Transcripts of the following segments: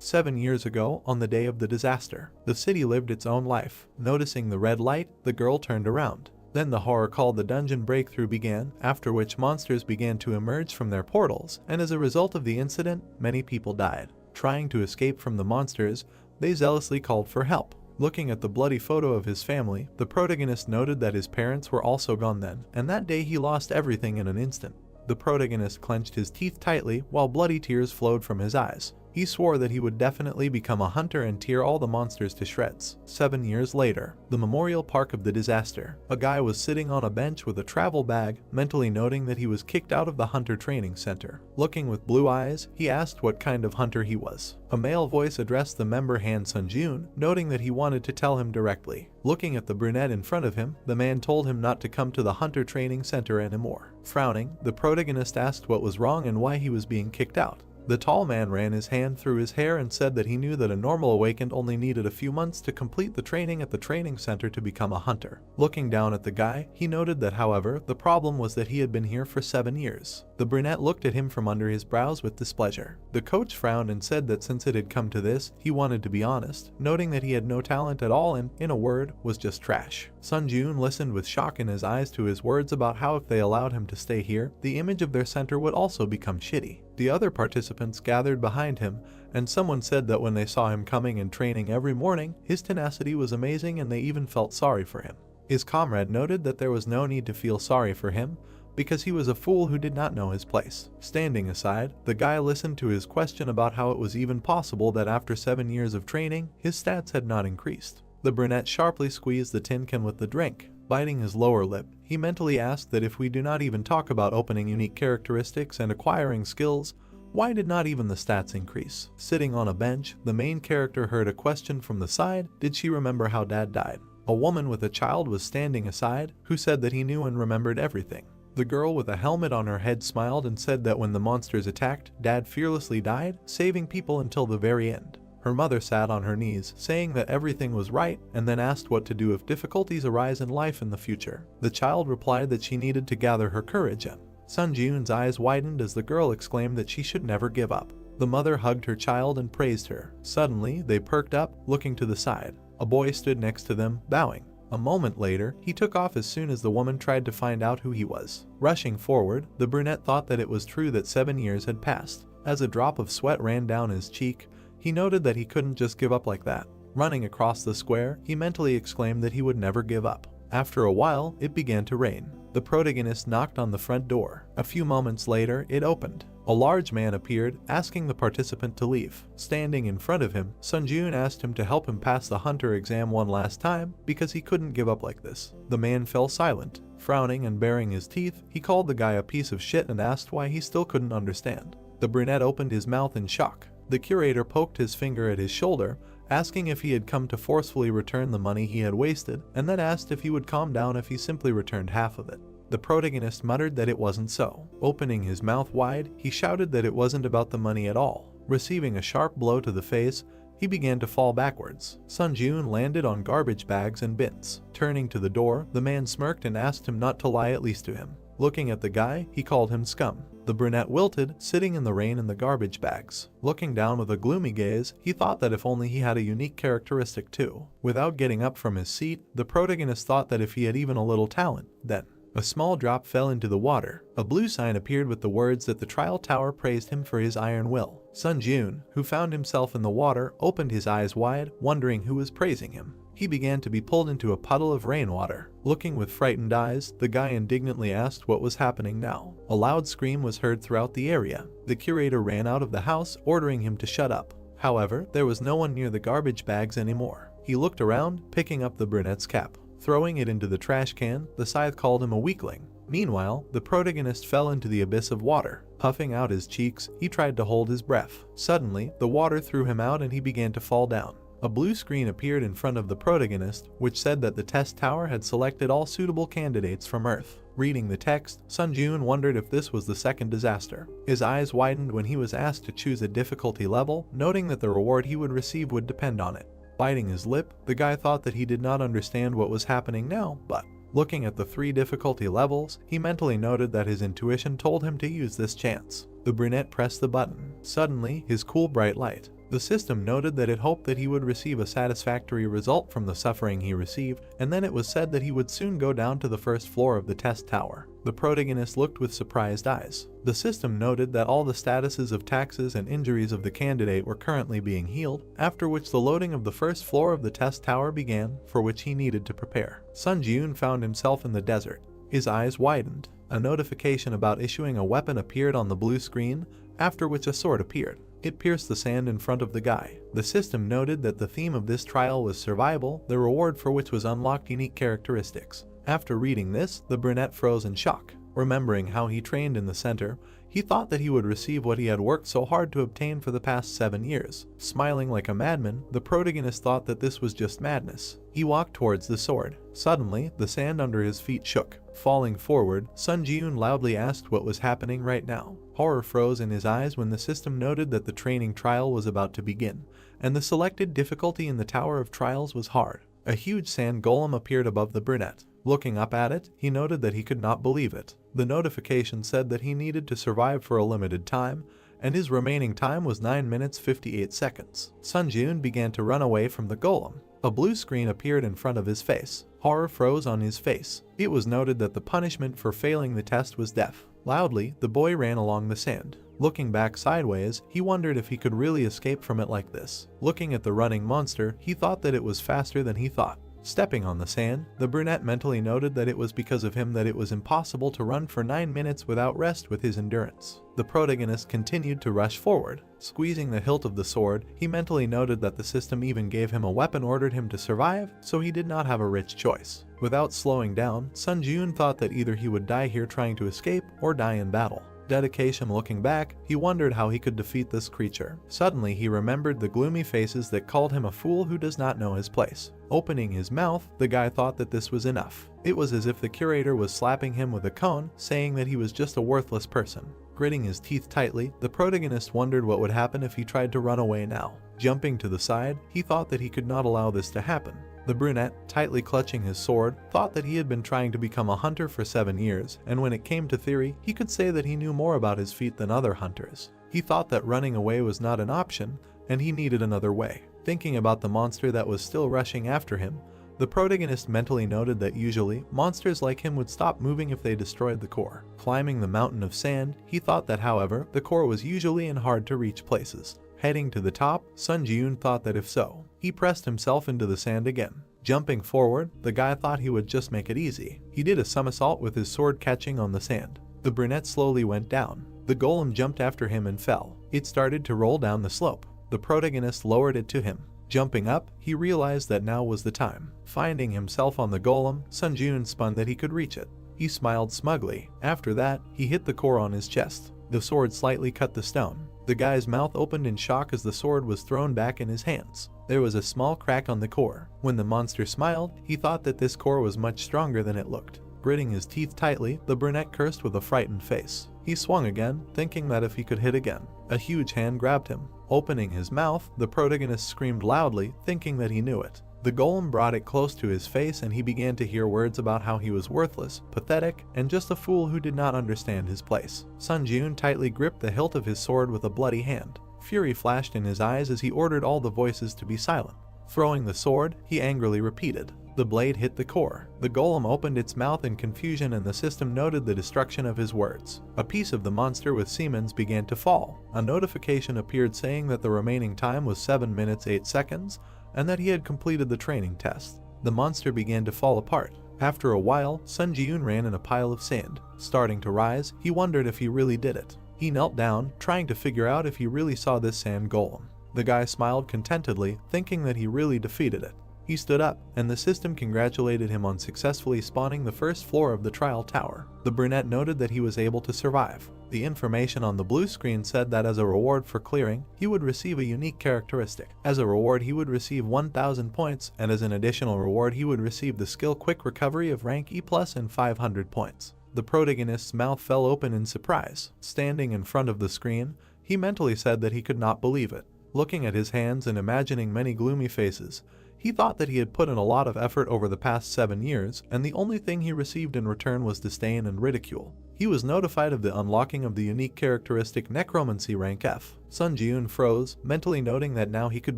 7 years ago, on the day of the disaster, the city lived its own life. Noticing the red light, the girl turned around. Then the horror called the dungeon breakthrough began, after which monsters began to emerge from their portals, and as a result of the incident, many people died. Trying to escape from the monsters, they zealously called for help. Looking at the bloody photo of his family, the protagonist noted that his parents were also gone then, and that day he lost everything in an instant. The protagonist clenched his teeth tightly while bloody tears flowed from his eyes. He swore that he would definitely become a hunter and tear all the monsters to shreds. 7 years later, the memorial park of the disaster. A guy was sitting on a bench with a travel bag, mentally noting that he was kicked out of the hunter training center. Looking with blue eyes, he asked what kind of hunter he was. A male voice addressed the member Han Sunjun, noting that he wanted to tell him directly. Looking at the brunette in front of him, the man told him not to come to the hunter training center anymore. Frowning, the protagonist asked what was wrong and why he was being kicked out. The tall man ran his hand through his hair and said that he knew that a normal awakened only needed a few months to complete the training at the training center to become a hunter. Looking down at the guy, he noted that however, the problem was that he had been here for 7 years. The brunette looked at him from under his brows with displeasure. The coach frowned and said that since it had come to this, he wanted to be honest, noting that he had no talent at all and, in a word, was just trash. Sunjun listened with shock in his eyes to his words about how if they allowed him to stay here, the image of their center would also become shitty. The other participants gathered behind him, and someone said that when they saw him coming and training every morning, his tenacity was amazing and they even felt sorry for him. His comrade noted that there was no need to feel sorry for him, because he was a fool who did not know his place. Standing aside, the guy listened to his question about how it was even possible that after 7 years of training, his stats had not increased. The brunette sharply squeezed the tin can with the drink. Biting his lower lip, he mentally asked that if we do not even talk about opening unique characteristics and acquiring skills, why did not even the stats increase? Sitting on a bench, the main character heard a question from the side. Did she remember how dad died? A woman with a child was standing aside, who said that he knew and remembered everything. The girl with a helmet on her head smiled and said that when the monsters attacked, dad fearlessly died, saving people until the very end. Her mother sat on her knees, saying that everything was right, and then asked what to do if difficulties arise in life in the future. The child replied that she needed to gather her courage and Sunjun's eyes widened as the girl exclaimed that she should never give up. The mother hugged her child and praised her. Suddenly, they perked up, looking to the side. A boy stood next to them, bowing. A moment later, he took off as soon as the woman tried to find out who he was. Rushing forward, the brunette thought that it was true that 7 years had passed. As a drop of sweat ran down his cheek, he noted that he couldn't just give up like that. Running across the square, he mentally exclaimed that he would never give up. After a while, it began to rain. The protagonist knocked on the front door. A few moments later, it opened. A large man appeared, asking the participant to leave. Standing in front of him, Sunjun asked him to help him pass the hunter exam one last time because he couldn't give up like this. The man fell silent. Frowning and baring his teeth, he called the guy a piece of shit and asked why he still couldn't understand. The brunette opened his mouth in shock. The curator poked his finger at his shoulder, asking if he had come to forcefully return the money he had wasted, and then asked if he would calm down if he simply returned half of it. The protagonist muttered that it wasn't so. Opening his mouth wide, he shouted that it wasn't about the money at all. Receiving a sharp blow to the face, he began to fall backwards. Sunjun landed on garbage bags and bins. Turning to the door, the man smirked and asked him not to lie at least to him. Looking at the guy, he called him scum. The brunette wilted, sitting in the rain in the garbage bags. Looking down with a gloomy gaze, he thought that if only he had a unique characteristic too. Without getting up from his seat, the protagonist thought that if he had even a little talent, then a small drop fell into the water. A blue sign appeared with the words that the trial tower praised him for his iron will. Sunjun, who found himself in the water, opened his eyes wide, wondering who was praising him. He began to be pulled into a puddle of rainwater. Looking with frightened eyes, the guy indignantly asked what was happening now. A loud scream was heard throughout the area. The curator ran out of the house, ordering him to shut up. However, there was no one near the garbage bags anymore. He looked around, picking up the brunette's cap. Throwing it into the trash can, the scythe called him a weakling. Meanwhile, the protagonist fell into the abyss of water. Puffing out his cheeks, he tried to hold his breath. Suddenly, the water threw him out and he began to fall down. A blue screen appeared in front of the protagonist, which said that the test tower had selected all suitable candidates from Earth. Reading the text, Sunjun wondered if this was the second disaster. His eyes widened when he was asked to choose a difficulty level, noting that the reward he would receive would depend on it. Biting his lip, the guy thought that he did not understand what was happening now, but looking at the 3 difficulty levels, he mentally noted that his intuition told him to use this chance. The brunette pressed the button. Suddenly, his cool bright light. The system noted that it hoped that he would receive a satisfactory result from the suffering he received, and then it was said that he would soon go down to the first floor of the test tower. The protagonist looked with surprised eyes. The system noted that all the statuses of taxes and injuries of the candidate were currently being healed, after which the loading of the first floor of the test tower began, for which he needed to prepare. Sun Ji-yoon found himself in the desert. His eyes widened. A notification about issuing a weapon appeared on the blue screen, after which a sword appeared. It pierced the sand in front of the guy. The system noted that the theme of this trial was survival, the reward for which was unlocked unique characteristics. After reading this, the brunette froze in shock. Remembering how he trained in the center, he thought that he would receive what he had worked so hard to obtain for the past 7 years. Smiling like a madman, the protagonist thought that this was just madness. He walked towards the sword. Suddenly, the sand under his feet shook. Falling forward, Sun Ji-yoon loudly asked what was happening right now. Horror froze in his eyes when the system noted that the training trial was about to begin, and the selected difficulty in the Tower of Trials was hard. A huge sand golem appeared above the brunette. Looking up at it, he noted that he could not believe it. The notification said that he needed to survive for a limited time, and his remaining time was 9 minutes 58 seconds. Sun Ji-yoon began to run away from the golem. A blue screen appeared in front of his face. Horror froze on his face. It was noted that the punishment for failing the test was death. Loudly, the boy ran along the sand. Looking back sideways, he wondered if he could really escape from it like this. Looking at the running monster, he thought that it was faster than he thought. Stepping on the sand, the brunette mentally noted that it was because of him that it was impossible to run for 9 minutes without rest with his endurance. The protagonist continued to rush forward. Squeezing the hilt of the sword, he mentally noted that the system even gave him a weapon ordered him to survive, so he did not have a rich choice. Without slowing down, Sun Ji-yoon thought that either he would die here trying to escape or die in battle. Dedication. Looking back, he wondered how he could defeat this creature. Suddenly he remembered the gloomy faces that called him a fool who does not know his place. Opening his mouth, the guy thought that this was enough. It was as if the curator was slapping him with a cone, saying that he was just a worthless person. Gritting his teeth tightly, the protagonist wondered what would happen if he tried to run away now. Jumping to the side, he thought that he could not allow this to happen. The brunette, tightly clutching his sword, thought that he had been trying to become a hunter for 7 years, and when it came to theory, he could say that he knew more about his feat than other hunters. He thought that running away was not an option, and he needed another way. Thinking about the monster that was still rushing after him, the protagonist mentally noted that usually, monsters like him would stop moving if they destroyed the core. Climbing the mountain of sand, he thought that however, the core was usually in hard to reach places. Heading to the top, Sun Ji-yoon thought that if so, he pressed himself into the sand again. Jumping forward, the guy thought he would just make it easy. He did a somersault with his sword catching on the sand. The brunette slowly went down. The golem jumped after him and fell. It started to roll down the slope. The protagonist lowered it to him. Jumping up, he realized that now was the time. Finding himself on the golem, Sun Ji-yoon spun that he could reach it. He smiled smugly. After that, he hit the core on his chest. The sword slightly cut the stone. The guy's mouth opened in shock as the sword was thrown back in his hands. There was a small crack on the core. When the monster smiled, he thought that this core was much stronger than it looked. Gritting his teeth tightly, the brunette cursed with a frightened face. He swung again, thinking that if he could hit again. A huge hand grabbed him. Opening his mouth, the protagonist screamed loudly, thinking that he knew it. The golem brought it close to his face and he began to hear words about how he was worthless, pathetic, and just a fool who did not understand his place. Sun Ji-yoon tightly gripped the hilt of his sword with a bloody hand. Fury flashed in his eyes as he ordered all the voices to be silent. Throwing the sword, he angrily repeated. The blade hit the core. The golem opened its mouth in confusion and the system noted the destruction of his words. A piece of the monster with Siemens began to fall. A notification appeared saying that the remaining time was 7 minutes 8 seconds and that he had completed the training test. The monster began to fall apart. After a while, Sun Ji-yoon ran in a pile of sand. Starting to rise, he wondered if he really did it. He knelt down, trying to figure out if he really saw this sand golem. The guy smiled contentedly, thinking that he really defeated it. He stood up, and the system congratulated him on successfully spawning the first floor of the trial tower. The brunette noted that he was able to survive. The information on the blue screen said that as a reward for clearing, he would receive a unique characteristic. As a reward, he would receive 1,000 points, and as an additional reward, he would receive the skill Quick Recovery of rank E+ and 500 points. The protagonist's mouth fell open in surprise. Standing in front of the screen, he mentally said that he could not believe it. Looking at his hands and imagining many gloomy faces, He thought that he had put in a lot of effort over the past 7 years, and the only thing he received in return was disdain and ridicule. He was notified of the unlocking of the unique characteristic Necromancy rank F. Sun Ji-eun froze, mentally noting that now he could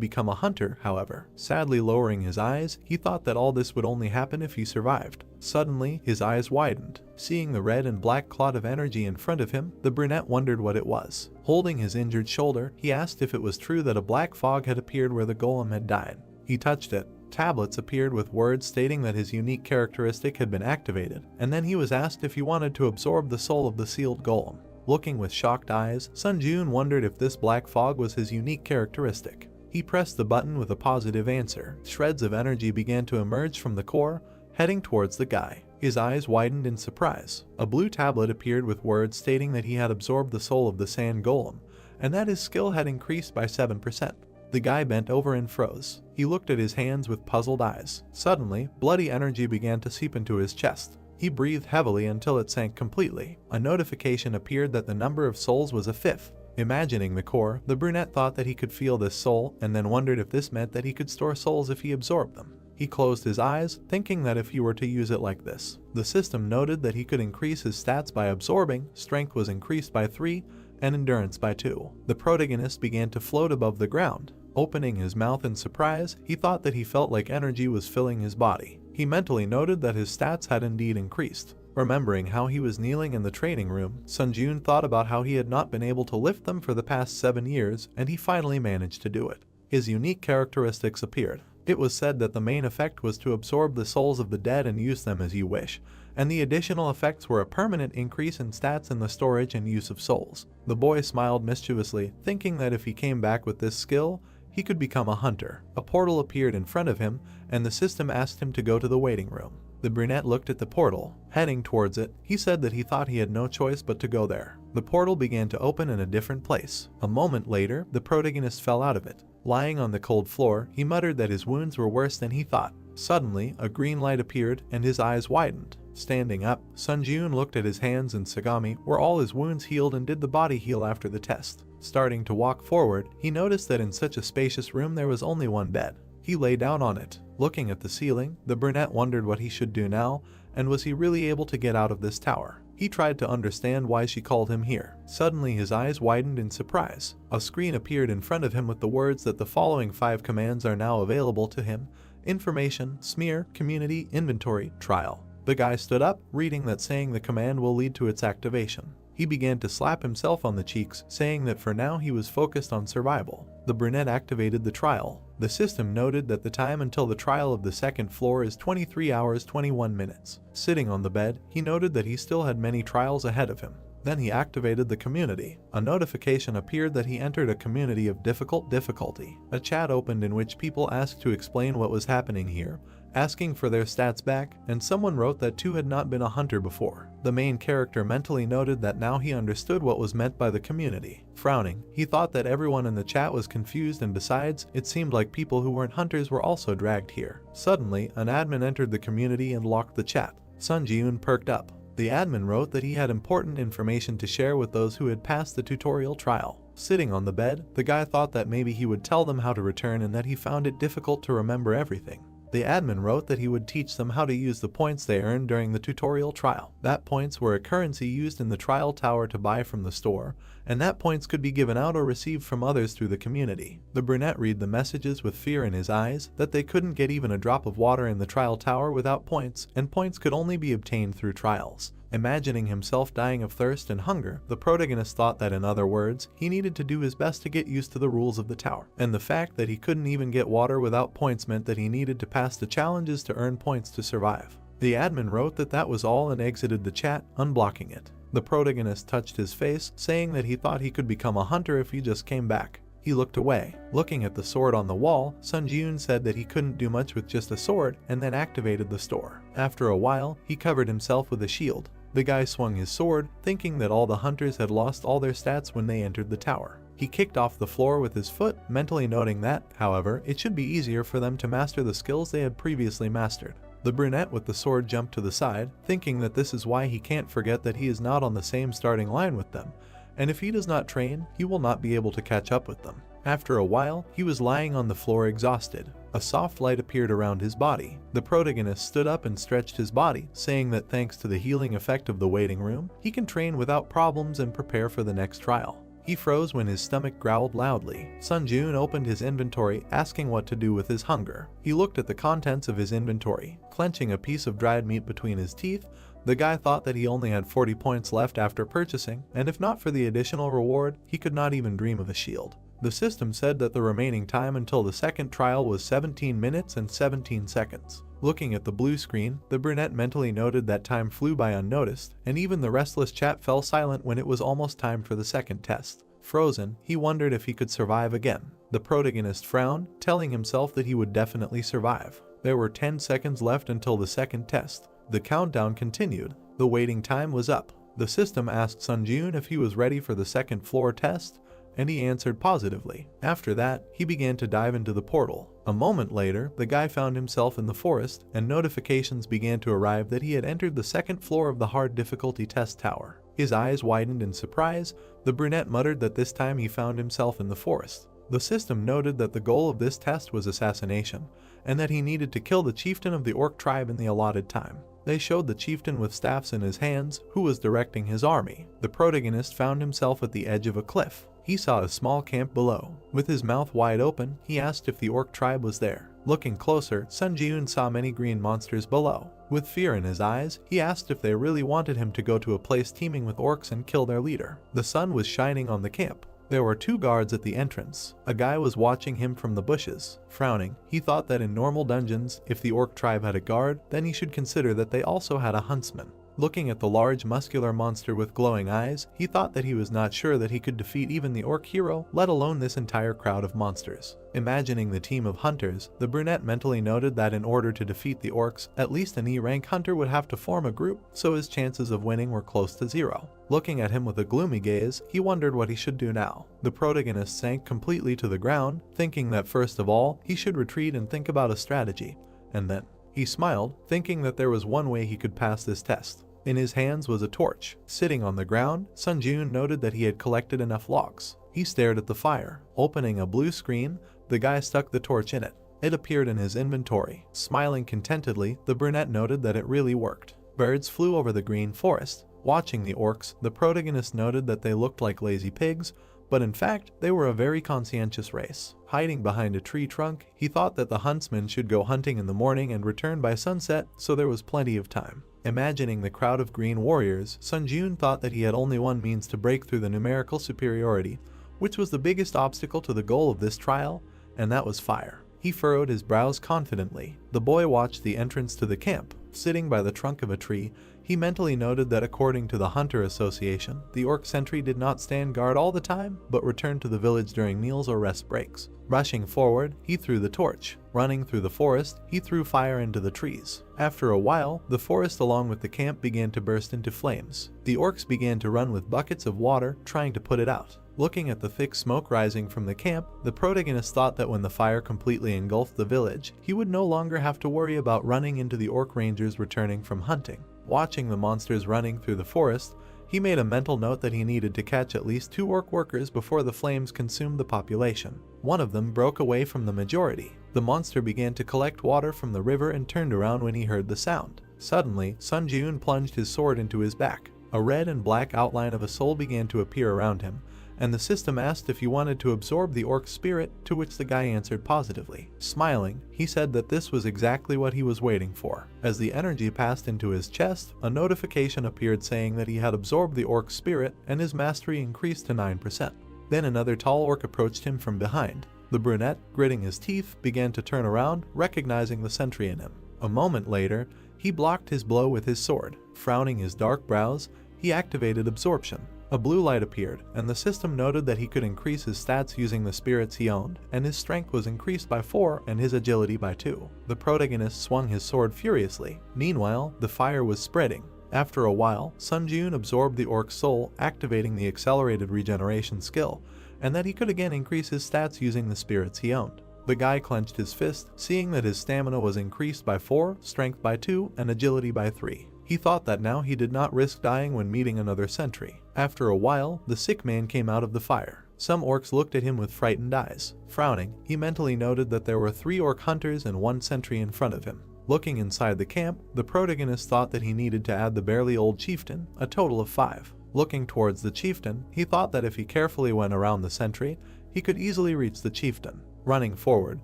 become a hunter. However, sadly lowering his eyes, he thought that all this would only happen if he survived. Suddenly, his eyes widened. Seeing the red and black clot of energy in front of him, the brunette wondered what it was. Holding his injured shoulder, he asked if it was true that a black fog had appeared where the golem had died. He touched it. Tablets appeared with words stating that his unique characteristic had been activated, and then he was asked if he wanted to absorb the soul of the sealed golem. Looking with shocked eyes, Sun Ji-eun wondered if this black fog was his unique characteristic. He pressed the button with a positive answer. Shreds of energy began to emerge from the core, heading towards the guy. His eyes widened in surprise. A blue tablet appeared with words stating that he had absorbed the soul of the sand golem, and that his skill had increased by 7%. The guy bent over and froze. He looked at his hands with puzzled eyes. Suddenly, bloody energy began to seep into his chest. He breathed heavily until it sank completely. A notification appeared that the number of souls was a 5th. Imagining the core, the brunette thought that he could feel this soul, and then wondered if this meant that he could store souls if he absorbed them. He closed his eyes, thinking that if he were to use it like this. The system noted that he could increase his stats by absorbing. Strength was increased by 3, and endurance by 2. The protagonist began to float above the ground. Opening his mouth in surprise, he thought that he felt like energy was filling his body. He mentally noted that his stats had indeed increased. Remembering how he was kneeling in the training room, Sun Ji-eun thought about how he had not been able to lift them for the past 7 years, and he finally managed to do it. His unique characteristics appeared. It was said that the main effect was to absorb the souls of the dead and use them as you wish, and the additional effects were a permanent increase in stats in the storage and use of souls. The boy smiled mischievously, thinking that if he came back with this skill, he could become a hunter. A portal appeared in front of him, and the system asked him to go to the waiting room. The brunette looked at the portal. Heading towards it, he said that he thought he had no choice but to go there. The portal began to open in a different place. A moment later, the protagonist fell out of it. Lying on the cold floor, he muttered that his wounds were worse than he thought. Suddenly, a green light appeared, and his eyes widened. Standing up, Sun Ji-eun looked at his hands and Sagami, where all his wounds healed and did the body heal after the test. Starting to walk forward, he noticed that in such a spacious room there was only one bed. He lay down on it. Looking at the ceiling, the brunette wondered what he should do now, and was he really able to get out of this tower? He tried to understand why she called him here. Suddenly his eyes widened in surprise. A screen appeared in front of him with the words that the following 5 commands are now available to him: information, smear, community, inventory, trial. The guy stood up, reading that, saying the command will lead to its activation. He began to slap himself on the cheeks, saying that for now he was focused on survival. The brunette activated the trial. The system noted that the time until the trial of the second floor is 23 hours 21 minutes. Sitting on the bed, he noted that he still had many trials ahead of him. Then he activated the community. A notification appeared that he entered a community of difficulty. A chat opened in which people asked to explain what was happening here, asking for their stats back, and someone wrote that 2 had not been a hunter before. The main character mentally noted that now he understood what was meant by the community. Frowning, he thought that everyone in the chat was confused, and besides, it seemed like people who weren't hunters were also dragged here. Suddenly, an admin entered the community and locked the chat. Sun Ji-eun perked up. The admin wrote that he had important information to share with those who had passed the tutorial trial. Sitting on the bed, the guy thought that maybe he would tell them how to return and that he found it difficult to remember everything. The admin wrote that he would teach them how to use the points they earned during the tutorial trial. That points were a currency used in the trial tower to buy from the store, and that points could be given out or received from others through the community. The brunette read the messages with fear in his eyes, that they couldn't get even a drop of water in the trial tower without points, and points could only be obtained through trials. Imagining himself dying of thirst and hunger, the protagonist thought that, in other words, he needed to do his best to get used to the rules of the tower. And the fact that he couldn't even get water without points meant that he needed to pass the challenges to earn points to survive. The admin wrote that that was all and exited the chat, unblocking it. The protagonist touched his face, saying that he thought he could become a hunter if he just came back. He looked away. Looking at the sword on the wall, Sun Ji-eun said that he couldn't do much with just a sword, and then activated the store. After a while, he covered himself with a shield. The guy swung his sword, thinking that all the hunters had lost all their stats when they entered the tower. He kicked off the floor with his foot, mentally noting that, however, it should be easier for them to master the skills they had previously mastered. The brunette with the sword jumped to the side, thinking that this is why he can't forget that he is not on the same starting line with them, and if he does not train, he will not be able to catch up with them. After a while, he was lying on the floor exhausted. A soft light appeared around his body. The protagonist stood up and stretched his body, saying that thanks to the healing effect of the waiting room, he can train without problems and prepare for the next trial. He froze when his stomach growled loudly. Sunjun opened his inventory, asking what to do with his hunger. He looked at the contents of his inventory, clenching a piece of dried meat between his teeth. The guy thought that he only had 40 points left after purchasing, and if not for the additional reward, he could not even dream of a shield. The system said that the remaining time until the second trial was 17 minutes and 17 seconds. Looking at the blue screen, the brunette mentally noted that time flew by unnoticed, and even the restless chat fell silent when it was almost time for the second test. Frozen, he wondered if he could survive again. The protagonist frowned, telling himself that he would definitely survive. There were 10 seconds left until the second test. The countdown continued. The waiting time was up. The system asked Sunjun if he was ready for the second floor test, and he answered positively. After that, he began to dive into the portal. A moment later, the guy found himself in the forest, and notifications began to arrive that he had entered the second floor of the hard difficulty test tower. His eyes widened in surprise. The brunette muttered that this time he found himself in the forest. The system noted that the goal of this test was assassination, and that he needed to kill the chieftain of the orc tribe in the allotted time. They showed the chieftain with staffs in his hands, who was directing his army. The protagonist found himself at the edge of a cliff. He saw a small camp below. With his mouth wide open, he asked if the orc tribe was there. Looking closer, Sunjun saw many green monsters below. With fear in his eyes, he asked if they really wanted him to go to a place teeming with orcs and kill their leader. The sun was shining on the camp. There were 2 guards at the entrance. A guy was watching him from the bushes. Frowning, he thought that in normal dungeons, if the orc tribe had a guard, then he should consider that they also had a huntsman. Looking at the large muscular monster with glowing eyes, he thought that he was not sure that he could defeat even the orc hero, let alone this entire crowd of monsters. Imagining the team of hunters, the brunette mentally noted that in order to defeat the orcs, at least an E-rank hunter would have to form a group, so his chances of winning were close to 0. Looking at him with a gloomy gaze, he wondered what he should do now. The protagonist sank completely to the ground, thinking that first of all, he should retreat and think about a strategy, and then he smiled, thinking that there was one way he could pass this test. In his hands was a torch. Sitting on the ground, Sunjun noted that he had collected enough logs. He stared at the fire. Opening a blue screen, the guy stuck the torch in it. It appeared in his inventory. Smiling contentedly, the brunette noted that it really worked. Birds flew over the green forest. Watching the orcs, the protagonist noted that they looked like lazy pigs, but in fact, they were a very conscientious race. Hiding behind a tree trunk, he thought that the huntsman should go hunting in the morning and return by sunset, so there was plenty of time. Imagining the crowd of green warriors, Sunjun thought that he had only one means to break through the numerical superiority, which was the biggest obstacle to the goal of this trial, and that was fire. He furrowed his brows confidently. The boy watched the entrance to the camp. Sitting by the trunk of a tree, he mentally noted that according to the Hunter Association, the orc sentry did not stand guard all the time, but returned to the village during meals or rest breaks. Rushing forward, he threw the torch. Running through the forest, he threw fire into the trees. After a while, the forest along with the camp began to burst into flames. The orcs began to run with buckets of water, trying to put it out. Looking at the thick smoke rising from the camp, the protagonist thought that when the fire completely engulfed the village, he would no longer have to worry about running into the orc rangers returning from hunting. Watching the monsters running through the forest, he made a mental note that he needed to catch at least 2 orc workers before the flames consumed the population. One of them broke away from the majority. The monster began to collect water from the river and turned around when he heard the sound. Suddenly, Sunjun plunged his sword into his back. A red and black outline of a soul began to appear around him, and the system asked if he wanted to absorb the orc spirit, to which the guy answered positively. Smiling, he said that this was exactly what he was waiting for. As the energy passed into his chest, a notification appeared saying that he had absorbed the orc spirit and his mastery increased to 9%. Then another tall orc approached him from behind. The brunette, gritting his teeth, began to turn around, recognizing the sentry in him. A moment later, he blocked his blow with his sword. Frowning his dark brows, he activated absorption. A blue light appeared, and the system noted that he could increase his stats using the spirits he owned, and his strength was increased by 4 and his agility by 2. The protagonist swung his sword furiously. Meanwhile, the fire was spreading. After a while, Sunjun absorbed the orc's soul, activating the accelerated regeneration skill, and that he could again increase his stats using the spirits he owned. The guy clenched his fist, seeing that his stamina was increased by 4, strength by 2, and agility by 3. He thought that now he did not risk dying when meeting another sentry. After a while, the sick man came out of the fire. Some orcs looked at him with frightened eyes. Frowning, he mentally noted that there were 3 orc hunters and 1 sentry in front of him. Looking inside the camp, the protagonist thought that he needed to add the barely old chieftain, a total of 5. Looking towards the chieftain, he thought that if he carefully went around the sentry, he could easily reach the chieftain. Running forward,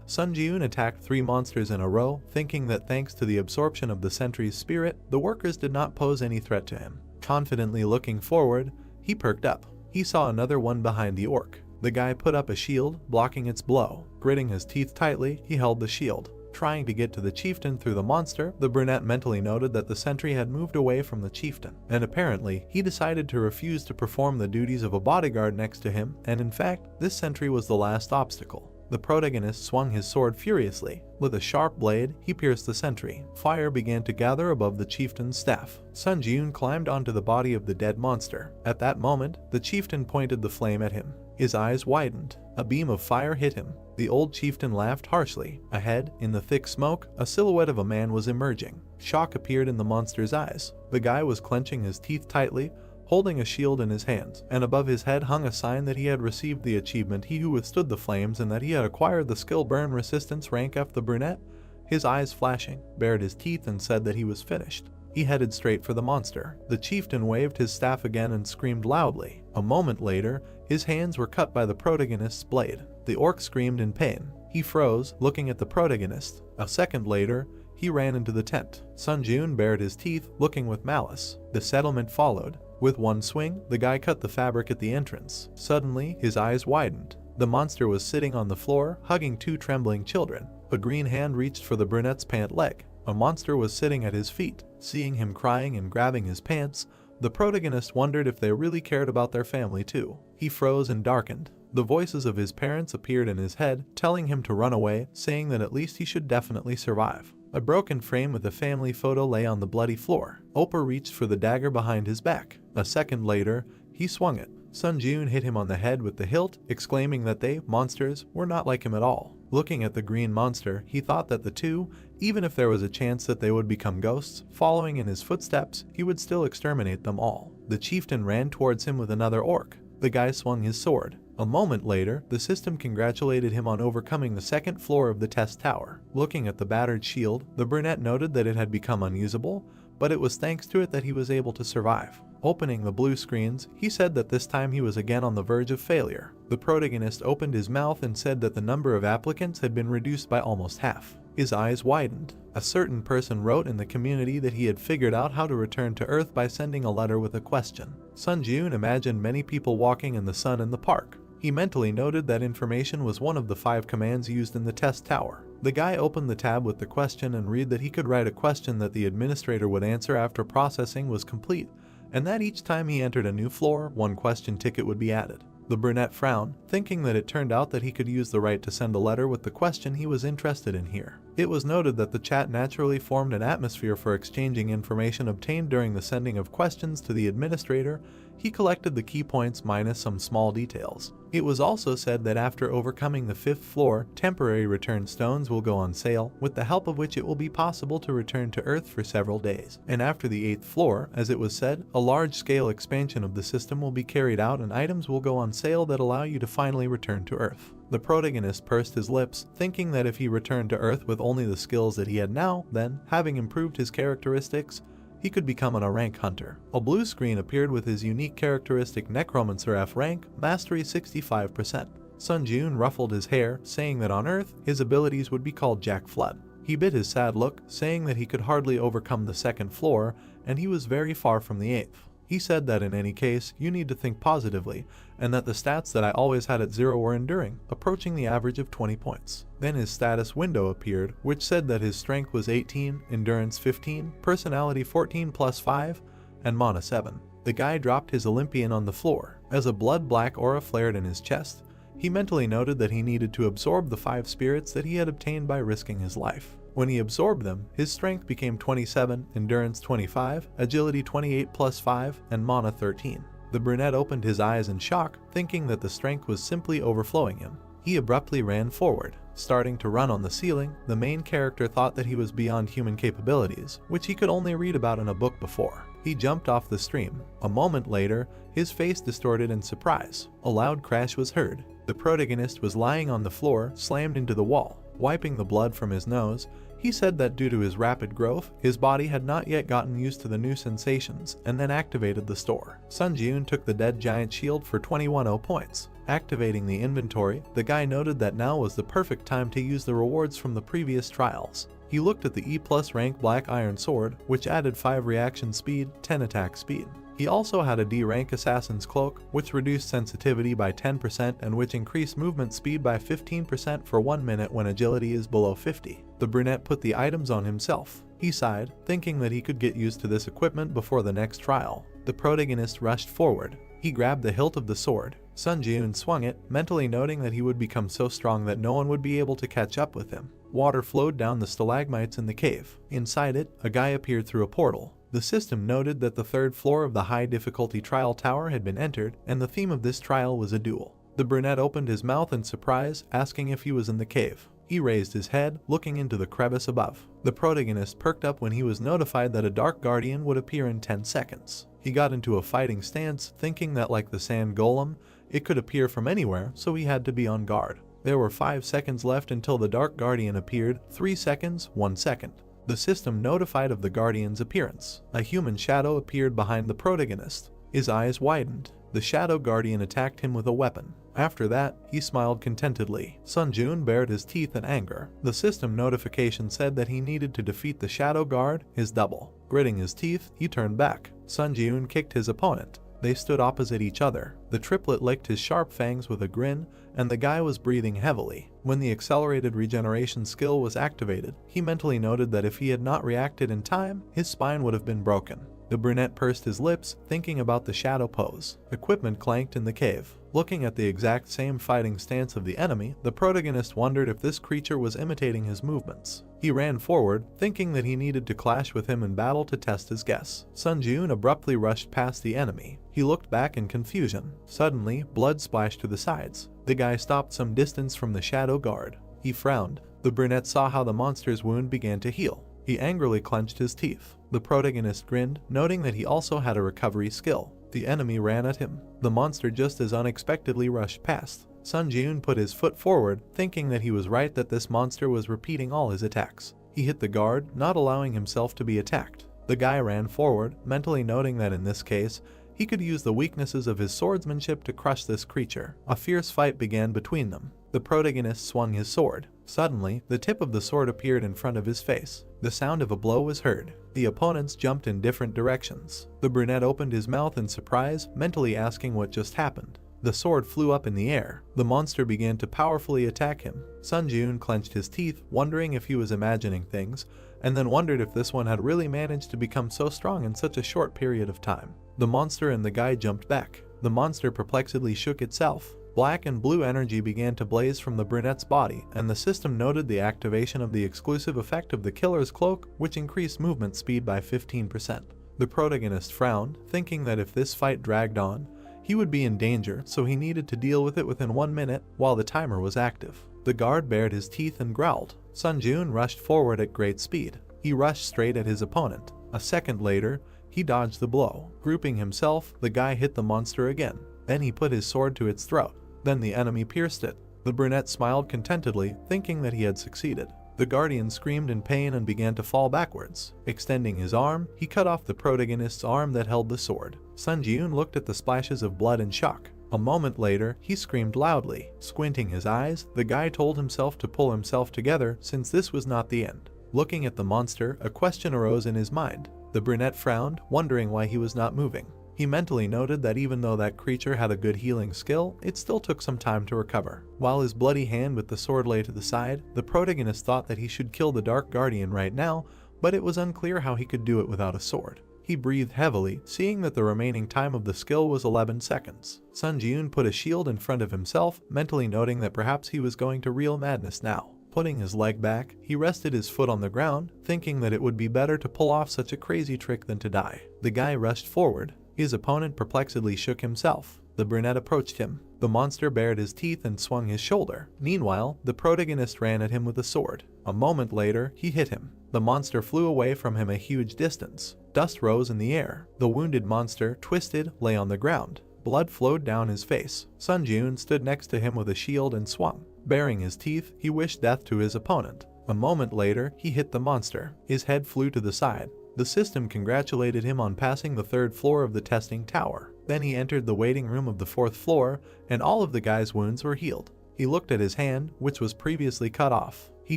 Sun Ji-yoon attacked 3 monsters in a row, thinking that thanks to the absorption of the sentry's spirit, the workers did not pose any threat to him. Confidently looking forward, he perked up. He saw another one behind the orc. The guy put up a shield, blocking its blow. Gritting his teeth tightly, he held the shield. Trying to get to the chieftain through the monster, the brunette mentally noted that the sentry had moved away from the chieftain, and apparently, he decided to refuse to perform the duties of a bodyguard next to him, and in fact, this sentry was the last obstacle. The protagonist swung his sword furiously. With a sharp blade, he pierced the sentry. Fire began to gather above the chieftain's staff. Sun Ji-yoon climbed onto the body of the dead monster. At that moment, the chieftain pointed the flame at him. His eyes widened. A beam of fire hit him. The old chieftain laughed harshly. Ahead, in the thick smoke, a silhouette of a man was emerging. Shock appeared in the monster's eyes. The guy was clenching his teeth tightly, holding a shield in his hands, and above his head hung a sign that he had received the achievement He Who Withstood the Flames and that he had acquired the skill Burn Resistance rank F. The brunette, his eyes flashing, bared his teeth and said that he was finished. He headed straight for the monster. The chieftain waved his staff again and screamed loudly. A moment later, his hands were cut by the protagonist's blade. The orc screamed in pain. He froze, looking at the protagonist. A second later, he ran into the tent. Sun Ji-yoon bared his teeth, looking with malice. The settlement followed. With one swing, the guy cut the fabric at the entrance. Suddenly, his eyes widened. The monster was sitting on the floor, hugging 2 trembling children. A green hand reached for the brunette's pant leg. A monster was sitting at his feet. Seeing him crying and grabbing his pants, the protagonist wondered if they really cared about their family too. He froze and darkened. The voices of his parents appeared in his head, telling him to run away, saying that at least he should definitely survive. A broken frame with a family photo lay on the bloody floor. Opa reached for the dagger behind his back. A second later, he swung it. Sun Ji-yoon hit him on the head with the hilt, exclaiming that they, monsters, were not like him at all. Looking at the green monster, he thought that the 2, even if there was a chance that they would become ghosts, following in his footsteps, he would still exterminate them all. The chieftain ran towards him with another orc. The guy swung his sword. A moment later, the system congratulated him on overcoming the 2nd floor of the test tower. Looking at the battered shield, the brunette noted that it had become unusable, but it was thanks to it that he was able to survive. Opening the blue screens, he said that this time he was again on the verge of failure. The protagonist opened his mouth and said that the number of applicants had been reduced by almost half. His eyes widened. A certain person wrote in the community that he had figured out how to return to Earth by sending a letter with a question. Sun Ji-yoon imagined many people walking in the sun in the park. He mentally noted that information was one of the 5 commands used in the test tower. The guy opened the tab with the question and read that he could write a question that the administrator would answer after processing was complete, and that each time he entered a new floor, 1 question ticket would be added. The brunette frowned, thinking that it turned out that he could use the right to send a letter with the question he was interested in here. It was noted that the chat naturally formed an atmosphere for exchanging information obtained during the sending of questions to the administrator. He collected the key points minus some small details. It was also said that after overcoming the 5th floor, temporary return stones will go on sale, with the help of which it will be possible to return to Earth for several days. And after the 8th floor, as it was said, a large-scale expansion of the system will be carried out and items will go on sale that allow you to finally return to Earth. The protagonist pursed his lips, thinking that if he returned to Earth with only the skills that he had now, then, having improved his characteristics, he could become an rank hunter. A blue screen appeared with his unique characteristic Necromancer F rank, mastery 65%. Sun Ji-yoon ruffled his hair, saying that on Earth, his abilities would be called Jack Flood. He bit his sad look, saying that he could hardly overcome the 2nd floor, and he was very far from the 8th. He said that in any case, you need to think positively, and that the stats that I always had at 0 were enduring, approaching the average of 20 points. Then his status window appeared, which said that his strength was 18, endurance 15, personality 14 plus 5, and mana 7. The guy dropped his Olympian on the floor. As a blood-black aura flared in his chest, he mentally noted that he needed to absorb the 5 spirits that he had obtained by risking his life. When he absorbed them, his strength became 27, endurance 25, agility 28 plus 5, and mana 13. The brunette opened his eyes in shock, thinking that the strength was simply overflowing him. He abruptly ran forward. Starting to run on the ceiling, the main character thought that he was beyond human capabilities, which he could only read about in a book before. He jumped off the stream. A moment later, his face distorted in surprise. A loud crash was heard. The protagonist was lying on the floor, slammed into the wall. Wiping the blood from his nose, he said that due to his rapid growth, his body had not yet gotten used to the new sensations, and then activated the store. Sun Ji-eun took the dead giant shield for 21 points. Activating the inventory, the guy noted that now was the perfect time to use the rewards from the previous trials. He looked at the E+ rank Black Iron Sword, which added 5 reaction speed, 10 attack speed. He also had a D rank Assassin's Cloak, which reduced sensitivity by 10% and which increased movement speed by 15% for 1 minute when agility is below 50. The brunette put the items on himself. He sighed, thinking that he could get used to this equipment before the next trial. The protagonist rushed forward. He grabbed the hilt of the sword. Sun Ji-eun swung it, mentally noting that he would become so strong that no one would be able to catch up with him. Water flowed down the stalagmites in the cave. Inside it, a guy appeared through a portal. The system noted that the 3rd floor of the high difficulty trial tower had been entered, and the theme of this trial was a duel. The brunette opened his mouth in surprise, asking if he was in the cave. He raised his head, looking into the crevice above. The protagonist perked up when he was notified that a dark guardian would appear in 10 seconds. He got into a fighting stance, thinking that like the sand golem, it could appear from anywhere, so he had to be on guard. There were 5 seconds left until the dark guardian appeared, 3 seconds, 1 second. The system notified of the guardian's appearance. A human shadow appeared behind the protagonist. His eyes widened. The shadow guardian attacked him with a weapon. After that, he smiled contentedly. Sun Ji-eun bared his teeth in anger. The system notification said that he needed to defeat the shadow guard, his double. Gritting his teeth, he turned back. Sun Ji-eun kicked his opponent. They stood opposite each other. The triplet licked his sharp fangs with a grin, and the guy was breathing heavily. When the accelerated regeneration skill was activated, he mentally noted that if he had not reacted in time, his spine would have been broken. The brunette pursed his lips, thinking about the shadow pose. Equipment clanked in the cave. Looking at the exact same fighting stance of the enemy, the protagonist wondered if this creature was imitating his movements. He ran forward, thinking that he needed to clash with him in battle to test his guess. Sun Ji-eun abruptly rushed past the enemy. He looked back in confusion. Suddenly, blood splashed to the sides. The guy stopped some distance from the shadow guard. He frowned. The brunette saw how the monster's wound began to heal. He angrily clenched his teeth. The protagonist grinned, noting that he also had a recovery skill. The enemy ran at him. The monster just as unexpectedly rushed past. Sun Ji-eun put his foot forward, thinking that he was right that this monster was repeating all his attacks. He hit the guard, not allowing himself to be attacked. The guy ran forward, mentally noting that in this case, he could use the weaknesses of his swordsmanship to crush this creature. A fierce fight began between them. The protagonist swung his sword. Suddenly, the tip of the sword appeared in front of his face. The sound of a blow was heard. The opponents jumped in different directions. The brunette opened his mouth in surprise, mentally asking what just happened. The sword flew up in the air. The monster began to powerfully attack him. Sun Ji-eun clenched his teeth, wondering if he was imagining things, and then wondered if this one had really managed to become so strong in such a short period of time. The monster and the guy jumped back. The monster perplexedly shook itself. Black and blue energy began to blaze from the brunette's body, and the system noted the activation of the exclusive effect of the killer's cloak, which increased movement speed by 15%. The protagonist frowned, thinking that if this fight dragged on, he would be in danger, so he needed to deal with it within 1 minute while the timer was active. The guard bared his teeth and growled. Sun Ji-eun rushed forward at great speed. He rushed straight at his opponent. A second later, he dodged the blow. Grouping himself, the guy hit the monster again. Then he put his sword to its throat. Then the enemy pierced it. The brunette smiled contentedly, thinking that he had succeeded. The guardian screamed in pain and began to fall backwards. Extending his arm, he cut off the protagonist's arm that held the sword. Sun Ji-eun looked at the splashes of blood in shock. A moment later, he screamed loudly. Squinting his eyes, the guy told himself to pull himself together since this was not the end. Looking at the monster, a question arose in his mind. The brunette frowned, wondering why he was not moving. He mentally noted that even though that creature had a good healing skill, it still took some time to recover. While his bloody hand with the sword lay to the side, the protagonist thought that he should kill the Dark Guardian right now, but it was unclear how he could do it without a sword. He breathed heavily, seeing that the remaining time of the skill was 11 seconds. Sun Ji-eun put a shield in front of himself, mentally noting that perhaps he was going to real madness now. Putting his leg back, he rested his foot on the ground, thinking that it would be better to pull off such a crazy trick than to die. The guy rushed forward. His opponent perplexedly shook himself. the brunette approached him. The monster bared his teeth and swung his shoulder. Meanwhile, the protagonist ran at him with a sword. A moment later, he hit him. The monster flew away from him a huge distance. Dust rose in the air. The wounded monster, twisted, lay on the ground. Blood flowed down his face. Sun Jun stood next to him with a shield and swung. Baring his teeth, he wished death to his opponent. A moment later, he hit the monster. His head flew to the side. The system congratulated him on passing the 3rd floor of the testing tower. Then he entered the waiting room of the 4th floor, and all of the guy's wounds were healed. He looked at his hand, which was previously cut off. He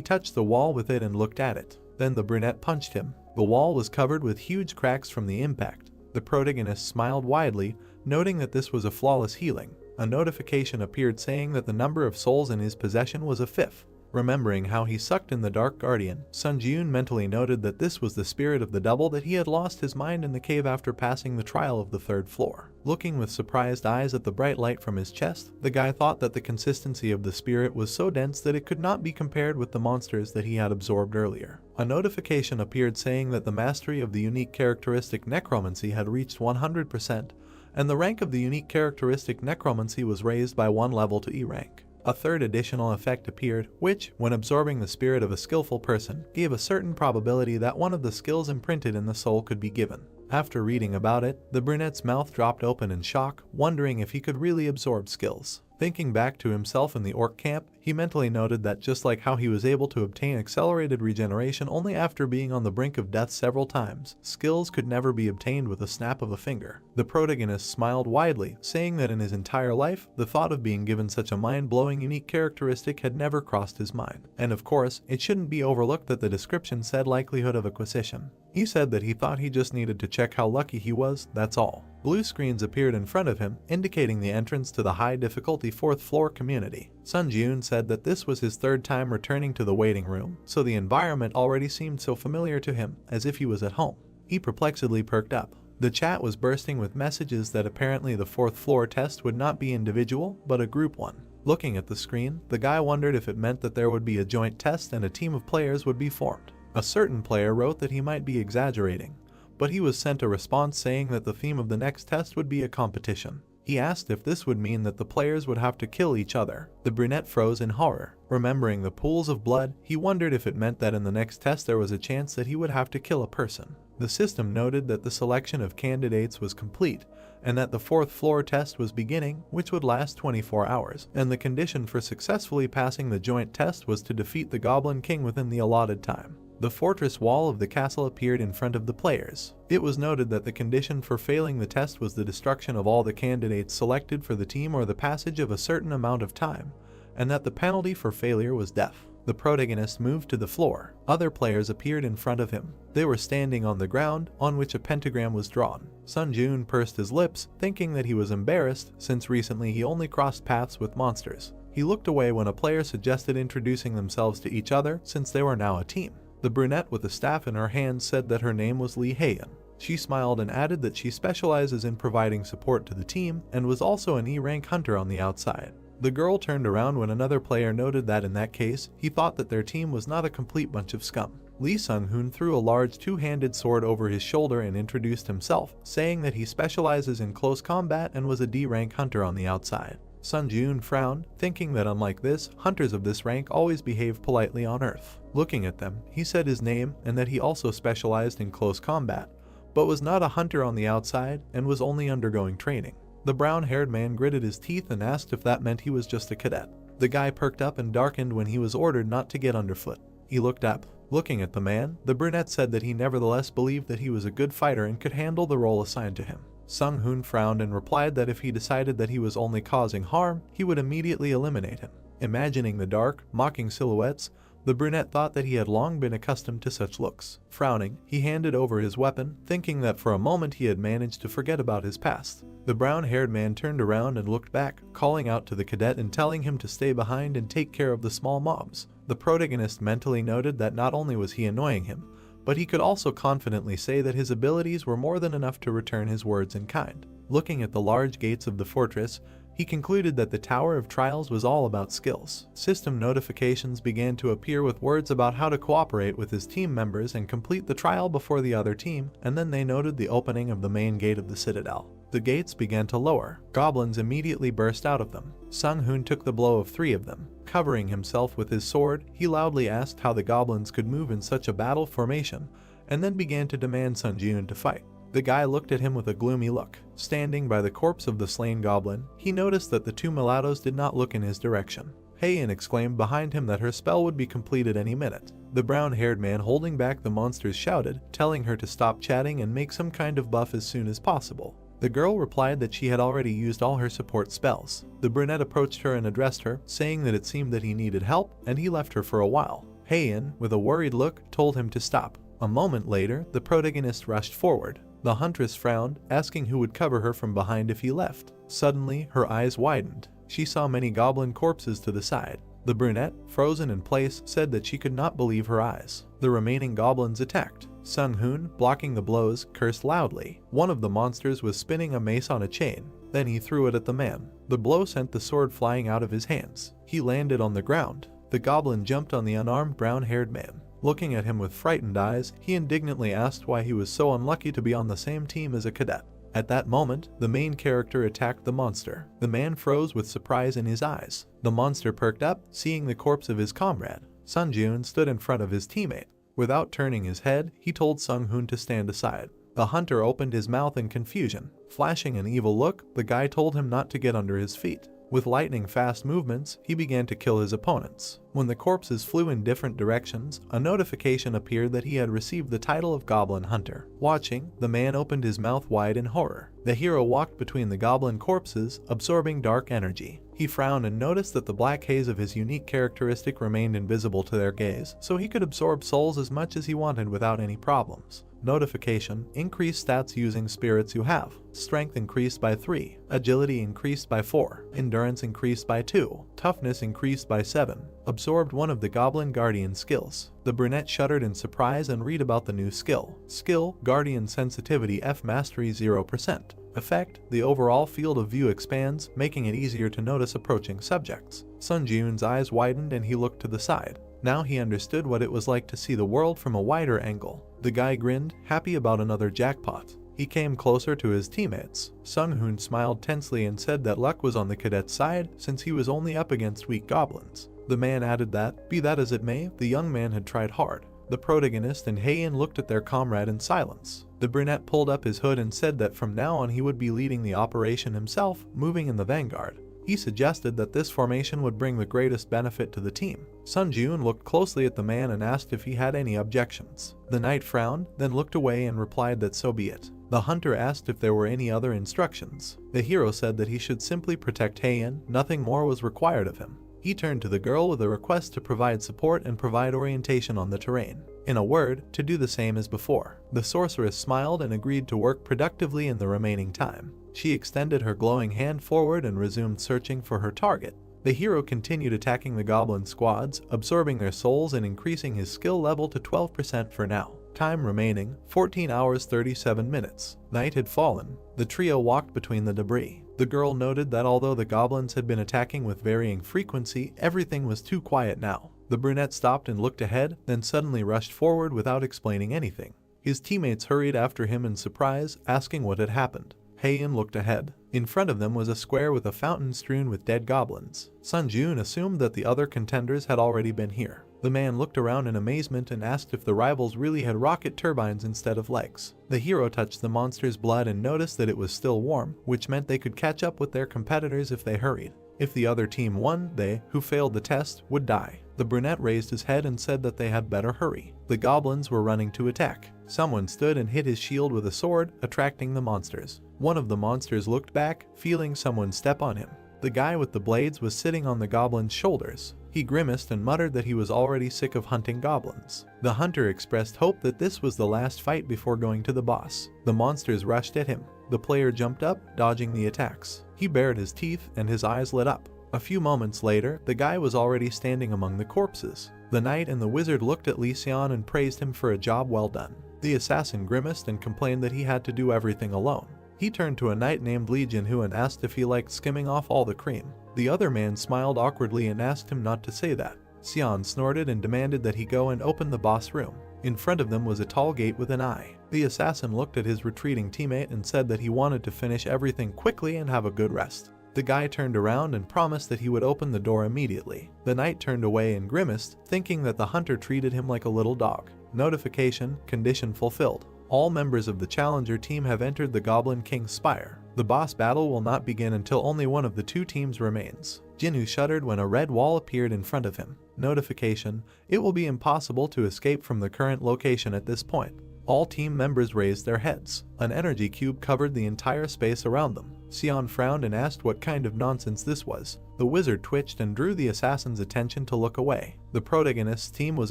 touched the wall with it and looked at it. Then the brunette punched him. The wall was covered with huge cracks from the impact. The protagonist smiled widely, noting that this was a flawless healing. A notification appeared saying that the number of souls in his possession was a 5th. Remembering how he sucked in the Dark Guardian, Sun Jun mentally noted that this was the spirit of the double that he had lost his mind in the cave after passing the trial of the 3rd floor. Looking with surprised eyes at the bright light from his chest, the guy thought that the consistency of the spirit was so dense that it could not be compared with the monsters that he had absorbed earlier. A notification appeared saying that the mastery of the unique characteristic necromancy had reached 100%, and the rank of the unique characteristic necromancy was raised by 1 level to E rank. A 3rd additional effect appeared, which, when absorbing the spirit of a skillful person, gave a certain probability that one of the skills imprinted in the soul could be given. After reading about it, the brunette's mouth dropped open in shock, wondering if he could really absorb skills. Thinking back to himself in the orc camp, he mentally noted that just like how he was able to obtain accelerated regeneration only after being on the brink of death several times, skills could never be obtained with a snap of a finger. The protagonist smiled widely, saying that in his entire life, the thought of being given such a mind-blowing unique characteristic had never crossed his mind. And of course, it shouldn't be overlooked that the description said likelihood of acquisition. He said that he thought he just needed to check how lucky he was, that's all. Blue screens appeared in front of him, indicating the entrance to the high difficulty 4th floor community. Sun Jun said that this was his 3rd time returning to the waiting room, so the environment already seemed so familiar to him, as if he was at home. He perplexedly perked up. The chat was bursting with messages that apparently the 4th floor test would not be individual, but a group one. Looking at the screen, the guy wondered if it meant that there would be a joint test and a team of players would be formed. A certain player wrote that he might be exaggerating, but he was sent a response saying that the theme of the next test would be a competition. He asked if this would mean that the players would have to kill each other. The brunette froze in horror. Remembering the pools of blood, he wondered if it meant that in the next test there was a chance that he would have to kill a person. The system noted that the selection of candidates was complete, and that the 4th floor test was beginning, which would last 24 hours, and the condition for successfully passing the joint test was to defeat the Goblin King within the allotted time. The fortress wall of the castle appeared in front of the players. It was noted that the condition for failing the test was the destruction of all the candidates selected for the team or the passage of a certain amount of time, and that the penalty for failure was death. The protagonist moved to the floor. Other players appeared in front of him. They were standing on the ground, on which a pentagram was drawn. Sun Jun pursed his lips, thinking that he was embarrassed, since recently he only crossed paths with monsters. He looked away when a player suggested introducing themselves to each other, since they were now a team. The brunette with a staff in her hand said that her name was Lee Hayan. She smiled and added that she specializes in providing support to the team and was also an E-rank hunter on the outside. The girl turned around when another player noted that in that case, he thought that their team was not a complete bunch of scum. Lee Sung-hoon threw a large two-handed sword over his shoulder and introduced himself, saying that he specializes in close combat and was a D-rank hunter on the outside. Sun Jun frowned, thinking that unlike this, hunters of this rank always behave politely on Earth. Looking at them, he said his name and that he also specialized in close combat, but was not a hunter on the outside and was only undergoing training. The brown-haired man gritted his teeth and asked if that meant he was just a cadet. The guy perked up and darkened when he was ordered not to get underfoot. He looked up. Looking at the man, the brunette said that he nevertheless believed that he was a good fighter and could handle the role assigned to him. Sung-hoon frowned and replied that if he decided that he was only causing harm, he would immediately eliminate him. Imagining the dark, mocking silhouettes, the brunette thought that he had long been accustomed to such looks. Frowning, he handed over his weapon, thinking that for a moment he had managed to forget about his past. The brown-haired man turned around and looked back, calling out to the cadet and telling him to stay behind and take care of the small mobs. The protagonist mentally noted that not only was he annoying him, but he could also confidently say that his abilities were more than enough to return his words in kind. Looking at the large gates of the fortress, he concluded that the Tower of Trials was all about skills. System notifications began to appear with words about how to cooperate with his team members and complete the trial before the other team, and then they noted the opening of the main gate of the Citadel. The gates began to lower. Goblins immediately burst out of them. Sung-hoon took the blow of 3 of them. Covering himself with his sword, he loudly asked how the goblins could move in such a battle formation, and then began to demand Sun-joon to fight. The guy looked at him with a gloomy look. Standing by the corpse of the slain goblin, he noticed that the 2 mulattoes did not look in his direction. Haein exclaimed behind him that her spell would be completed any minute. The brown-haired man holding back the monsters shouted, telling her to stop chatting and make some kind of buff as soon as possible. The girl replied that she had already used all her support spells. The brunette approached her and addressed her, saying that it seemed that he needed help, and he left her for a while. Haein, with a worried look, told him to stop. A moment later, the protagonist rushed forward. The huntress frowned, asking who would cover her from behind if he left. Suddenly, her eyes widened. She saw many goblin corpses to the side. The brunette, frozen in place, said that she could not believe her eyes. The remaining goblins attacked. Sung-hoon, blocking the blows, cursed loudly. One of the monsters was spinning a mace on a chain. Then he threw it at the man. The blow sent the sword flying out of his hands. He landed on the ground. The goblin jumped on the unarmed brown-haired man. Looking at him with frightened eyes, he indignantly asked why he was so unlucky to be on the same team as a cadet. At that moment, the main character attacked the monster. The man froze with surprise in his eyes. The monster perked up, seeing the corpse of his comrade. Sun-joon stood in front of his teammate. Without turning his head, he told Sung-hoon to stand aside. The hunter opened his mouth in confusion. Flashing an evil look, the guy told him not to get under his feet. With lightning-fast movements, he began to kill his opponents. When the corpses flew in different directions, a notification appeared that he had received the title of Goblin Hunter. Watching, the man opened his mouth wide in horror. The hero walked between the goblin corpses, absorbing dark energy. He frowned and noticed that the black haze of his unique characteristic remained invisible to their gaze, so he could absorb souls as much as he wanted without any problems. Notification: increase stats using spirits you have. Strength increased by 3, agility increased by 4, endurance increased by 2, toughness increased by 7. Absorbed one of the Goblin Guardian skills. The brunette shuddered in surprise and read about the new skill. Skill: Guardian Sensitivity F Mastery 0%. Effect: the overall field of view expands, making it easier to notice approaching subjects. Sun-joon's eyes widened and he looked to the side. Now he understood what it was like to see the world from a wider angle. The guy grinned, happy about another jackpot. He came closer to his teammates. Sung-hoon smiled tensely and said that luck was on the cadet's side since he was only up against weak goblins. The man added that, be that as it may, the young man had tried hard. The protagonist and Haein looked at their comrade in silence. The brunette pulled up his hood and said that from now on he would be leading the operation himself, moving in the vanguard. He suggested that this formation would bring the greatest benefit to the team. Sun-joon looked closely at the man and asked if he had any objections. The knight frowned, then looked away and replied that so be it. The hunter asked if there were any other instructions. The hero said that he should simply protect Haein, nothing more was required of him. He turned to the girl with a request to provide support and provide orientation on the terrain. In a word, to do the same as before. The sorceress smiled and agreed to work productively in the remaining time. She extended her glowing hand forward and resumed searching for her target. The hero continued attacking the goblin squads, absorbing their souls and increasing his skill level to 12% for now. Time remaining, 14 hours 37 minutes. Night had fallen. The trio walked between the debris. The girl noted that although the goblins had been attacking with varying frequency, everything was too quiet now. The brunette stopped and looked ahead, then suddenly rushed forward without explaining anything. His teammates hurried after him in surprise, asking what had happened. Haein looked ahead. In front of them was a square with a fountain strewn with dead goblins. Sun-joon assumed that the other contenders had already been here. The man looked around in amazement and asked if the rivals really had rocket turbines instead of legs. The hero touched the monster's blood and noticed that it was still warm, which meant they could catch up with their competitors if they hurried. If the other team won, they, who failed the test, would die. The brunette raised his head and said that they had better hurry. The goblins were running to attack. Someone stood and hit his shield with a sword, attracting the monsters. One of the monsters looked back, feeling someone step on him. The guy with the blades was sitting on the goblin's shoulders. He grimaced and muttered that he was already sick of hunting goblins. The hunter expressed hope that this was the last fight before going to the boss. The monsters rushed at him. The player jumped up, dodging the attacks. He bared his teeth and his eyes lit up. A few moments later, the guy was already standing among the corpses. The knight and the wizard looked at Lee Seon and praised him for a job well done. The assassin grimaced and complained that he had to do everything alone. He turned to a knight named Lee Jin-hoo and asked if he liked skimming off all the cream. The other man smiled awkwardly and asked him not to say that. Xian snorted and demanded that he go and open the boss room. In front of them was a tall gate with an eye. The assassin looked at his retreating teammate and said that he wanted to finish everything quickly and have a good rest. The guy turned around and promised that he would open the door immediately. The knight turned away and grimaced, thinking that the hunter treated him like a little dog. Notification: condition fulfilled. All members of the challenger team have entered the Goblin King's Spire. The boss battle will not begin until only one of the two teams remains. Jinwoo shuddered when a red wall appeared in front of him. Notification: it will be impossible to escape from the current location at this point. All team members raised their heads. An energy cube covered the entire space around them. Xian frowned and asked what kind of nonsense this was. The wizard twitched and drew the assassin's attention to look away. The protagonist's team was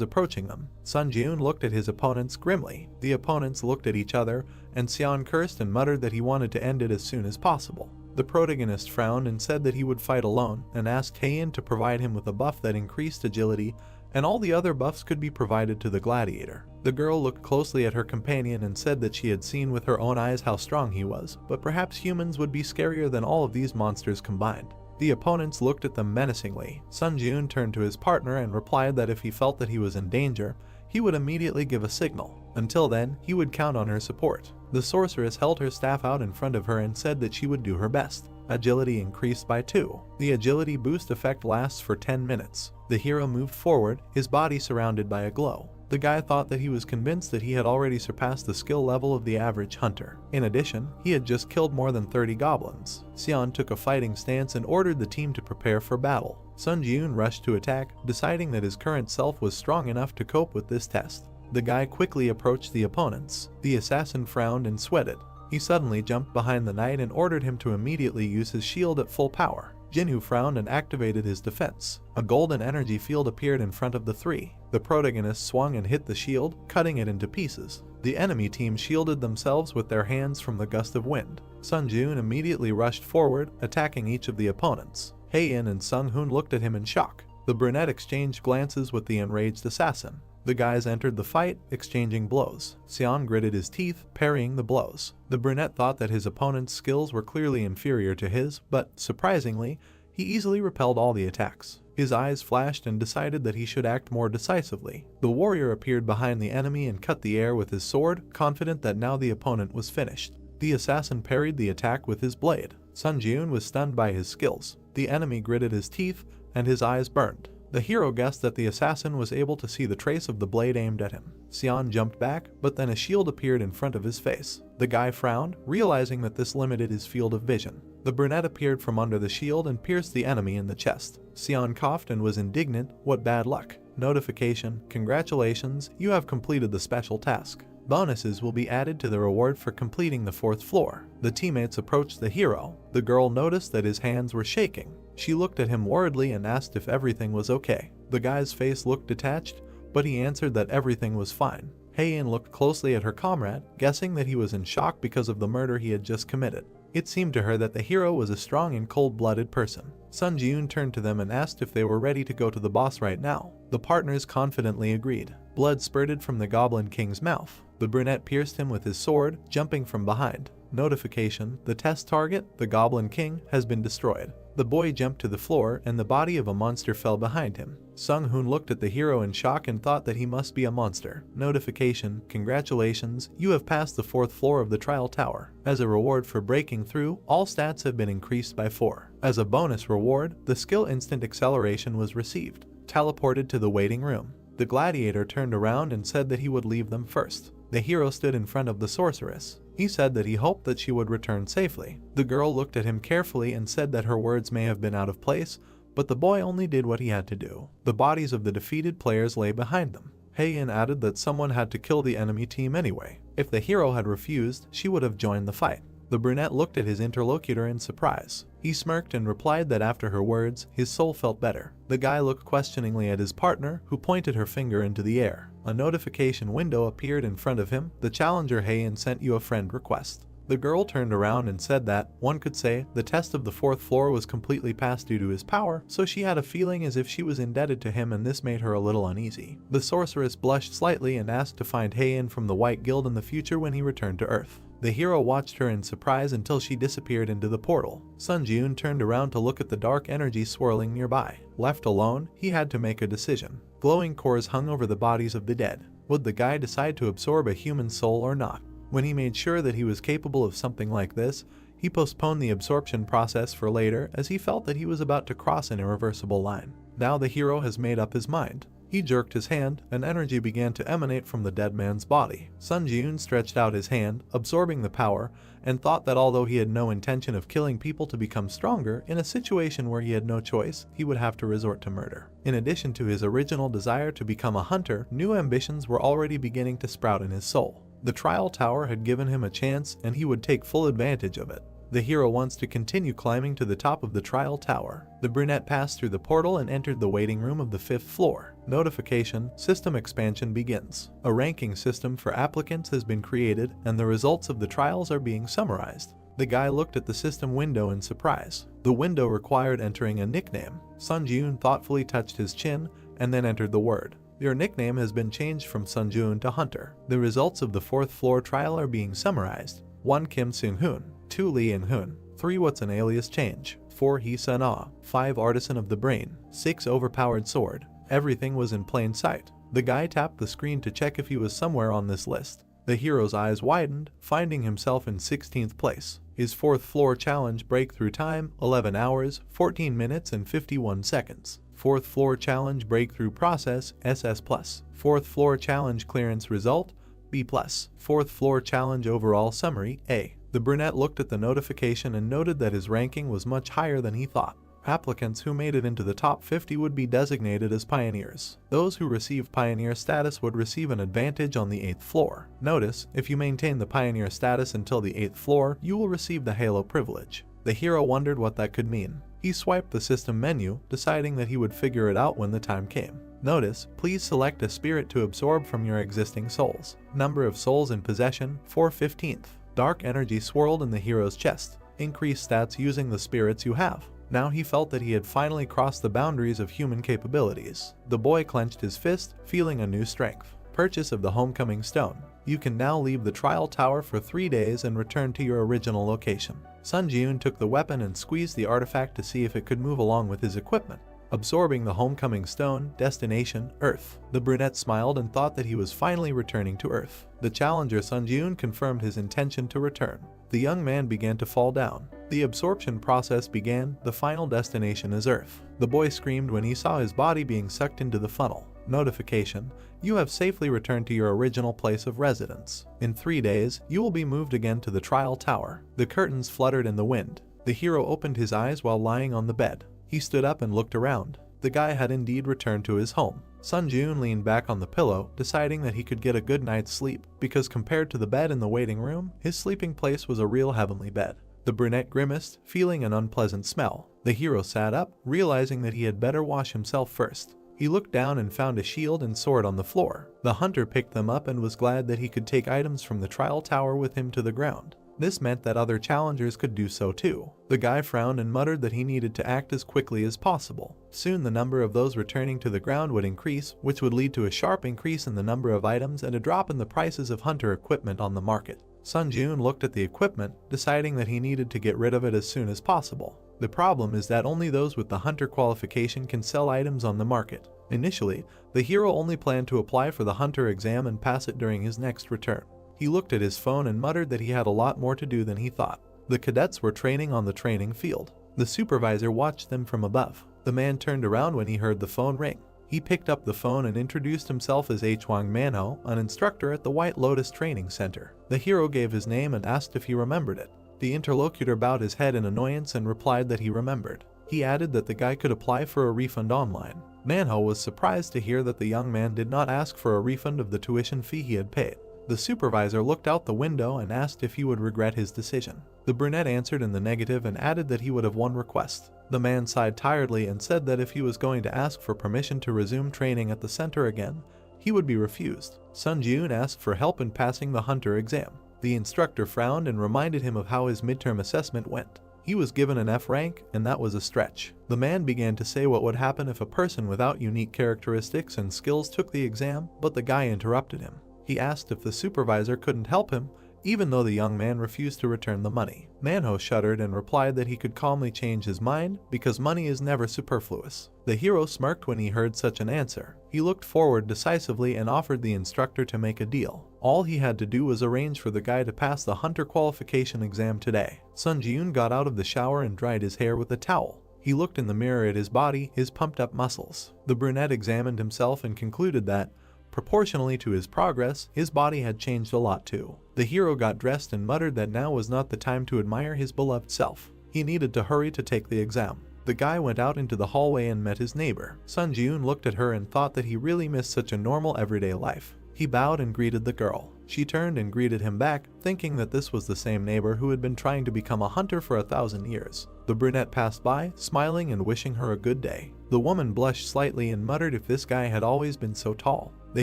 approaching them. Sun Jun looked at his opponents grimly. The opponents looked at each other, and Xian cursed and muttered that he wanted to end it as soon as possible. The protagonist frowned and said that he would fight alone, and asked Heian to provide him with a buff that increased agility, and all the other buffs could be provided to the gladiator. The girl looked closely at her companion and said that she had seen with her own eyes how strong he was, but perhaps humans would be scarier than all of these monsters combined. The opponents looked at them menacingly. Sun Jun turned to his partner and replied that if he felt that he was in danger, he would immediately give a signal. Until then, he would count on her support. The sorceress held her staff out in front of her and said that she would do her best. Agility increased by 2. The agility boost effect lasts for 10 minutes. The hero moved forward, his body surrounded by a glow. The guy thought that he was convinced that he had already surpassed the skill level of the average hunter. In addition, he had just killed more than 30 goblins. Xian took a fighting stance and ordered the team to prepare for battle. Sun Jun rushed to attack, deciding that his current self was strong enough to cope with this test. The guy quickly approached the opponents. The assassin frowned and sweated. He suddenly jumped behind the knight and ordered him to immediately use his shield at full power. Jinwoo frowned and activated his defense. A golden energy field appeared in front of the three. The protagonist swung and hit the shield, cutting it into pieces. The enemy team shielded themselves with their hands from the gust of wind. Sun Jun immediately rushed forward, attacking each of the opponents. Heian and Sung Hoon looked at him in shock. The brunette exchanged glances with the enraged assassin. The guys entered the fight, exchanging blows. Xian gritted his teeth, parrying the blows. The brunette thought that his opponent's skills were clearly inferior to his, but, surprisingly, he easily repelled all the attacks. His eyes flashed and decided that he should act more decisively. The warrior appeared behind the enemy and cut the air with his sword, confident that now the opponent was finished. The assassin parried the attack with his blade. Sun Jun was stunned by his skills. The enemy gritted his teeth, and his eyes burned. The hero guessed that the assassin was able to see the trace of the blade aimed at him. Xian jumped back, but then a shield appeared in front of his face. The guy frowned, realizing that this limited his field of vision. The brunette appeared from under the shield and pierced the enemy in the chest. Xian coughed and was indignant. What bad luck. Notification: congratulations, you have completed the special task. Bonuses will be added to the reward for completing the 4th floor. The teammates approached the hero. The girl noticed that his hands were shaking. She looked at him worriedly and asked if everything was okay. The guy's face looked detached, but he answered that everything was fine. Heian looked closely at her comrade, guessing that he was in shock because of the murder he had just committed. It seemed to her that the hero was a strong and cold-blooded person. Sun Jun turned to them and asked if they were ready to go to the boss right now. The partners confidently agreed. Blood spurted from the Goblin King's mouth. The brunette pierced him with his sword, jumping from behind. Notification: the test target, the Goblin King, has been destroyed. The boy jumped to the floor and the body of a monster fell behind him. Sung Hoon looked at the hero in shock and thought that he must be a monster. Notification: congratulations, you have passed the 4th floor of the trial tower. As a reward for breaking through, all stats have been increased by 4. As a bonus reward, the skill instant acceleration was received. Teleported to the waiting room. The gladiator turned around and said that he would leave them first. The hero stood in front of the sorceress. He said that he hoped that she would return safely. The girl looked at him carefully and said that her words may have been out of place, but the boy only did what he had to do. The bodies of the defeated players lay behind them. Heian added that someone had to kill the enemy team anyway. If the hero had refused, she would have joined the fight. The brunette looked at his interlocutor in surprise. He smirked and replied that after her words, his soul felt better. The guy looked questioningly at his partner, who pointed her finger into the air. A notification window appeared in front of him. The challenger Heian sent you a friend request. The girl turned around and said that, one could say, the test of the 4th floor was completely passed due to his power, so she had a feeling as if she was indebted to him, and this made her a little uneasy. The sorceress blushed slightly and asked to find Heian from the White Guild in the future when he returned to Earth. The hero watched her in surprise until she disappeared into the portal. Sun Ji-eun turned around to look at the dark energy swirling nearby. Left alone, he had to make a decision. Glowing cores hung over the bodies of the dead. Would the guy decide to absorb a human soul or not? When he made sure that he was capable of something like this, he postponed the absorption process for later as he felt that he was about to cross an irreversible line. Now the hero has made up his mind. He jerked his hand, and energy began to emanate from the dead man's body. Sun Ji-eun stretched out his hand, absorbing the power, and thought that although he had no intention of killing people to become stronger, in a situation where he had no choice, he would have to resort to murder. In addition to his original desire to become a hunter, new ambitions were already beginning to sprout in his soul. The trial tower had given him a chance, and he would take full advantage of it. The hero wants to continue climbing to the top of the trial tower. The brunette passed through the portal and entered the waiting room of the 5th floor. Notification: system expansion begins. A ranking system for applicants has been created, and the results of the trials are being summarized. The guy looked at the system window in surprise. The window required entering a nickname. Sun Ji-eun thoughtfully touched his chin and then entered the word. Your nickname has been changed from Sun Ji-eun to Hunter. The results of the 4th floor trial are being summarized. 1. Kim Seung-hoon. 2. Lee In-hoon. 3. What's an alias change? 4. Hee Sun-ah. 5. Artisan of the brain. 6. Overpowered sword. Everything was in plain sight. The guy tapped the screen to check if he was somewhere on this list. The hero's eyes widened, finding himself in 16th place. His 4th floor challenge breakthrough time: 11 hours, 14 minutes and 51 seconds. 4th floor challenge breakthrough process: SS+. 4th floor challenge clearance result: B+. 4th floor challenge overall summary: A. The brunette looked at the notification and noted that his ranking was much higher than he thought. Applicants who made it into the top 50 would be designated as pioneers. Those who received pioneer status would receive an advantage on the 8th floor. Notice, if you maintain the pioneer status until the 8th floor, you will receive the Yahello privilege. The hero wondered what that could mean. He swiped the system menu, deciding that he would figure it out when the time came. Notice, please select a spirit to absorb from your existing souls. Number of souls in possession: 4/15. Dark energy swirled in the hero's chest. Increase stats using the spirits you have. Now he felt that he had finally crossed the boundaries of human capabilities. The boy clenched his fist, feeling a new strength. Purchase of the Homecoming Stone. You can now leave the trial tower for 3 days and return to your original location. Sun Ji-eun took the weapon and squeezed the artifact to see if it could move along with his equipment. Absorbing the Homecoming Stone, destination: Earth. The brunette smiled and thought that he was finally returning to Earth. The challenger Sun Ji-eun confirmed his intention to return. The young man began to fall down. The absorption process began. The final destination is Earth. The boy screamed when he saw his body being sucked into the funnel. Notification: you have safely returned to your original place of residence. In 3 days, you will be moved again to the trial tower. The curtains fluttered in the wind. The hero opened his eyes while lying on the bed. He stood up and looked around. The guy had indeed returned to his home. Sun Ji-eun leaned back on the pillow, deciding that he could get a good night's sleep, because compared to the bed in the waiting room, his sleeping place was a real heavenly bed. The brunette grimaced, feeling an unpleasant smell. The hero sat up, realizing that he had better wash himself first. He looked down and found a shield and sword on the floor. The hunter picked them up and was glad that he could take items from the trial tower with him to the ground. This meant that other challengers could do so too. The guy frowned and muttered that he needed to act as quickly as possible. Soon the number of those returning to the ground would increase, which would lead to a sharp increase in the number of items and a drop in the prices of hunter equipment on the market. Sun Ji-eun looked at the equipment, deciding that he needed to get rid of it as soon as possible. The problem is that only those with the hunter qualification can sell items on the market. Initially, the hero only planned to apply for the hunter exam and pass it during his next return. He looked at his phone and muttered that he had a lot more to do than he thought. The cadets were training on the training field. The supervisor watched them from above. The man turned around when he heard the phone ring. He picked up the phone and introduced himself as Hwang Manhwa, an instructor at the White Lotus Training Center. The hero gave his name and asked if he remembered it. The interlocutor bowed his head in annoyance and replied that he remembered. He added that the guy could apply for a refund online. Manhwa was surprised to hear that the young man did not ask for a refund of the tuition fee he had paid. The supervisor looked out the window and asked if he would regret his decision. The brunette answered in the negative and added that he would have one request. The man sighed tiredly and said that if he was going to ask for permission to resume training at the center again, he would be refused. Sun Ji-eun asked for help in passing the hunter exam. The instructor frowned and reminded him of how his midterm assessment went. He was given an F rank, and that was a stretch. The man began to say what would happen if a person without unique characteristics and skills took the exam, but the guy interrupted him. He asked if the supervisor couldn't help him, even though the young man refused to return the money. Manhwa shuddered and replied that he could calmly change his mind because money is never superfluous. The hero smirked when he heard such an answer. He looked forward decisively and offered the instructor to make a deal. All he had to do was arrange for the guy to pass the hunter qualification exam today. Sun Ji-yoon got out of the shower and dried his hair with a towel. He looked in the mirror at his body, his pumped-up muscles. The brunette examined himself and concluded that, proportionally to his progress, his body had changed a lot too. The hero got dressed and muttered that now was not the time to admire his beloved self. He needed to hurry to take the exam. The guy went out into the hallway and met his neighbor. Sun Ji-yoon looked at her and thought that he really missed such a normal everyday life. He bowed and greeted the girl. She turned and greeted him back, thinking that this was the same neighbor who had been trying to become a hunter for 1,000 years. The brunette passed by, smiling and wishing her a good day. The woman blushed slightly and muttered if this guy had always been so tall. The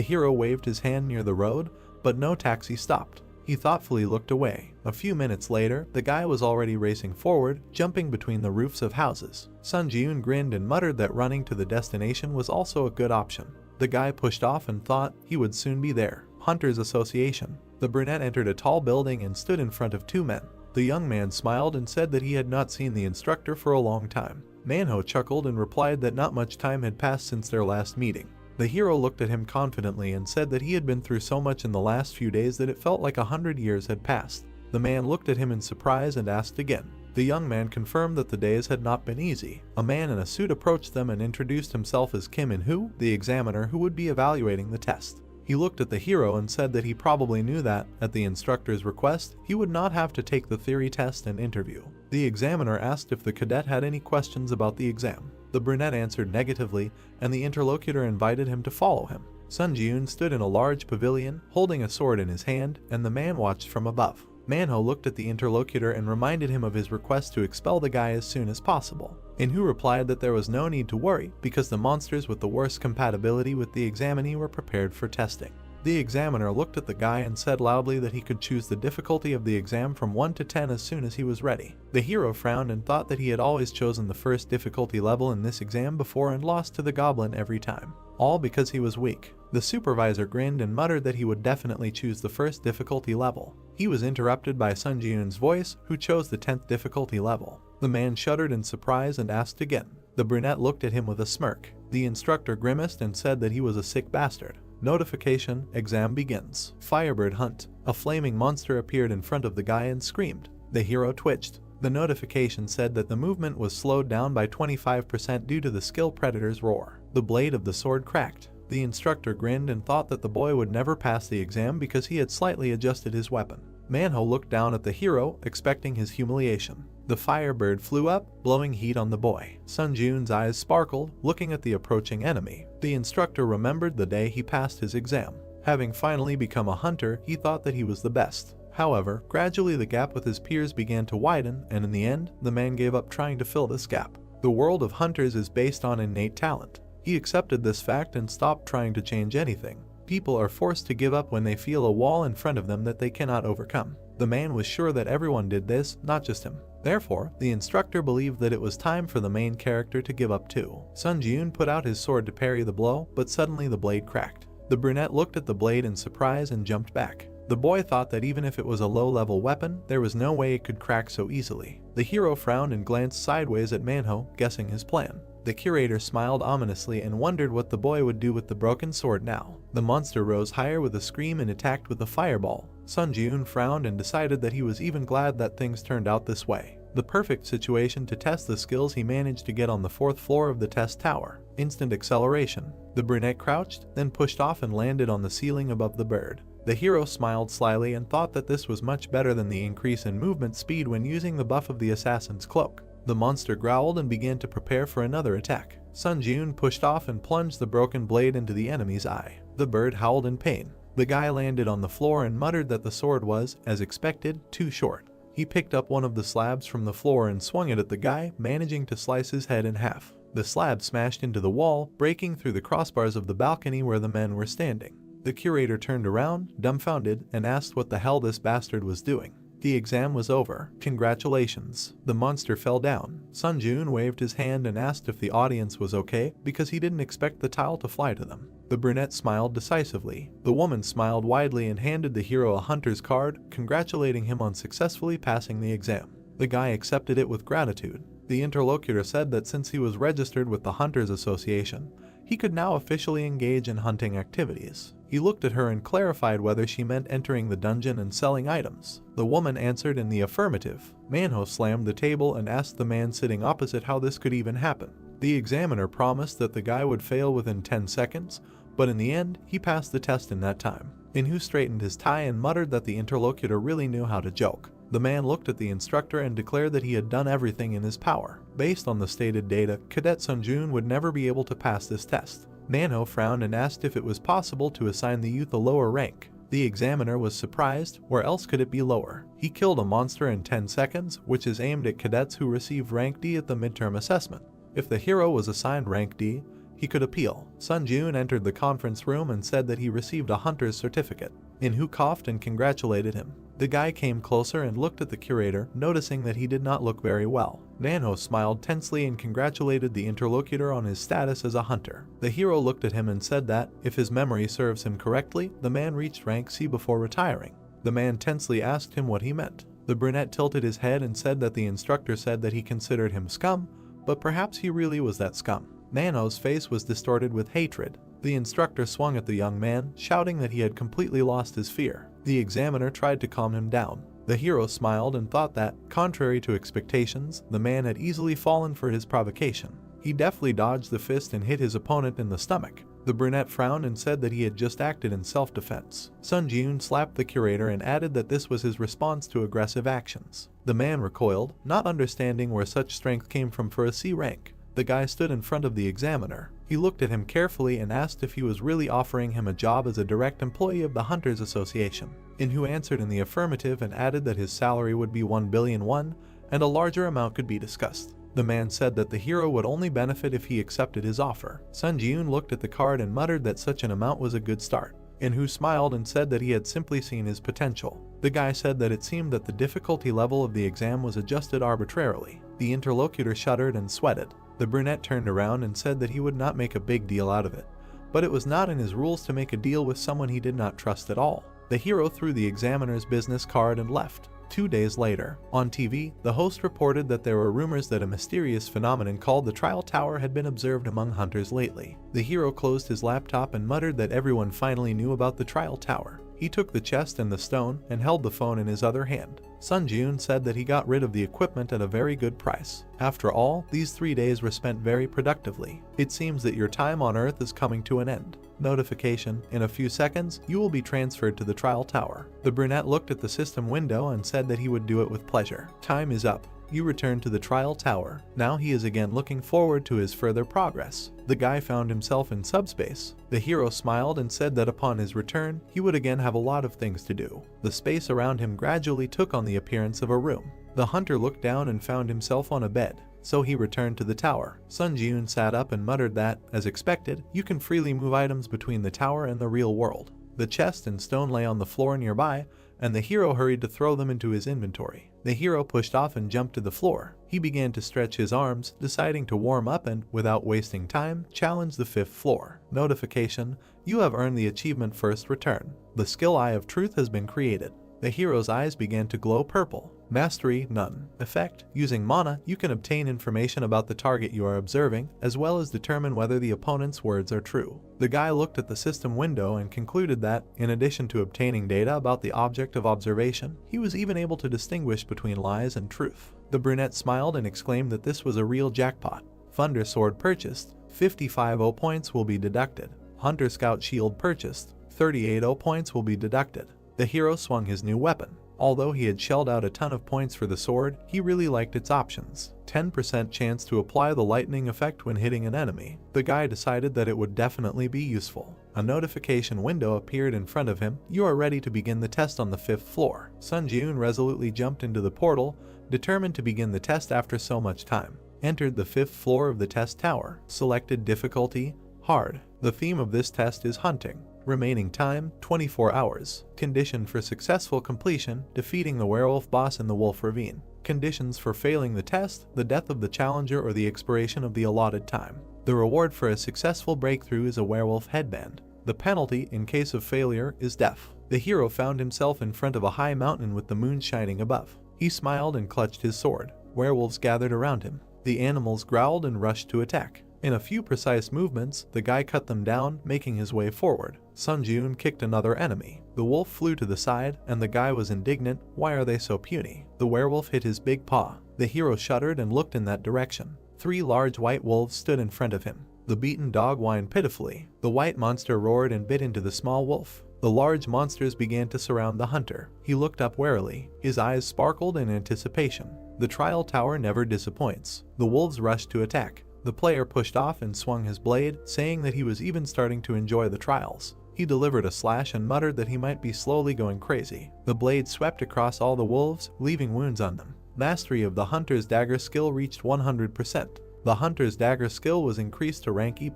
hero waved his hand near the road, but no taxi stopped. He thoughtfully looked away. A few minutes later, the guy was already racing forward, jumping between the roofs of houses. Sun Ji-yoon grinned and muttered that running to the destination was also a good option. The guy pushed off and thought he would soon be there. Hunters Association. The brunette entered a tall building and stood in front of two men. The young man smiled and said that he had not seen the instructor for a long time. Manhwa chuckled and replied that not much time had passed since their last meeting. The hero looked at him confidently and said that he had been through so much in the last few days that it felt like 100 years had passed. The man looked at him in surprise and asked again. The young man confirmed that the days had not been easy. A man in a suit approached them and introduced himself as Kim In-hoo, the examiner who would be evaluating the test. He looked at the hero and said that he probably knew that, at the instructor's request, he would not have to take the theory test and interview. The examiner asked if the cadet had any questions about the exam. The brunette answered negatively, and the interlocutor invited him to follow him. Sun Ji-yoon stood in a large pavilion, holding a sword in his hand, and the man watched from above. Manhwa looked at the interlocutor and reminded him of his request to expel the guy as soon as possible. In-hoo replied that there was no need to worry because the monsters with the worst compatibility with the examinee were prepared for testing. The examiner looked at the guy and said loudly that he could choose the difficulty of the exam from 1 to 10 as soon as he was ready. The hero frowned and thought that he had always chosen the first difficulty level in this exam before and lost to the goblin every time. All because he was weak. The supervisor grinned and muttered that he would definitely choose the first difficulty level. He was interrupted by Sun Ji-yoon's voice, who chose the 10th difficulty level. The man shuddered in surprise and asked again. The brunette looked at him with a smirk. The instructor grimaced and said that he was a sick bastard. Notification, exam begins. Firebird hunt. A flaming monster appeared in front of the guy and screamed. The hero twitched. The notification said that the movement was slowed down by 25% due to the skill predator's roar. The blade of the sword cracked. The instructor grinned and thought that the boy would never pass the exam because he had slightly adjusted his weapon. Manhwa looked down at the hero, expecting his humiliation. The firebird flew up, blowing heat on the boy. Sun Ji-yoon's eyes sparkled, looking at the approaching enemy. The instructor remembered the day he passed his exam. Having finally become a hunter, he thought that he was the best. However, gradually the gap with his peers began to widen, and in the end, the man gave up trying to fill this gap. The world of hunters is based on innate talent. He accepted this fact and stopped trying to change anything. People are forced to give up when they feel a wall in front of them that they cannot overcome. The man was sure that everyone did this, not just him. Therefore, the instructor believed that it was time for the main character to give up too. Sun Ji-yoon put out his sword to parry the blow, but suddenly the blade cracked. The brunette looked at the blade in surprise and jumped back. The boy thought that even if it was a low-level weapon, there was no way it could crack so easily. The hero frowned and glanced sideways at Manhwa, guessing his plan. The curator smiled ominously and wondered what the boy would do with the broken sword now. The monster rose higher with a scream and attacked with a fireball. Sun Ji-yoon frowned and decided that he was even glad that things turned out this way. The perfect situation to test the skills he managed to get on the 4th floor of the test tower. Instant acceleration. The brunette crouched, then pushed off and landed on the ceiling above the bird. The hero smiled slyly and thought that this was much better than the increase in movement speed when using the buff of the assassin's cloak. The monster growled and began to prepare for another attack. Sun Ji-yoon pushed off and plunged the broken blade into the enemy's eye. The bird howled in pain. The guy landed on the floor and muttered that the sword was, as expected, too short. He picked up one of the slabs from the floor and swung it at the guy, managing to slice his head in half. The slab smashed into the wall, breaking through the crossbars of the balcony where the men were standing. The curator turned around, dumbfounded, and asked what the hell this bastard was doing. The exam was over. Congratulations. The monster fell down. Sun Ji-yoon waved his hand and asked if the audience was okay because he didn't expect the tile to fly to them. The brunette smiled decisively. The woman smiled widely and handed the hero a hunter's card, congratulating him on successfully passing the exam. The guy accepted it with gratitude. The interlocutor said that since he was registered with the Hunters Association, he could now officially engage in hunting activities. He looked at her and clarified whether she meant entering the dungeon and selling items. The woman answered in the affirmative. Manhwa slammed the table and asked the man sitting opposite how this could even happen. The examiner promised that the guy would fail within 10 seconds, but in the end, he passed the test in that time. Enro straightened his tie and muttered that the interlocutor really knew how to joke. The man looked at the instructor and declared that he had done everything in his power. Based on the stated data, Cadet Sunjun would never be able to pass this test. Manhwa frowned and asked if it was possible to assign the youth a lower rank. The examiner was surprised, where else could it be lower? He killed a monster in 10 seconds, which is aimed at cadets who received rank D at the midterm assessment. If the hero was assigned rank D, he could appeal. Sunjun entered the conference room and said that he received a hunter's certificate. Enro coughed and congratulated him. The guy came closer and looked at the curator, noticing that he did not look very well. Manhwa smiled tensely and congratulated the interlocutor on his status as a hunter. The hero looked at him and said that, if his memory serves him correctly, the man reached rank C before retiring. The man tensely asked him what he meant. The brunette tilted his head and said that the instructor said that he considered him scum, but perhaps he really was that scum. Manhwa's face was distorted with hatred. The instructor swung at the young man, shouting that he had completely lost his fear. The examiner tried to calm him down. The hero smiled and thought that, contrary to expectations, the man had easily fallen for his provocation. He deftly dodged the fist and hit his opponent in the stomach. The brunette frowned and said that he had just acted in self-defense. Sunjun slapped the curator and added that this was his response to aggressive actions. The man recoiled, not understanding where such strength came from for a C rank. The guy stood in front of the examiner. He looked at him carefully and asked if he was really offering him a job as a direct employee of the Hunters Association. Enro answered in the affirmative and added that his salary would be 1 billion won, and a larger amount could be discussed. The man said that the hero would only benefit if he accepted his offer. Sunjun looked at the card and muttered that such an amount was a good start. Enro smiled and said that he had simply seen his potential. The guy said that it seemed that the difficulty level of the exam was adjusted arbitrarily. The interlocutor shuddered and sweated. The brunette turned around and said that he would not make a big deal out of it, but it was not in his rules to make a deal with someone he did not trust at all. The hero threw the examiner's business card and left. 2 days later, on TV, the host reported that there were rumors that a mysterious phenomenon called the Trial Tower had been observed among hunters lately. The hero closed his laptop and muttered that everyone finally knew about the Trial Tower. He took the chest and the stone and held the phone in his other hand. Sunjun said that he got rid of the equipment at a very good price. After all, these 3 days were spent very productively. It seems that your time on Earth is coming to an end. Notification: in a few seconds, you will be transferred to the Trial Tower. The brunette looked at the system window and said that he would do it with pleasure. Time is up. You return to the Trial Tower. Now he is again looking forward to his further progress. The guy found himself in subspace. The hero smiled and said that upon his return, he would again have a lot of things to do. The space around him gradually took on the appearance of a room. The hunter looked down and found himself on a bed, so he returned to the tower. Sunjun sat up and muttered that, as expected, you can freely move items between the tower and the real world. The chest and stone lay on the floor nearby, and the hero hurried to throw them into his inventory. The hero pushed off and jumped to the floor. He began to stretch his arms, deciding to warm up and, without wasting time, challenge the 5th floor. Notification: you have earned the achievement First Return. The skill Eye of Truth has been created. The hero's eyes began to glow purple. Mastery: none. Effect: using mana, you can obtain information about the target you are observing, as well as determine whether the opponent's words are true. The guy looked at the system window and concluded that, in addition to obtaining data about the object of observation, he was even able to distinguish between lies and truth. The brunette smiled and exclaimed that this was a real jackpot. Thunder Sword purchased, 55 0 points will be deducted. Hunter Scout Shield purchased, 38 0 points will be deducted. The hero swung his new weapon. Although he had shelled out a ton of points for the sword, he really liked its options. 10% chance to apply the lightning effect when hitting an enemy. The guy decided that it would definitely be useful. A notification window appeared in front of him. You are ready to begin the test on the 5th floor. Sunjun resolutely jumped into the portal, determined to begin the test after so much time. Entered the 5th floor of the test tower. Selected difficulty: hard. The theme of this test is hunting. Remaining time: 24 hours. Condition for successful completion: defeating the werewolf boss in the Wolf Ravine. Conditions for failing the test: the death of the challenger or the expiration of the allotted time. The reward for a successful breakthrough is a werewolf headband. The penalty, in case of failure, is death. The hero found himself in front of a high mountain with the moon shining above. He smiled and clutched his sword. Werewolves gathered around him. The animals growled and rushed to attack. In a few precise movements, the guy cut them down, making his way forward. Sun Jun kicked another enemy. The wolf flew to the side, and the guy was indignant. Why are they so puny? The werewolf hit his big paw. The hero shuddered and looked in that direction. 3 large white wolves stood in front of him. The beaten dog whined pitifully. The white monster roared and bit into the small wolf. The large monsters began to surround the hunter. He looked up warily. His eyes sparkled in anticipation. The trial tower never disappoints. The wolves rushed to attack. The player pushed off and swung his blade, saying that he was even starting to enjoy the trials. He delivered a slash and muttered that he might be slowly going crazy. The blade swept across all the wolves, leaving wounds on them. Mastery of the hunter's dagger skill reached 100%. The hunter's dagger skill was increased to rank E+.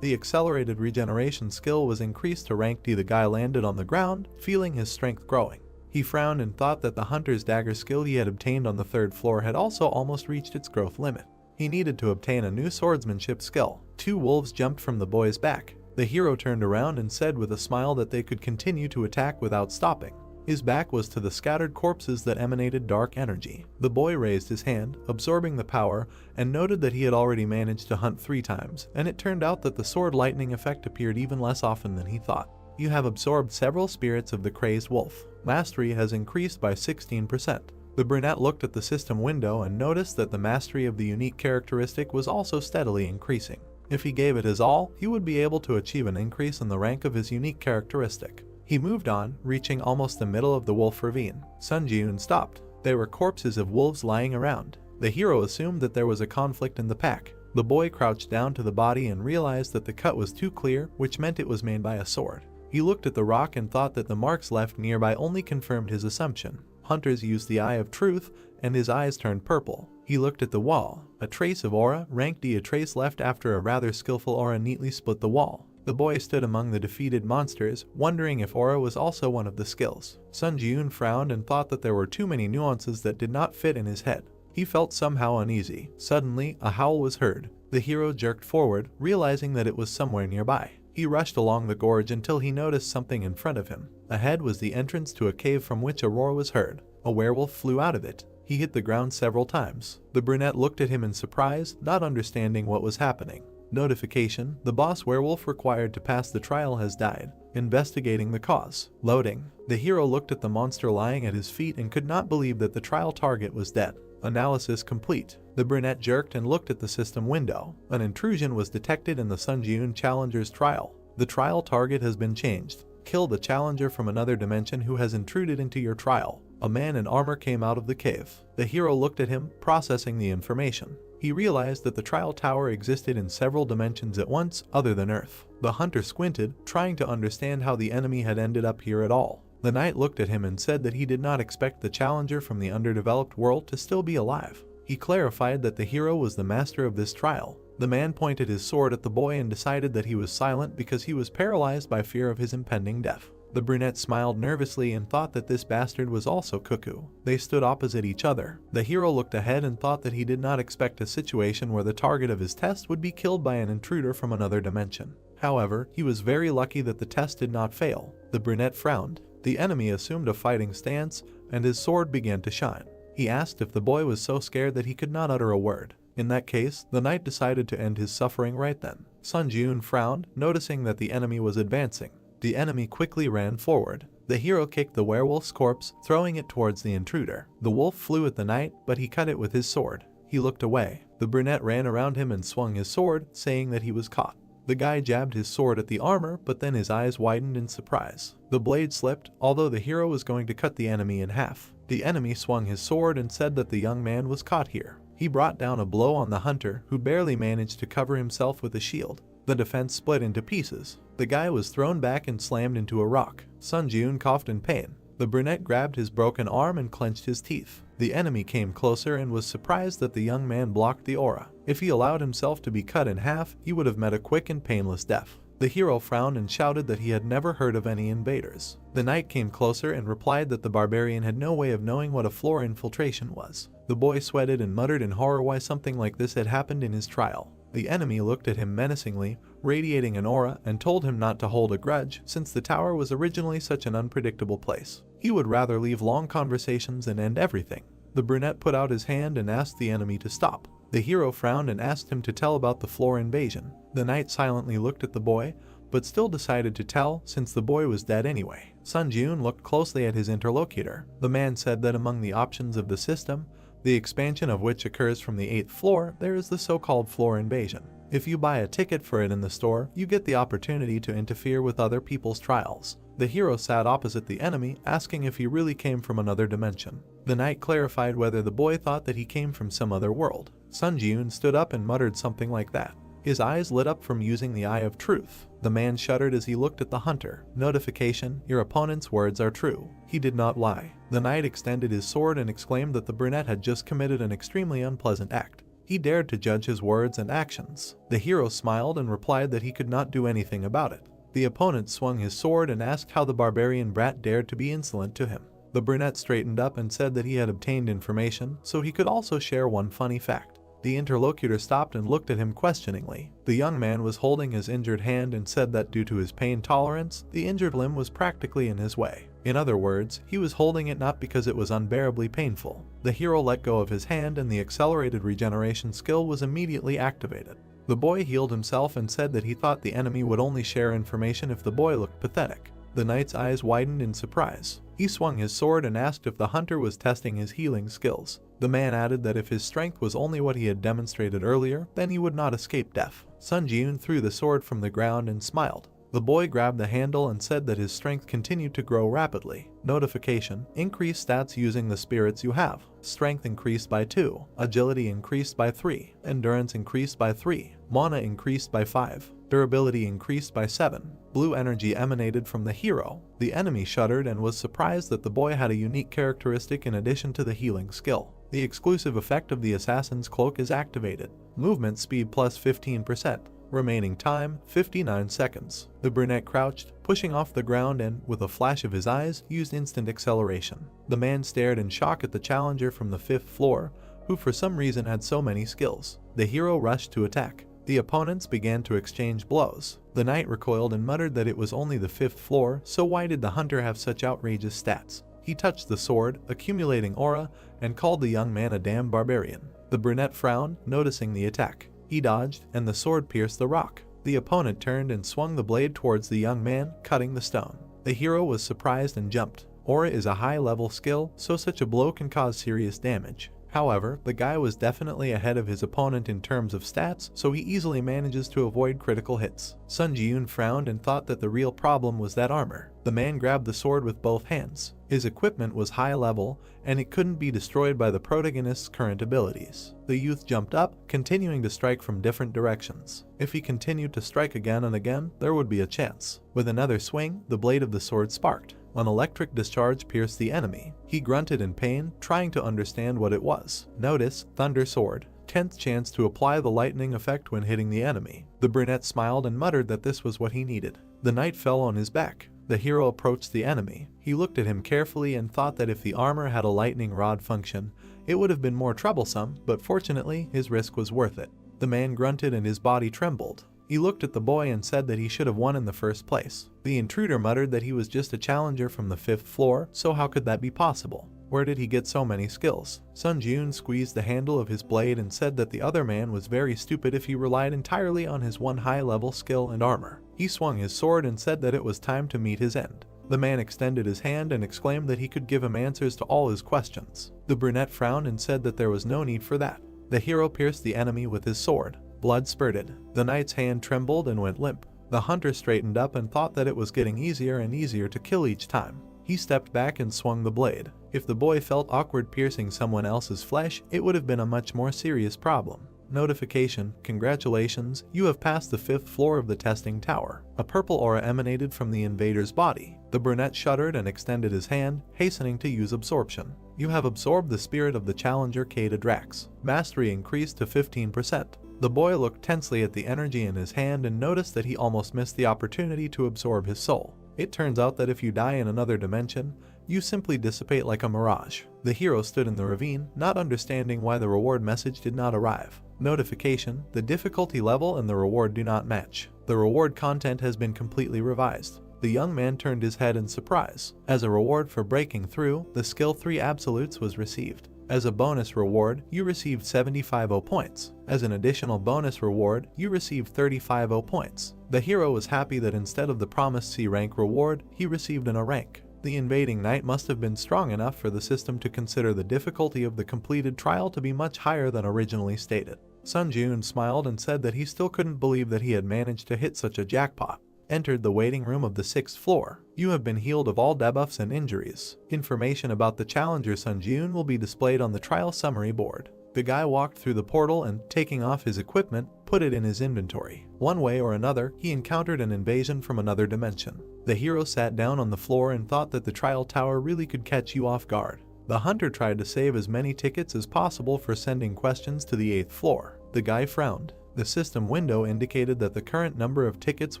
The accelerated regeneration skill was increased to rank D. The guy landed on the ground, feeling his strength growing. He frowned and thought that the hunter's dagger skill he had obtained on the 3rd floor had also almost reached its growth limit. He needed to obtain a new swordsmanship skill. 2 wolves jumped from the boy's back. The hero turned around and said with a smile that they could continue to attack without stopping. His back was to the scattered corpses that emanated dark energy. The boy raised his hand, absorbing the power, and noted that he had already managed to hunt 3 times, and it turned out that the sword lightning effect appeared even less often than he thought. You have absorbed several spirits of the crazed wolf. Mastery has increased by 16%. The brunette looked at the system window and noticed that the mastery of the unique characteristic was also steadily increasing. If he gave it his all, he would be able to achieve an increase in the rank of his unique characteristic. He moved on, reaching almost the middle of the wolf ravine. Sun Jun stopped. There were corpses of wolves lying around. The hero assumed that there was a conflict in the pack. The boy crouched down to the body and realized that the cut was too clear, which meant it was made by a sword. He looked at the rock and thought that the marks left nearby only confirmed his assumption. Hunters used the eye of truth, and his eyes turned purple. He looked at the wall. A trace of aura, rank D. A trace left after a rather skillful aura neatly split the wall. The boy stood among the defeated monsters, wondering if aura was also one of the skills. Sun Jun frowned and thought that there were too many nuances that did not fit in his head. He felt somehow uneasy. Suddenly, a howl was heard. The hero jerked forward, realizing that it was somewhere nearby. He rushed along the gorge until he noticed something in front of him. Ahead was the entrance to a cave from which a roar was heard. A werewolf flew out of it. He hit the ground several times. The brunette looked at him in surprise, not understanding what was happening. Notification: the boss werewolf required to pass the trial has died. Investigating the cause. Loading. The hero looked at the monster lying at his feet and could not believe that the trial target was dead. Analysis complete. The brunette jerked and looked at the system window. An intrusion was detected in the Sun Jun challenger's trial. The trial target has been changed. Kill the challenger from another dimension who has intruded into your trial. A man in armor came out of the cave. The hero looked at him, processing the information. He realized that the trial tower existed in several dimensions at once, other than Earth. The hunter squinted, trying to understand how the enemy had ended up here at all. The knight looked at him and said that he did not expect the challenger from the underdeveloped world to still be alive. He clarified that the hero was the master of this trial. The man pointed his sword at the boy and decided that he was silent because he was paralyzed by fear of his impending death. The brunette smiled nervously and thought that this bastard was also cuckoo. They stood opposite each other. The hero looked ahead and thought that he did not expect a situation where the target of his test would be killed by an intruder from another dimension. However, he was very lucky that the test did not fail. The brunette frowned. The enemy assumed a fighting stance, and his sword began to shine. He asked if the boy was so scared that he could not utter a word. In that case, the knight decided to end his suffering right then. Sun Jun frowned, noticing that the enemy was advancing. The enemy quickly ran forward. The hero kicked the werewolf's corpse, throwing it towards the intruder. The wolf flew at the knight, but he cut it with his sword. He looked away. The brunette ran around him and swung his sword, saying that he was caught. The guy jabbed his sword at the armor, but then his eyes widened in surprise. The blade slipped, although the hero was going to cut the enemy in half. The enemy swung his sword and said that the young man was caught here. He brought down a blow on the hunter, who barely managed to cover himself with a shield. The defense split into pieces. The guy was thrown back and slammed into a rock. Sun Jun coughed in pain. The brunette grabbed his broken arm and clenched his teeth. The enemy came closer and was surprised that the young man blocked the aura. If he allowed himself to be cut in half, he would have met a quick and painless death. The hero frowned and shouted that he had never heard of any invaders. The knight came closer and replied that the barbarian had no way of knowing what a floor infiltration was. The boy sweated and muttered in horror why something like this had happened in his trial. The enemy looked at him menacingly, radiating an aura, and told him not to hold a grudge since the tower was originally such an unpredictable place. He would rather leave long conversations and end everything. The brunette put out his hand and asked the enemy to stop. The hero frowned and asked him to tell about the floor invasion. The knight silently looked at the boy, but still decided to tell since the boy was dead anyway. Sun Jiun looked closely at his interlocutor. The man said that among the options of the system, the expansion of which occurs from the 8th floor, there is the so-called floor invasion. If you buy a ticket for it in the store, you get the opportunity to interfere with other people's trials. The hero sat opposite the enemy, asking if he really came from another dimension. The knight clarified whether the boy thought that he came from some other world. Sun Jiun stood up and muttered something like that. His eyes lit up from using the Eye of Truth. The man shuddered as he looked at the hunter. Notification: your opponent's words are true. He did not lie. The knight extended his sword and exclaimed that the brunette had just committed an extremely unpleasant act. He dared to judge his words and actions. The hero smiled and replied that he could not do anything about it. The opponent swung his sword and asked how the barbarian brat dared to be insolent to him. The brunette straightened up and said that he had obtained information, so he could also share one funny fact. The interlocutor stopped and looked at him questioningly. The young man was holding his injured hand and said that due to his pain tolerance, the injured limb was practically in his way. In other words, he was holding it not because it was unbearably painful. The hero let go of his hand and the accelerated regeneration skill was immediately activated. The boy healed himself and said that he thought the enemy would only share information if the boy looked pathetic. The knight's eyes widened in surprise. He swung his sword and asked if the hunter was testing his healing skills. The man added that if his strength was only what he had demonstrated earlier, then he would not escape death. Sun Jiun threw the sword from the ground and smiled. The boy grabbed the handle and said that his strength continued to grow rapidly. Notification: increase stats using the spirits you have. Strength increased by 2, agility increased by 3, endurance increased by 3, mana increased by 5, durability increased by 7. Blue energy emanated from the hero. The enemy shuddered and was surprised that the boy had a unique characteristic in addition to the healing skill. The exclusive effect of the assassin's cloak is activated. Movement speed plus 15%. Remaining time, 59 seconds. The brunette crouched, pushing off the ground and, with a flash of his eyes, used instant acceleration. The man stared in shock at the challenger from the 5th floor, who for some reason had so many skills. The hero rushed to attack. The opponents began to exchange blows. The knight recoiled and muttered that it was only the 5th floor, so why did the hunter have such outrageous stats? He touched the sword, accumulating aura, and called the young man a damn barbarian. The brunette frowned, noticing the attack. He dodged, and the sword pierced the rock. The opponent turned and swung the blade towards the young man, cutting the stone. The hero was surprised and jumped. Aura is a high-level skill, so such a blow can cause serious damage. However, the guy was definitely ahead of his opponent in terms of stats, so he easily manages to avoid critical hits. Sun Jiun frowned and thought that the real problem was that armor. The man grabbed the sword with both hands. His equipment was high level, and it couldn't be destroyed by the protagonist's current abilities. The youth jumped up, continuing to strike from different directions. If he continued to strike again and again, there would be a chance. With another swing, the blade of the sword sparked. An electric discharge pierced the enemy. He grunted in pain, trying to understand what it was. Notice: Thunder Sword. 10th chance to apply the lightning effect when hitting the enemy. The brunette smiled and muttered that this was what he needed. The knight fell on his back. The hero approached the enemy. He looked at him carefully and thought that if the armor had a lightning rod function, it would have been more troublesome, but fortunately, his risk was worth it. The man grunted and his body trembled. He looked at the boy and said that he should have won in the first place. The intruder muttered that he was just a challenger from the 5th floor, so how could that be possible? Where did he get so many skills? Sun Jiun squeezed the handle of his blade and said that the other man was very stupid if he relied entirely on his one high-level skill and armor. He swung his sword and said that it was time to meet his end. The man extended his hand and exclaimed that he could give him answers to all his questions. The brunette frowned and said that there was no need for that. The hero pierced the enemy with his sword. Blood spurted. The knight's hand trembled and went limp. The hunter straightened up and thought that it was getting easier and easier to kill each time. He stepped back and swung the blade. If the boy felt awkward piercing someone else's flesh, it would have been a much more serious problem. Notification: congratulations, you have passed the 5th floor of the testing tower. A purple aura emanated from the invader's body. The brunette shuddered and extended his hand, hastening to use absorption. You have absorbed the spirit of the challenger Kata Drax. Mastery increased to 15%. The boy looked tensely at the energy in his hand and noticed that he almost missed the opportunity to absorb his soul. It turns out that if you die in another dimension, you simply dissipate like a mirage. The hero stood in the ravine, not understanding why the reward message did not arrive. Notification: the difficulty level and the reward do not match. The reward content has been completely revised. The young man turned his head in surprise. As a reward for breaking through, the skill 3 absolutes was received. As a bonus reward, you received 75 points. As an additional bonus reward, you received 35 points. The hero was happy that instead of the promised C rank reward, he received an A rank. The invading knight must have been strong enough for the system to consider the difficulty of the completed trial to be much higher than originally stated. Sun Jun smiled and said that he still couldn't believe that he had managed to hit such a jackpot. Entered the waiting room of the 6th floor. You have been healed of all debuffs and injuries. Information about the challenger Sun Jun will be displayed on the trial summary board. The guy walked through the portal and, taking off his equipment, put it in his inventory. One way or another, he encountered an invasion from another dimension. The hero sat down on the floor and thought that the trial tower really could catch you off guard. The hunter tried to save as many tickets as possible for sending questions to the 8th floor. The guy frowned. The system window indicated that the current number of tickets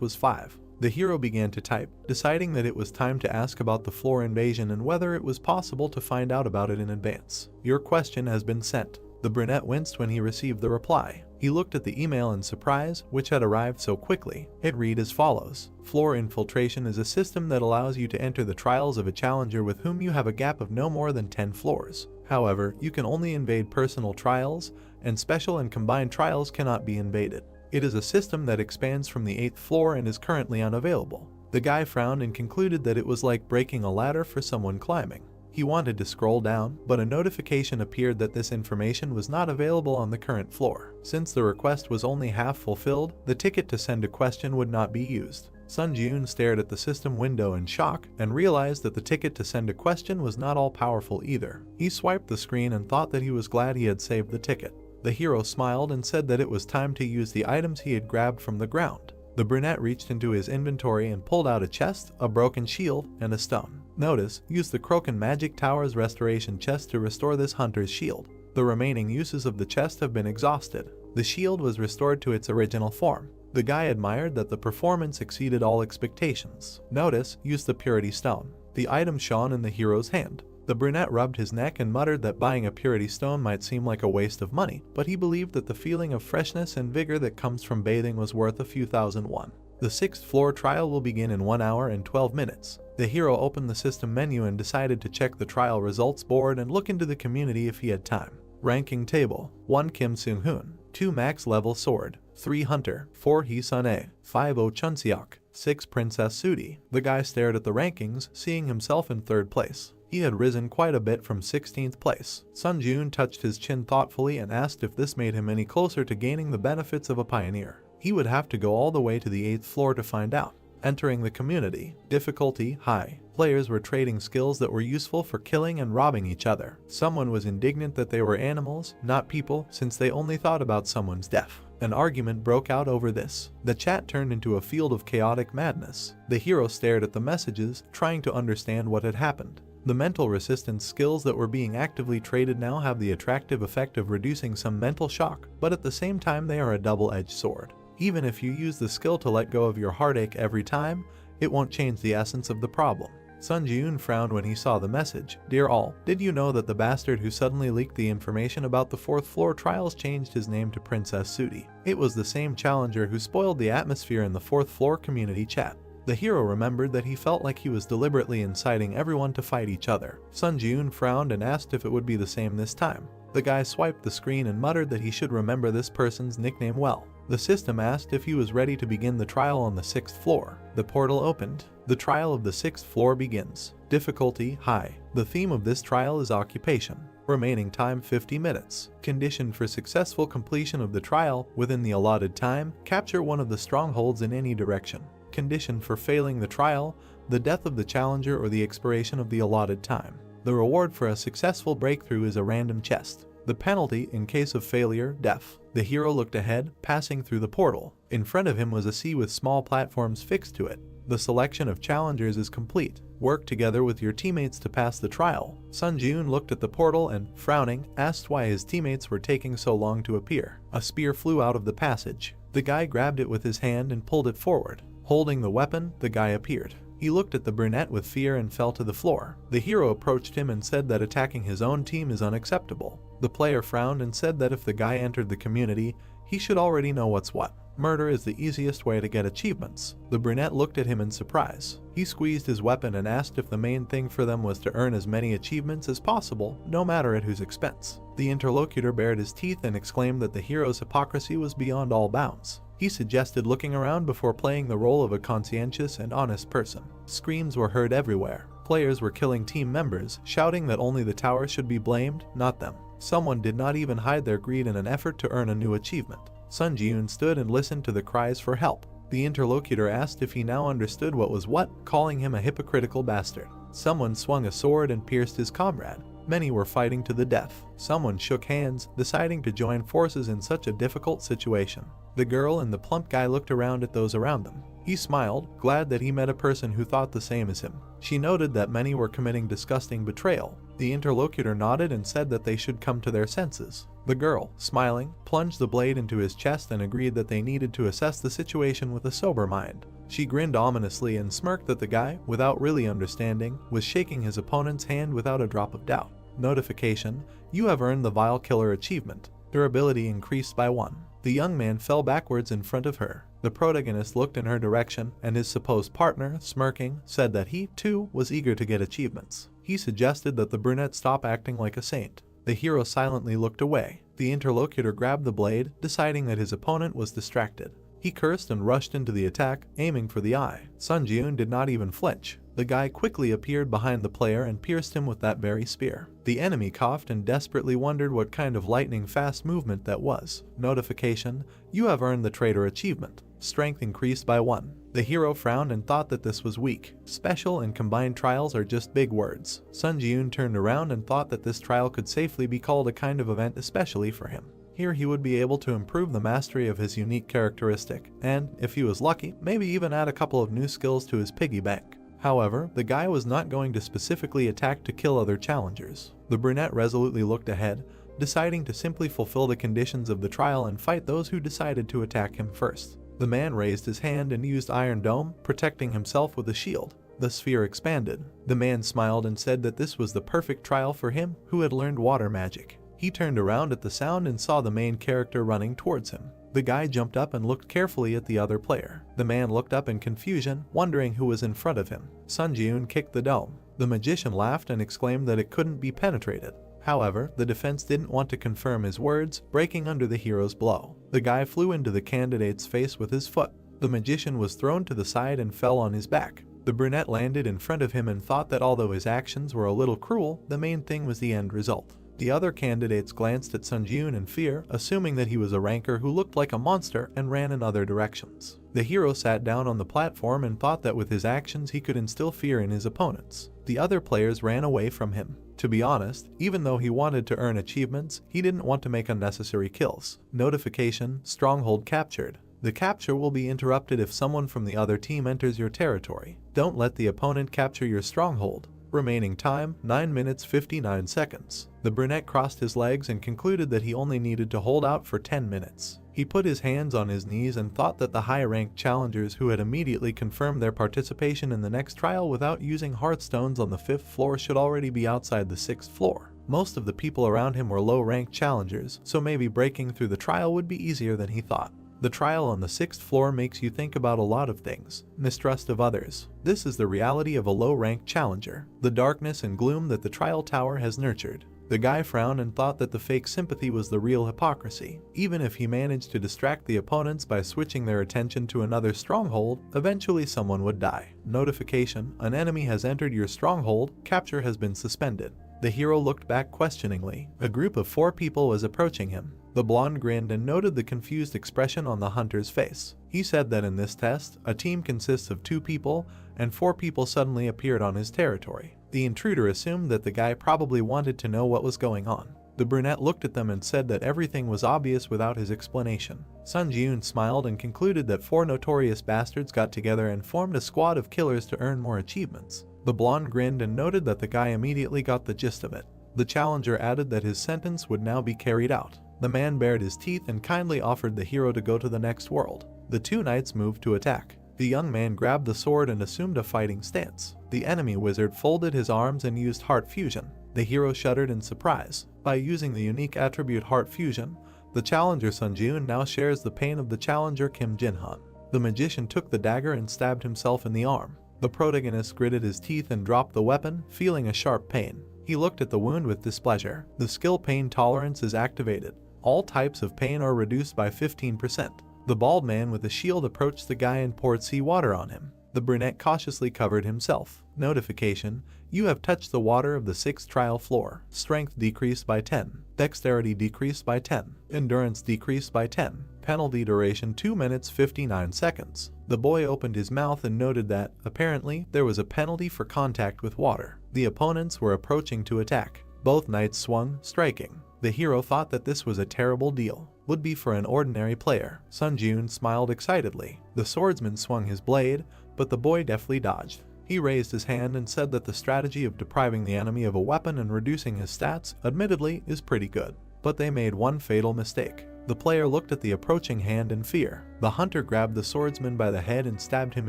was 5. The hero began to type, deciding that it was time to ask about the floor invasion and whether it was possible to find out about it in advance. Your question has been sent. The brunette winced when he received the reply. He looked at the email in surprise, which had arrived so quickly. It read as follows: Floor infiltration is a system that allows you to enter the trials of a challenger with whom you have a gap of no more than 10 floors. However, you can only invade personal trials, and special and combined trials cannot be invaded. It is a system that expands from the 8th floor and is currently unavailable. The guy frowned and concluded that it was like breaking a ladder for someone climbing. He wanted to scroll down, but a notification appeared that this information was not available on the current floor. Since the request was only half fulfilled, the ticket to send a question would not be used. Sun Jun stared at the system window in shock and realized that the ticket to send a question was not all powerful either. He swiped the screen and thought that he was glad he had saved the ticket. The hero smiled and said that it was time to use the items he had grabbed from the ground. The brunette reached into his inventory and pulled out a chest, a broken shield, and a stone. Notice, use the Kroken Magic Tower's restoration chest to restore this hunter's shield. The remaining uses of the chest have been exhausted. The shield was restored to its original form. The guy admired that the performance exceeded all expectations. Notice, use the Purity Stone. The item shone in the hero's hand. The brunette rubbed his neck and muttered that buying a Purity Stone might seem like a waste of money, but he believed that the feeling of freshness and vigor that comes from bathing was worth a few thousand won. The 6th floor trial will begin in 1 hour and 12 minutes. The hero opened the system menu and decided to check the trial results board and look into the community if he had time. Ranking table: 1 Kim Seung-hoon, 2 max level sword, 3 hunter, 4 Hee Sun-ae, 5 Oh Chun-seok, 6 Princess Sudi. The guy stared at the rankings, seeing himself in 3rd place. He had risen quite a bit from 16th place. Sun Jun touched his chin thoughtfully and asked if this made him any closer to gaining the benefits of a pioneer. He would have to go all the way to the 8th floor to find out. Entering the community. Difficulty: high. Players were trading skills that were useful for killing and robbing each other. Someone was indignant that they were animals, not people, since they only thought about someone's death. An argument broke out over this. The chat turned into a field of chaotic madness. The hero stared at the messages, trying to understand what had happened. The mental resistance skills that were being actively traded now have the attractive effect of reducing some mental shock, but at the same time they are a double-edged sword. Even if you use the skill to let go of your heartache every time, it won't change the essence of the problem. Sun Jun frowned when he saw the message. Dear all, did you know that the bastard who suddenly leaked the information about the 4th floor trials changed his name to Princess Sudi? It was the same challenger who spoiled the atmosphere in the 4th floor community chat. The hero remembered that he felt like he was deliberately inciting everyone to fight each other. Sun Jun frowned and asked if it would be the same this time. The guy swiped the screen and muttered that he should remember this person's nickname well. The system asked if he was ready to begin the trial on the 6th floor. The portal opened. The trial of the 6th floor begins. Difficulty: high. The theme of this trial is occupation. Remaining time: 50 minutes. Condition for successful completion of the trial: within the allotted time, capture one of the strongholds in any direction. Condition for failing the trial: the death of the challenger or the expiration of the allotted time. The reward for a successful breakthrough is a random chest. The penalty in case of failure: death. The hero looked ahead, passing through the portal. In front of him was a sea with small platforms fixed to it. The selection of challengers is complete. Work together with your teammates to pass the trial. Sun Jun looked at the portal and, frowning, asked why his teammates were taking so long to appear. A spear flew out of the passage. The guy grabbed it with his hand and pulled it forward. Holding the weapon, the guy appeared. He looked at the brunette with fear and fell to the floor. The hero approached him and said that attacking his own team is unacceptable. The player frowned and said that if the guy entered the community, he should already know what's what. Murder is the easiest way to get achievements. The brunette looked at him in surprise. He squeezed his weapon and asked if the main thing for them was to earn as many achievements as possible, no matter at whose expense. The interlocutor bared his teeth and exclaimed that the hero's hypocrisy was beyond all bounds. He suggested looking around before playing the role of a conscientious and honest person. Screams were heard everywhere. Players were killing team members, shouting that only the tower should be blamed, not them. Someone did not even hide their greed in an effort to earn a new achievement. Sun Ji-yoon stood and listened to the cries for help. The interlocutor asked if he now understood what was what, calling him a hypocritical bastard. Someone swung a sword and pierced his comrade. Many were fighting to the death. Someone shook hands, deciding to join forces in such a difficult situation. The girl and the plump guy looked around at those around them. He smiled, glad that he met a person who thought the same as him. She noted that many were committing disgusting betrayal. The interlocutor nodded and said that they should come to their senses. The girl, smiling, plunged the blade into his chest and agreed that they needed to assess the situation with a sober mind. She grinned ominously and smirked that the guy, without really understanding, was shaking his opponent's hand without a drop of doubt. Notification: you have earned the Vile Killer achievement. Durability increased by 1. The young man fell backwards in front of her. The protagonist looked in her direction, and his supposed partner, smirking, said that he, too, was eager to get achievements. He suggested that the brunette stop acting like a saint. The hero silently looked away. The interlocutor grabbed the blade, deciding that his opponent was distracted. He cursed and rushed into the attack, aiming for the eye. Sun Ji-yoon did not even flinch. The guy quickly appeared behind the player and pierced him with that very spear. The enemy coughed and desperately wondered what kind of lightning-fast movement that was. Notification: you have earned the traitor achievement. Strength increased by 1. The hero frowned and thought that this was weak. Special and combined trials are just big words. Sun Ji-yoon turned around and thought that this trial could safely be called a kind of event especially for him. Here he would be able to improve the mastery of his unique characteristic, and, if he was lucky, maybe even add a couple of new skills to his piggy bank. However, the guy was not going to specifically attack to kill other challengers. The brunette resolutely looked ahead, deciding to simply fulfill the conditions of the trial and fight those who decided to attack him first. The man raised his hand and used Iron Dome, protecting himself with a shield. The sphere expanded. The man smiled and said that this was the perfect trial for him, who had learned water magic. He turned around at the sound and saw the main character running towards him. The guy jumped up and looked carefully at the other player. The man looked up in confusion, wondering who was in front of him. Sun Ji-yoon kicked the dome. The magician laughed and exclaimed that it couldn't be penetrated. However, the defense didn't want to confirm his words, breaking under the hero's blow. The guy flew into the candidate's face with his foot. The magician was thrown to the side and fell on his back. The brunette landed in front of him and thought that although his actions were a little cruel, the main thing was the end result. The other candidates glanced at Sun Ji-yoon in fear, assuming that he was a ranker who looked like a monster and ran in other directions. The hero sat down on the platform and thought that with his actions he could instill fear in his opponents. The other players ran away from him. To be honest, even though he wanted to earn achievements, he didn't want to make unnecessary kills. Notification: stronghold captured. The capture will be interrupted if someone from the other team enters your territory. Don't let the opponent capture your stronghold. Remaining time: 9 minutes 59 seconds. The brunette crossed his legs and concluded that he only needed to hold out for 10 minutes. He put his hands on his knees and thought that the high-ranked challengers who had immediately confirmed their participation in the next trial without using hearthstones on the 5th floor should already be outside the 6th floor. Most of the people around him were low-ranked challengers, so maybe breaking through the trial would be easier than he thought. The trial on the 6th floor makes you think about a lot of things. Mistrust of others. This is the reality of a low-ranked challenger. The darkness and gloom that the trial tower has nurtured. The guy frowned and thought that the fake sympathy was the real hypocrisy. Even if he managed to distract the opponents by switching their attention to another stronghold, eventually someone would die. Notification: an enemy has entered your stronghold, capture has been suspended. The hero looked back questioningly. A group of 4 people was approaching him. The blonde grinned and noted the confused expression on the hunter's face. He said that in this test, a team consists of 2 people, and 4 people suddenly appeared on his territory. The intruder assumed that the guy probably wanted to know what was going on. The brunette looked at them and said that everything was obvious without his explanation. Sun Ji-yoon smiled and concluded that 4 notorious bastards got together and formed a squad of killers to earn more achievements. The blonde grinned and noted that the guy immediately got the gist of it. The challenger added that his sentence would now be carried out. The man bared his teeth and kindly offered the hero to go to the next world. The 2 knights moved to attack. The young man grabbed the sword and assumed a fighting stance. The enemy wizard folded his arms and used heart fusion. The hero shuddered in surprise. By using the unique attribute heart fusion, the challenger Sunjun now shares the pain of the challenger Kim Jinhan. The magician took the dagger and stabbed himself in the arm. The protagonist gritted his teeth and dropped the weapon, feeling a sharp pain. He looked at the wound with displeasure. The skill pain tolerance is activated. All types of pain are reduced by 15%. The bald man with a shield approached the guy and poured seawater on him. The brunette cautiously covered himself. Notification: you have touched the water of the 6th trial floor. Strength decreased by 10. Dexterity decreased by 10. Endurance decreased by 10. Penalty duration 2 minutes 59 seconds. The boy opened his mouth and noted that, apparently, there was a penalty for contact with water. The opponents were approaching to attack. Both knights swung, striking. The hero thought that this was a terrible deal. Would be for an ordinary player. Sunjun smiled excitedly. The swordsman swung his blade, but the boy deftly dodged. He raised his hand and said that the strategy of depriving the enemy of a weapon and reducing his stats, admittedly, is pretty good. But they made one fatal mistake. The player looked at the approaching hand in fear. The hunter grabbed the swordsman by the head and stabbed him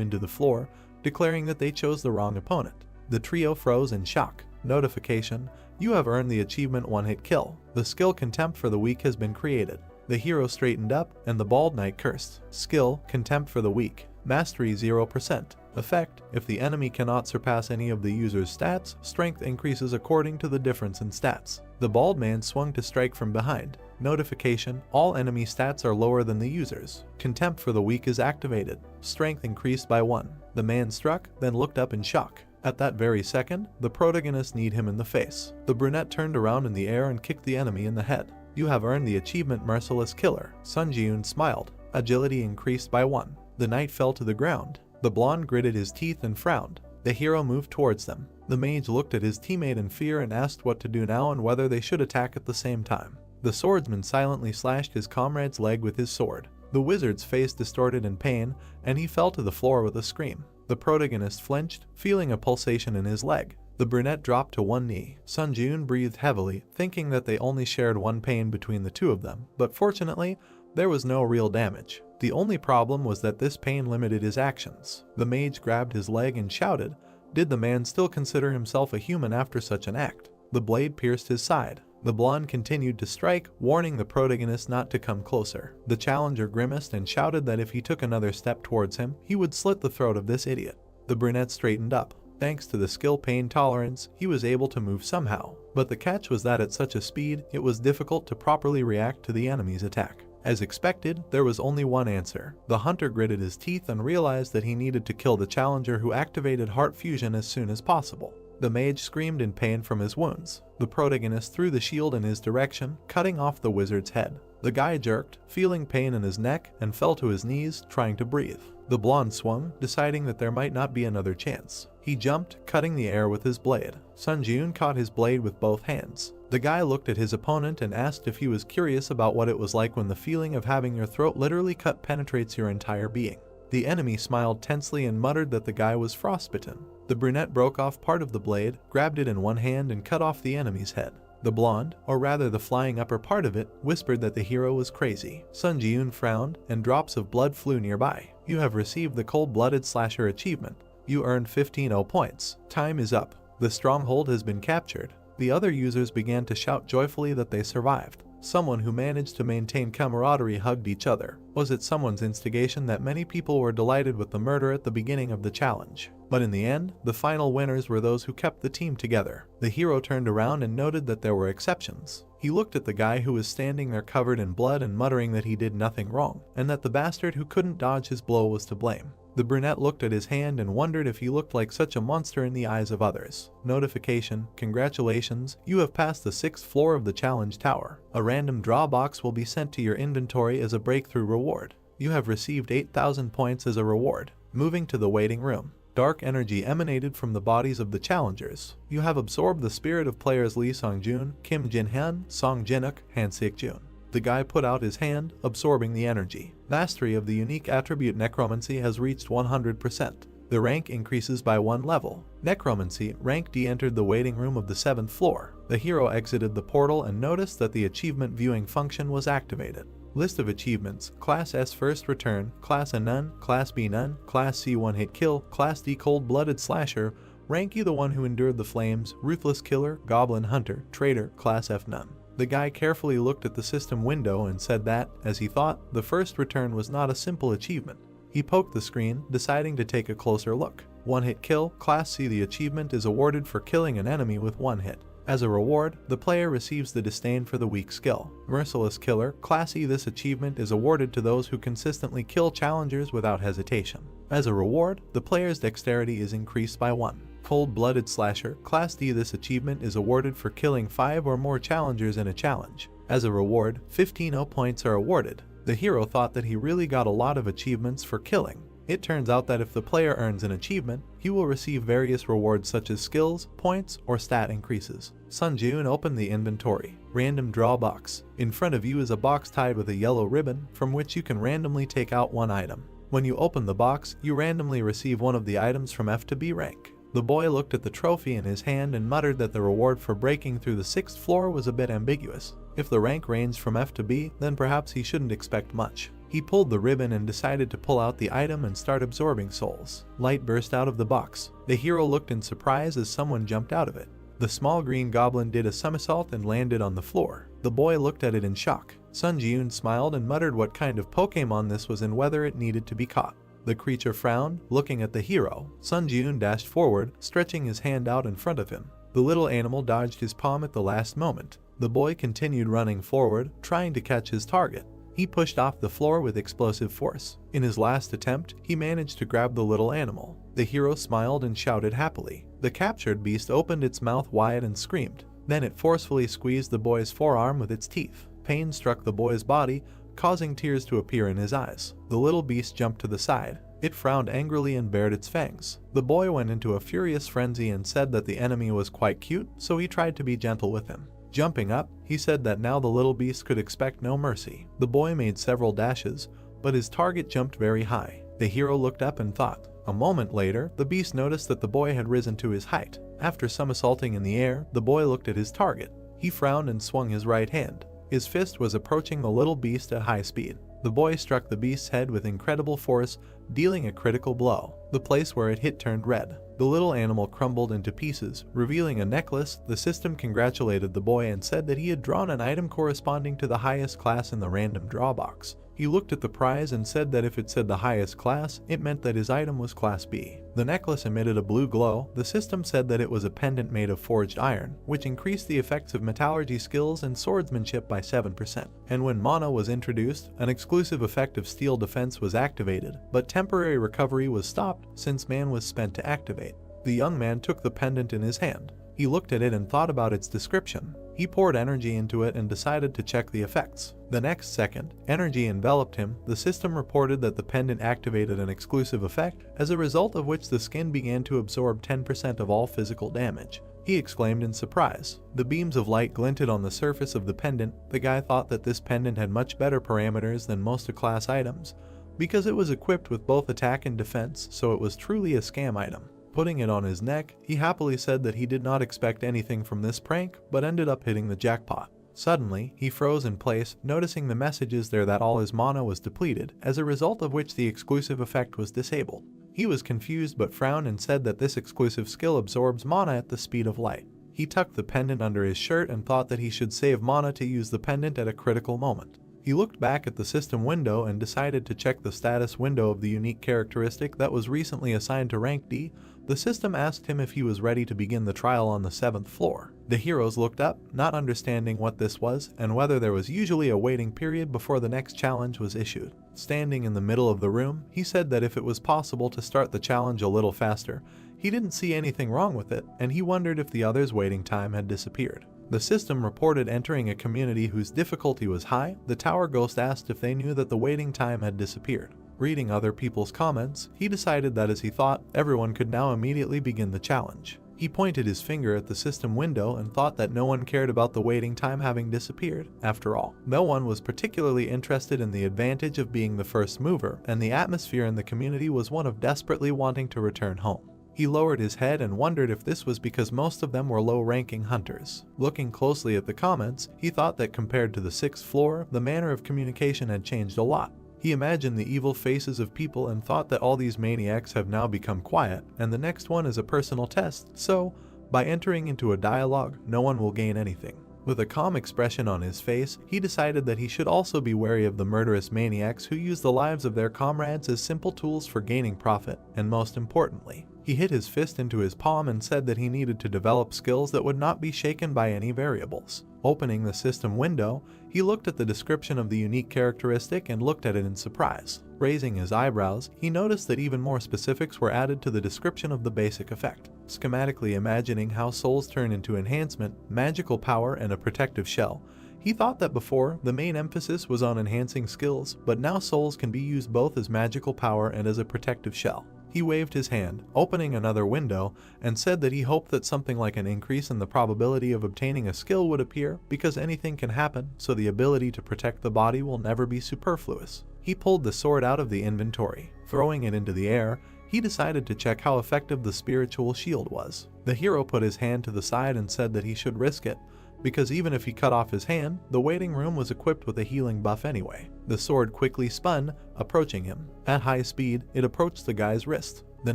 into the floor, declaring that they chose the wrong opponent. The trio froze in shock. Notification: you have earned the achievement one-hit kill. The skill Contempt for the Weak has been created. The hero straightened up, and the bald knight cursed. Skill: Contempt for the Weak. Mastery 0%. Effect: if the enemy cannot surpass any of the user's stats, strength increases according to the difference in stats. The bald man swung to strike from behind. Notification: all enemy stats are lower than the user's. Contempt for the Weak is activated. Strength increased by 1. The man struck, then looked up in shock. At that very second, the protagonist kneed him in the face. The brunette turned around in the air and kicked the enemy in the head. You have earned the achievement Merciless Killer. Sunjun smiled. Agility increased by 1. The knight fell to the ground. The blonde gritted his teeth and frowned. The hero moved towards them. The mage looked at his teammate in fear and asked what to do now and whether they should attack at the same time. The swordsman silently slashed his comrade's leg with his sword. The wizard's face distorted in pain, and he fell to the floor with a scream. The protagonist flinched, feeling a pulsation in his leg. The brunette dropped to one knee. Sunjun breathed heavily, thinking that they only shared one pain between the two of them, but fortunately, there was no real damage. The only problem was that this pain limited his actions. The mage grabbed his leg and shouted, did the man still consider himself a human after such an act? The blade pierced his side. The blonde continued to strike, warning the protagonist not to come closer. The challenger grimaced and shouted that if he took another step towards him, he would slit the throat of this idiot. The brunette straightened up. Thanks to the skill pain tolerance, he was able to move somehow. But the catch was that at such a speed, it was difficult to properly react to the enemy's attack. As expected, there was only one answer. The hunter gritted his teeth and realized that he needed to kill the challenger who activated heart fusion as soon as possible. The mage screamed in pain from his wounds. The protagonist threw the shield in his direction, cutting off the wizard's head. The guy jerked, feeling pain in his neck, and fell to his knees, trying to breathe. The blonde swung, deciding that there might not be another chance. He jumped, cutting the air with his blade. Sunjun caught his blade with both hands. The guy looked at his opponent and asked if he was curious about what it was like when the feeling of having your throat literally cut penetrates your entire being. The enemy smiled tensely and muttered that the guy was frostbitten. The brunette broke off part of the blade, grabbed it in one hand and cut off the enemy's head. The blonde, or rather the flying upper part of it, whispered that the hero was crazy. Sunjun frowned, and drops of blood flew nearby. You have received the Cold-Blooded Slasher achievement. You earned 15 points. Time is up. The stronghold has been captured. The other users began to shout joyfully that they survived. Someone who managed to maintain camaraderie hugged each other. Was it someone's instigation that many people were delighted with the murder at the beginning of the challenge? But in the end, the final winners were those who kept the team together. The hero turned around and noted that there were exceptions. He looked at the guy who was standing there covered in blood and muttering that he did nothing wrong, and that the bastard who couldn't dodge his blow was to blame. The brunette looked at his hand and wondered if he looked like such a monster in the eyes of others. Notification: congratulations, you have passed the 6th floor of the challenge tower. A random draw box will be sent to your inventory as a breakthrough reward. You have received 8,000 points as a reward. Moving to the waiting room. Dark energy emanated from the bodies of the challengers. You have absorbed the spirit of players Lee Songjun, Kim Jinhan, Song Jinuk, Han Sik-jun. The guy put out his hand, absorbing the energy. Mastery of the unique attribute Necromancy has reached 100%. The rank increases by 1 level. Necromancy, rank D, entered the waiting room of the 7th floor. The hero exited the portal and noticed that the achievement viewing function was activated. List of achievements: Class S first return, Class A none, Class B none, Class C one hit kill, Class D cold-blooded slasher, Rank E the one who endured the flames, Ruthless killer, Goblin hunter, Traitor, Class F none. The guy carefully looked at the system window and said that, as he thought, the first return was not a simple achievement. He poked the screen, deciding to take a closer look. One hit kill, Class C. The achievement is awarded for killing an enemy with one hit. As a reward, the player receives the disdain for the weak skill. Merciless killer, Class E. This achievement is awarded to those who consistently kill challengers without hesitation. As a reward, the player's dexterity is increased by 1. Cold-blooded slasher, Class D. This achievement is awarded for killing 5 or more challengers in a challenge. As a reward, 15 points are awarded. The hero thought that he really got a lot of achievements for killing. It turns out that if the player earns an achievement, he will receive various rewards such as skills, points, or stat increases. Sun Jun opened the inventory. Random draw box. In front of you is a box tied with a yellow ribbon, from which you can randomly take out one item. When you open the box, you randomly receive one of the items from F to B rank. The boy looked at the trophy in his hand and muttered that the reward for breaking through the 6th floor was a bit ambiguous. If the rank ranged from F to B, then perhaps he shouldn't expect much. He pulled the ribbon and decided to pull out the item and start absorbing souls. Light burst out of the box. The hero looked in surprise as someone jumped out of it. The small green goblin did a somersault and landed on the floor. The boy looked at it in shock. Sun Jun smiled and muttered what kind of Pokemon this was and whether it needed to be caught. The creature frowned, looking at the hero. Sun Jun dashed forward, stretching his hand out in front of him. The little animal dodged his palm at the last moment. The boy continued running forward, trying to catch his target. He pushed off the floor with explosive force. In his last attempt, he managed to grab the little animal. The hero smiled and shouted happily. The captured beast opened its mouth wide and screamed. Then it forcefully squeezed the boy's forearm with its teeth. Pain struck the boy's body, causing tears to appear in his eyes. The little beast jumped to the side. It frowned angrily and bared its fangs. The boy went into a furious frenzy and said that the enemy was quite cute, so he tried to be gentle with him. Jumping up, he said that now the little beast could expect no mercy. The boy made several dashes, but his target jumped very high. The hero looked up and thought. A moment later, the beast noticed that the boy had risen to his height. After somersaulting in the air, the boy looked at his target. He frowned and swung his right hand. His fist was approaching the little beast at high speed. The boy struck the beast's head with incredible force, dealing a critical blow. The place where it hit turned red. The little animal crumbled into pieces, revealing a necklace. The system congratulated the boy and said that he had drawn an item corresponding to the highest class in the random draw box. He looked at the prize and said that if it said the highest class, it meant that his item was Class B. The necklace emitted a blue glow. The system said that it was a pendant made of forged iron, which increased the effects of metallurgy skills and swordsmanship by 7%. And when mana was introduced, an exclusive effect of steel defense was activated, but temporary recovery was stopped since man was spent to activate. The young man took the pendant in his hand. He looked at it and thought about its description. He poured energy into it and decided to check the effects. The next second, energy enveloped him. The system reported that the pendant activated an exclusive effect, as a result of which the skin began to absorb 10% of all physical damage. He exclaimed in surprise. The beams of light glinted on the surface of the pendant. The guy thought that this pendant had much better parameters than most class items, because it was equipped with both attack and defense, so it was truly a scam item. Putting it on his neck, he happily said that he did not expect anything from this prank, but ended up hitting the jackpot. Suddenly, he froze in place, noticing the messages there that all his mana was depleted, as a result of which the exclusive effect was disabled. He was confused but frowned and said that this exclusive skill absorbs mana at the speed of light. He tucked the pendant under his shirt and thought that he should save mana to use the pendant at a critical moment. He looked back at the system window and decided to check the status window of the unique characteristic that was recently assigned to rank D. The system asked him if he was ready to begin the trial on the 7th floor. The heroes looked up, not understanding what this was and whether there was usually a waiting period before the next challenge was issued. Standing in the middle of the room, he said that if it was possible to start the challenge a little faster, he didn't see anything wrong with it, and he wondered if the others' waiting time had disappeared. The system reported entering a community whose difficulty was high. The tower ghost asked if they knew that the waiting time had disappeared. Reading other people's comments, he decided that as he thought, everyone could now immediately begin the challenge. He pointed his finger at the system window and thought that no one cared about the waiting time having disappeared. After all, no one was particularly interested in the advantage of being the first mover, and the atmosphere in the community was one of desperately wanting to return home. He lowered his head and wondered if this was because most of them were low-ranking hunters. Looking closely at the comments, he thought that compared to the 6th floor, the manner of communication had changed a lot. He imagined the evil faces of people and thought that all these maniacs have now become quiet, and the next one is a personal test, so, by entering into a dialogue, no one will gain anything. With a calm expression on his face, he decided that he should also be wary of the murderous maniacs who use the lives of their comrades as simple tools for gaining profit, and most importantly, he hit his fist into his palm and said that he needed to develop skills that would not be shaken by any variables. Opening the system window, he looked at the description of the unique characteristic and looked at it in surprise. Raising his eyebrows, he noticed that even more specifics were added to the description of the basic effect. Schematically imagining how souls turn into enhancement, magical power, and a protective shell, he thought that before, the main emphasis was on enhancing skills, but now souls can be used both as magical power and as a protective shell. He waved his hand, opening another window, and said that he hoped that something like an increase in the probability of obtaining a skill would appear, because anything can happen, so the ability to protect the body will never be superfluous. He pulled the sword out of the inventory. Throwing it into the air, he decided to check how effective the spiritual shield was. The hero put his hand to the side and said that he should risk it, because even if he cut off his hand, the waiting room was equipped with a healing buff anyway. The sword quickly spun, approaching him. At high speed, it approached the guy's wrist. The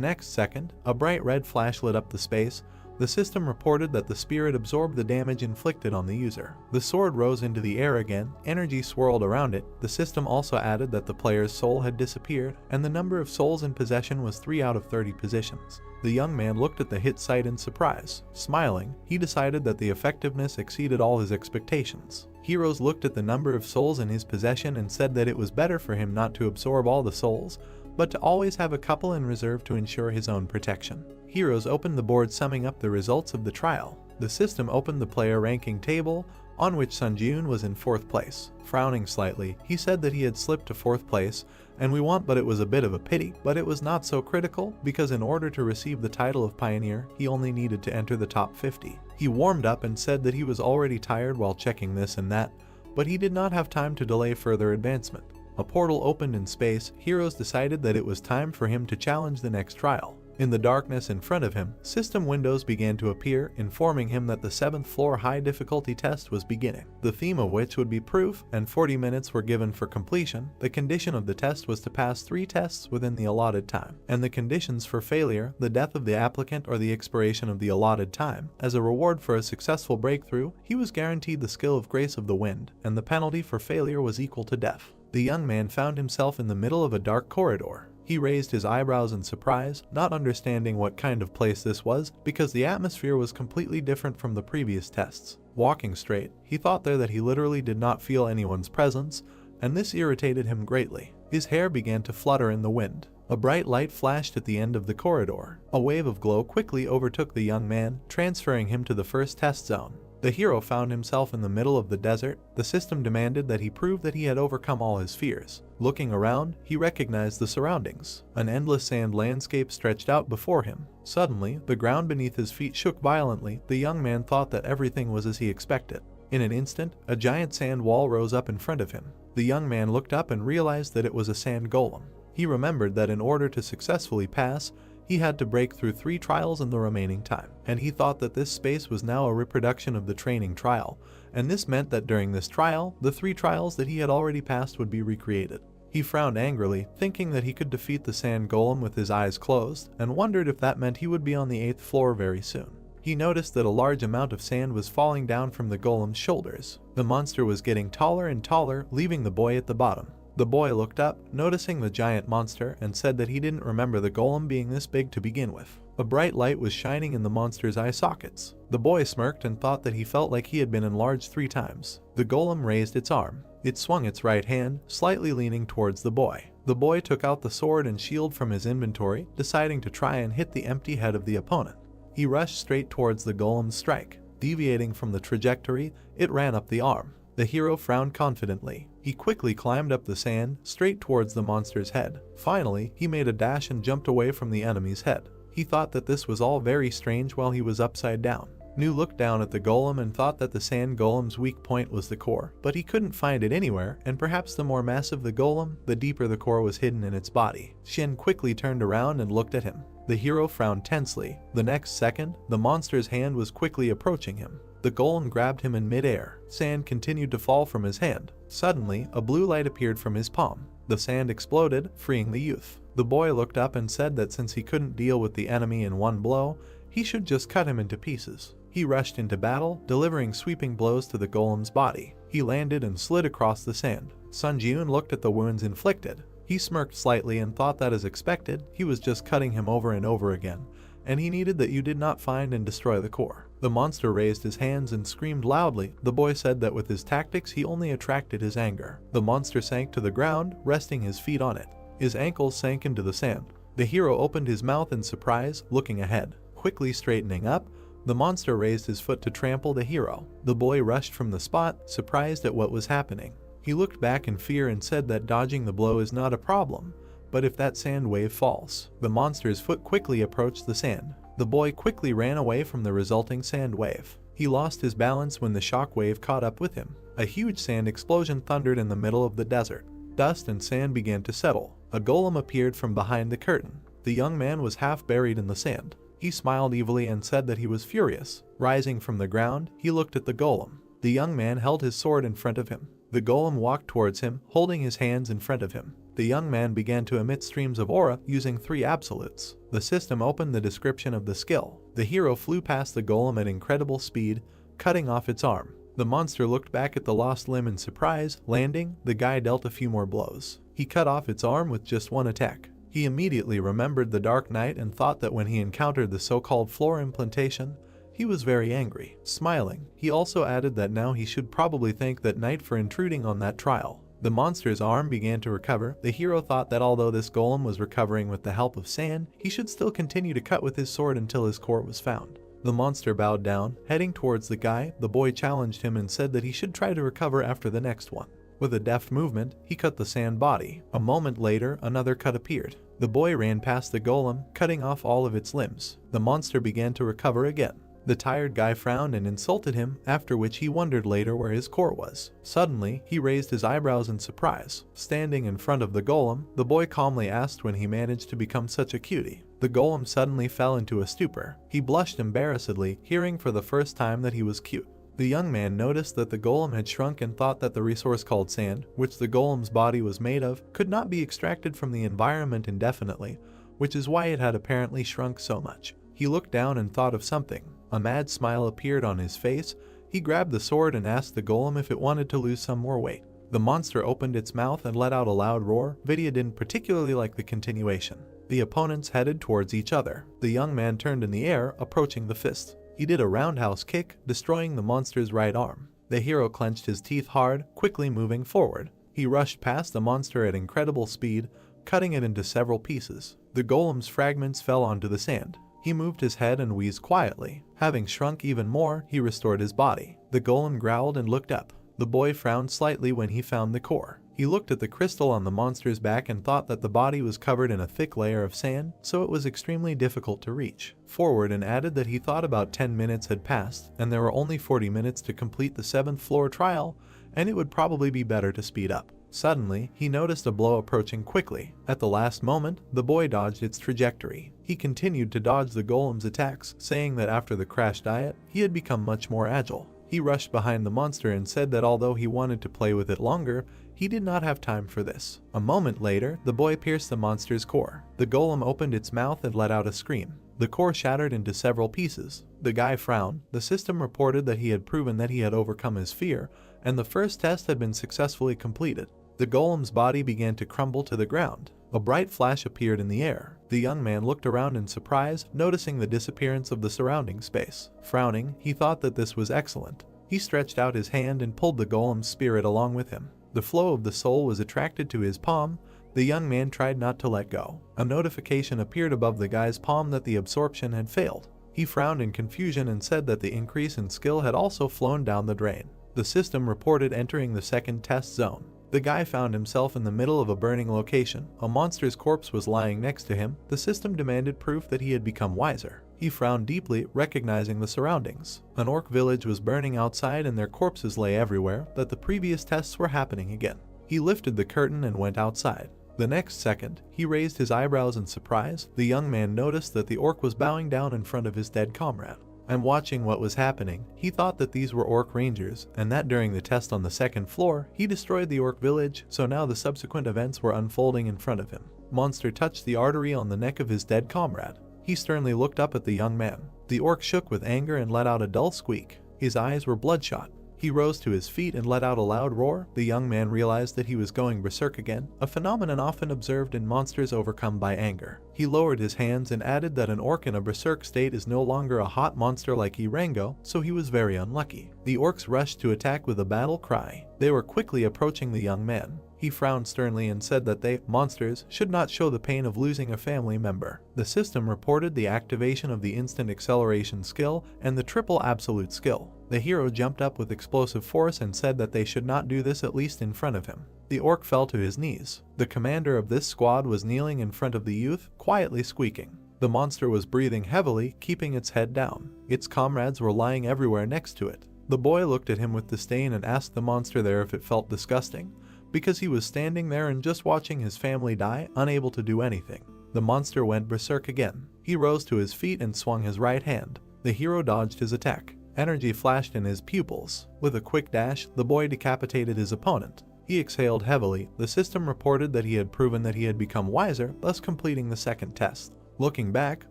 next second, a bright red flash lit up the space. The system reported that the spirit absorbed the damage inflicted on the user. The sword rose into the air again, energy swirled around it. The system also added that the player's soul had disappeared, and the number of souls in possession was 3 out of 30 positions. The young man looked at the hit site in surprise. Smiling, he decided that the effectiveness exceeded all his expectations. Heroes looked at the number of souls in his possession and said that it was better for him not to absorb all the souls, but to always have a couple in reserve to ensure his own protection. Heroes opened the board summing up the results of the trial. The system opened the player ranking table, on which Sunjun was in 4th place. Frowning slightly, he said that he had slipped to 4th place, and but it was a bit of a pity, but it was not so critical, because in order to receive the title of Pioneer, he only needed to enter the top 50. He warmed up and said that he was already tired while checking this and that, but he did not have time to delay further advancement. A portal opened in space. Heroes decided that it was time for him to challenge the next trial. In the darkness in front of him, system windows began to appear, informing him that the 7th floor high difficulty test was beginning, the theme of which would be proof, and 40 minutes were given for completion. The condition of the test was to pass 3 tests within the allotted time, and the conditions for failure, the death of the applicant or the expiration of the allotted time. As a reward for a successful breakthrough, he was guaranteed the skill of Grace of the Wind, and the penalty for failure was equal to death. The young man found himself in the middle of a dark corridor. He raised his eyebrows in surprise, not understanding what kind of place this was, because the atmosphere was completely different from the previous tests. Walking straight, he thought there that he literally did not feel anyone's presence, and this irritated him greatly. His hair began to flutter in the wind. A bright light flashed at the end of the corridor. A wave of glow quickly overtook the young man, transferring him to the first test zone. The hero found himself in the middle of the desert. The system demanded that he prove that he had overcome all his fears. Looking around, he recognized the surroundings. An endless sand landscape stretched out before him. Suddenly, the ground beneath his feet shook violently. The young man thought that everything was as he expected. In an instant, a giant sand wall rose up in front of him. The young man looked up and realized that it was a sand golem. He remembered that in order to successfully pass, he had to break through 3 trials in the remaining time, and he thought that this space was now a reproduction of the training trial, and this meant that during this trial, the 3 trials that he had already passed would be recreated. He frowned angrily, thinking that he could defeat the sand golem with his eyes closed, and wondered if that meant he would be on the 8th floor very soon. He noticed that a large amount of sand was falling down from the golem's shoulders. The monster was getting taller and taller, leaving the boy at the bottom. The boy looked up, noticing the giant monster, and said that he didn't remember the golem being this big to begin with. A bright light was shining in the monster's eye sockets. The boy smirked and thought that he felt like he had been enlarged 3 times. The golem raised its arm. It swung its right hand, slightly leaning towards the boy. The boy took out the sword and shield from his inventory, deciding to try and hit the empty head of the opponent. He rushed straight towards the golem's strike. Deviating from the trajectory, it ran up the arm. The hero frowned confidently. He quickly climbed up the sand, straight towards the monster's head. Finally, he made a dash and jumped away from the enemy's head. He thought that this was all very strange while he was upside down. Nu looked down at the golem and thought that the sand golem's weak point was the core, but he couldn't find it anywhere, and perhaps the more massive the golem, the deeper the core was hidden in its body. Shin quickly turned around and looked at him. The hero frowned tensely. The next second, the monster's hand was quickly approaching him. The golem grabbed him in midair. Sand continued to fall from his hand. Suddenly, a blue light appeared from his palm. The sand exploded, freeing the youth. The boy looked up and said that since he couldn't deal with the enemy in one blow, he should just cut him into pieces. He rushed into battle, delivering sweeping blows to the golem's body. He landed and slid across the sand. Sun Jiun looked at the wounds inflicted. He smirked slightly and thought that, as expected, he was just cutting him over and over again, and he needed that you did not find and destroy the core. The monster raised his hands and screamed loudly. The boy said that with his tactics he only attracted his anger. The monster sank to the ground, resting his feet on it. His ankles sank into the sand. The hero opened his mouth in surprise, looking ahead. Quickly straightening up, the monster raised his foot to trample the hero. The boy rushed from the spot, surprised at what was happening. He looked back in fear and said that dodging the blow is not a problem, but if that sand wave falls. The monster's foot quickly approached the sand. The boy quickly ran away from the resulting sand wave. He lost his balance when the shock wave caught up with him. A huge sand explosion thundered in the middle of the desert. Dust and sand began to settle. A golem appeared from behind the curtain. The young man was half buried in the sand. He smiled evilly and said that he was furious. Rising from the ground, he looked at the golem. The young man held his sword in front of him. The golem walked towards him, holding his hands in front of him. The young man began to emit streams of aura using 3 absolutes. The system opened the description of the skill. The hero flew past the golem at incredible speed, cutting off its arm. The monster looked back at the lost limb in surprise. Landing, the guy dealt a few more blows. He cut off its arm with just one attack. He immediately remembered the Dark Knight and thought that when he encountered the so-called floor implantation, he was very angry. Smiling, he also added that now he should probably thank that knight for intruding on that trial. The monster's arm began to recover. The hero thought that although this golem was recovering with the help of sand, he should still continue to cut with his sword until his core was found. The monster bowed down, heading towards the guy. The boy challenged him and said that he should try to recover after the next one. With a deft movement, he cut the sand body. A moment later, another cut appeared. The boy ran past the golem, cutting off all of its limbs. The monster began to recover again. The tired guy frowned and insulted him, after which he wondered later where his core was. Suddenly, he raised his eyebrows in surprise. Standing in front of the golem, the boy calmly asked when he managed to become such a cutie. The golem suddenly fell into a stupor. He blushed embarrassedly, hearing for the first time that he was cute. The young man noticed that the golem had shrunk and thought that the resource called sand, which the golem's body was made of, could not be extracted from the environment indefinitely, which is why it had apparently shrunk so much. He looked down and thought of something. A mad smile appeared on his face. He grabbed the sword and asked the golem if it wanted to lose some more weight. The monster opened its mouth and let out a loud roar. Vidya didn't particularly like the continuation. The opponents headed towards each other. The young man turned in the air, approaching the fist. He did a roundhouse kick, destroying the monster's right arm. The hero clenched his teeth hard, quickly moving forward. He rushed past the monster at incredible speed, cutting it into several pieces. The golem's fragments fell onto the sand. He moved his head and wheezed quietly. Having shrunk even more, he restored his body. The golem growled and looked up. The boy frowned slightly when he found the core. He looked at the crystal on the monster's back and thought that the body was covered in a thick layer of sand, so it was extremely difficult to reach forward, and added that he thought about 10 minutes had passed, and there were only 40 minutes to complete the 7th floor trial, and it would probably be better to speed up. Suddenly, he noticed a blow approaching quickly. At the last moment, the boy dodged its trajectory. He continued to dodge the golem's attacks, saying that after the crash diet, he had become much more agile. He rushed behind the monster and said that although he wanted to play with it longer, he did not have time for this. A moment later, the boy pierced the monster's core. The golem opened its mouth and let out a scream. The core shattered into several pieces. The guy frowned. The system reported that he had proven that he had overcome his fear, and the first test had been successfully completed. The golem's body began to crumble to the ground. A bright flash appeared in the air. The young man looked around in surprise, noticing the disappearance of the surrounding space. Frowning, he thought that this was excellent. He stretched out his hand and pulled the golem's spirit along with him. The flow of the soul was attracted to his palm. The young man tried not to let go. A notification appeared above the guy's palm that the absorption had failed. He frowned in confusion and said that the increase in skill had also flown down the drain. The system reported entering the second test zone. The guy found himself in the middle of a burning location. A monster's corpse was lying next to him. The system demanded proof that he had become wiser. He frowned deeply, recognizing the surroundings. An orc village was burning outside and their corpses lay everywhere, that the previous tests were happening again. He lifted the curtain and went outside. The next second, he raised his eyebrows in surprise. The young man noticed that the orc was bowing down in front of his dead comrade. And watching what was happening, he thought that these were orc rangers, and that during the test on the second floor, he destroyed the orc village, so now the subsequent events were unfolding in front of him. Monster touched the artery on the neck of his dead comrade. He sternly looked up at the young man. The orc shook with anger and let out a dull squeak. His eyes were bloodshot. He rose to his feet and let out a loud roar. The young man realized that he was going berserk again, a phenomenon often observed in monsters overcome by anger. He lowered his hands and added that an orc in a berserk state is no longer a hot monster like Irengo, so he was very unlucky. The orcs rushed to attack with a battle cry. They were quickly approaching the young man. He frowned sternly and said that they, monsters, should not show the pain of losing a family member. The system reported the activation of the instant acceleration skill and the triple absolute skill. The hero jumped up with explosive force and said that they should not do this, at least in front of him. The orc fell to his knees. The commander of this squad was kneeling in front of the youth, quietly squeaking. The monster was breathing heavily, keeping its head down. Its comrades were lying everywhere next to it. The boy looked at him with disdain and asked the monster there if it felt disgusting, because he was standing there and just watching his family die, unable to do anything. The monster went berserk again. He rose to his feet and swung his right hand. The hero dodged his attack. Energy flashed in his pupils. With a quick dash, the boy decapitated his opponent. He exhaled heavily. The system reported that he had proven that he had become wiser, thus completing the second test. Looking back,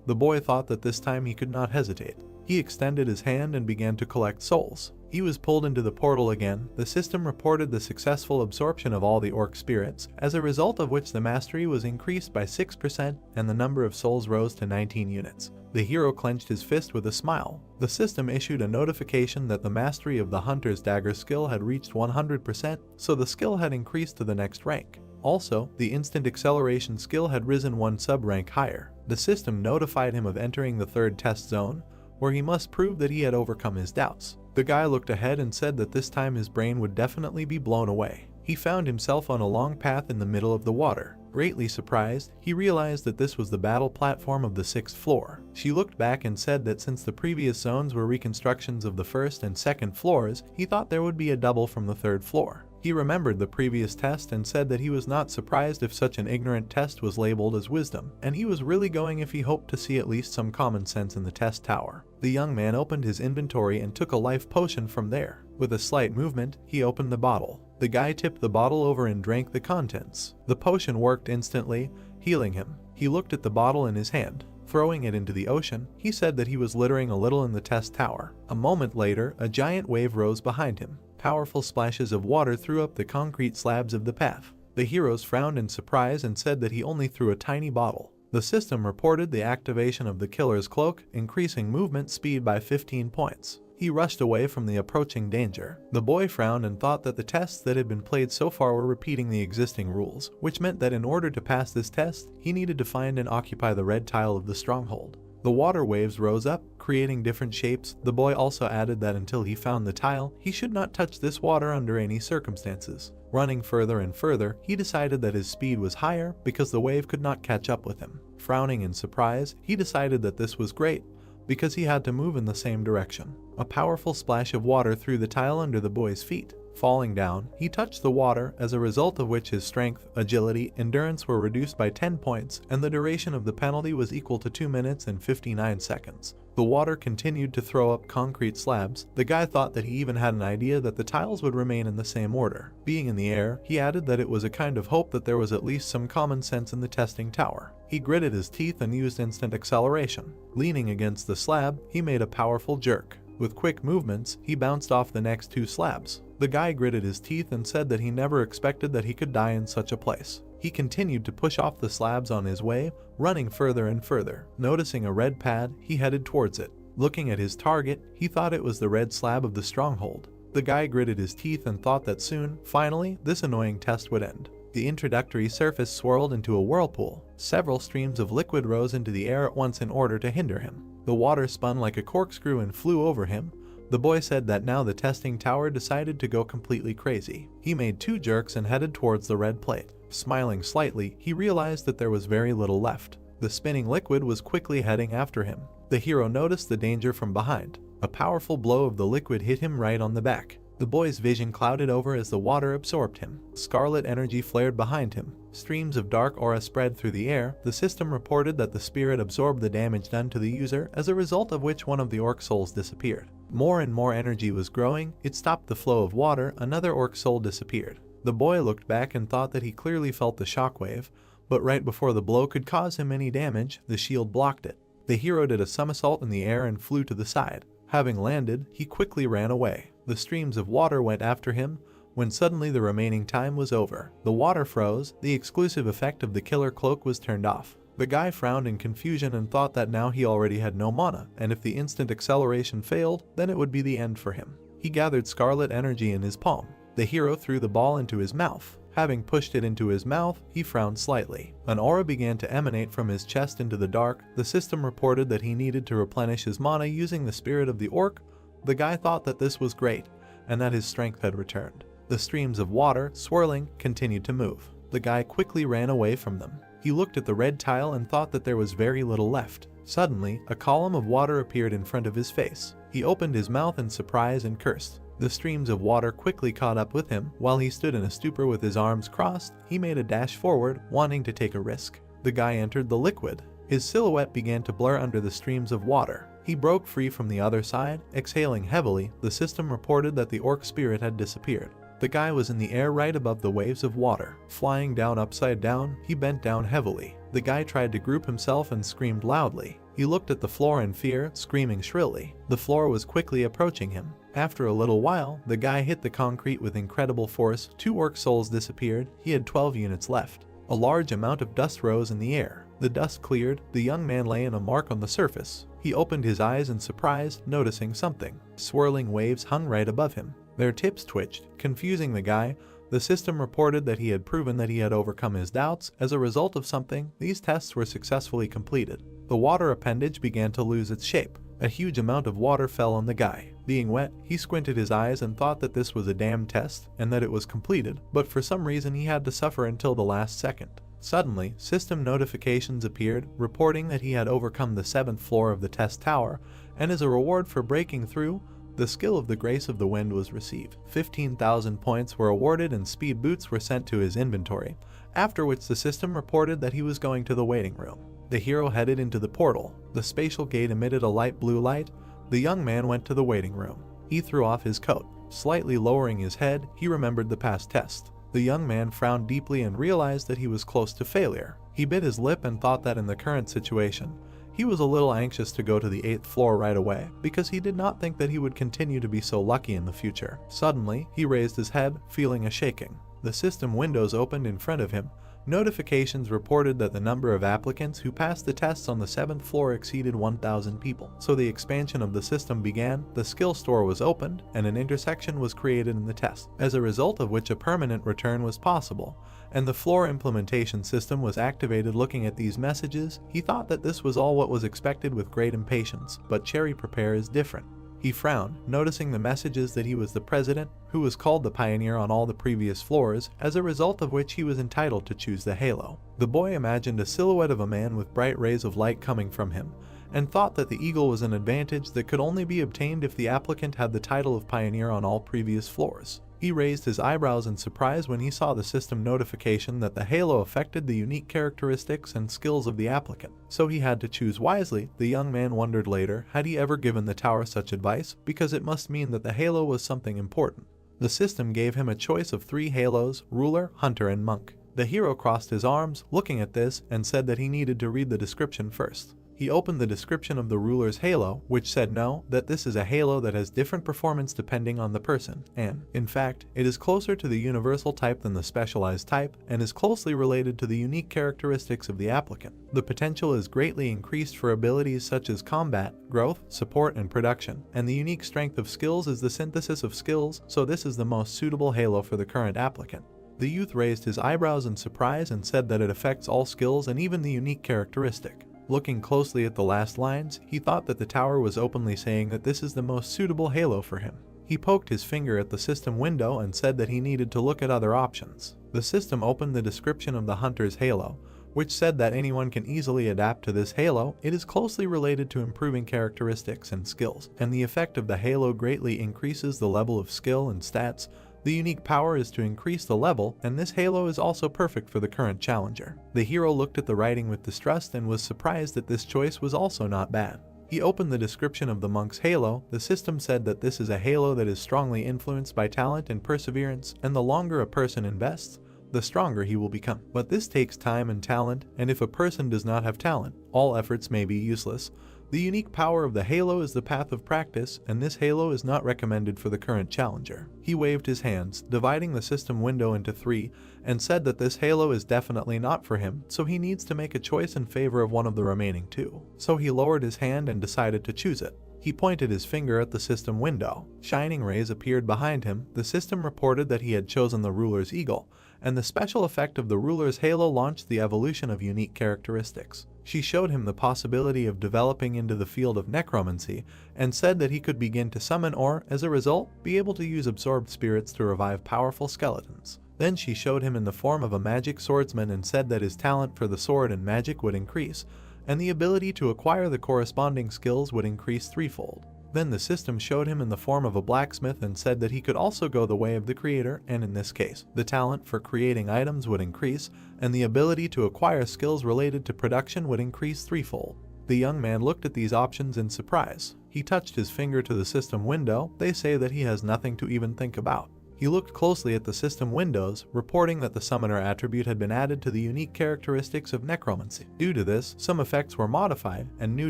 the boy thought that this time he could not hesitate. He extended his hand and began to collect souls. He was pulled into the portal again. The system reported the successful absorption of all the orc spirits, as a result of which the mastery was increased by 6% and the number of souls rose to 19 units. The hero clenched his fist with a smile. The system issued a notification that the mastery of the hunter's dagger skill had reached 100%, so the skill had increased to the next rank. Also, the instant acceleration skill had risen one sub-rank higher. The system notified him of entering the third test zone, where he must prove that he had overcome his doubts. The guy looked ahead and said that this time his brain would definitely be blown away. He found himself on a long path in the middle of the water. Greatly surprised, he realized that this was the battle platform of the 6th floor. She looked back and said that since the previous zones were reconstructions of the 1st and 2nd floors, he thought there would be a double from the 3rd floor. He remembered the previous test and said that he was not surprised if such an ignorant test was labeled as wisdom, and he was really going if he hoped to see at least some common sense in the test tower. The young man opened his inventory and took a life potion from there. With a slight movement, he opened the bottle. The guy tipped the bottle over and drank the contents. The potion worked instantly, healing him. He looked at the bottle in his hand. Throwing it into the ocean, he said that he was littering a little in the test tower. A moment later, a giant wave rose behind him. Powerful splashes of water threw up the concrete slabs of the path. The heroes frowned in surprise and said that he only threw a tiny bottle. The system reported the activation of the killer's cloak, increasing movement speed by 15 points. He rushed away from the approaching danger. The boy frowned and thought that the tests that had been played so far were repeating the existing rules, which meant that in order to pass this test, he needed to find and occupy the red tile of the stronghold. The water waves rose up, creating different shapes. The boy also added that until he found the tile, he should not touch this water under any circumstances. Running further and further, he decided that his speed was higher because the wave could not catch up with him. Frowning in surprise, he decided that this was great, because he had to move in the same direction. A powerful splash of water threw the tile under the boy's feet. Falling down, he touched the water, as a result of which his strength, agility, endurance were reduced by 10 points, and the duration of the penalty was equal to 2 minutes and 59 seconds. The water continued to throw up concrete slabs. The guy thought that he even had an idea that the tiles would remain in the same order. Being in the air, he added that it was a kind of hope that there was at least some common sense in the testing tower. He gritted his teeth and used instant acceleration. Leaning against the slab, he made a powerful jerk. With quick movements, he bounced off the next 2 slabs. The guy gritted his teeth and said that he never expected that he could die in such a place. He continued to push off the slabs on his way, running further and further. Noticing a red pad, he headed towards it. Looking at his target, he thought it was the red slab of the stronghold. The guy gritted his teeth and thought that soon, finally, this annoying test would end. The introductory surface swirled into a whirlpool. Several streams of liquid rose into the air at once in order to hinder him. The water spun like a corkscrew and flew over him. The boy said that now the testing tower decided to go completely crazy. He made 2 jerks and headed towards the red plate. Smiling slightly, he realized that there was very little left. The spinning liquid was quickly heading after him. The hero noticed the danger from behind. A powerful blow of the liquid hit him right on the back. The boy's vision clouded over as the water absorbed him. Scarlet energy flared behind him. Streams of dark aura spread through the air. The system reported that the spirit absorbed the damage done to the user, as a result of which one of the orc souls disappeared. More and more energy was growing. It stopped the flow of water. Another orc soul disappeared. The boy looked back and thought that he clearly felt the shockwave, but right before the blow could cause him any damage, the shield blocked it. The hero did a somersault in the air and flew to the side. Having landed, he quickly ran away. The streams of water went after him, when suddenly the remaining time was over. The water froze. The exclusive effect of the killer cloak was turned off. The guy frowned in confusion and thought that now he already had no mana, and if the instant acceleration failed, then it would be the end for him. He gathered scarlet energy in his palm. The hero threw the ball into his mouth. Having pushed it into his mouth, he frowned slightly. An aura began to emanate from his chest into the dark. The system reported that he needed to replenish his mana using the spirit of the orc. The guy thought that this was great, and that his strength had returned. The streams of water, swirling, continued to move. The guy quickly ran away from them. He looked at the red tile and thought that there was very little left. Suddenly, a column of water appeared in front of his face. He opened his mouth in surprise and cursed. The streams of water quickly caught up with him. While he stood in a stupor with his arms crossed, he made a dash forward, wanting to take a risk. The guy entered the liquid. His silhouette began to blur under the streams of water. He broke free from the other side, exhaling heavily. The system reported that the orc spirit had disappeared. The guy was in the air right above the waves of water. Flying down upside down, he bent down heavily. The guy tried to group himself and screamed loudly. He looked at the floor in fear, screaming shrilly. The floor was quickly approaching him. After a little while, the guy hit the concrete with incredible force. 2 orc souls disappeared. He had 12 units left. A large amount of dust rose in the air. The dust cleared. The young man lay in a mark on the surface. He opened his eyes in surprise, noticing something. Swirling waves hung right above him. Their tips twitched, confusing the guy. The system reported that he had proven that he had overcome his doubts. As a result of something, these tests were successfully completed. The water appendage began to lose its shape. A huge amount of water fell on the guy. Being wet, he squinted his eyes and thought that this was a damn test and that it was completed, but for some reason he had to suffer until the last second. Suddenly, system notifications appeared, reporting that he had overcome the 7th floor of the test tower, and as a reward for breaking through, the skill of the Grace of the Wind was received. 15,000 points were awarded and speed boots were sent to his inventory, after which the system reported that he was going to the waiting room. The hero headed into the portal. The spatial gate emitted a light blue light. The young man went to the waiting room. He threw off his coat. Slightly lowering his head, he remembered the past test. The young man frowned deeply and realized that he was close to failure. He bit his lip and thought that in the current situation, he was a little anxious to go to the 8th floor right away, because he did not think that he would continue to be so lucky in the future. Suddenly, he raised his head, feeling a shaking. The system windows opened in front of him. Notifications reported that the number of applicants who passed the tests on the 7th floor exceeded 1,000 people. So the expansion of the system began, the skill store was opened, and an intersection was created in the test, as a result of which a permanent return was possible, and the floor implementation system was activated. Looking at these messages, he thought that this was all what was expected with great impatience, but Cherry Prepare is different. He frowned, noticing the messages that he was the president, who was called the pioneer on all the previous floors, as a result of which he was entitled to choose the halo. The boy imagined a silhouette of a man with bright rays of light coming from him, and thought that the eagle was an advantage that could only be obtained if the applicant had the title of pioneer on all previous floors. He raised his eyebrows in surprise when he saw the system notification that the halo affected the unique characteristics and skills of the applicant, so he had to choose wisely. The young man wondered later, had he ever given the tower such advice, because it must mean that the halo was something important. The system gave him a choice of 3 halos: ruler, hunter, and monk. The hero crossed his arms, looking at this, and said that he needed to read the description first. He opened the description of the ruler's halo, which said that this is a halo that has different performance depending on the person, and, in fact, it is closer to the universal type than the specialized type, and is closely related to the unique characteristics of the applicant. The potential is greatly increased for abilities such as combat, growth, support, and production, and the unique strength of skills is the synthesis of skills, so this is the most suitable halo for the current applicant. The youth raised his eyebrows in surprise and said that it affects all skills and even the unique characteristic. Looking closely at the last lines, he thought that the tower was openly saying that this is the most suitable halo for him. He poked his finger at the system window and said that he needed to look at other options. The system opened the description of the hunter's halo, which said that anyone can easily adapt to this halo. It is closely related to improving characteristics and skills, and the effect of the halo greatly increases the level of skill and stats. The unique power is to increase the level, and this halo is also perfect for the current challenger. The hero looked at the writing with distrust and was surprised that this choice was also not bad. He opened the description of the monk's halo. The system said that this is a halo that is strongly influenced by talent and perseverance, and the longer a person invests, the stronger he will become. But this takes time and talent, and if a person does not have talent, all efforts may be useless. The unique power of the halo is the path of practice, and this halo is not recommended for the current challenger. He waved his hands, dividing the system window into 3, and said that this halo is definitely not for him, so he needs to make a choice in favor of one of the remaining 2. So he lowered his hand and decided to choose it. He pointed his finger at the system window. Shining rays appeared behind him. The system reported that he had chosen the ruler's eagle, and the special effect of the ruler's halo launched the evolution of unique characteristics. She showed him the possibility of developing into the field of necromancy, and said that he could begin to summon or, as a result, be able to use absorbed spirits to revive powerful skeletons. Then she showed him in the form of a magic swordsman and said that his talent for the sword and magic would increase, and the ability to acquire the corresponding skills would increase threefold. Then the system showed him in the form of a blacksmith and said that he could also go the way of the creator, and in this case, the talent for creating items would increase, and the ability to acquire skills related to production would increase threefold. The young man looked at these options in surprise. He touched his finger to the system window. They say that he has nothing to even think about. He looked closely at the system windows, reporting that the summoner attribute had been added to the unique characteristics of necromancy. Due to this, some effects were modified, and new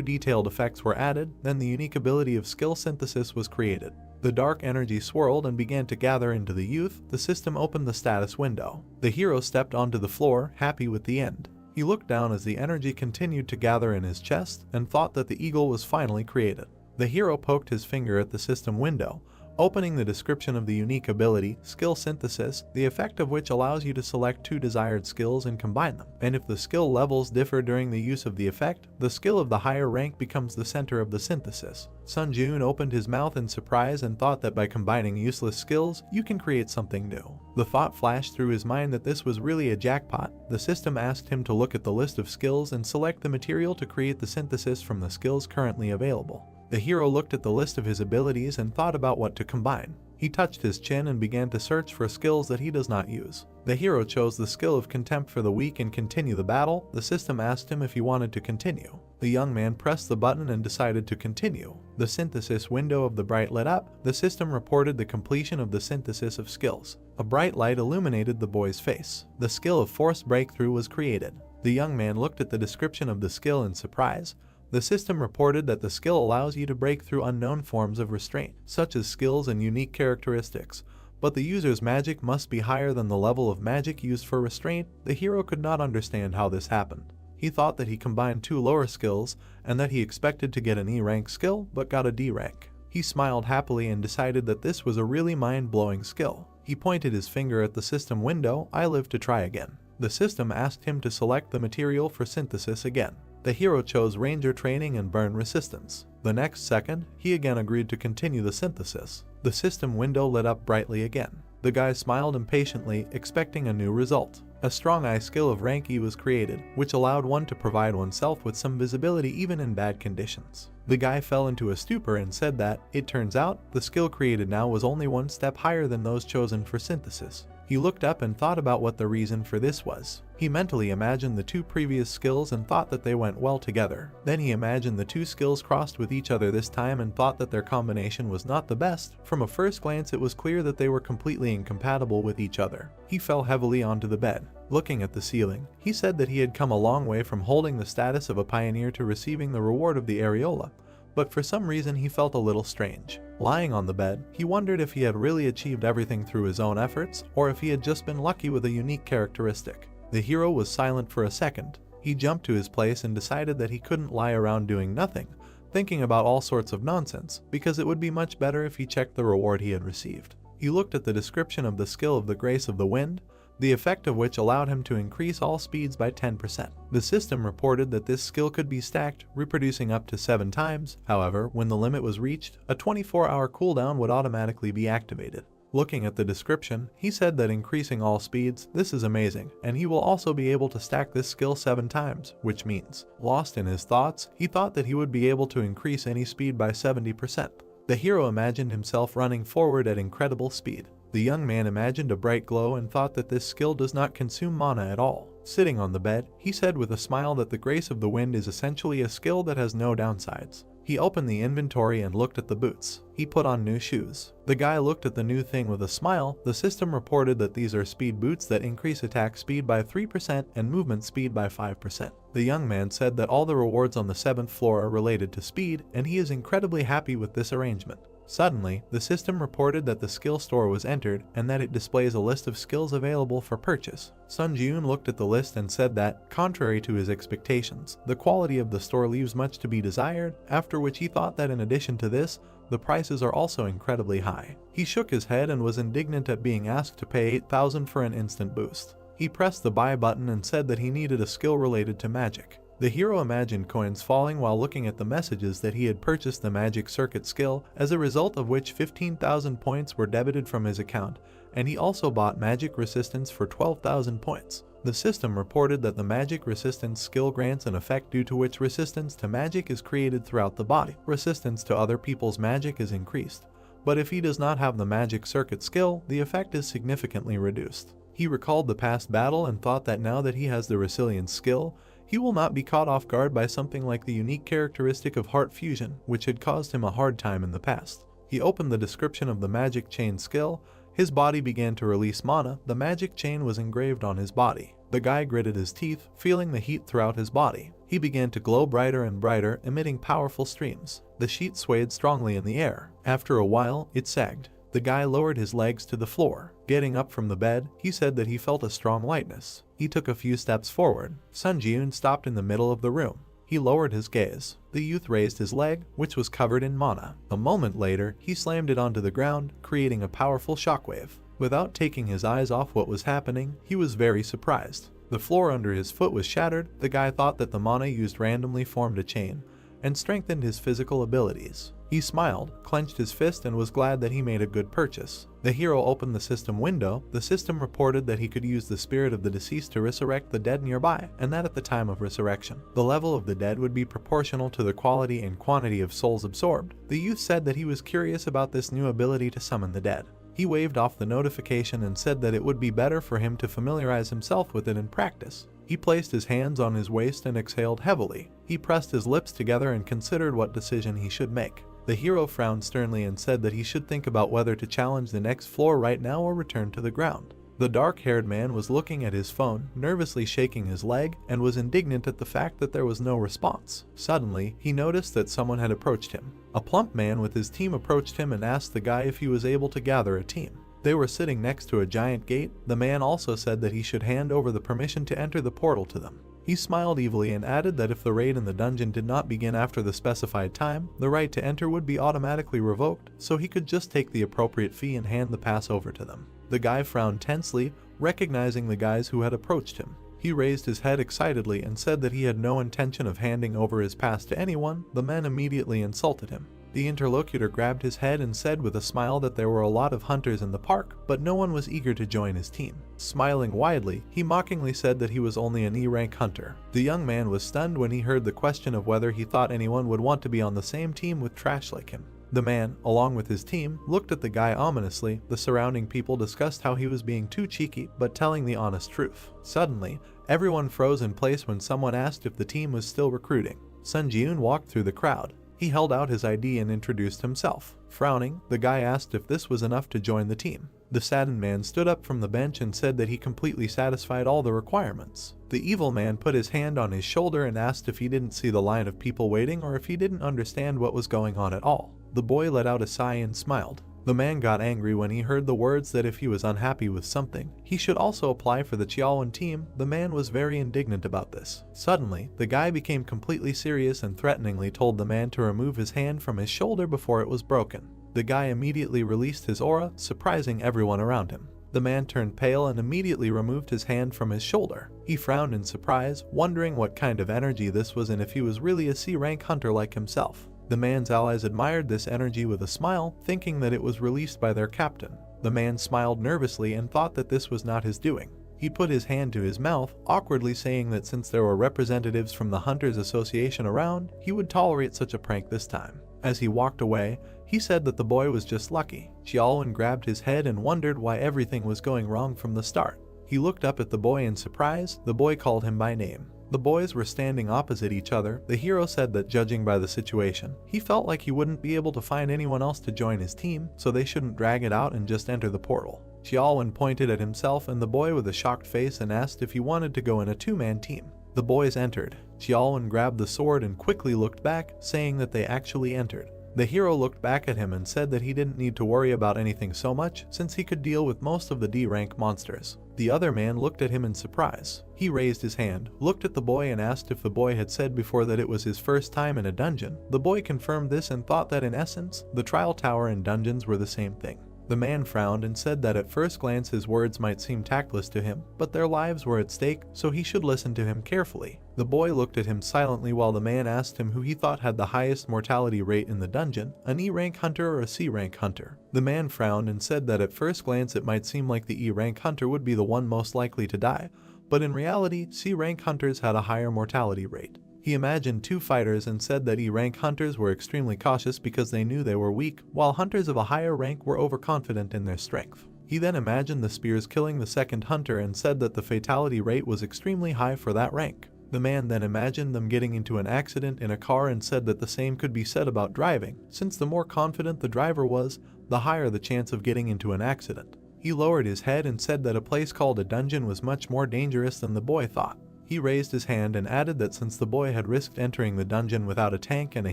detailed effects were added. Then the unique ability of skill synthesis was created. The dark energy swirled and began to gather into the youth. The system opened the status window. The hero stepped onto the floor, happy with the end. He looked down as the energy continued to gather in his chest, and thought that the eagle was finally created. The hero poked his finger at the system window, opening the description of the unique ability, skill synthesis, the effect of which allows you to select 2 desired skills and combine them. And if the skill levels differ during the use of the effect, the skill of the higher rank becomes the center of the synthesis. Sun Jun opened his mouth in surprise and thought that by combining useless skills, you can create something new. The thought flashed through his mind that this was really a jackpot. The system asked him to look at the list of skills and select the material to create the synthesis from the skills currently available. The hero looked at the list of his abilities and thought about what to combine. He touched his chin and began to search for skills that he does not use. The hero chose the skill of contempt for the weak and continue the battle. The system asked him if he wanted to continue. The young man pressed the button and decided to continue. The synthesis window of the bright lit up. The system reported the completion of the synthesis of skills. A bright light illuminated the boy's face. The skill of force breakthrough was created. The young man looked at the description of the skill in surprise. The system reported that the skill allows you to break through unknown forms of restraint, such as skills and unique characteristics, but the user's magic must be higher than the level of magic used for restraint. The hero could not understand how this happened. He thought that he combined 2 lower skills, and that he expected to get an E rank skill, but got a D rank. He smiled happily and decided that this was a really mind-blowing skill. He pointed his finger at the system window. I live to try again. The system asked him to select the material for synthesis again. The hero chose Ranger Training and Burn Resistance. The next second, he again agreed to continue the synthesis. The system window lit up brightly again. The guy smiled impatiently, expecting a new result. A strong eye skill of rank E was created, which allowed one to provide oneself with some visibility even in bad conditions. The guy fell into a stupor and said that, it turns out, the skill created now was only 1 step higher than those chosen for synthesis. He looked up and thought about what the reason for this was. He mentally imagined the 2 previous skills and thought that they went well together. Then he imagined the 2 skills crossed with each other this time and thought that their combination was not the best. From a first glance it was clear that they were completely incompatible with each other. He fell heavily onto the bed. Looking at the ceiling, he said that he had come a long way from holding the status of a pioneer to receiving the reward of the areola, but for some reason he felt a little strange. Lying on the bed, he wondered if he had really achieved everything through his own efforts, or if he had just been lucky with a unique characteristic. The hero was silent for a second. He jumped to his place and decided that he couldn't lie around doing nothing, thinking about all sorts of nonsense, because it would be much better if he checked the reward he had received. He looked at the description of the skill of the Grace of the Wind, the effect of which allowed him to increase all speeds by 10%. The system reported that this skill could be stacked, reproducing up to 7 times. However, when the limit was reached, a 24-hour cooldown would automatically be activated. Looking at the description, he said that increasing all speeds, this is amazing, and he will also be able to stack this skill 7 times, which means, lost in his thoughts, he thought that he would be able to increase any speed by 70%. The hero imagined himself running forward at incredible speed. The young man imagined a bright glow and thought that this skill does not consume mana at all. Sitting on the bed, he said with a smile that the grace of the wind is essentially a skill that has no downsides. He opened the inventory and looked at the boots. He put on new shoes. The guy looked at the new thing with a smile. The system reported that these are speed boots that increase attack speed by 3% and movement speed by 5%. The young man said that all the rewards on the 7th floor are related to speed, and he is incredibly happy with this arrangement. Suddenly, the system reported that the skill store was entered and that it displays a list of skills available for purchase. Sun Ji-yoon looked at the list and said that, contrary to his expectations, the quality of the store leaves much to be desired, after which he thought that in addition to this, the prices are also incredibly high. He shook his head and was indignant at being asked to pay 8,000 for an instant boost. He pressed the buy button and said that he needed a skill related to magic. The hero imagined coins falling while looking at the messages that he had purchased the magic circuit skill, as a result of which 15,000 points were debited from his account, and he also bought magic resistance for 12,000 points. The system reported that the magic resistance skill grants an effect due to which resistance to magic is created throughout the body. Resistance to other people's magic is increased, but if he does not have the magic circuit skill, the effect is significantly reduced. He recalled the past battle and thought that now that he has the resilience skill, he will not be caught off guard by something like the unique characteristic of heart fusion, which had caused him a hard time in the past. He opened the description of the magic chain skill. His body began to release mana. The magic chain was engraved on his body. The guy gritted his teeth, feeling the heat throughout his body. He began to glow brighter and brighter, emitting powerful streams. The sheet swayed strongly in the air. After a while, it sagged. The guy lowered his legs to the floor. Getting up from the bed, he said that he felt a strong lightness. He took a few steps forward. Sun Ji-yoon stopped in the middle of the room. He lowered his gaze. The youth raised his leg, which was covered in mana. A moment later, he slammed it onto the ground, creating a powerful shockwave. Without taking his eyes off what was happening, he was very surprised. The floor under his foot was shattered. The guy thought that the mana used randomly formed a chain and strengthened his physical abilities. He smiled, clenched his fist, and was glad that he made a good purchase. The hero opened the system window. The system reported that he could use the spirit of the deceased to resurrect the dead nearby, and that at the time of resurrection, the level of the dead would be proportional to the quality and quantity of souls absorbed. The youth said that he was curious about this new ability to summon the dead. He waved off the notification and said that it would be better for him to familiarize himself with it in practice. He placed his hands on his waist and exhaled heavily. He pressed his lips together and considered what decision he should make. The hero frowned sternly and said that he should think about whether to challenge the next floor right now or return to the ground. The dark-haired man was looking at his phone, nervously shaking his leg, and was indignant at the fact that there was no response. Suddenly, he noticed that someone had approached him. A plump man with his team approached him and asked the guy if he was able to gather a team. They were sitting next to a giant gate. The man also said that he should hand over the permission to enter the portal to them. He smiled evilly and added that if the raid in the dungeon did not begin after the specified time, the right to enter would be automatically revoked, so he could just take the appropriate fee and hand the pass over to them. The guy frowned tensely, recognizing the guys who had approached him. He raised his head excitedly and said that he had no intention of handing over his pass to anyone. The men immediately insulted him. The interlocutor grabbed his head and said with a smile that there were a lot of hunters in the park, but no one was eager to join his team. Smiling widely, he mockingly said that he was only an E-rank hunter. The young man was stunned when he heard the question of whether he thought anyone would want to be on the same team with trash like him. The man, along with his team, looked at the guy ominously. The surrounding people discussed how he was being too cheeky, but telling the honest truth. Suddenly, everyone froze in place when someone asked if the team was still recruiting. Sun Ji-yoon walked through the crowd. He held out his ID and introduced himself. Frowning, the guy asked if this was enough to join the team. The saddened man stood up from the bench and said that he completely satisfied all the requirements. The evil man put his hand on his shoulder and asked if he didn't see the line of people waiting or if he didn't understand what was going on at all. The boy let out a sigh and smiled. The man got angry when he heard the words that if he was unhappy with something, he should also apply for the Chiaowan team. The man was very indignant about this. Suddenly, the guy became completely serious and threateningly told the man to remove his hand from his shoulder before it was broken. The guy immediately released his aura, surprising everyone around him. The man turned pale and immediately removed his hand from his shoulder. He frowned in surprise, wondering what kind of energy this was and if he was really a C-rank hunter like himself. The man's allies admired this energy with a smile, thinking that it was released by their captain. The man smiled nervously and thought that this was not his doing. He put his hand to his mouth, awkwardly saying that since there were representatives from the Hunters Association around, he would tolerate such a prank this time. As he walked away, He said that the boy was just lucky. Xiaolun grabbed his head and wondered why everything was going wrong from the start. He looked up at the boy in surprise. The boy called him by name. The boys were standing opposite each other. The hero said that judging by the situation, he felt like he wouldn't be able to find anyone else to join his team, so they shouldn't drag it out and just enter the portal. Xiaolun pointed at himself and the boy with a shocked face and asked if he wanted to go in a two-man team. The boys entered. Xiaolun grabbed the sword and quickly looked back, saying that they actually entered. The hero looked back at him and said that he didn't need to worry about anything so much since he could deal with most of the D-rank monsters. The other man looked at him in surprise. He raised his hand, looked at the boy and asked if the boy had said before that it was his first time in a dungeon. The boy confirmed this and thought that in essence, the trial tower and dungeons were the same thing. The man frowned and said that at first glance his words might seem tactless to him, but their lives were at stake, so he should listen to him carefully. The boy looked at him silently while the man asked him who he thought had the highest mortality rate in the dungeon, an E-rank hunter or a C-rank hunter. The man frowned and said that at first glance it might seem like the E-rank hunter would be the one most likely to die, but in reality, C-rank hunters had a higher mortality rate. He imagined two fighters and said that E-rank hunters were extremely cautious because they knew they were weak, while hunters of a higher rank were overconfident in their strength. He then imagined the spears killing the second hunter and said that the fatality rate was extremely high for that rank. The man then imagined them getting into an accident in a car and said that the same could be said about driving, since the more confident the driver was, the higher the chance of getting into an accident. He lowered his head and said that a place called a dungeon was much more dangerous than the boy thought. He raised his hand and added that since the boy had risked entering the dungeon without a tank and a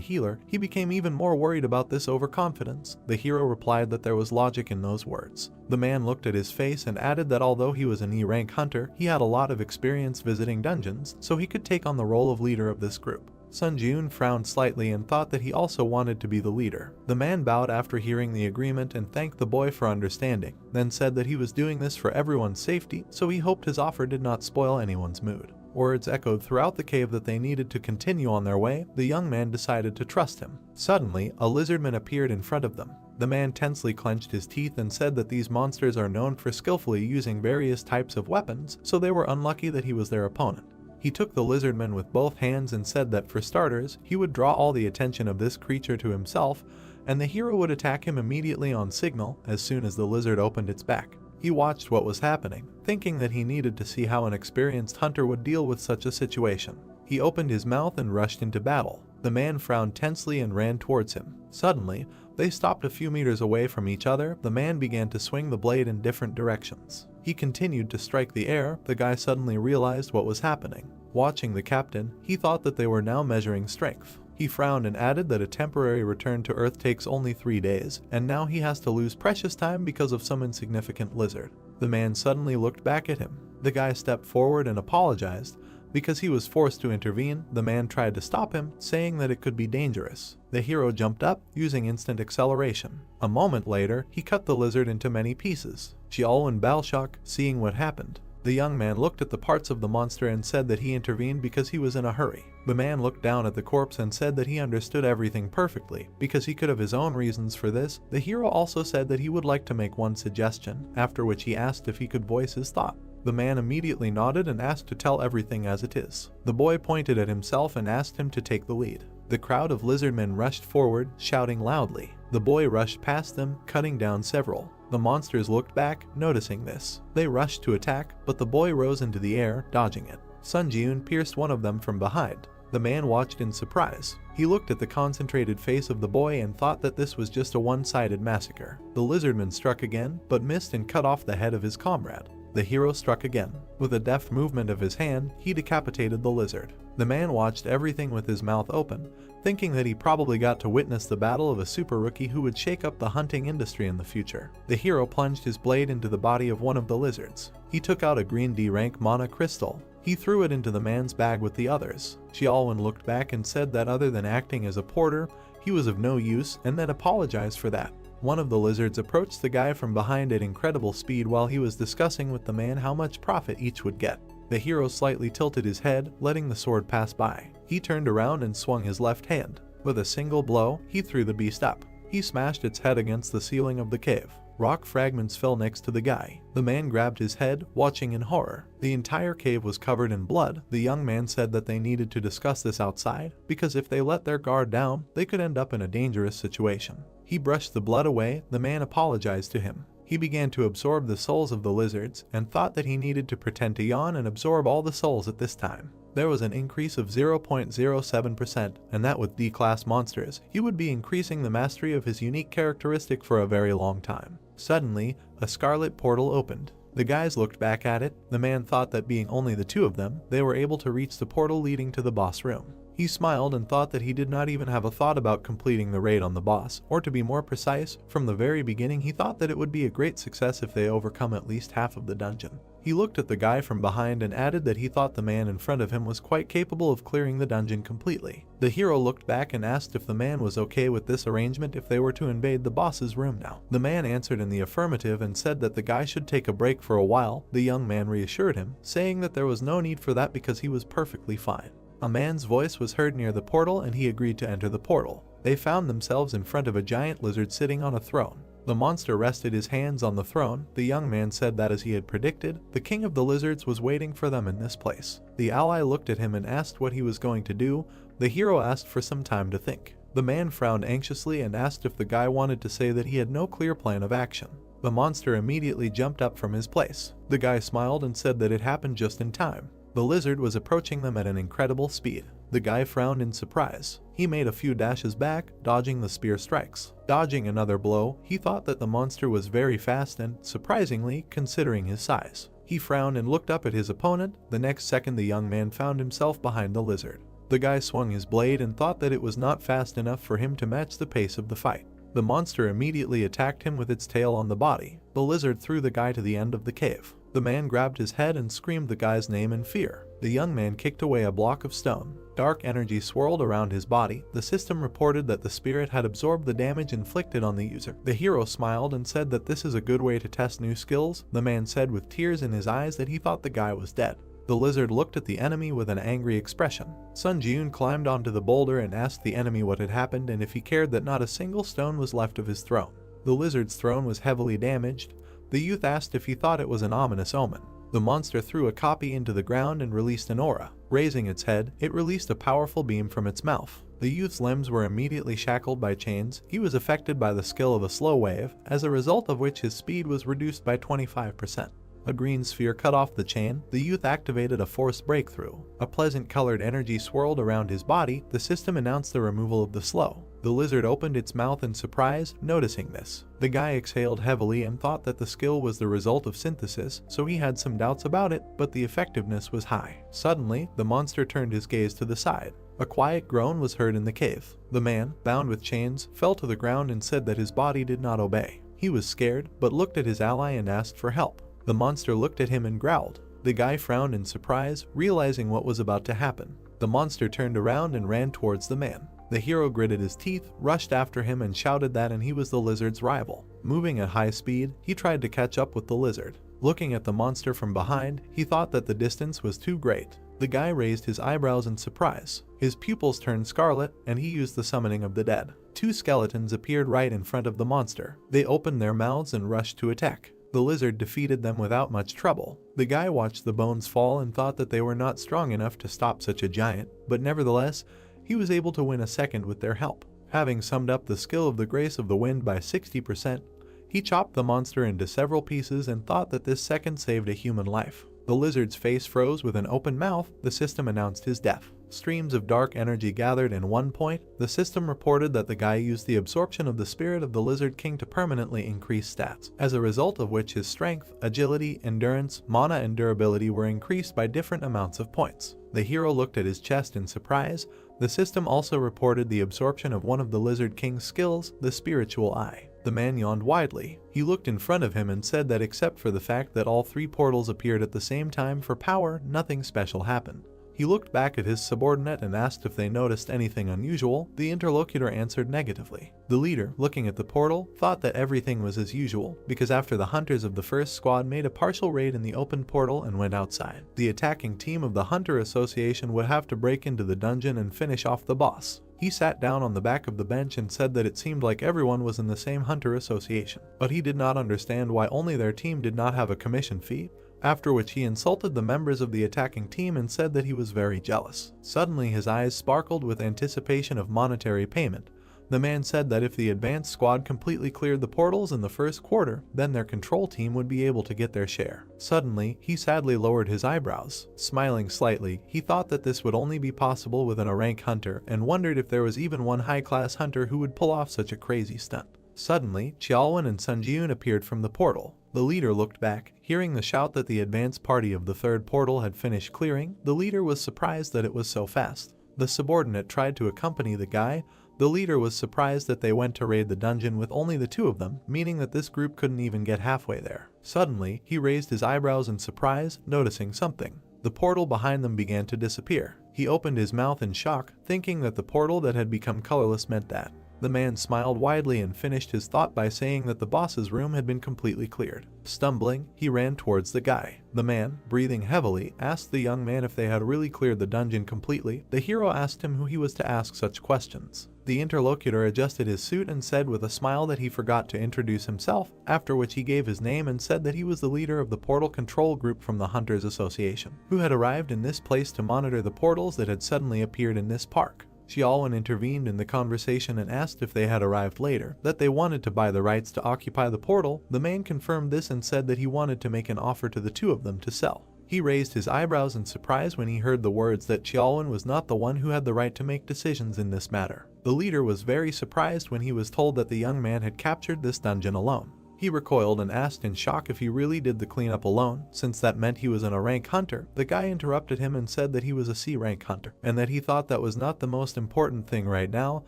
healer, he became even more worried about this overconfidence. The hero replied that there was logic in those words. The man looked at his face and added that although he was an E-rank hunter, he had a lot of experience visiting dungeons, so he could take on the role of leader of this group. Sun Jun frowned slightly and thought that he also wanted to be the leader. The man bowed after hearing the agreement and thanked the boy for understanding, then said that he was doing this for everyone's safety, so he hoped his offer did not spoil anyone's mood. Words echoed throughout the cave that they needed to continue on their way. The young man decided to trust him. Suddenly, a lizardman appeared in front of them. The man tensely clenched his teeth and said that these monsters are known for skillfully using various types of weapons, so they were unlucky that he was their opponent. He took the lizardman with both hands and said that for starters, he would draw all the attention of this creature to himself, and the hero would attack him immediately on signal as soon as the lizard opened its back. He watched what was happening, thinking that he needed to see how an experienced hunter would deal with such a situation. He opened his mouth and rushed into battle. The man frowned tensely and ran towards him. Suddenly, they stopped a few meters away from each other. The man began to swing the blade in different directions. He continued to strike the air. The guy suddenly realized what was happening. Watching the captain, he thought that they were now measuring strength. He frowned and added that a temporary return to Earth takes only 3 days, and now he has to lose precious time because of some insignificant lizard. The man suddenly looked back at him. The guy stepped forward and apologized. Because he was forced to intervene, the man tried to stop him, saying that it could be dangerous. The hero jumped up, using instant acceleration. A moment later, he cut the lizard into many pieces. Xiaolun Balshok, seeing what happened. The young man looked at the parts of the monster and said that he intervened because he was in a hurry. The man looked down at the corpse and said that he understood everything perfectly, because he could have his own reasons for this. The hero also said that he would like to make one suggestion, after which he asked if he could voice his thought. The man immediately nodded and asked to tell everything as it is. The boy pointed at himself and asked him to take the lead. The crowd of lizardmen rushed forward, shouting loudly. The boy rushed past them, cutting down several. The monsters looked back, noticing this. They rushed to attack, but the boy rose into the air, dodging it. Sun Jiun pierced one of them from behind. The man watched in surprise. He looked at the concentrated face of the boy and thought that this was just a one-sided massacre. The lizardman struck again, but missed and cut off the head of his comrade. The hero struck again. With a deft movement of his hand, he decapitated the lizard. The man watched everything with his mouth open, thinking that he probably got to witness the battle of a super rookie who would shake up the hunting industry in the future. The hero plunged his blade into the body of one of the lizards. He took out a green D-rank mana crystal. He threw it into the man's bag with the others. Xiaolun looked back and said that other than acting as a porter, he was of no use and then apologized for that. One of the lizards approached the guy from behind at incredible speed while he was discussing with the man how much profit each would get. The hero slightly tilted his head, letting the sword pass by. He turned around and swung his left hand. With a single blow, he threw the beast up. He smashed its head against the ceiling of the cave. Rock fragments fell next to the guy. The man grabbed his head, watching in horror. The entire cave was covered in blood. The young man said that they needed to discuss this outside, because if they let their guard down, they could end up in a dangerous situation. He brushed the blood away. The man apologized to him. He began to absorb the souls of the lizards and thought that he needed to pretend to yawn and absorb all the souls at this time. There was an increase of 0.07%, and that with D-class monsters, he would be increasing the mastery of his unique characteristic for a very long time. Suddenly, a scarlet portal opened. The guys looked back at it. The man thought that being only the two of them, they were able to reach the portal leading to the boss room. He smiled and thought that he did not even have a thought about completing the raid on the boss, or to be more precise, from the very beginning he thought that it would be a great success if they overcome at least half of the dungeon. He looked at the guy from behind and added that he thought the man in front of him was quite capable of clearing the dungeon completely. The hero looked back and asked if the man was okay with this arrangement if they were to invade the boss's room now. The man answered in the affirmative and said that the guy should take a break for a while. The young man reassured him, saying that there was no need for that because he was perfectly fine. A man's voice was heard near the portal and he agreed to enter the portal. They found themselves in front of a giant lizard sitting on a throne. The monster rested his hands on the throne. The young man said that as he had predicted, the king of the lizards was waiting for them in this place. The ally looked at him and asked what he was going to do. The hero asked for some time to think. The man frowned anxiously and asked if the guy wanted to say that he had no clear plan of action. The monster immediately jumped up from his place. The guy smiled and said that it happened just in time. The lizard was approaching them at an incredible speed. The guy frowned in surprise. He made a few dashes back, dodging the spear strikes. Dodging another blow, he thought that the monster was very fast and, surprisingly, considering his size. He frowned and looked up at his opponent. The next second the young man found himself behind the lizard. The guy swung his blade and thought that it was not fast enough for him to match the pace of the fight. The monster immediately attacked him with its tail on the body. The lizard threw the guy to the end of the cave. The man grabbed his head and screamed the guy's name in fear. The young man kicked away a block of stone. Dark energy swirled around his body. The system reported that the spirit had absorbed the damage inflicted on the user. The hero smiled and said that this is a good way to test new skills. The man said with tears in his eyes that he thought the guy was dead. The lizard looked at the enemy with an angry expression. Sun Jiun climbed onto the boulder and asked the enemy what had happened and if he cared that not a single stone was left of his throne. The lizard's throne was heavily damaged. The youth asked if he thought it was an ominous omen. The monster threw a copy into the ground and released an aura. Raising its head, it released a powerful beam from its mouth. The youth's limbs were immediately shackled by chains. He was affected by the skill of a slow wave, as a result of which his speed was reduced by 25%. A green sphere cut off the chain. The youth activated a force breakthrough. A pleasant colored energy swirled around his body. The system announced the removal of the slow. The lizard opened its mouth in surprise, noticing this. The guy exhaled heavily and thought that the skill was the result of synthesis, so he had some doubts about it, but the effectiveness was high. Suddenly, the monster turned his gaze to the side. A quiet groan was heard in the cave. The man, bound with chains, fell to the ground and said that his body did not obey. He was scared, but looked at his ally and asked for help. The monster looked at him and growled. The guy frowned in surprise, realizing what was about to happen. The monster turned around and ran towards the man. The hero gritted his teeth, rushed after him and shouted that he was the lizard's rival. Moving at high speed, he tried to catch up with the lizard. Looking at the monster from behind, he thought that the distance was too great. The guy raised his eyebrows in surprise. His pupils turned scarlet, and he used the summoning of the dead. Two skeletons appeared right in front of the monster. They opened their mouths and rushed to attack. The lizard defeated them without much trouble. The guy watched the bones fall and thought that they were not strong enough to stop such a giant, but nevertheless, he was able to win a second with their help. Having summed up the skill of the Grace of the Wind by 60%, he chopped the monster into several pieces and thought that this second saved a human life. The lizard's face froze with an open mouth. The system announced his death. Streams of dark energy gathered in one point. The system reported that the guy used the absorption of the spirit of the Lizard King to permanently increase stats, as a result of which his strength, agility, endurance, mana and durability were increased by different amounts of points. The hero looked at his chest in surprise. The system also reported the absorption of one of the Lizard King's skills, the Spiritual Eye. The man yawned widely. He looked in front of him and said that except for the fact that all three portals appeared at the same time for power, nothing special happened. He looked back at his subordinate and asked if they noticed anything unusual. The interlocutor answered negatively. The leader, looking at the portal, thought that everything was as usual, because after the hunters of the first squad made a partial raid in the open portal and went outside, the attacking team of the Hunter Association would have to break into the dungeon and finish off the boss. He sat down on the back of the bench and said that it seemed like everyone was in the same Hunter Association, but he did not understand why only their team did not have a commission fee. After which he insulted the members of the attacking team and said that he was very jealous. Suddenly his eyes sparkled with anticipation of monetary payment. The man said that if the advanced squad completely cleared the portals in the first quarter, then their control team would be able to get their share. Suddenly, he sadly lowered his eyebrows. Smiling slightly, he thought that this would only be possible with an rank hunter and wondered if there was even one high-class hunter who would pull off such a crazy stunt. Suddenly, Xiaolwen and Sunjun appeared from the portal. The leader looked back. Hearing the shout that the advanced party of the third portal had finished clearing, the leader was surprised that it was so fast. The subordinate tried to accompany the guy. The leader was surprised that they went to raid the dungeon with only the two of them, meaning that this group couldn't even get halfway there. Suddenly, he raised his eyebrows in surprise, noticing something. The portal behind them began to disappear. He opened his mouth in shock, thinking that the portal that had become colorless meant that. The man smiled widely and finished his thought by saying that the boss's room had been completely cleared. Stumbling, he ran towards the guy. The man, breathing heavily, asked the young man if they had really cleared the dungeon completely. The hero asked him who he was to ask such questions. The interlocutor adjusted his suit and said with a smile that he forgot to introduce himself, after which he gave his name and said that he was the leader of the portal control group from the Hunters Association, who had arrived in this place to monitor the portals that had suddenly appeared in this park. Xiaolwen intervened in the conversation and asked if they had arrived later, that they wanted to buy the rights to occupy the portal. The man confirmed this and said that he wanted to make an offer to the two of them to sell. He raised his eyebrows in surprise when he heard the words that Xiaolwen was not the one who had the right to make decisions in this matter. The leader was very surprised when he was told that the young man had captured this dungeon alone. He recoiled and asked in shock if he really did the cleanup alone, since that meant he was an A-rank hunter. The guy interrupted him and said that he was a C-rank hunter, and that he thought that was not the most important thing right now,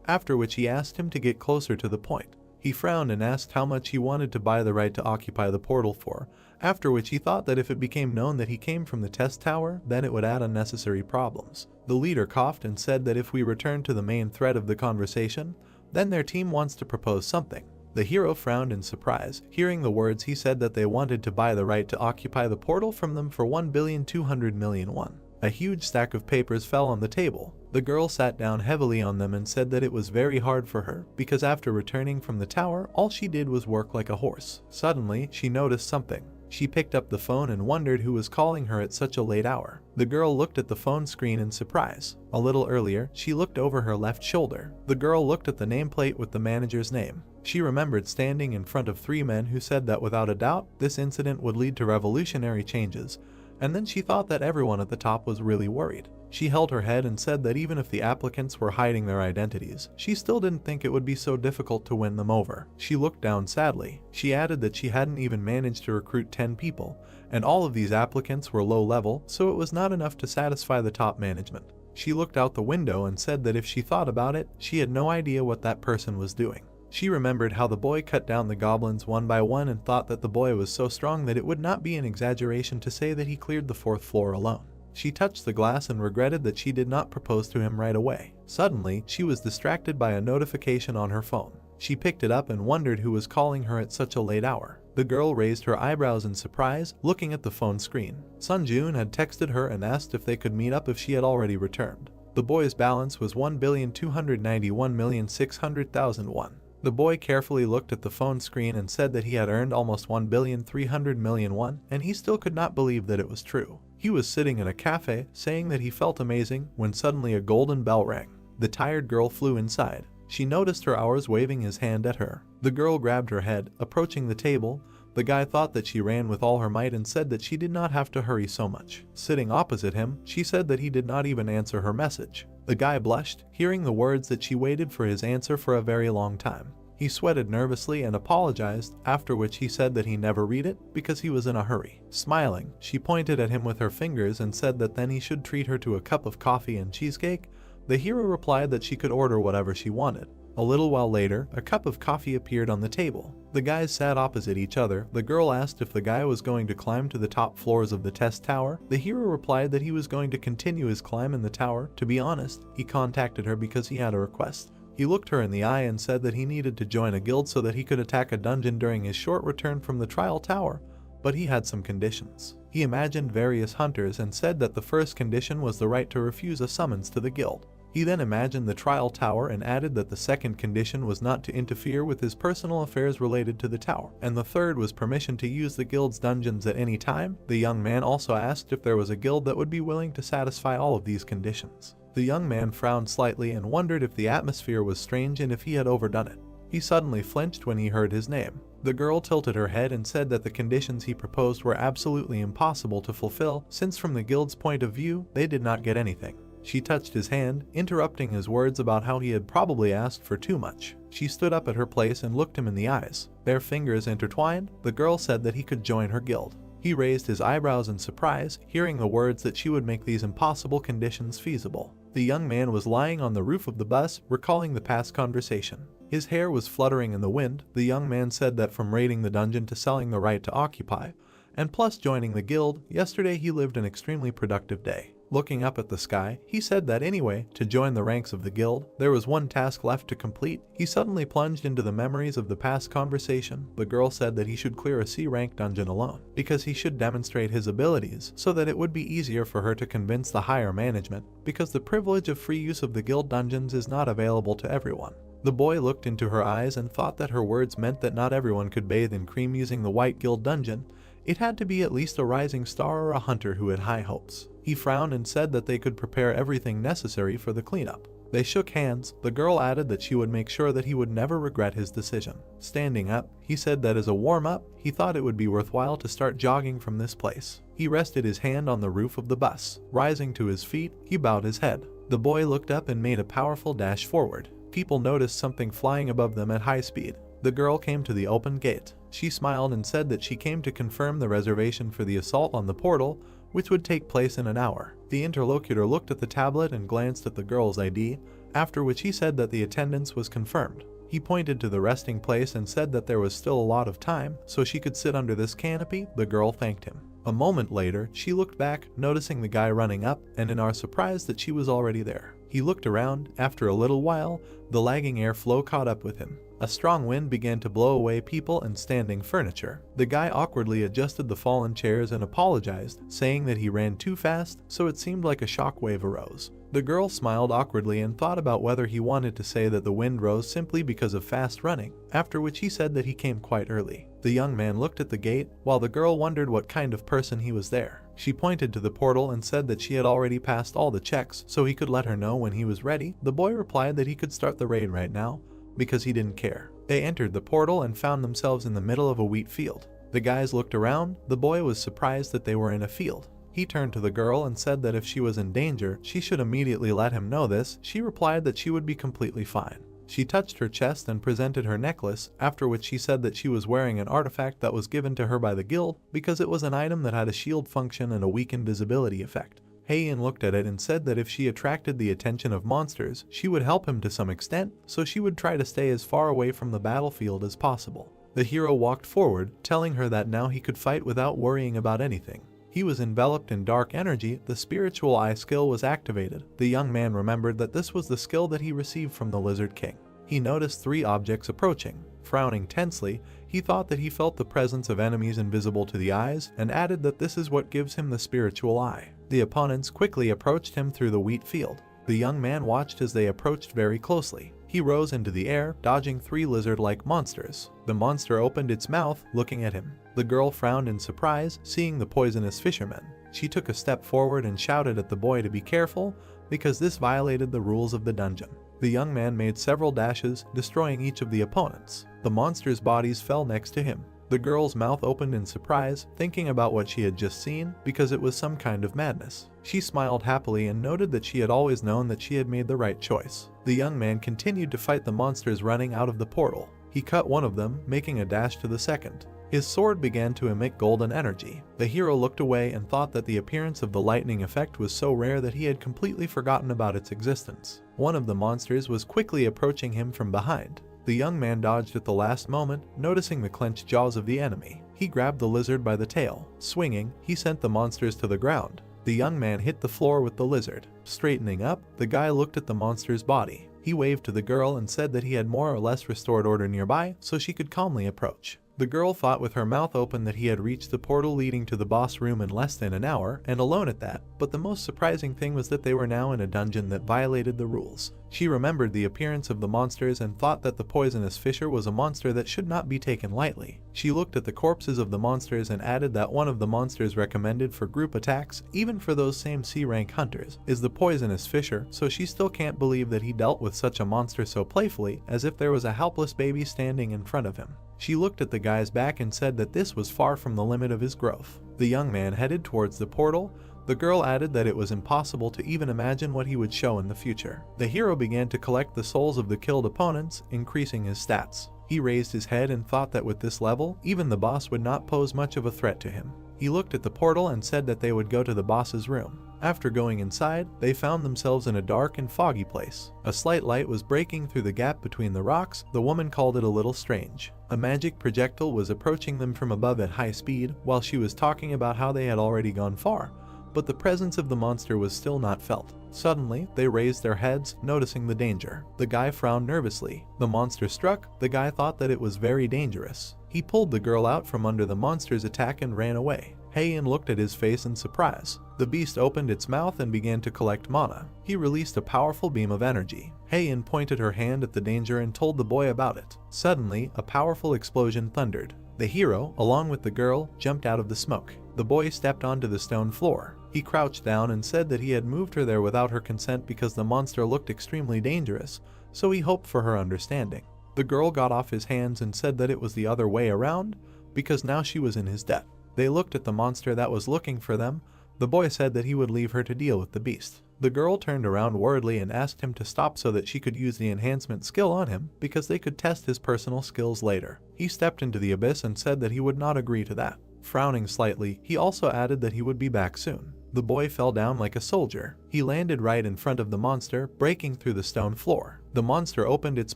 after which he asked him to get closer to the point. He frowned and asked how much he wanted to buy the right to occupy the portal for, after which he thought that if it became known that he came from the test tower, then it would add unnecessary problems. The leader coughed and said that if we return to the main thread of the conversation, then their team wants to propose something. The hero frowned in surprise. Hearing the words, he said that they wanted to buy the right to occupy the portal from them for 1,200,000,000 won. A huge stack of papers fell on the table. The girl sat down heavily on them and said that it was very hard for her, because after returning from the tower, all she did was work like a horse. Suddenly, she noticed something. She picked up the phone and wondered who was calling her at such a late hour. The girl looked at the phone screen in surprise. A little earlier, she looked over her left shoulder. The girl looked at the nameplate with the manager's name. She remembered standing in front of three men who said that without a doubt, this incident would lead to revolutionary changes, and then she thought that everyone at the top was really worried. She held her head and said that even if the applicants were hiding their identities, she still didn't think it would be so difficult to win them over. She looked down sadly. She added that she hadn't even managed to recruit 10 people, and all of these applicants were low level, so it was not enough to satisfy the top management. She looked out the window and said that if she thought about it, she had no idea what that person was doing. She remembered how the boy cut down the goblins one by one and thought that the boy was so strong that it would not be an exaggeration to say that he cleared the 4th floor alone. She touched the glass and regretted that she did not propose to him right away. Suddenly, she was distracted by a notification on her phone. She picked it up and wondered who was calling her at such a late hour. The girl raised her eyebrows in surprise, looking at the phone screen. Sunjun had texted her and asked if they could meet up if she had already returned. The boy's balance was 1,291,600,000 won. The boy carefully looked at the phone screen and said that he had earned almost 1,300,000,000 won, and he still could not believe that it was true. He was sitting in a cafe, saying that he felt amazing, when suddenly a golden bell rang. The tired girl flew inside. She noticed her hours waving his hand at her. The girl grabbed her head, approaching the table. The guy thought that she ran with all her might and said that she did not have to hurry so much. Sitting opposite him, she said that he did not even answer her message. The guy blushed, hearing the words that she waited for his answer for a very long time. He sweated nervously and apologized, after which he said that he never read it because he was in a hurry. Smiling, she pointed at him with her fingers and said that then he should treat her to a cup of coffee and cheesecake. The hero replied that she could order whatever she wanted. A little while later, a cup of coffee appeared on the table. The guys sat opposite each other. The girl asked if the guy was going to climb to the top floors of the test tower. The hero replied that he was going to continue his climb in the tower. To be honest, he contacted her because he had a request. He looked her in the eye and said that he needed to join a guild so that he could attack a dungeon during his short return from the trial tower, but he had some conditions. He imagined various hunters and said that the first condition was the right to refuse a summons to the guild. He then imagined the trial tower and added that the second condition was not to interfere with his personal affairs related to the tower, and the third was permission to use the guild's dungeons at any time. The young man also asked if there was a guild that would be willing to satisfy all of these conditions. The young man frowned slightly and wondered if the atmosphere was strange and if he had overdone it. He suddenly flinched when he heard his name. The girl tilted her head and said that the conditions he proposed were absolutely impossible to fulfill, since from the guild's point of view, they did not get anything. She touched his hand, interrupting his words about how he had probably asked for too much. She stood up at her place and looked him in the eyes. Their fingers intertwined. The girl said that he could join her guild. He raised his eyebrows in surprise, hearing the words that she would make these impossible conditions feasible. The young man was lying on the roof of the bus, recalling the past conversation. His hair was fluttering in the wind. The young man said that from raiding the dungeon to selling the right to occupy, and plus joining the guild, yesterday he lived an extremely productive day. Looking up at the sky, he said that anyway, to join the ranks of the guild, there was one task left to complete. He suddenly plunged into the memories of the past conversation. The girl said that he should clear a C-rank dungeon alone, because he should demonstrate his abilities, so that it would be easier for her to convince the higher management, because the privilege of free use of the guild dungeons is not available to everyone. The boy looked into her eyes and thought that her words meant that not everyone could bathe in cream using the White Guild dungeon. It had to be at least a rising star or a hunter who had high hopes. He frowned and said that they could prepare everything necessary for the cleanup. They shook hands. The girl added that she would make sure that he would never regret his decision. Standing up, he said that as a warm-up, he thought it would be worthwhile to start jogging from this place. He rested his hand on the roof of the bus. Rising to his feet, he bowed his head. The boy looked up and made a powerful dash forward. People noticed something flying above them at high speed. The girl came to the open gate. She smiled and said that she came to confirm the reservation for the assault on the portal, which would take place in an hour. The interlocutor looked at the tablet and glanced at the girl's ID, after which he said that the attendance was confirmed. He pointed to the resting place and said that there was still a lot of time, so she could sit under this canopy. The girl thanked him. A moment later, she looked back, noticing the guy running up, and in our surprise that she was already there. He looked around. After a little while, the lagging airflow caught up with him. A strong wind began to blow away people and standing furniture. The guy awkwardly adjusted the fallen chairs and apologized, saying that he ran too fast, so it seemed like a shockwave arose. The girl smiled awkwardly and thought about whether he wanted to say that the wind rose simply because of fast running, after which he said that he came quite early. The young man looked at the gate, while the girl wondered what kind of person he was there. She pointed to the portal and said that she had already passed all the checks, so he could let her know when he was ready. The boy replied that he could start the raid right now, because he didn't care. They entered the portal and found themselves in the middle of a wheat field. The guys looked around. The boy was surprised that they were in a field. He turned to the girl and said that if she was in danger, she should immediately let him know this. She replied that she would be completely fine. She touched her chest and presented her necklace, after which she said that she was wearing an artifact that was given to her by the guild because it was an item that had a shield function and a weak invisibility effect. Heian looked at it and said that if she attracted the attention of monsters, she would help him to some extent, so she would try to stay as far away from the battlefield as possible. The hero walked forward, telling her that now he could fight without worrying about anything. He was enveloped in dark energy. The spiritual eye skill was activated. The young man remembered that this was the skill that he received from the Lizard King. He noticed 3 objects approaching. Frowning tensely, he thought that he felt the presence of enemies invisible to the eyes, and added that this is what gives him the spiritual eye. The opponents quickly approached him through the wheat field. The young man watched as they approached very closely. He rose into the air, dodging 3 lizard-like monsters. The monster opened its mouth, looking at him. The girl frowned in surprise, seeing the poisonous fisherman. She took a step forward and shouted at the boy to be careful, because this violated the rules of the dungeon. The young man made several dashes, destroying each of the opponents. The monsters' bodies fell next to him. The girl's mouth opened in surprise, thinking about what she had just seen, because it was some kind of madness. She smiled happily and noted that she had always known that she had made the right choice. The young man continued to fight the monsters running out of the portal. He cut one of them, making a dash to the second. His sword began to emit golden energy. The hero looked away and thought that the appearance of the lightning effect was so rare that he had completely forgotten about its existence. One of the monsters was quickly approaching him from behind. The young man dodged at the last moment, noticing the clenched jaws of the enemy. He grabbed the lizard by the tail. Swinging, he sent the monsters to the ground. The young man hit the floor with the lizard. Straightening up, the guy looked at the monster's body. He waved to the girl and said that he had more or less restored order nearby, so she could calmly approach. The girl thought with her mouth open that he had reached the portal leading to the boss room in less than an hour, and alone at that, but the most surprising thing was that they were now in a dungeon that violated the rules. She remembered the appearance of the monsters and thought that the poisonous fisher was a monster that should not be taken lightly. She looked at the corpses of the monsters and added that one of the monsters recommended for group attacks, even for those same C-rank hunters, is the poisonous fisher, so she still can't believe that he dealt with such a monster so playfully, as if there was a helpless baby standing in front of him. She looked at the guy's back and said that this was far from the limit of his growth. The young man headed towards the portal. The girl added that it was impossible to even imagine what he would show in the future. The hero began to collect the souls of the killed opponents, increasing his stats. He raised his head and thought that with this level, even the boss would not pose much of a threat to him. He looked at the portal and said that they would go to the boss's room. After going inside, they found themselves in a dark and foggy place. A slight light was breaking through the gap between the rocks. The woman called it a little strange. A magic projectile was approaching them from above at high speed, while she was talking about how they had already gone far, but the presence of the monster was still not felt. Suddenly, they raised their heads, noticing the danger. The guy frowned nervously. The monster struck. The guy thought that it was very dangerous. He pulled the girl out from under the monster's attack and ran away. Heian looked at his face in surprise. The beast opened its mouth and began to collect mana. He released a powerful beam of energy. Heian pointed her hand at the danger and told the boy about it. Suddenly, a powerful explosion thundered. The hero, along with the girl, jumped out of the smoke. The boy stepped onto the stone floor. He crouched down and said that he had moved her there without her consent because the monster looked extremely dangerous, so he hoped for her understanding. The girl got off his hands and said that it was the other way around, because now she was in his debt. They looked at the monster that was looking for them. The boy said that he would leave her to deal with the beast. The girl turned around worriedly and asked him to stop so that she could use the enhancement skill on him because they could test his personal skills later. He stepped into the abyss and said that he would not agree to that. Frowning slightly, he also added that he would be back soon. The boy fell down like a soldier. He landed right in front of the monster, breaking through the stone floor. The monster opened its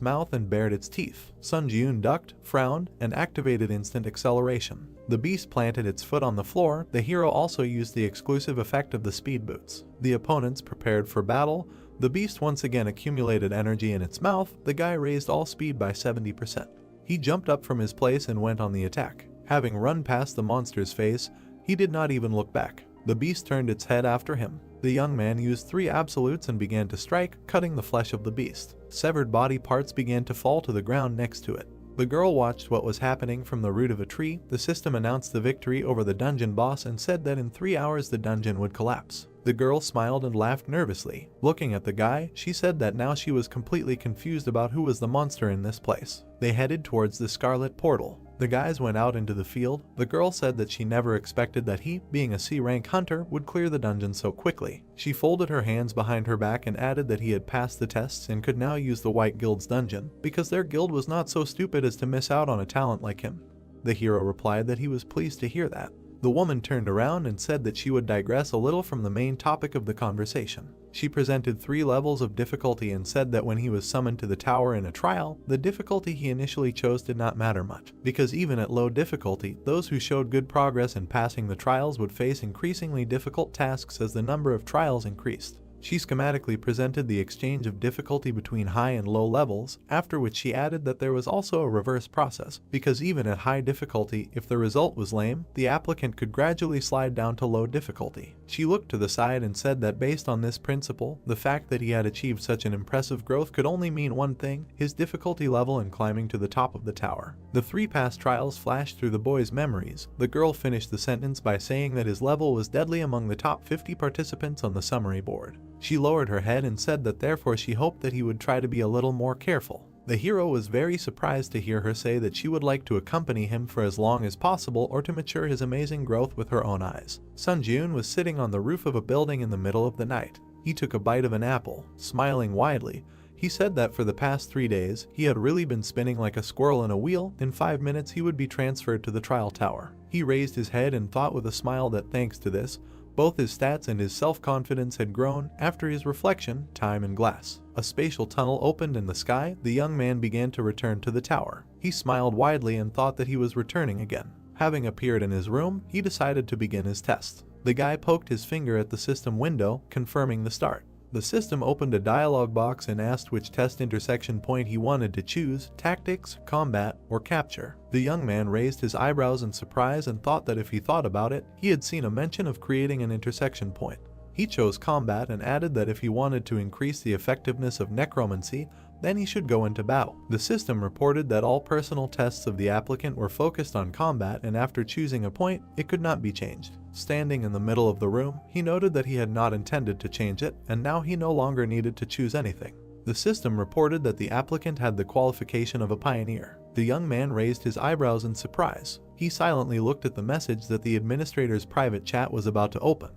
mouth and bared its teeth. Sun Jiun ducked, frowned, and activated instant acceleration. The beast planted its foot on the floor. The hero also used the exclusive effect of the speed boots. The opponents prepared for battle. The beast once again accumulated energy in its mouth. The guy raised all speed by 70%. He jumped up from his place and went on the attack. Having run past the monster's face, he did not even look back. The beast turned its head after him. The young man used 3 absolutes and began to strike, cutting the flesh of the beast. Severed body parts began to fall to the ground next to it. The girl watched what was happening from the root of a tree. The system announced the victory over the dungeon boss and said that in 3 hours the dungeon would collapse. The girl smiled and laughed nervously. Looking at the guy, she said that now she was completely confused about who was the monster in this place. They headed towards the Scarlet Portal. The guys went out into the field. The girl said that she never expected that he, being a C-rank hunter, would clear the dungeon so quickly. She folded her hands behind her back and added that he had passed the tests and could now use the White Guild's dungeon, because their guild was not so stupid as to miss out on a talent like him. The hero replied that he was pleased to hear that. The woman turned around and said that she would digress a little from the main topic of the conversation. She presented 3 levels of difficulty and said that when he was summoned to the tower in a trial, the difficulty he initially chose did not matter much, because even at low difficulty, those who showed good progress in passing the trials would face increasingly difficult tasks as the number of trials increased. She schematically presented the exchange of difficulty between high and low levels, after which she added that there was also a reverse process, because even at high difficulty, if the result was lame, the applicant could gradually slide down to low difficulty. She looked to the side and said that based on this principle, the fact that he had achieved such an impressive growth could only mean one thing: his difficulty level in climbing to the top of the tower. The 3 past trials flashed through the boy's memories. The girl finished the sentence by saying that his level was deadly among the top 50 participants on the summary board. She lowered her head and said that therefore she hoped that he would try to be a little more careful. The hero was very surprised to hear her say that she would like to accompany him for as long as possible or to mature his amazing growth with her own eyes. Sun Jiun was sitting on the roof of a building in the middle of the night. He took a bite of an apple, smiling widely. He said that for the past 3 days, he had really been spinning like a squirrel in a wheel. In 5 minutes he would be transferred to the trial tower. He raised his head and thought with a smile that thanks to this, both his stats and his self-confidence had grown. After his reflection, time and glass. A spatial tunnel opened in the sky. The young man began to return to the tower. He smiled widely and thought that he was returning again. Having appeared in his room, he decided to begin his test. The guy poked his finger at the system window, confirming the start. The system opened a dialog box and asked which test intersection point he wanted to choose: tactics, combat, or capture. The young man raised his eyebrows in surprise and thought that if he thought about it, he had seen a mention of creating an intersection point. He chose combat and added that if he wanted to increase the effectiveness of necromancy, then he should go into battle. The system reported that all personal tests of the applicant were focused on combat, and after choosing a point, it could not be changed. Standing in the middle of the room, he noted that he had not intended to change it, and now he no longer needed to choose anything. The system reported that the applicant had the qualification of a pioneer. The young man raised his eyebrows in surprise. He silently looked at the message that the administrator's private chat was about to open,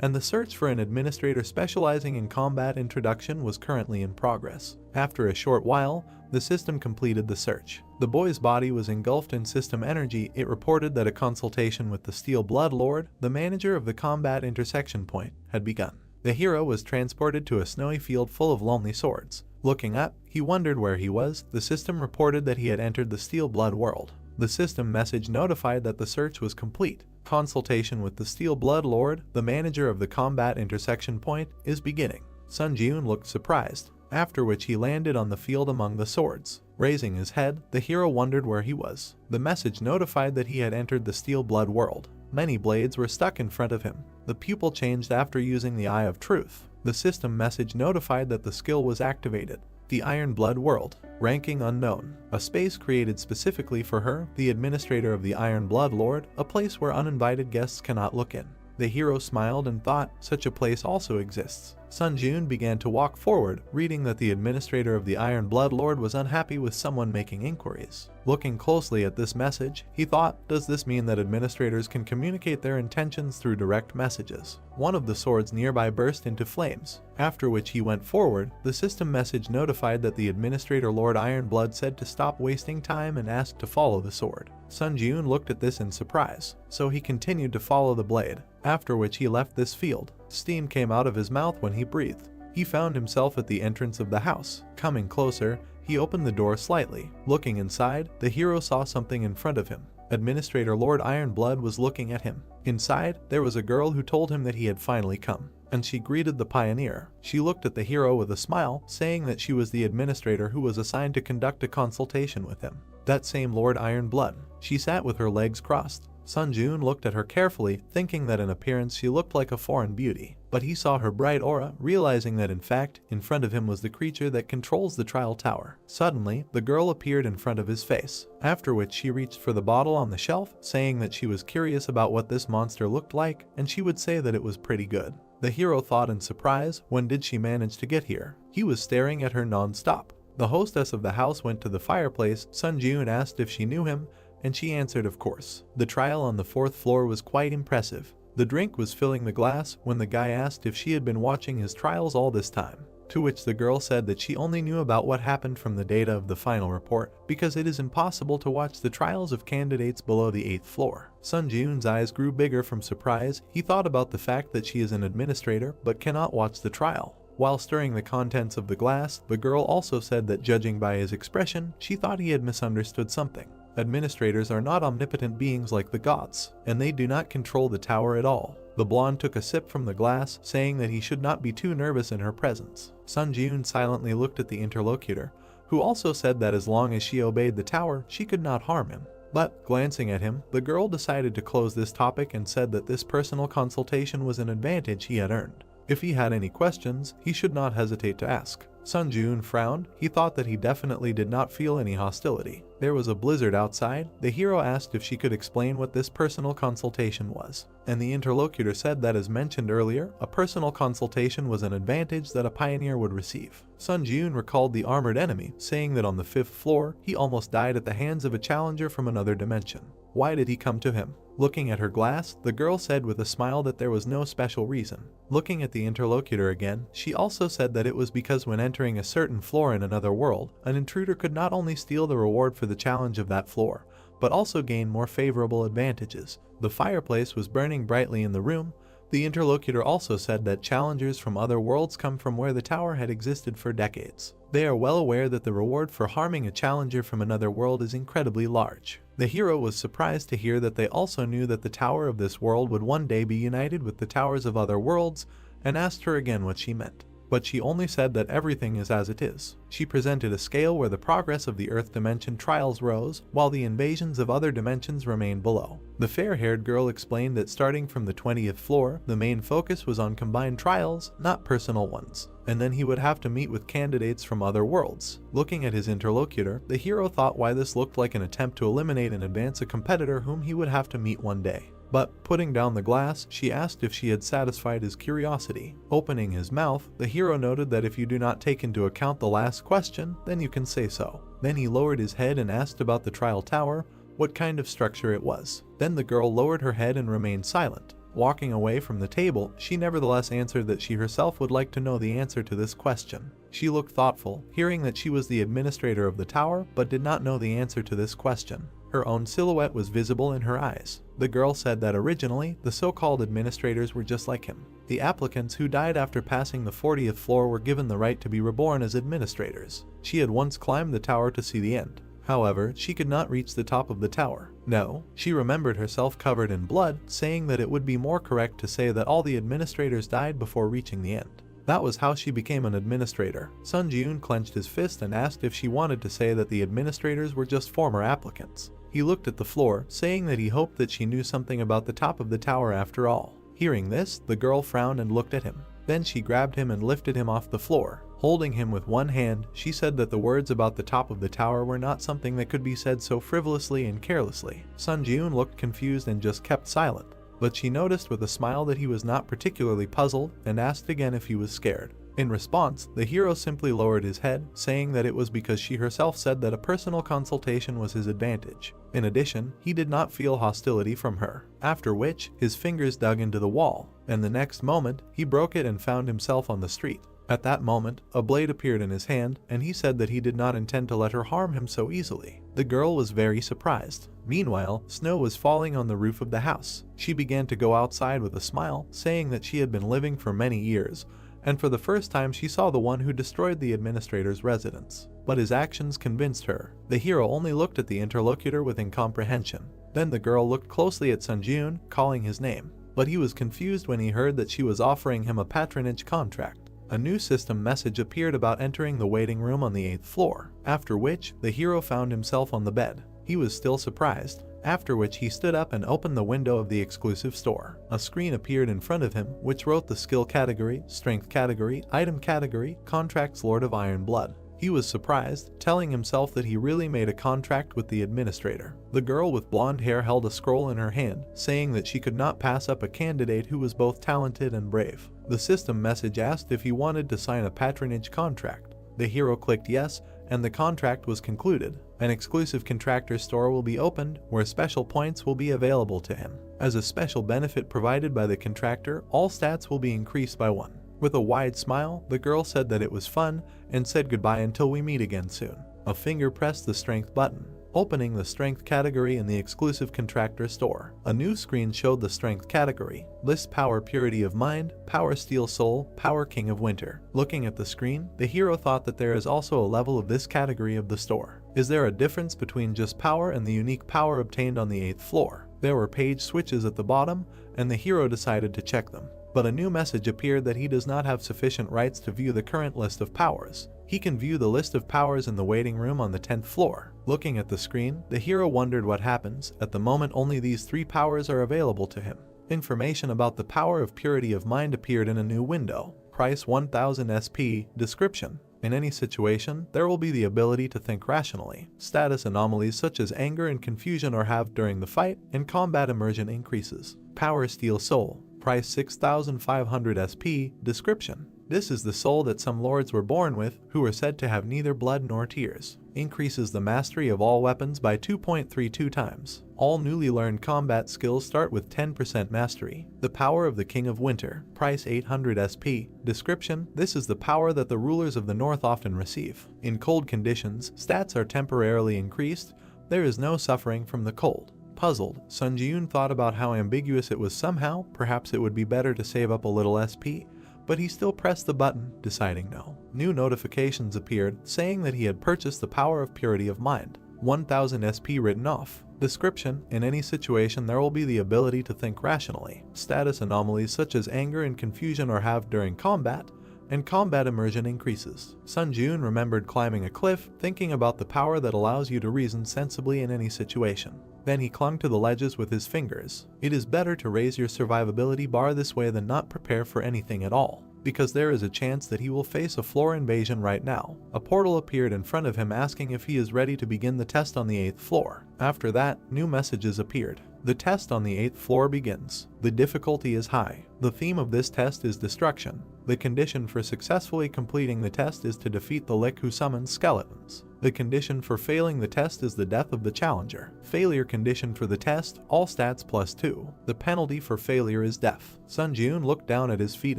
and the search for an administrator specializing in combat introduction was currently in progress. After a short while, the system completed the search. The boy's body was engulfed in system energy. It reported that a consultation with the Steel Blood Lord, the manager of the combat intersection point, had begun. The hero was transported to a snowy field full of lonely swords. Looking up, he wondered where he was. The system reported that he had entered the Steel Blood world. The system message notified that the search was complete. Consultation with the Steel Blood Lord, the manager of the combat intersection point, is beginning. Sun Jiun looked surprised, after which he landed on the field among the swords. Raising his head, the hero wondered where he was. The message notified that he had entered the Steel Blood world. Many blades were stuck in front of him. The pupil changed after using the Eye of Truth. The system message notified that the skill was activated. The Iron Blood World. Ranking unknown. A space created specifically for her, the administrator of the Iron Blood Lord, a place where uninvited guests cannot look in. The hero smiled and thought, such a place also exists. Sun Jiun began to walk forward, reading that the administrator of the Iron Blood Lord was unhappy with someone making inquiries. Looking closely at this message, he thought, does this mean that administrators can communicate their intentions through direct messages? One of the swords nearby burst into flames, after which he went forward. The system message notified that the administrator Lord Ironblood said to stop wasting time and asked to follow the sword. Sun Jiun looked at this in surprise, so he continued to follow the blade, after which he left this field. Steam came out of his mouth when he breathed. He found himself at the entrance of the house. Coming closer, he opened the door slightly. Looking inside, the hero saw something in front of him. Administrator Lord Ironblood was looking at him. Inside, there was a girl who told him that he had finally come, and she greeted the pioneer. She looked at the hero with a smile, saying that she was the administrator who was assigned to conduct a consultation with him. That same Lord Ironblood. She sat with her legs crossed. Sun Jiun looked at her carefully, thinking that in appearance she looked like a foreign beauty. But he saw her bright aura, realizing that in fact, in front of him was the creature that controls the trial tower. Suddenly, the girl appeared in front of his face, after which she reached for the bottle on the shelf, saying that she was curious about what this monster looked like, and she would say that it was pretty good. The hero thought in surprise, when did she manage to get here? He was staring at her non-stop. The hostess of the house went to the fireplace. Sun Jiun asked if she knew him, and she answered of course. The trial on the 4th floor was quite impressive. The drink was filling the glass when the guy asked if she had been watching his trials all this time, to which the girl said that she only knew about what happened from the data of the final report, because it is impossible to watch the trials of candidates below the 8th floor. Sun Jiun's eyes grew bigger from surprise. He thought about the fact that she is an administrator but cannot watch the trial. While stirring the contents of the glass, the girl also said that judging by his expression, she thought he had misunderstood something. Administrators are not omnipotent beings like the gods, and they do not control the tower at all. The blonde took a sip from the glass, saying that he should not be too nervous in her presence. Sun Jiun silently looked at the interlocutor, who also said that as long as she obeyed the tower, she could not harm him. But, glancing at him, the girl decided to close this topic and said that this personal consultation was an advantage he had earned. If he had any questions, he should not hesitate to ask. Sun Jiun frowned. He thought that he definitely did not feel any hostility. There was a blizzard outside. The hero asked if she could explain what this personal consultation was, and the interlocutor said that as mentioned earlier, a personal consultation was an advantage that a pioneer would receive. Sun Jiun recalled the armored enemy, saying that on the 5th floor, he almost died at the hands of a challenger from another dimension. Why did he come to him? Looking at her glass, the girl said with a smile that there was no special reason. Looking at the interlocutor again, she also said that it was because when entering a certain floor in another world, an intruder could not only steal the reward for the challenge of that floor, but also gain more favorable advantages. The fireplace was burning brightly in the room. The interlocutor also said that challengers from other worlds come from where the tower had existed for decades. They are well aware that the reward for harming a challenger from another world is incredibly large. The hero was surprised to hear that they also knew that the tower of this world would one day be united with the towers of other worlds, and asked her again what she meant. but she only said that everything is as it is. She presented a scale where the progress of the Earth dimension trials rose, while the invasions of other dimensions remained below. The fair-haired girl explained that starting from the 20th floor, the main focus was on combined trials, not personal ones, and then he would have to meet with candidates from other worlds. Looking at his interlocutor, the hero thought why this looked like an attempt to eliminate and advance a competitor whom he would have to meet one day. But, putting down the glass, she asked if she had satisfied his curiosity. Opening his mouth, the hero noted that if you do not take into account the last question, then you can say so. Then he lowered his head and asked about the trial tower, what kind of structure it was. Then the girl lowered her head and remained silent. Walking away from the table, she nevertheless answered that she herself would like to know the answer to this question. She looked thoughtful, hearing that she was the administrator of the tower, but did not know the answer to this question. Her own silhouette was visible in her eyes. The girl said that originally, the so-called administrators were just like him. The applicants who died after passing the 40th floor were given the right to be reborn as administrators. She had once climbed the tower to see the end. However, she could not reach the top of the tower. No, she remembered herself covered in blood, saying that it would be more correct to say that all the administrators died before reaching the end. That was how she became an administrator. Sun Ji-eun clenched his fist and asked if she wanted to say that the administrators were just former applicants. He looked at the floor, saying that he hoped that she knew something about the top of the tower after all. Hearing this, the girl frowned and looked at him. Then she grabbed him and lifted him off the floor. Holding him with one hand, she said that the words about the top of the tower were not something that could be said so frivolously and carelessly. Sun Ji-eun looked confused and just kept silent, but she noticed with a smile that he was not particularly puzzled and asked again if he was scared. In response, the hero simply lowered his head, saying that it was because she herself said that a personal consultation was his advantage. In addition, he did not feel hostility from her, after which, his fingers dug into the wall, and the next moment, he broke it and found himself on the street. At that moment, a blade appeared in his hand, and he said that he did not intend to let her harm him so easily. The girl was very surprised. Meanwhile, snow was falling on the roof of the house. She began to go outside with a smile, saying that she had been living for many years, and for the first time she saw the one who destroyed the administrator's residence. But his actions convinced her. The hero only looked at the interlocutor with incomprehension. Then the girl looked closely at Sun Ji-eun, calling his name. But he was confused when he heard that she was offering him a patronage contract. A new system message appeared about entering the waiting room on the 8th floor, after which the hero found himself on the bed. He was still surprised, after which he stood up and opened the window of the exclusive store. A screen appeared in front of him, which wrote the skill category, strength category, item category, contracts Lord of Iron Blood. He was surprised, telling himself that he really made a contract with the administrator. The girl with blonde hair held a scroll in her hand, saying that she could not pass up a candidate who was both talented and brave. The system message asked if he wanted to sign a patronage contract. The hero clicked yes, and the contract was concluded. An exclusive contractor store will be opened, where special points will be available to him. As a special benefit provided by the contractor, all stats will be increased by 1. With a wide smile, the girl said that it was fun, and said goodbye until we meet again soon. A finger pressed the strength button, opening the strength category in the exclusive contractor store. A new screen showed the strength category. List power purity of mind, power steel soul, power king of winter. Looking at the screen, the hero thought that there is also a level of this category of the store. Is there a difference between just power and the unique power obtained on the 8th floor? There were page switches at the bottom, and the hero decided to check them. But a new message appeared that he does not have sufficient rights to view the current list of powers. He can view the list of powers in the waiting room on the 10th floor. Looking at the screen, the hero wondered what happens. At the moment, only these 3 powers are available to him. Information about the power of purity of mind appeared in a new window. Price 1000 SP. Description: in any situation, there will be the ability to think rationally. Status anomalies such as anger and confusion are halved during the fight, and combat immersion increases. Power Steel Soul. Price 6500 SP. Description: this is the soul that some lords were born with, who are said to have neither blood nor tears. Increases the mastery of all weapons by 2.32 times. All newly learned combat skills start with 10% mastery. The Power of the King of Winter. Price 800 SP. Description: this is the power that the rulers of the north often receive. In cold conditions, stats are temporarily increased. There is no suffering from the cold. Puzzled, Sun Ji-eun thought about how ambiguous it was. Somehow, perhaps it would be better to save up a little SP, but he still pressed the button, deciding no. New notifications appeared, saying that he had purchased the Power of Purity of Mind. 1000 SP written off. Description: in any situation there will be the ability to think rationally. Status anomalies such as anger and confusion are halved during combat, and combat immersion increases. Sun Jun remembered climbing a cliff, thinking about the power that allows you to reason sensibly in any situation. Then he clung to the ledges with his fingers. It is better to raise your survivability bar this way than not prepare for anything at all, because there is a chance that he will face a floor invasion right now. A portal appeared in front of him asking if he is ready to begin the test on the 8th floor. After that, new messages appeared. The test on the 8th floor begins. The difficulty is high. The theme of this test is destruction. The condition for successfully completing the test is to defeat the Lick who summons skeletons. The condition for failing the test is the death of the challenger. Failure condition for the test, all stats +2. The penalty for failure is death. Sun Jun looked down at his feet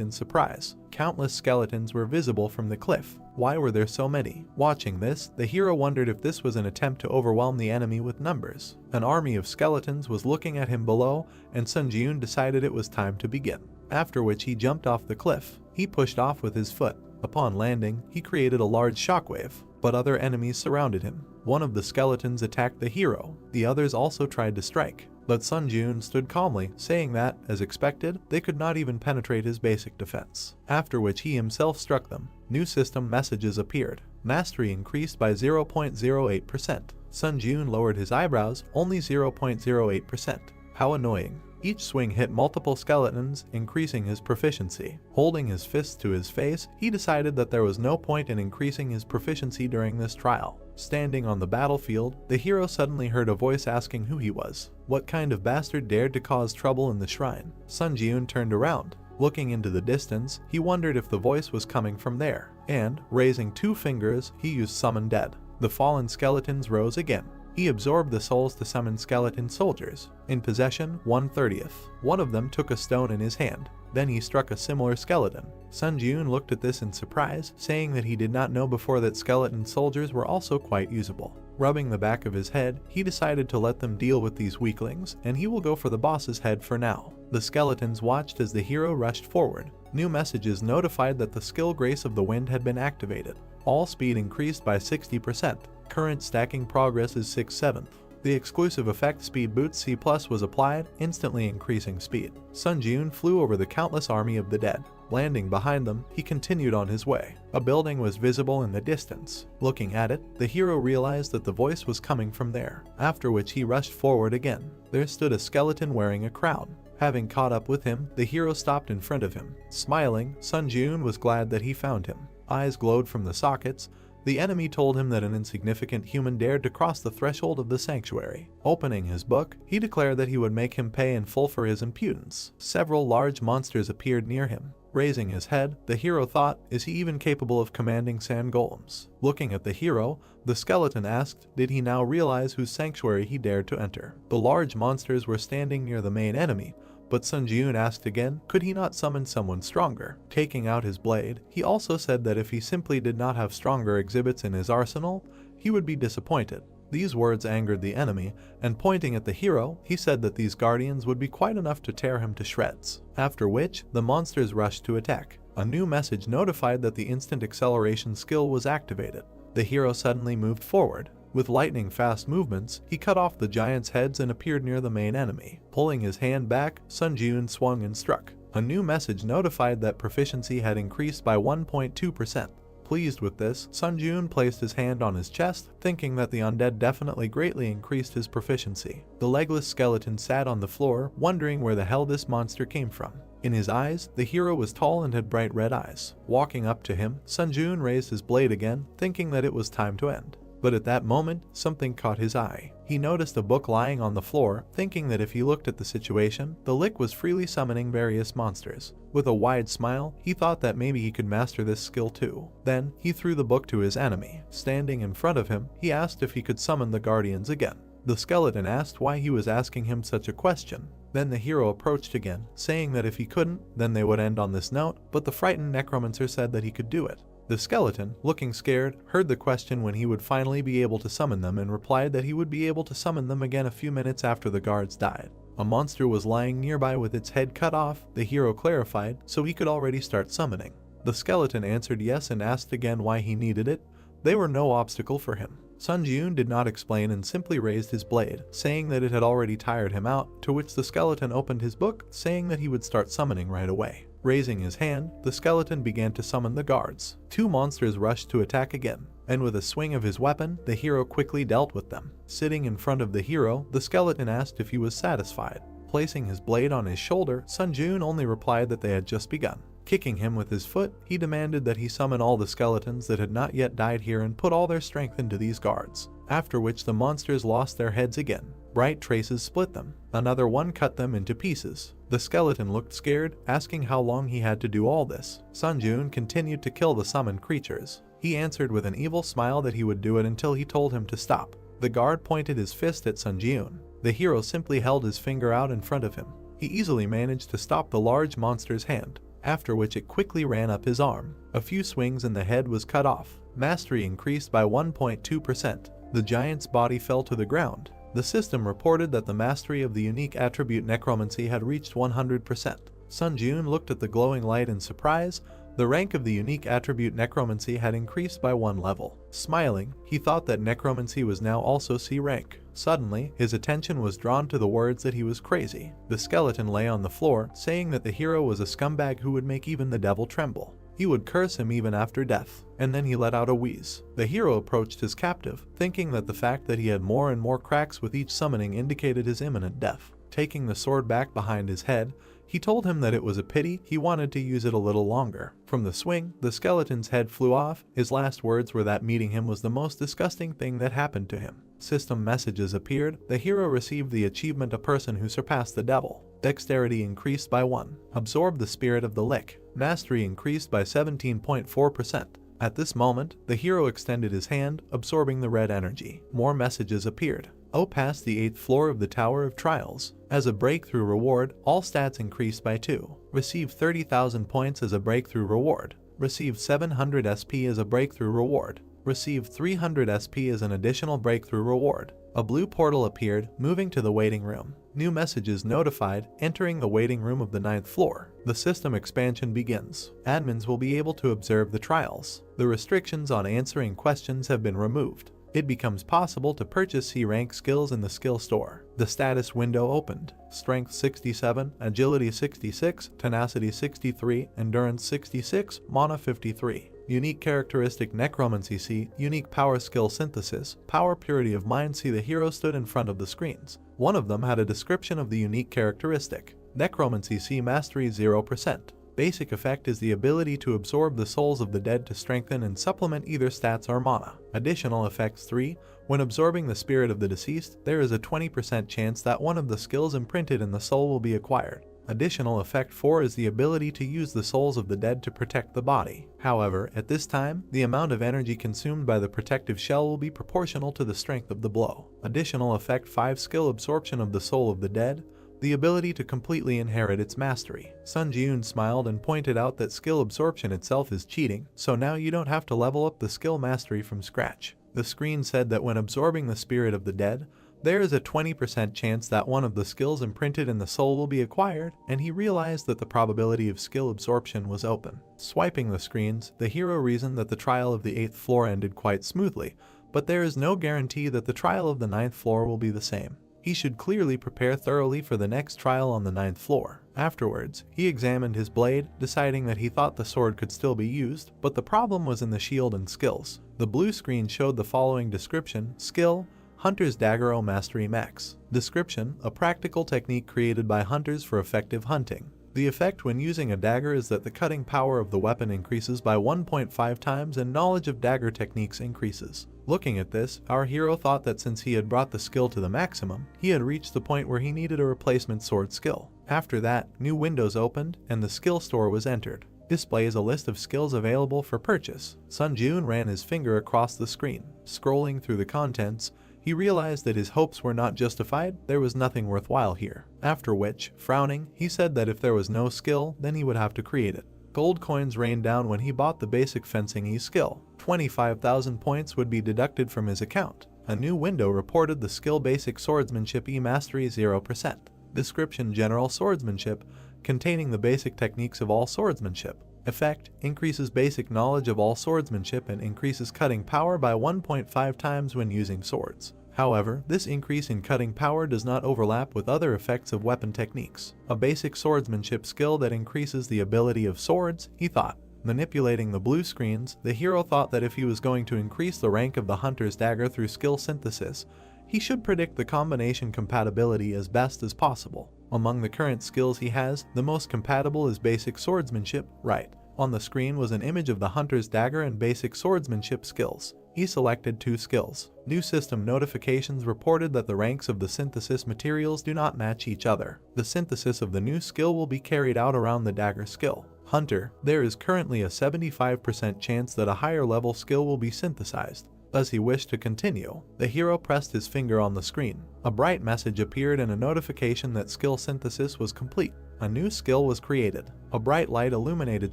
in surprise. Countless skeletons were visible from the cliff. Why were there so many? Watching this, the hero wondered if this was an attempt to overwhelm the enemy with numbers. An army of skeletons was looking at him below, and Sun Jun decided it was time to begin. After which he jumped off the cliff. He pushed off with his foot. Upon landing, he created a large shockwave, but other enemies surrounded him. One of the skeletons attacked the hero. The others also tried to strike, but Sun Jun stood calmly, saying that, as expected, they could not even penetrate his basic defense. After which he himself struck them. New system messages appeared. Mastery increased by 0.08%. Sun Jun lowered his eyebrows, only 0.08%. How annoying. Each swing hit multiple skeletons, increasing his proficiency. Holding his fists to his face, he decided that there was no point in increasing his proficiency during this trial. Standing on the battlefield, the hero suddenly heard a voice asking who he was. What kind of bastard dared to cause trouble in the shrine? Sun Jun turned around. Looking into the distance, he wondered if the voice was coming from there, and, raising 2 fingers, he used Summon Dead. The fallen skeletons rose again. He absorbed the souls to summon skeleton soldiers. In possession, 1/30. One of them took a stone in his hand. Then he struck a similar skeleton. Sun Jun looked at this in surprise, saying that he did not know before that skeleton soldiers were also quite usable. Rubbing the back of his head, he decided to let them deal with these weaklings, and he will go for the boss's head for now. The skeletons watched as the hero rushed forward. New messages notified that the skill Grace of the Wind had been activated. All speed increased by 60%. Current stacking progress is 6/7. The exclusive effect Speed Boost C+ was applied, instantly increasing speed. Sun Jun flew over the countless army of the dead. Landing behind them, he continued on his way. A building was visible in the distance. Looking at it, the hero realized that the voice was coming from there, after which he rushed forward again. There stood a skeleton wearing a crown. Having caught up with him, the hero stopped in front of him. Smiling, Sun Jun was glad that he found him. Eyes glowed from the sockets. The enemy told him that an insignificant human dared to cross the threshold of the sanctuary. Opening his book, he declared that he would make him pay in full for his impudence. Several large monsters appeared near him. Raising his head, the hero thought, is he even capable of commanding sand golems? Looking at the hero, the skeleton asked, did he now realize whose sanctuary he dared to enter? The large monsters were standing near the main enemy, but Sun Jun asked again, could he not summon someone stronger? Taking out his blade, he also said that if he simply did not have stronger exhibits in his arsenal, he would be disappointed. These words angered the enemy, and pointing at the hero, he said that these guardians would be quite enough to tear him to shreds. After which, the monsters rushed to attack. A new message notified that the instant acceleration skill was activated. The hero suddenly moved forward. With lightning-fast movements, he cut off the giants' heads and appeared near the main enemy. Pulling his hand back, Sun Jun swung and struck. A new message notified that proficiency had increased by 1.2%. Pleased with this, Sun Jun placed his hand on his chest, thinking that the undead definitely greatly increased his proficiency. The legless skeleton sat on the floor, wondering where the hell this monster came from. In his eyes, the hero was tall and had bright red eyes. Walking up to him, Sun Jun raised his blade again, thinking that it was time to end. But at that moment, something caught his eye. He noticed a book lying on the floor, thinking that if he looked at the situation, the Lick was freely summoning various monsters. With a wide smile, he thought that maybe he could master this skill too. Then, he threw the book to his enemy. Standing in front of him, he asked if he could summon the guardians again. The skeleton asked why he was asking him such a question. Then the hero approached again, saying that if he couldn't, then they would end on this note, but the frightened necromancer said that he could do it. The skeleton, looking scared, heard the question when he would finally be able to summon them and replied that he would be able to summon them again a few minutes after the guards died. A monster was lying nearby with its head cut off, the hero clarified, so he could already start summoning. The skeleton answered yes and asked again why he needed it. They were no obstacle for him. Sun Jun did not explain and simply raised his blade, saying that it had already tired him out, to which the skeleton opened his book, saying that he would start summoning right away. Raising his hand, the skeleton began to summon the guards. Two monsters rushed to attack again, and with a swing of his weapon, the hero quickly dealt with them. Sitting in front of the hero, the skeleton asked if he was satisfied. Placing his blade on his shoulder, Sun Jun only replied that they had just begun. Kicking him with his foot, he demanded that he summon all the skeletons that had not yet died here and put all their strength into these guards, after which the monsters lost their heads again. Bright traces split them. Another one cut them into pieces. The skeleton looked scared, asking how long he had to do all this. Sun Jun continued to kill the summoned creatures. He answered with an evil smile that he would do it until he told him to stop. The guard pointed his fist at Sun Jun. The hero simply held his finger out in front of him. He easily managed to stop the large monster's hand, after which it quickly ran up his arm. A few swings and the head was cut off. Mastery increased by 1.2%. The giant's body fell to the ground. The system reported that the mastery of the unique attribute necromancy had reached 100%. Sun Jun looked at the glowing light in surprise. The rank of the unique attribute necromancy had increased by 1 level. Smiling, he thought that necromancy was now also C rank. Suddenly, his attention was drawn to the words that he was crazy. The skeleton lay on the floor, saying that the hero was a scumbag who would make even the devil tremble. He would curse him even after death, and then he let out a wheeze. The hero approached his captive, thinking that the fact that he had more and more cracks with each summoning indicated his imminent death. Taking the sword back behind his head, he told him that it was a pity he wanted to use it a little longer. From the swing, the skeleton's head flew off. His last words were that meeting him was the most disgusting thing that happened to him. System messages appeared. The hero received the achievement A Person Who Surpassed the Devil. Dexterity increased by 1. Absorbed the Spirit of the Lick. Mastery increased by 17.4%. At this moment, the hero extended his hand, absorbing the red energy. More messages appeared. Passed the 8th floor of the Tower of Trials. As a breakthrough reward, all stats increased by 2. Received 30,000 points as a breakthrough reward. Received 700 SP as a breakthrough reward. Received 300 SP as an additional breakthrough reward. A blue portal appeared, moving to the waiting room. New messages notified, entering the waiting room of the 9th floor. The system expansion begins. Admins will be able to observe the trials. The restrictions on answering questions have been removed. It becomes possible to purchase C-rank skills in the skill store. The status window opened. Strength 67, Agility 66, Tenacity 63, Endurance 66, Mana 53. Unique characteristic Necromancy C, Unique Power Skill Synthesis, Power Purity of Mind C. The hero stood in front of the screens. One of them had a description of the unique characteristic. Necromancy C Mastery 0%. Basic effect is the ability to absorb the souls of the dead to strengthen and supplement either stats or mana. Additional effects 3. When absorbing the spirit of the deceased, there is a 20% chance that one of the skills imprinted in the soul will be acquired. Additional effect 4 is the ability to use the souls of the dead to protect the body. However, at this time, the amount of energy consumed by the protective shell will be proportional to the strength of the blow. Additional effect 5 Skill absorption of the soul of the dead. The ability to completely inherit its mastery. Sun Jun smiled and pointed out that skill absorption itself is cheating, so now you don't have to level up the skill mastery from scratch. The screen said that when absorbing the spirit of the dead, there is a 20% chance that one of the skills imprinted in the soul will be acquired, and he realized that the probability of skill absorption was open. Swiping the screens, the hero reasoned that the trial of the 8th floor ended quite smoothly, but there is no guarantee that the trial of the 9th floor will be the same. He should clearly prepare thoroughly for the next trial on the 9th floor. Afterwards, he examined his blade, deciding that he thought the sword could still be used, but the problem was in the shield and skills. The blue screen showed the following description: Skill, Hunter's Dagger O Mastery Max. Description: a practical technique created by hunters for effective hunting. The effect when using a dagger is that the cutting power of the weapon increases by 1.5 times and knowledge of dagger techniques increases. Looking at this, our hero thought that since he had brought the skill to the maximum, he had reached the point where he needed a replacement sword skill. After that, new windows opened and the skill store was entered. Displays a list of skills available for purchase. Sun Jun ran his finger across the screen. Scrolling through the contents, he realized that his hopes were not justified. There was nothing worthwhile here. After which, frowning, he said that if there was no skill, then he would have to create it. Gold coins rained down when he bought the basic fencing E skill. 25,000 points would be deducted from his account. A new window reported the skill Basic Swordsmanship E Mastery 0%. Description: General Swordsmanship, containing the basic techniques of all swordsmanship. Effect: increases basic knowledge of all swordsmanship and increases cutting power by 1.5 times when using swords. However, this increase in cutting power does not overlap with other effects of weapon techniques. A basic swordsmanship skill that increases the ability of swords, he thought. Manipulating the blue screens, the hero thought that if he was going to increase the rank of the hunter's dagger through skill synthesis, he should predict the combination compatibility as best as possible. Among the current skills he has, the most compatible is basic swordsmanship, right. On the screen was an image of the hunter's dagger and basic swordsmanship skills. He selected 2 skills. New system notifications reported that the ranks of the synthesis materials do not match each other. The synthesis of the new skill will be carried out around the dagger skill. Hunter, there is currently a 75% chance that a higher level skill will be synthesized. As he wished to continue, the hero pressed his finger on the screen. A bright message appeared and a notification that skill synthesis was complete. A new skill was created. A bright light illuminated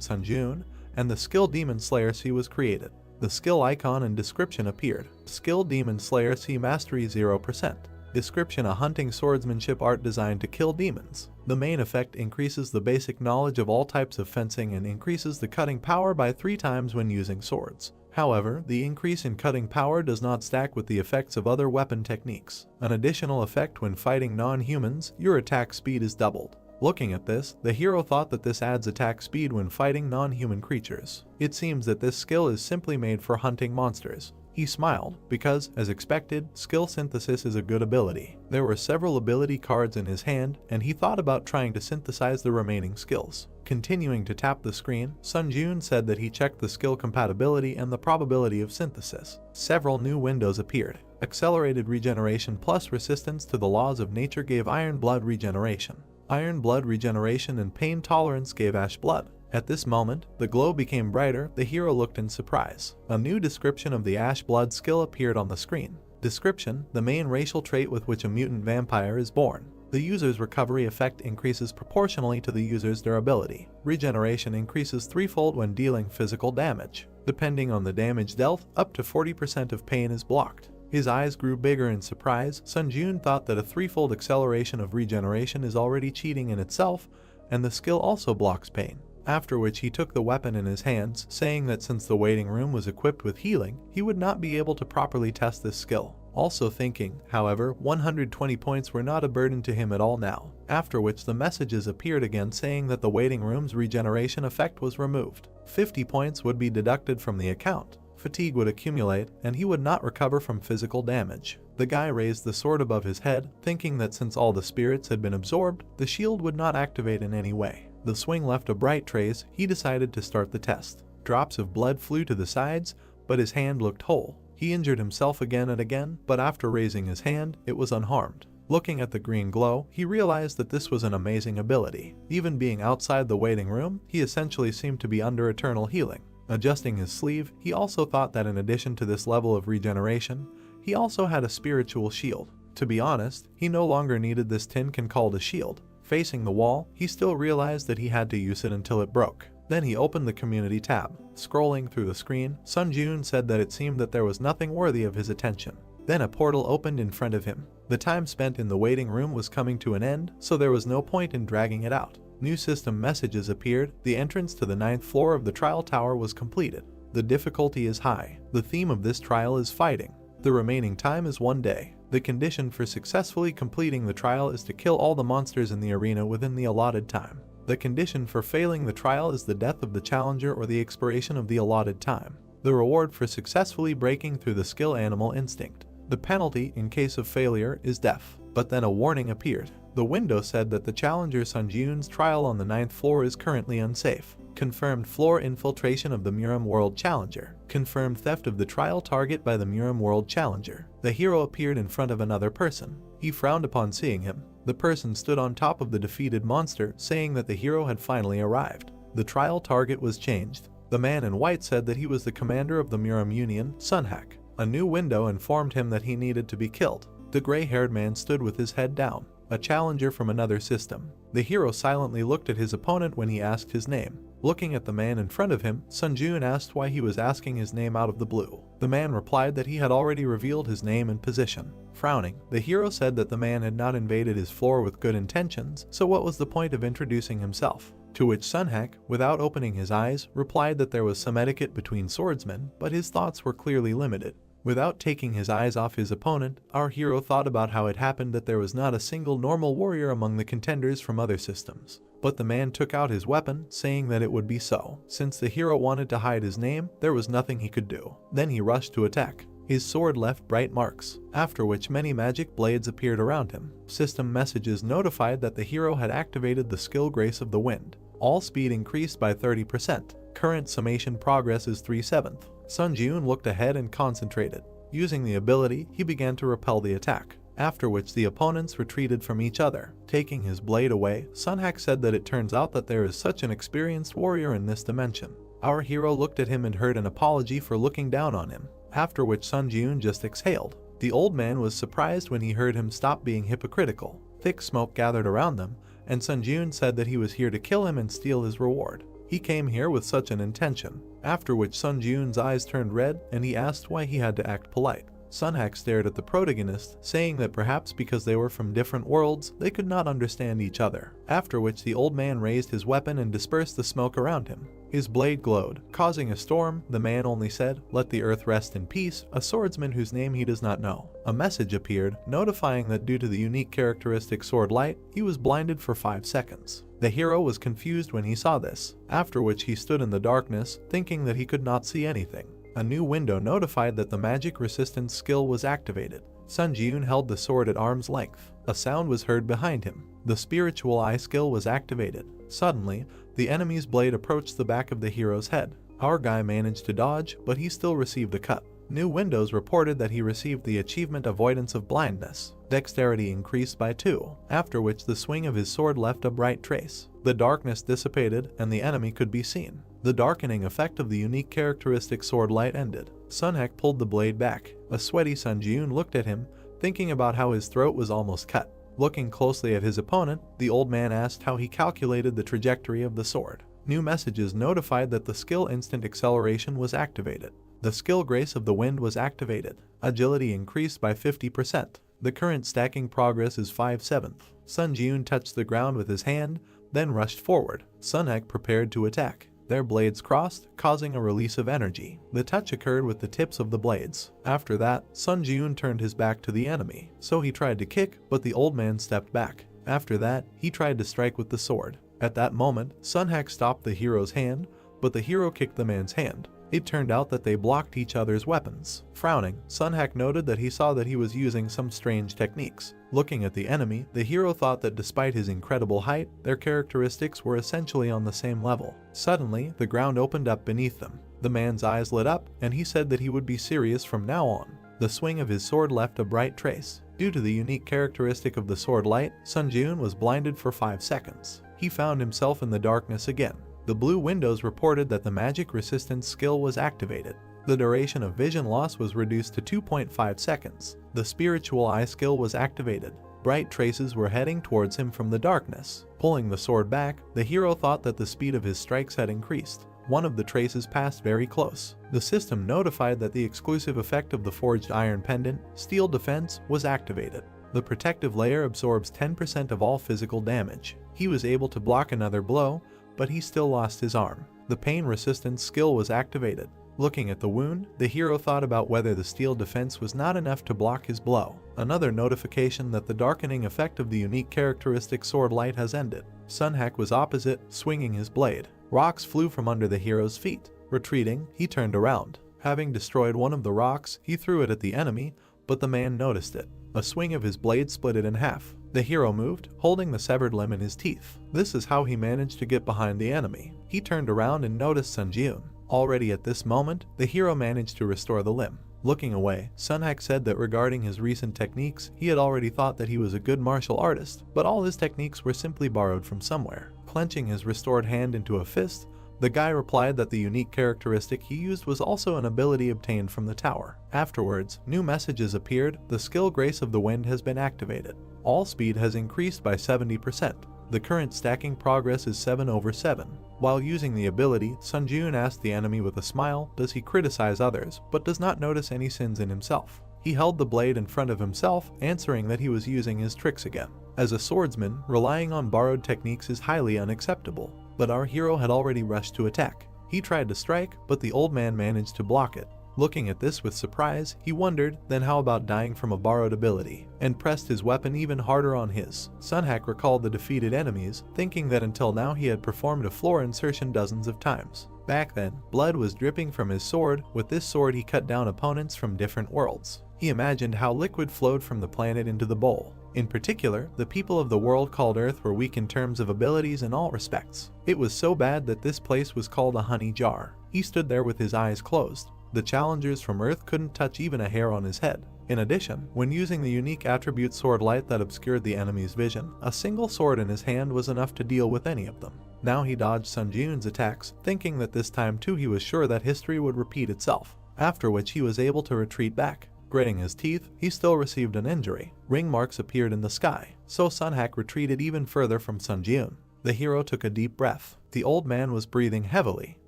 Sunjun, and the skill Demon Slayer C was created. The skill icon and description appeared. Skill Demon Slayer C Mastery 0%. Description: a hunting swordsmanship art designed to kill demons. The main effect increases the basic knowledge of all types of fencing and increases the cutting power by 3 times when using swords. However, the increase in cutting power does not stack with the effects of other weapon techniques. An additional effect: when fighting non-humans, your attack speed is doubled. Looking at this, the hero thought that this adds attack speed when fighting non-human creatures. It seems that this skill is simply made for hunting monsters. He smiled, because, as expected, skill synthesis is a good ability. There were several ability cards in his hand, and he thought about trying to synthesize the remaining skills. Continuing to tap the screen, Sunjun said that he checked the skill compatibility and the probability of synthesis. Several new windows appeared. Accelerated regeneration plus resistance to the laws of nature gave iron blood regeneration. Iron blood regeneration and pain tolerance gave ash blood. At this moment, the glow became brighter. The hero looked in surprise. A new description of the ash blood skill appeared on the screen. Description: the main racial trait with which a mutant vampire is born. The user's recovery effect increases proportionally to the user's durability. Regeneration increases 3-fold when dealing physical damage. Depending on the damage dealt, up to 40% of pain is blocked. His eyes grew bigger in surprise. Sunjun thought that a 3-fold acceleration of regeneration is already cheating in itself, and the skill also blocks pain. After which he took the weapon in his hands, saying that since the waiting room was equipped with healing, he would not be able to properly test this skill. Also thinking, however, 120 points were not a burden to him at all now. After which the messages appeared again saying that the waiting room's regeneration effect was removed. 50 points would be deducted from the account. Fatigue would accumulate, and he would not recover from physical damage. The guy raised the sword above his head, thinking that since all the spirits had been absorbed, the shield would not activate in any way. The swing left a bright trace. He decided to start the test. Drops of blood flew to the sides, but his hand looked whole. He injured himself again and again, but after raising his hand, it was unharmed. Looking at the green glow, he realized that this was an amazing ability. Even being outside the waiting room, he essentially seemed to be under eternal healing. Adjusting his sleeve, he also thought that in addition to this level of regeneration, he also had a spiritual shield. To be honest, he no longer needed this tin can called a shield. Facing the wall, he still realized that he had to use it until it broke. Then he opened the community tab. Scrolling through the screen, Sunjun said that it seemed that there was nothing worthy of his attention. Then a portal opened in front of him. The time spent in the waiting room was coming to an end, so there was no point in dragging it out. New system messages appeared. The entrance to the 9th floor of the trial tower was completed. The difficulty is high. The theme of this trial is fighting. The remaining time is 1 day. The condition for successfully completing the trial is to kill all the monsters in the arena within the allotted time. The condition for failing the trial is the death of the challenger or the expiration of the allotted time. The reward for successfully breaking through the skill Animal Instinct. The penalty in case of failure is death. But then a warning appeared. The window said that the challenger Sunjun's trial on the 9th floor is currently unsafe. Confirmed floor infiltration of the Muram World Challenger. Confirmed theft of the trial target by the Muram World Challenger. The hero appeared in front of another person. He frowned upon seeing him. The person stood on top of the defeated monster, saying that the hero had finally arrived. The trial target was changed. The man in white said that he was the commander of the Muram Union, Sunhak. A new window informed him that he needed to be killed. The gray-haired man stood with his head down. A challenger from another system. The hero silently looked at his opponent when he asked his name. Looking at the man in front of him, Sunjun asked why he was asking his name out of the blue. The man replied that he had already revealed his name and position. Frowning, the hero said that the man had not invaded his floor with good intentions, so what was the point of introducing himself? To which Sunhak, without opening his eyes, replied that there was some etiquette between swordsmen, but his thoughts were clearly limited. Without taking his eyes off his opponent, our hero thought about how it happened that there was not a single normal warrior among the contenders from other systems. But the man took out his weapon, saying that it would be so. Since the hero wanted to hide his name, there was nothing he could do. Then he rushed to attack. His sword left bright marks, after which many magic blades appeared around him. System messages notified that the hero had activated the skill Grace of the Wind. All speed increased by 30%. Current summation progress is 3/7. Sun Ji-eun looked ahead and concentrated. Using the ability, he began to repel the attack, after which the opponents retreated from each other. Taking his blade away, Sunhak said that it turns out that there is such an experienced warrior in this dimension. Our hero looked at him and heard an apology for looking down on him, after which Sun Ji-eun just exhaled. The old man was surprised when he heard him stop being hypocritical. Thick smoke gathered around them, and Sun Ji-eun said that he was here to kill him and steal his reward. He came here with such an intention, after which Sun Ji-eun's eyes turned red and he asked why he had to act polite. Sunhak stared at the protagonist, saying that perhaps because they were from different worlds, they could not understand each other, after which the old man raised his weapon and dispersed the smoke around him. His blade glowed, causing a storm. The man only said, "Let the earth rest in peace," a swordsman whose name he does not know. A message appeared, notifying that due to the unique characteristic sword light, he was blinded for 5 seconds. The hero was confused when he saw this, after which he stood in the darkness, thinking that he could not see anything. A new window notified that the magic resistance skill was activated. Sun Ji-eun held the sword at arm's length. A sound was heard behind him. The spiritual eye skill was activated. Suddenly, the enemy's blade approached the back of the hero's head. Our guy managed to dodge, but he still received a cut. New windows reported that he received the achievement Avoidance of Blindness. Dexterity increased by 2, after which the swing of his sword left a bright trace. The darkness dissipated and the enemy could be seen. The darkening effect of the unique characteristic sword light ended. Sunhak pulled the blade back. A sweaty Sun Ji-eun looked at him, thinking about how his throat was almost cut. Looking closely at his opponent, the old man asked how he calculated the trajectory of the sword. New messages notified that the skill Instant Acceleration was activated. The skill Grace of the Wind was activated. Agility increased by 50%. The current stacking progress is 5/7. Sun Ji-eun touched the ground with his hand, then rushed forward. Sunhak prepared to attack. Their blades crossed, causing a release of energy. The touch occurred with the tips of the blades. After that, Sun Ji-eun turned his back to the enemy, so he tried to kick, but the old man stepped back. After that, he tried to strike with the sword. At that moment, Sunhak stopped the hero's hand, but the hero kicked the man's hand. It turned out that they blocked each other's weapons. Frowning, Sunhak noted that he saw that he was using some strange techniques. Looking at the enemy, the hero thought that despite his incredible height, their characteristics were essentially on the same level. Suddenly, the ground opened up beneath them. The man's eyes lit up, and he said that he would be serious from now on. The swing of his sword left a bright trace. Due to the unique characteristic of the sword light, Sun Ji-eun was blinded for 5 seconds. He found himself in the darkness again. The blue windows reported that the magic resistance skill was activated. The duration of vision loss was reduced to 2.5 seconds. The spiritual eye skill was activated. Bright traces were heading towards him from the darkness. Pulling the sword back, the hero thought that the speed of his strikes had increased. One of the traces passed very close. The system notified that the exclusive effect of the forged iron pendant, Steel Defense, was activated. The protective layer absorbs 10% of all physical damage. He was able to block another blow, but he still lost his arm. The pain resistance skill was activated. Looking at the wound, the hero thought about whether the steel defense was not enough to block his blow. Another notification that the darkening effect of the unique characteristic sword light has ended. Sunhak was opposite, swinging his blade. Rocks flew from under the hero's feet. Retreating, he turned around. Having destroyed one of the rocks, he threw it at the enemy, but the man noticed it. A swing of his blade split it in half. The hero moved, holding the severed limb in his teeth. This is how he managed to get behind the enemy. He turned around and noticed Sun Ji-eun. Already at this moment, the hero managed to restore the limb. Looking away, Sunhak said that regarding his recent techniques, he had already thought that he was a good martial artist, but all his techniques were simply borrowed from somewhere. Clenching his restored hand into a fist, the guy replied that the unique characteristic he used was also an ability obtained from the tower. Afterwards, new messages appeared. The skill Grace of the Wind has been activated. All speed has increased by 70%. The current stacking progress is 7/7. While using the ability, Sun Ji-eun asked the enemy with a smile, does he criticize others, but does not notice any sins in himself. He held the blade in front of himself, answering that he was using his tricks again. As a swordsman, relying on borrowed techniques is highly unacceptable. But our hero had already rushed to attack. He tried to strike, but the old man managed to block it. Looking at this with surprise, he wondered, then how about dying from a borrowed ability, and pressed his weapon even harder on his. Sunhack recalled the defeated enemies, thinking that until now he had performed a floor insertion dozens of times. Back then, blood was dripping from his sword. With this sword he cut down opponents from different worlds. He imagined how liquid flowed from the planet into the bowl. In particular, the people of the world called Earth were weak in terms of abilities in all respects. It was so bad that this place was called a honey jar. He stood there with his eyes closed. The challengers from Earth couldn't touch even a hair on his head. In addition, when using the unique attribute sword light that obscured the enemy's vision, a single sword in his hand was enough to deal with any of them. Now he dodged Sun Ji-Eun's attacks, thinking that this time too he was sure that history would repeat itself, after which he was able to retreat back. Gritting his teeth, he still received an injury. Ring marks appeared in the sky, so Sunhack retreated even further from Sun Ji-Eun. The hero took a deep breath. The old man was breathing heavily.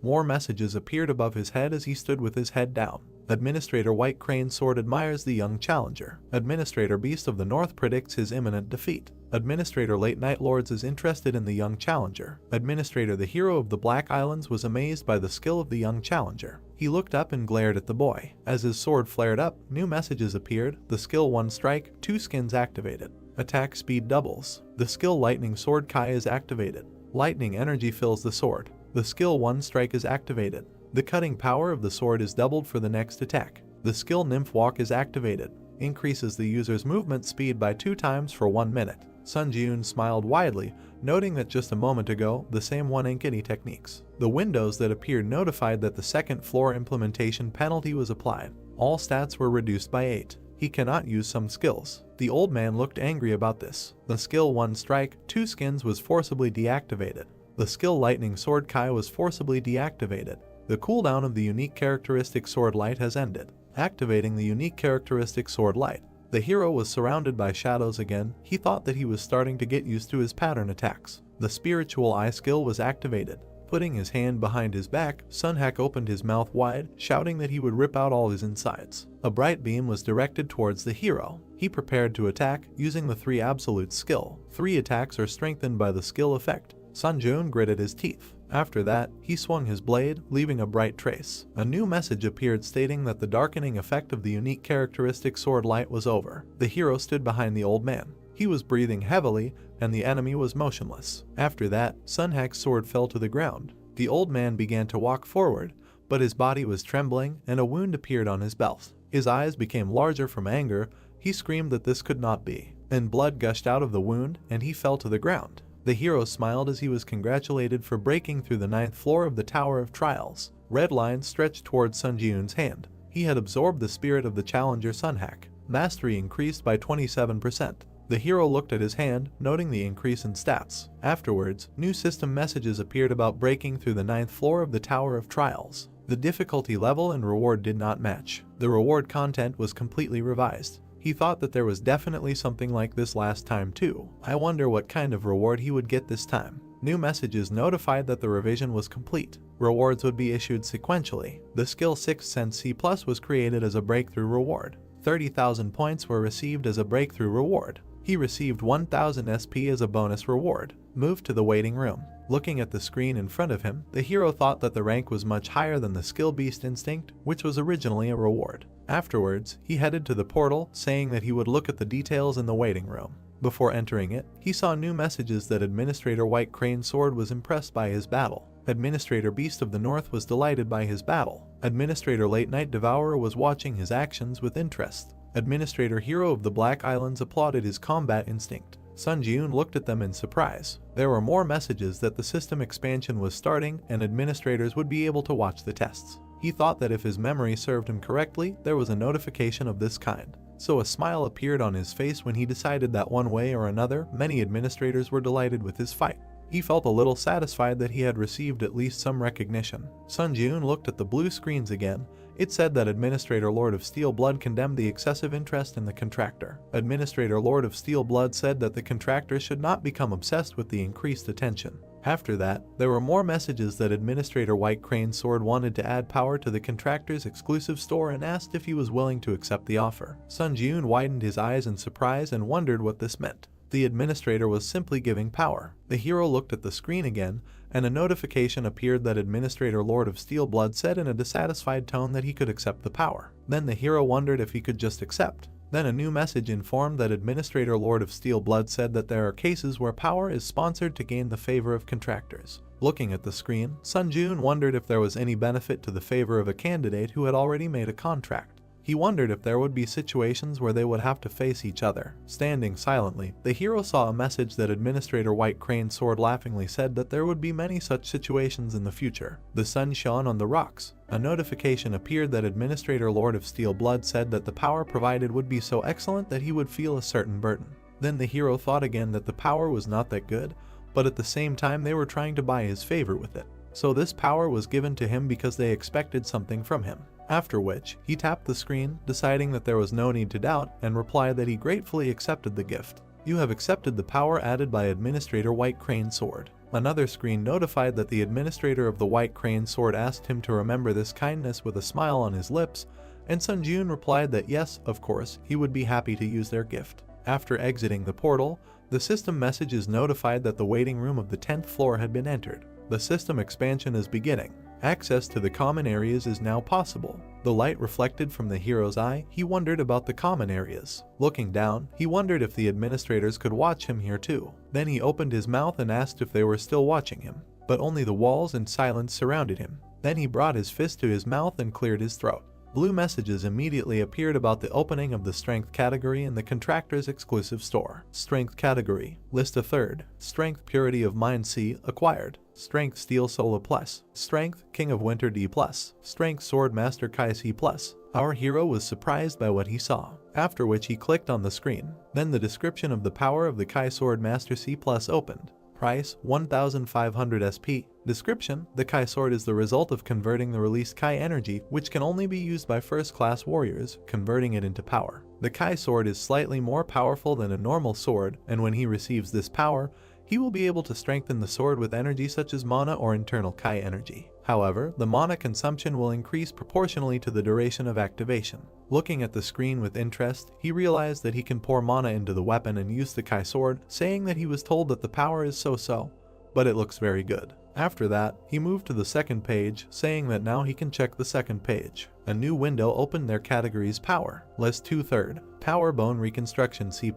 More messages appeared above his head as he stood with his head down. Administrator White Crane Sword admires the young challenger. Administrator Beast of the North predicts his imminent defeat. Administrator Late Night Lords is interested in the young challenger. Administrator the Hero of the Black Islands was amazed by the skill of the young challenger. He looked up and glared at the boy. As his sword flared up, new messages appeared. The skill 1 strike, 2 skins activated. Attack speed doubles. The skill Lightning Sword Kai is activated. Lightning energy fills the sword. The skill 1 strike is activated. The cutting power of the sword is doubled for the next attack. The skill Nymph Walk is activated. Increases the user's movement speed by 2 times for 1 minute. Sun Ji-Eun smiled widely, noting that just a moment ago, the same one-inkity techniques. The windows that appeared notified that the second floor implementation penalty was applied. All stats were reduced by 8. He cannot use some skills. The old man looked angry about this. The skill 1 strike, 2 skins was forcibly deactivated. The skill Lightning Sword Kai was forcibly deactivated. The cooldown of the unique characteristic Sword Light has ended. Activating the unique characteristic Sword Light. The hero was surrounded by shadows again. He thought that he was starting to get used to his pattern attacks. The spiritual eye skill was activated. Putting his hand behind his back, Sunhack opened his mouth wide, shouting that he would rip out all his insides. A bright beam was directed towards the hero. He prepared to attack, using the 3 absolute skill. 3 attacks are strengthened by the skill effect. Sun Ji-Eun gritted his teeth. After that, he swung his blade, leaving a bright trace. A new message appeared stating that the darkening effect of the unique characteristic sword light was over. The hero stood behind the old man. He was breathing heavily, and the enemy was motionless. After that, Sunhack's sword fell to the ground. The old man began to walk forward, but his body was trembling and a wound appeared on his belt. His eyes became larger from anger. He screamed that this could not be. Then blood gushed out of the wound, and he fell to the ground. The hero smiled as he was congratulated for breaking through the 9th floor of the Tower of Trials. Red lines stretched towards Sun Ji-Eun's hand. He had absorbed the spirit of the challenger Sunhack. Mastery increased by 27%. The hero looked at his hand, noting the increase in stats. Afterwards, new system messages appeared about breaking through the 9th floor of the Tower of Trials. The difficulty level and reward did not match. The reward content was completely revised. He thought that there was definitely something like this last time too. I wonder what kind of reward he would get this time. New messages notified that the revision was complete. Rewards would be issued sequentially. The skill 6th Sense C+ was created as a breakthrough reward. 30,000 points were received as a breakthrough reward. He received 1,000 SP as a bonus reward. Moved to the waiting room. Looking at the screen in front of him, the hero thought that the rank was much higher than the skill Beast Instinct, which was originally a reward. Afterwards, he headed to the portal, saying that he would look at the details in the waiting room. Before entering it, he saw new messages that Administrator White Crane Sword was impressed by his battle. Administrator Beast of the North was delighted by his battle. Administrator Late Night Devourer was watching his actions with interest. Administrator Hero of the Black Islands applauded his combat instinct. Sun Ji-Eun looked at them in surprise. There were more messages that the system expansion was starting and administrators would be able to watch the tests. He thought that if his memory served him correctly, there was a notification of this kind. So a smile appeared on his face when he decided that one way or another, many administrators were delighted with his fight. He felt a little satisfied that he had received at least some recognition. Sun Ji-Eun looked at the blue screens again. It said that Administrator Lord of Steel Blood condemned the excessive interest in the contractor. Administrator Lord of Steel Blood said that the contractor should not become obsessed with the increased attention. After that, there were more messages that Administrator White Crane Sword wanted to add power to the contractor's exclusive store and asked if he was willing to accept the offer. Sun Ji-Eun widened his eyes in surprise and wondered what this meant. The administrator was simply giving power. The hero looked at the screen again, and a notification appeared that Administrator Lord of Steel Blood said in a dissatisfied tone that he could accept the power. Then the hero wondered if he could just accept. Then a new message informed that Administrator Lord of Steel Blood said that there are cases where power is sponsored to gain the favor of contractors. Looking at the screen, Sun Jun wondered if there was any benefit to the favor of a candidate who had already made a contract. He wondered if there would be situations where they would have to face each other. Standing silently, the hero saw a message that Administrator White Crane Sword laughingly said that there would be many such situations in the future. The sun shone on the rocks. A notification appeared that Administrator Lord of Steel Blood said that the power provided would be so excellent that he would feel a certain burden. Then the hero thought again that the power was not that good, but at the same time they were trying to buy his favor with it. So this power was given to him because they expected something from him. After which, he tapped the screen, deciding that there was no need to doubt, and replied that he gratefully accepted the gift. You have accepted the power added by Administrator White Crane Sword. Another screen notified that the administrator of the White Crane Sword asked him to remember this kindness with a smile on his lips, and Sun Jun replied that yes, of course, he would be happy to use their gift. After exiting the portal, the system message is notified that the waiting room of the 10th floor had been entered. The system expansion is beginning. Access to the common areas is now possible. The light reflected from the hero's eye, he wondered about the common areas. Looking down, he wondered if the administrators could watch him here too. Then he opened his mouth and asked if they were still watching him, but only the walls and silence surrounded him. Then he brought his fist to his mouth and cleared his throat. Blue messages immediately appeared about the opening of the Strength category in the Contractor's exclusive store. Strength category. List a third. Strength Purity of Mind C acquired. Strength Steel Sola Plus. Strength King of Winter D Plus. Strength Sword Master Kai C Plus. Our hero was surprised by what he saw, after which he clicked on the screen. Then the description of the power of the Kai Sword Master C Plus opened. Price 1500 SP. Description: the Kai Sword is the result of converting the released Kai energy, which can only be used by first-class warriors, converting it into power. The Kai Sword is slightly more powerful than a normal sword, and when he receives this power, he will be able to strengthen the sword with energy such as mana or internal Kai energy. However, the mana consumption will increase proportionally to the duration of activation. Looking at the screen with interest, he realized that he can pour mana into the weapon and use the Kai Sword, saying that he was told that the power is so-so, but it looks very good. After that, he moved to the second page, saying that now he can check the second page. A new window opened their categories Power. List 2/3. Power Bone Reconstruction C+.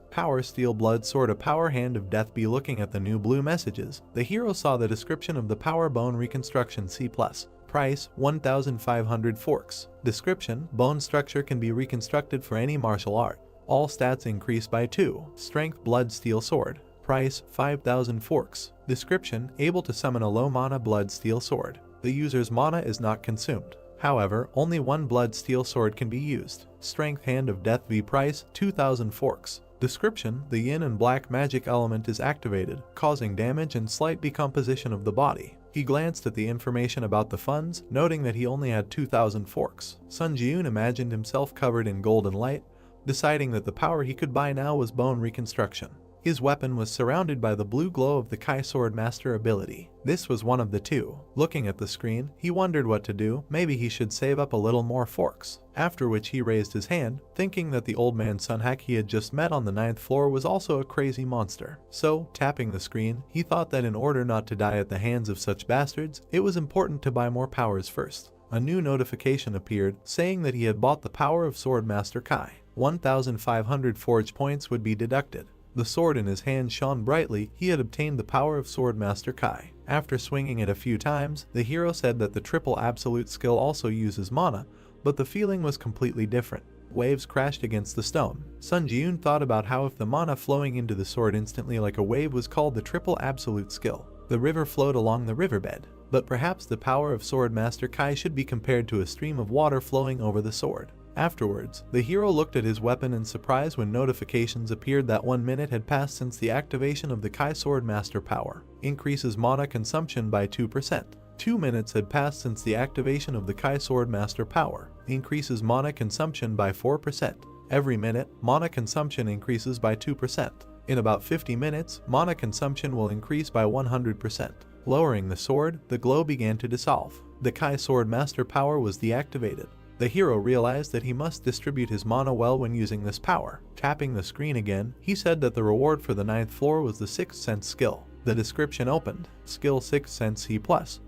Power Steel Blood Sword. A Power Hand of Death B. Looking at the new blue messages, the hero saw the description of the Power Bone Reconstruction C+. Price 1500 forks. Description: bone structure can be reconstructed for any martial art. All stats increase by 2. Strength Blood Steel Sword. Price 5000 forks. Description: able to summon a low mana blood steel sword. The user's mana is not consumed. However, only one blood steel sword can be used. Strength Hand of Death V. Price 2000 forks. Description: the yin and black magic element is activated, causing damage and slight decomposition of the body. He glanced at the information about the funds, noting that he only had 2000 forks. Sun Jun imagined himself covered in golden light, deciding that the power he could buy now was bone reconstruction. His weapon was surrounded by the blue glow of the Kai Sword Master ability. This was one of the two. Looking at the screen, he wondered what to do. Maybe he should save up a little more forks. After which he raised his hand, thinking that the old man Sunhack he had just met on the 9th floor was also a crazy monster. So, tapping the screen, he thought that in order not to die at the hands of such bastards, it was important to buy more powers first. A new notification appeared, saying that he had bought the power of Sword Master Kai. 1500 forge points would be deducted. The sword in his hand shone brightly. He had obtained the power of Swordmaster Kai. After swinging it a few times, the hero said that the triple absolute skill also uses mana, but the feeling was completely different. Waves crashed against the stone. Sun Jun thought about how if the mana flowing into the sword instantly like a wave was called the triple absolute skill. The river flowed along the riverbed, but perhaps the power of Swordmaster Kai should be compared to a stream of water flowing over the sword. Afterwards, the hero looked at his weapon in surprise when notifications appeared that 1 minute had passed since the activation of the Kai Sword Master power. Increases mana consumption by 2%. 2 minutes had passed since the activation of the Kai Sword Master power. Increases mana consumption by 4%. Every minute, mana consumption increases by 2%. In about 50 minutes, mana consumption will increase by 100%. Lowering the sword, the glow began to dissolve. The Kai Sword Master power was deactivated. The hero realized that he must distribute his mana well when using this power. Tapping the screen again, he said that the reward for the 9th floor was the 6th sense skill. The description opened. Skill 6th sense C+.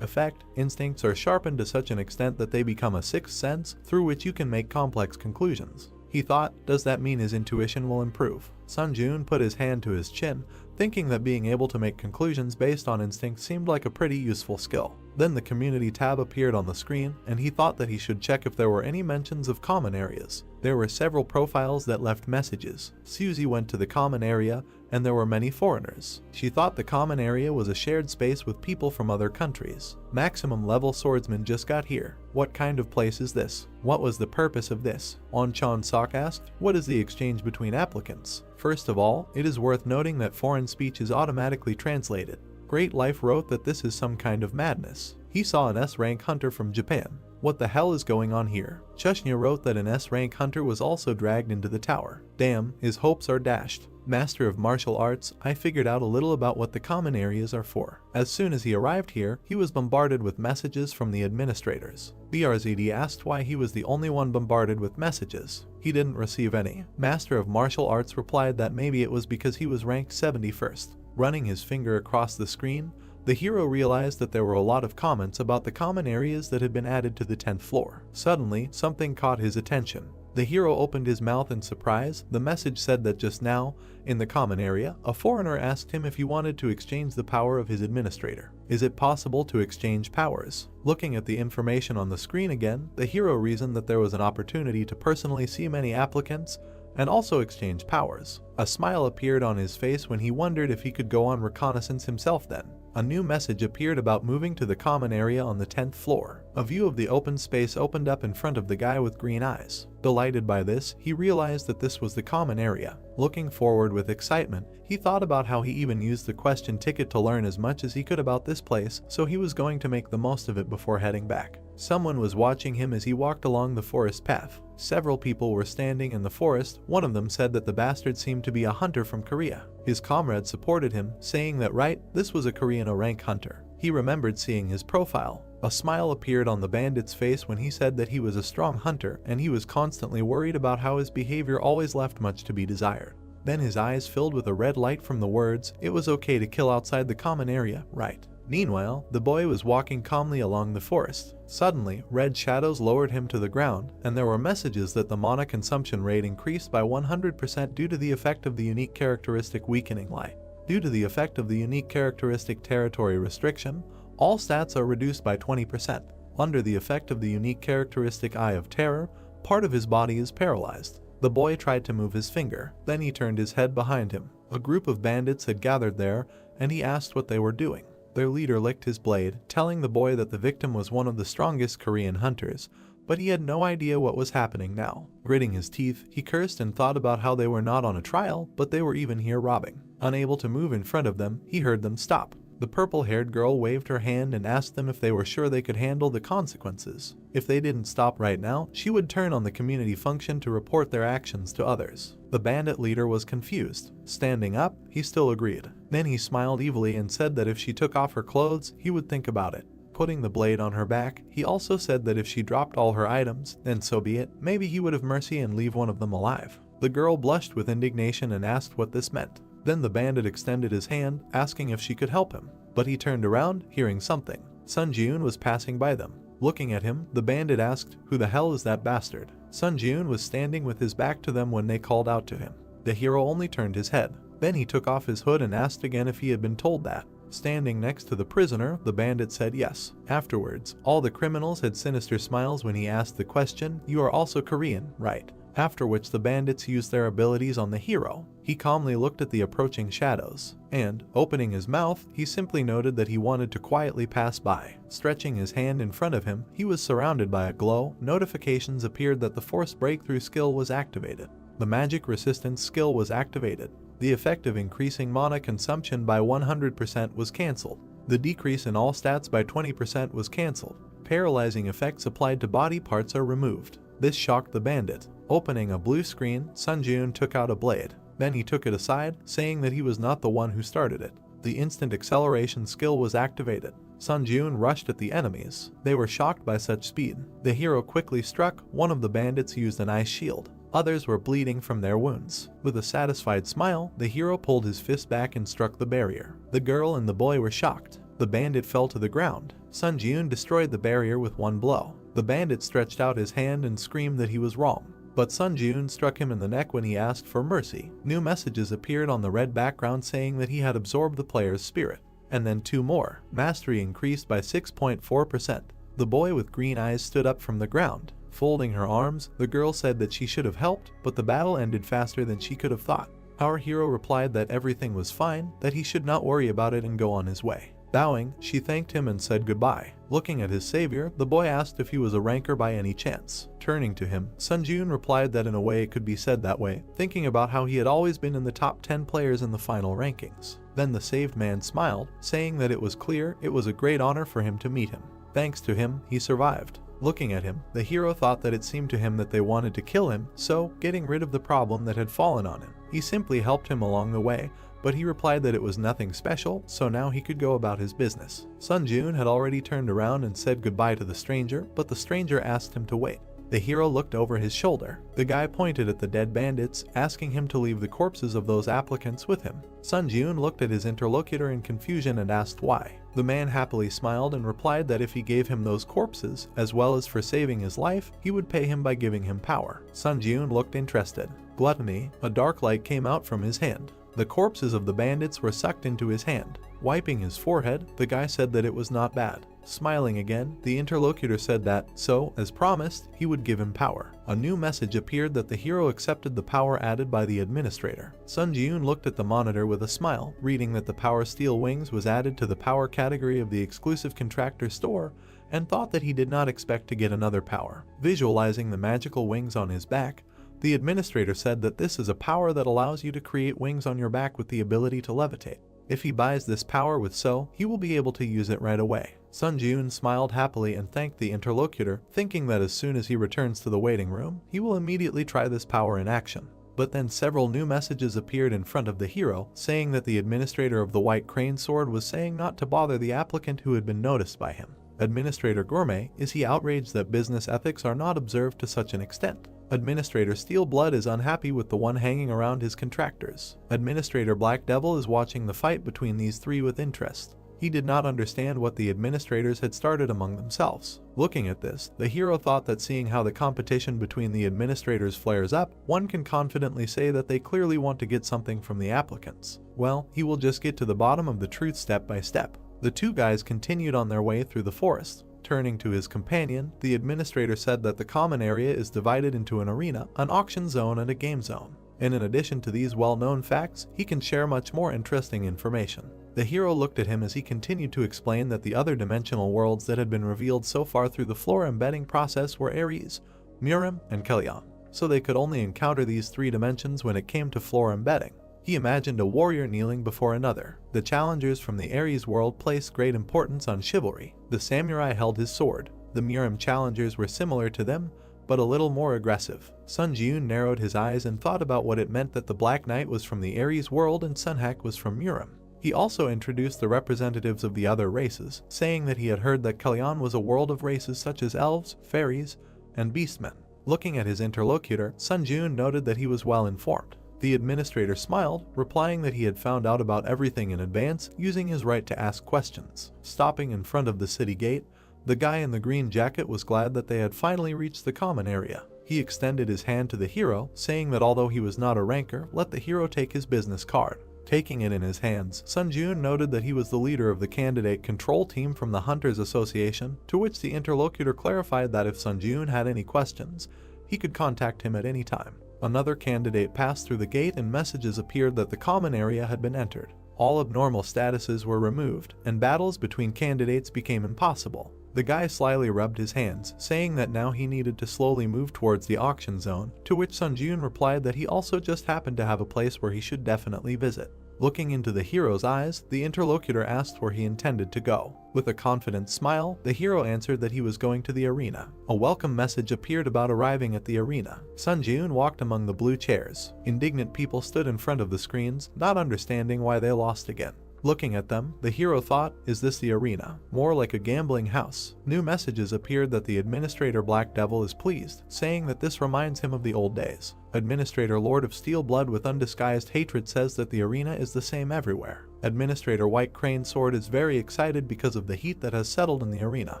Effect, instincts are sharpened to such an extent that they become a 6th sense through which you can make complex conclusions. He thought, does that mean his intuition will improve? Sunjun put his hand to his chin, thinking that being able to make conclusions based on instinct seemed like a pretty useful skill. Then the community tab appeared on the screen, and he thought that he should check if there were any mentions of common areas. There were several profiles that left messages. Suzy went to the common area, and there were many foreigners. She thought the common area was a shared space with people from other countries. Maximum level swordsman just got here. What kind of place is this? What was the purpose of this? On Chan Sok asked, what is the exchange between applicants? First of all, it is worth noting that foreign speech is automatically translated. Great Life wrote that this is some kind of madness. He saw an S-rank hunter from Japan. What the hell is going on here? Chushnya wrote that an S-rank hunter was also dragged into the tower. Damn, his hopes are dashed. Master of martial arts, I figured out a little about what the common areas are for. As soon as he arrived here, he was bombarded with messages from the administrators. BRZD asked why he was the only one bombarded with messages. He didn't receive any. Master of martial arts replied that maybe it was because he was ranked 71st. Running his finger across the screen, the hero realized that there were a lot of comments about the common areas that had been added to the 10th floor. Suddenly, something caught his attention. The hero opened his mouth in surprise. The message said that just now, in the common area, a foreigner asked him if he wanted to exchange the power of his administrator. Is it possible to exchange powers? Looking at the information on the screen again, the hero reasoned that there was an opportunity to personally see many applicants and also exchange powers. A smile appeared on his face when he wondered if he could go on reconnaissance himself then. A new message appeared about moving to the common area on the 10th floor. A view of the open space opened up in front of the guy with green eyes. Delighted by this, he realized that this was the common area. Looking forward with excitement, he thought about how he even used the question ticket to learn as much as he could about this place, so he was going to make the most of it before heading back. Someone was watching him as he walked along the forest path. Several people were standing in the forest. One of them said that the bastard seemed to be a hunter from Korea. His comrade supported him, saying that right, this was a Korean rank hunter. He remembered seeing his profile. A smile appeared on the bandit's face when he said that he was a strong hunter and he was constantly worried about how his behavior always left much to be desired. Then his eyes filled with a red light from the words, "It was okay to kill outside the common area, right?" Meanwhile, the boy was walking calmly along the forest. Suddenly, red shadows lowered him to the ground, and there were messages that the mana consumption rate increased by 100% due to the effect of the unique characteristic weakening light. Due to the effect of the unique characteristic territory restriction, all stats are reduced by 20%. Under the effect of the unique characteristic Eye of Terror, part of his body is paralyzed. The boy tried to move his finger, then he turned his head behind him. A group of bandits had gathered there, and he asked what they were doing. Their leader licked his blade, telling the boy that the victim was one of the strongest Korean hunters, but he had no idea what was happening now. Gritting his teeth, he cursed and thought about how they were not on a trial, but they were even here robbing. Unable to move in front of them, he heard them stop. The purple-haired girl waved her hand and asked them if they were sure they could handle the consequences. If they didn't stop right now, she would turn on the community function to report their actions to others. The bandit leader was confused. Standing up, he still agreed. Then he smiled evilly and said that if she took off her clothes, he would think about it. Putting the blade on her back, he also said that if she dropped all her items, then so be it, maybe he would have mercy and leave one of them alive. The girl blushed with indignation and asked what this meant. Then the bandit extended his hand, asking if she could help him. But he turned around, hearing something. Sun Jiun was passing by them. Looking at him, the bandit asked, "Who the hell is that bastard?" Sun Jiun was standing with his back to them when they called out to him. The hero only turned his head. Then he took off his hood and asked again if he had been told that. Standing next to the prisoner, the bandit said yes. Afterwards, all the criminals had sinister smiles when he asked the question, "You are also Korean, right?" After which the bandits used their abilities on the hero. He calmly looked at the approaching shadows, and, opening his mouth, he simply noted that he wanted to quietly pass by. Stretching his hand in front of him, he was surrounded by a glow. Notifications appeared that the force breakthrough skill was activated. The magic resistance skill was activated. The effect of increasing mana consumption by 100% was cancelled. The decrease in all stats by 20% was cancelled. Paralyzing effects applied to body parts are removed. This shocked the bandit. Opening a blue screen, Sun Jiun took out a blade. Then he took it aside, saying that he was not the one who started it. The instant acceleration skill was activated. Sun Jun rushed at the enemies. They were shocked by such speed. The hero quickly struck. One of the bandits used an ice shield. Others were bleeding from their wounds. With a satisfied smile, the hero pulled his fist back and struck the barrier. The girl and the boy were shocked. The bandit fell to the ground. Sun Jun destroyed the barrier with one blow. The bandit stretched out his hand and screamed that he was wrong. But Sun Jun struck him in the neck when he asked for mercy. New messages appeared on the red background saying that he had absorbed the player's spirit. And then 2 more. Mastery increased by 6.4%. The boy with green eyes stood up from the ground. Folding her arms, the girl said that she should have helped, but the battle ended faster than she could have thought. Our hero replied that everything was fine, that he should not worry about it and go on his way. Bowing, she thanked him and said goodbye. Looking at his savior, the boy asked if he was a ranker by any chance. Turning to him, Sun Jun replied that in a way it could be said that way, thinking about how he had always been in the top 10 players in the final rankings. Then the saved man smiled, saying that it was clear it was a great honor for him to meet him. Thanks to him, he survived. Looking at him, the hero thought that it seemed to him that they wanted to kill him, so, getting rid of the problem that had fallen on him, he simply helped him along the way, but he replied that it was nothing special, so now he could go about his business. Sun Jun had already turned around and said goodbye to the stranger, but the stranger asked him to wait. The hero looked over his shoulder. The guy pointed at the dead bandits, asking him to leave the corpses of those applicants with him. Sun Jun looked at his interlocutor in confusion and asked why. The man happily smiled and replied that if he gave him those corpses, as well as for saving his life, he would pay him by giving him power. Sun Jun looked interested. Gluttony, a dark light came out from his hand. The corpses of the bandits were sucked into his hand. Wiping his forehead, the guy said that it was not bad. Smiling again, the interlocutor said that, so, as promised, he would give him power. A new message appeared that the hero accepted the power added by the administrator. Sun Jun looked at the monitor with a smile, reading that the power steel wings was added to the power category of the exclusive contractor store, and thought that he did not expect to get another power. Visualizing the magical wings on his back, the administrator said that this is a power that allows you to create wings on your back with the ability to levitate. If he buys this power with So, he will be able to use it right away. Sun Jun smiled happily and thanked the interlocutor, thinking that as soon as he returns to the waiting room, he will immediately try this power in action. But then several new messages appeared in front of the hero, saying that the administrator of the White Crane Sword was saying not to bother the applicant who had been noticed by him. Administrator Gourmet, is he outraged that business ethics are not observed to such an extent? Administrator Steelblood is unhappy with the one hanging around his contractors. Administrator Black Devil is watching the fight between these three with interest. He did not understand what the administrators had started among themselves. Looking at this, the hero thought that seeing how the competition between the administrators flares up, one can confidently say that they clearly want to get something from the applicants. Well, he will just get to the bottom of the truth step by step. The two guys continued on their way through the forest. Turning to his companion, the administrator said that the common area is divided into an arena, an auction zone, and a game zone. And in addition to these well-known facts, he can share much more interesting information. The hero looked at him as he continued to explain that the other dimensional worlds that had been revealed so far through the floor embedding process were Ares, Murim, and Kellyan. So they could only encounter these 3 dimensions when it came to floor embedding. He imagined a warrior kneeling before another. The challengers from the Ares world placed great importance on chivalry. The samurai held his sword. The Murim challengers were similar to them, but a little more aggressive. Sun Jun narrowed his eyes and thought about what it meant that the Black Knight was from the Ares world and Sunhak was from Murim. He also introduced the representatives of the other races, saying that he had heard that Kellyan was a world of races such as elves, fairies, and beastmen. Looking at his interlocutor, Sun Jun noted that he was well informed. The administrator smiled, replying that he had found out about everything in advance, using his right to ask questions. Stopping in front of the city gate, the guy in the green jacket was glad that they had finally reached the common area. He extended his hand to the hero, saying that although he was not a ranker, let the hero take his business card. Taking it in his hands, Sun Jun noted that he was the leader of the candidate control team from the Hunters Association, to which the interlocutor clarified that if Sun Jun had any questions, he could contact him at any time. Another candidate passed through the gate and messages appeared that the common area had been entered. All abnormal statuses were removed, and battles between candidates became impossible. The guy slyly rubbed his hands, saying that now he needed to slowly move towards the auction zone, to which Sun Jun replied that he also just happened to have a place where he should definitely visit. Looking into the hero's eyes, the interlocutor asked where he intended to go. With a confident smile, the hero answered that he was going to the arena. A welcome message appeared about arriving at the arena. Sun Jun walked among the blue chairs. Indignant people stood in front of the screens, not understanding why they lost again. Looking at them, the hero thought, is this the arena? More like a gambling house. New messages appeared that the administrator Black Devil is pleased, saying that this reminds him of the old days. Administrator Lord of Steel Blood with undisguised hatred says that the arena is the same everywhere. Administrator White Crane Sword is very excited because of the heat that has settled in the arena.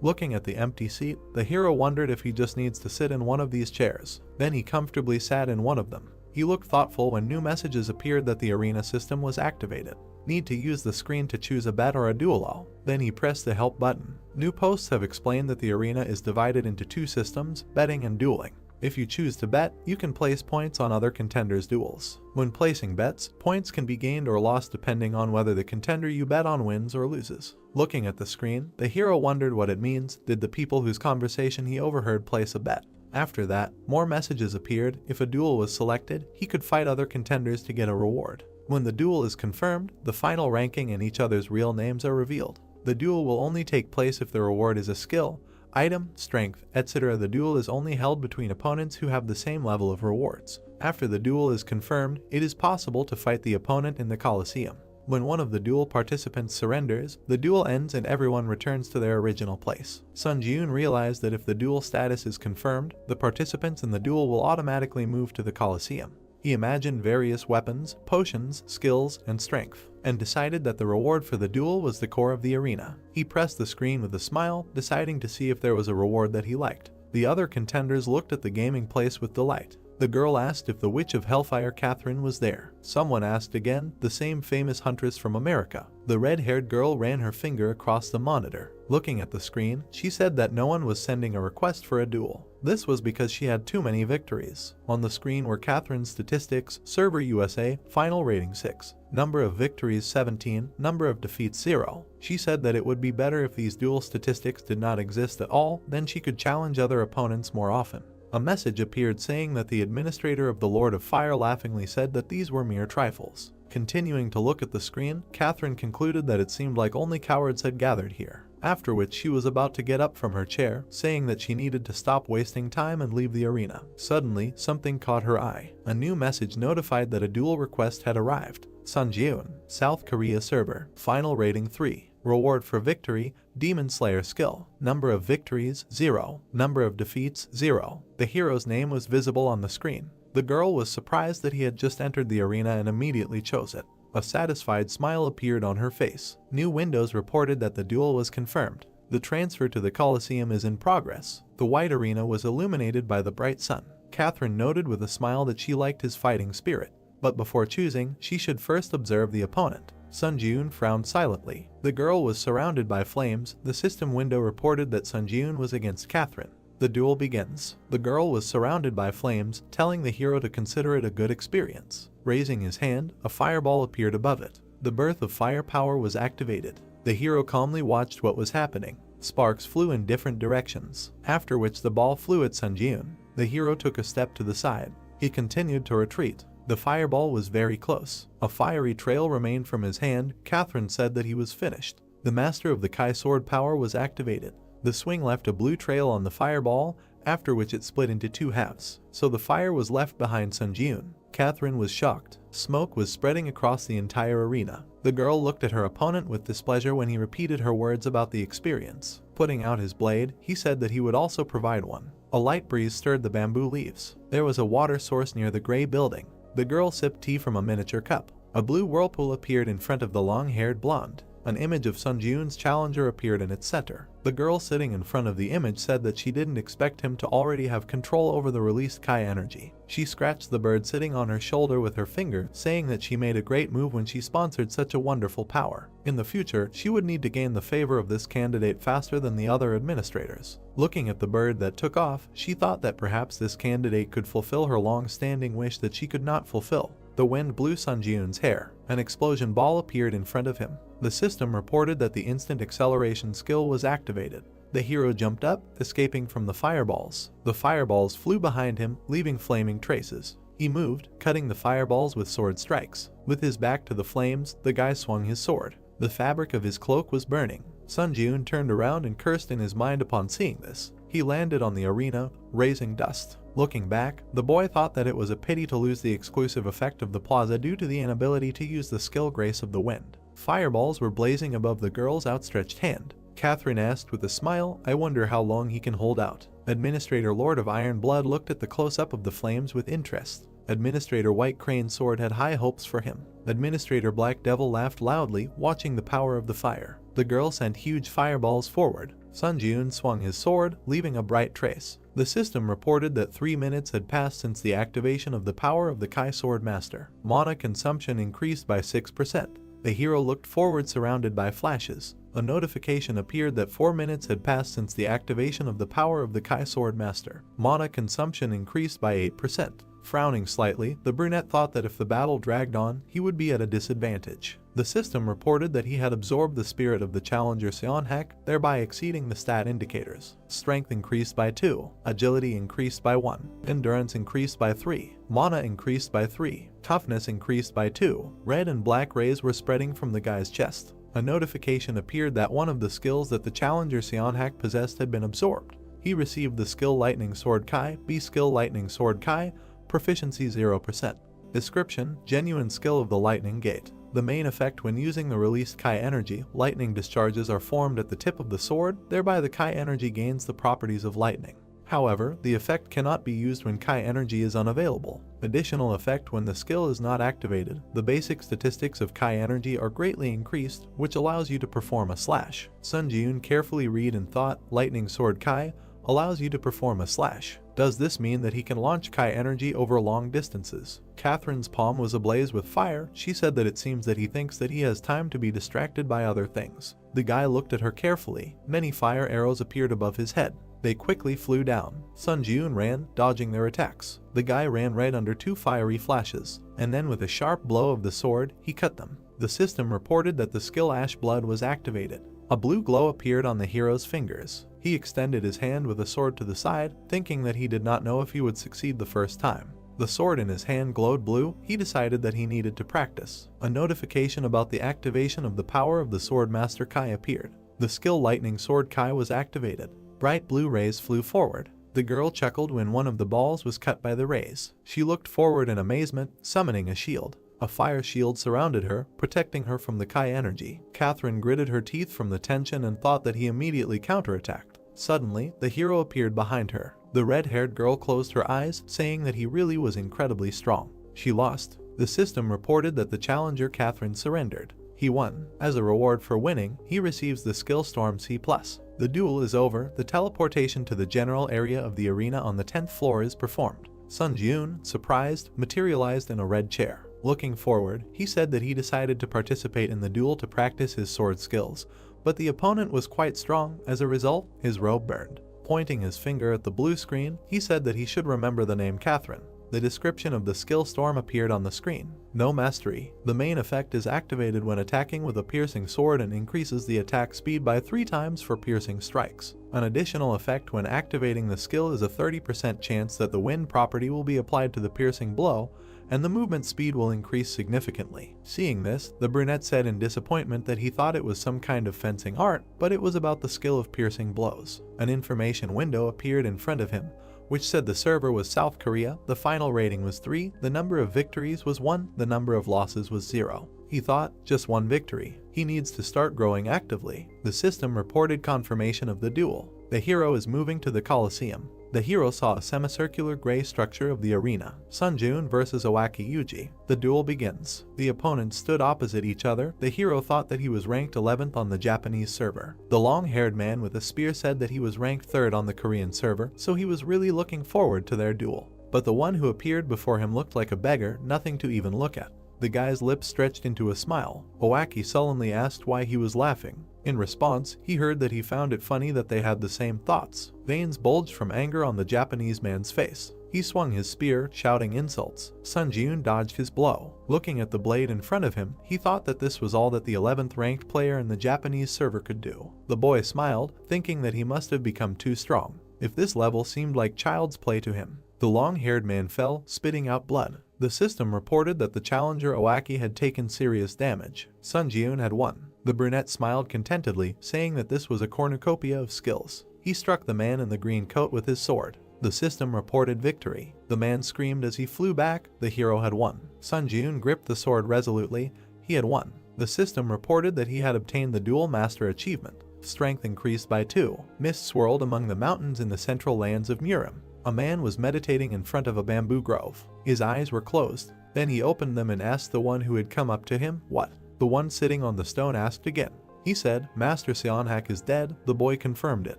Looking at the empty seat, the hero wondered if he just needs to sit in one of these chairs. Then he comfortably sat in one of them. He looked thoughtful when new messages appeared that the arena system was activated. Need to use the screen to choose a bet or a duel. Then he pressed the help button. New posts have explained that the arena is divided into two systems, betting and dueling. If you choose to bet, you can place points on other contenders' duels. When placing bets, points can be gained or lost depending on whether the contender you bet on wins or loses. Looking at the screen, the hero wondered what it means. Did the people whose conversation he overheard place a bet? After that, more messages appeared. If a duel was selected, he could fight other contenders to get a reward. When the duel is confirmed, the final ranking and each other's real names are revealed. The duel will only take place if the reward is a skill, item, strength, etc. The duel is only held between opponents who have the same level of rewards. After the duel is confirmed, it is possible to fight the opponent in the Coliseum. When one of the duel participants surrenders, the duel ends and everyone returns to their original place. Sun Ji-yoon realized that if the duel status is confirmed, the participants in the duel will automatically move to the Coliseum. He imagined various weapons, potions, skills, and strength, and decided that the reward for the duel was the core of the arena. He pressed the screen with a smile, deciding to see if there was a reward that he liked. The other contenders looked at the gaming place with delight. The girl asked if the Witch of Hellfire Catherine was there. Someone asked again, the same famous huntress from America. The red-haired girl ran her finger across the monitor. Looking at the screen, she said that no one was sending a request for a duel. This was because she had too many victories. On the screen were Catherine's statistics, server USA, final rating 6, number of victories 17, number of defeats 0. She said that it would be better if these duel statistics did not exist at all, then she could challenge other opponents more often. A message appeared saying that the administrator of the Lord of Fire laughingly said that these were mere trifles. Continuing to look at the screen, Catherine concluded that it seemed like only cowards had gathered here. After which she was about to get up from her chair, saying that she needed to stop wasting time and leave the arena. Suddenly, something caught her eye. A new message notified that a duel request had arrived. Sun Ji-yoon, South Korea server, final rating 3. Reward for victory, Demon Slayer skill. Number of victories, 0. Number of defeats, 0. The hero's name was visible on the screen. The girl was surprised that he had just entered the arena and immediately chose it. A satisfied smile appeared on her face. New windows reported that the duel was confirmed. The transfer to the Coliseum is in progress. The white arena was illuminated by the bright sun. Catherine noted with a smile that she liked his fighting spirit. But before choosing, she should first observe the opponent. Sun Ji-yoon frowned silently. The girl was surrounded by flames. The system window reported that Sun Ji-yoon was against Catherine. The duel begins. The girl was surrounded by flames, telling the hero to consider it a good experience. Raising his hand, a fireball appeared above it. The birth of fire power was activated. The hero calmly watched what was happening. Sparks flew in different directions, after which the ball flew at Sun Ji-yoon. The hero took a step to the side. He continued to retreat. The fireball was very close. A fiery trail remained from his hand. Catherine said that he was finished. The master of the Kai sword power was activated. The swing left a blue trail on the fireball, after which it split into two halves. So the fire was left behind Sun Ji-yoon. Catherine was shocked. Smoke was spreading across the entire arena. The girl looked at her opponent with displeasure when he repeated her words about the experience. Putting out his blade, he said that he would also provide one. A light breeze stirred the bamboo leaves. There was a water source near the gray building. The girl sipped tea from a miniature cup. A blue whirlpool appeared in front of the long-haired blonde. An image of Sun Ji-yoon's challenger appeared in its center. The girl sitting in front of the image said that she didn't expect him to already have control over the released Kai energy. She scratched the bird sitting on her shoulder with her finger, saying that she made a great move when she sponsored such a wonderful power. In the future, she would need to gain the favor of this candidate faster than the other administrators. Looking at the bird that took off, she thought that perhaps this candidate could fulfill her long-standing wish that she could not fulfill. The wind blew Sun Ji-yoon's hair. An explosion ball appeared in front of him. The system reported that the instant acceleration skill was activated. The hero jumped up, escaping from the fireballs. The fireballs flew behind him, leaving flaming traces. He moved, cutting the fireballs with sword strikes. With his back to the flames, the guy swung his sword. The fabric of his cloak was burning. Sun Ji-yoon turned around and cursed in his mind upon seeing this. He landed on the arena, raising dust. Looking back, the boy thought that it was a pity to lose the exclusive effect of the plaza due to the inability to use the skill Grace of the Wind. Fireballs were blazing above the girl's outstretched hand. Catherine asked with a smile, "I wonder how long he can hold out." Administrator Lord of Iron Blood looked at the close-up of the flames with interest. Administrator White Crane Sword had high hopes for him. Administrator Black Devil laughed loudly, watching the power of the fire. The girl sent huge fireballs forward. Sun Jiun swung his sword, leaving a bright trace. The system reported that 3 minutes had passed since the activation of the power of the Kai Sword Master. Mana consumption increased by 6%. The hero looked forward, surrounded by flashes. A notification appeared that 4 minutes had passed since the activation of the power of the Kai Sword Master. Mana consumption increased by 8%. Frowning slightly, the brunette thought that if the battle dragged on, he would be at a disadvantage. The system reported that he had absorbed the spirit of the challenger Seonhak, thereby exceeding the stat indicators. Strength increased by 2, agility increased by 1, endurance increased by 3, mana increased by 3, toughness increased by 2. Red and black rays were spreading from the guy's chest. A notification appeared that one of the skills that the challenger Seonhak possessed had been absorbed. He received the skill Lightning Sword Kai, B skill Lightning Sword Kai, proficiency 0%. Description: genuine skill of the Lightning Gate. The main effect when using the released Kai energy, lightning discharges are formed at the tip of the sword, thereby the Kai energy gains the properties of lightning. However, the effect cannot be used when Kai energy is unavailable. Additional effect when the skill is not activated. The basic statistics of Kai energy are greatly increased, which allows you to perform a slash. Sun Jiun carefully read and thought, Lightning Sword Kai allows you to perform a slash. Does this mean that he can launch Kai energy over long distances? Catherine's palm was ablaze with fire. She said that it seems that he thinks that he has time to be distracted by other things. The guy looked at her carefully. Many fire arrows appeared above his head. They quickly flew down. Sun Jiun ran, dodging their attacks. The guy ran right under 2 fiery flashes, and then with a sharp blow of the sword, he cut them. The system reported that the skill Ash Blood was activated. A blue glow appeared on the hero's fingers. He extended his hand with a sword to the side, thinking that he did not know if he would succeed the first time. The sword in his hand glowed blue. He decided that he needed to practice. A notification about the activation of the power of the Sword Master Kai appeared. The skill Lightning Sword Kai was activated. Bright blue rays flew forward. The girl chuckled when one of the balls was cut by the rays. She looked forward in amazement, summoning a shield. A fire shield surrounded her, protecting her from the Kai energy. Catherine gritted her teeth from the tension and thought that he immediately counterattacked. Suddenly, the hero appeared behind her. The red-haired girl closed her eyes, saying that he really was incredibly strong. She lost. The system reported that the challenger Catherine surrendered. He won. As a reward for winning, he receives the skill Storm C+. The duel is over. The teleportation to the general area of the arena on the 10th floor is performed. Sun Jiun, surprised, materialized in a red chair. Looking forward, he said that he decided to participate in the duel to practice his sword skills, but the opponent was quite strong. As a result, his robe burned. Pointing his finger at the blue screen, he said that he should remember the name Catherine. The description of the skill Storm appeared on the screen. No mastery. The main effect is activated when attacking with a piercing sword and increases the attack speed by 3 times for piercing strikes. An additional effect when activating the skill is a 30% chance that the wind property will be applied to the piercing blow, and the movement speed will increase significantly. Seeing this, the brunette said in disappointment that he thought it was some kind of fencing art, but it was about the skill of piercing blows. An information window appeared in front of him, which said the server was South Korea, the final rating was 3, the number of victories was 1, the number of losses was 0. He thought, just 1 victory. He needs to start growing actively. The system reported confirmation of the duel. The hero is moving to the Colosseum. The hero saw a semicircular gray structure of the arena. Sun Jiun versus Owaki Yuji. The duel begins. The opponents stood opposite each other. The hero thought that he was ranked 11th on the Japanese server. The long-haired man with a spear said that he was ranked 3rd on the Korean server, so he was really looking forward to their duel. But the one who appeared before him looked like a beggar, nothing to even look at. The guy's lips stretched into a smile. Owaki sullenly asked why he was laughing. In response, he heard that he found it funny that they had the same thoughts. Veins bulged from anger on the Japanese man's face. He swung his spear, shouting insults. Sun Jiun dodged his blow. Looking at the blade in front of him, he thought that this was all that the 11th ranked player in the Japanese server could do. The boy smiled, thinking that he must have become too strong. If this level seemed like child's play to him. The long-haired man fell, spitting out blood. The system reported that the challenger Owaki had taken serious damage. Sun Jiun had won. The brunette smiled contentedly, saying that this was a cornucopia of skills. He struck the man in the green coat with his sword. The system reported victory. The man screamed as he flew back. The hero had won. Sun Jiun gripped the sword resolutely. He had won. The system reported that he had obtained the Dual Master achievement. Strength increased by 2. Mist swirled among the mountains in the central lands of Murim. A man was meditating in front of a bamboo grove. His eyes were closed. Then he opened them and asked the one who had come up to him, "What?" The one sitting on the stone asked again. He said, "Master Seonhak is dead." The boy confirmed it.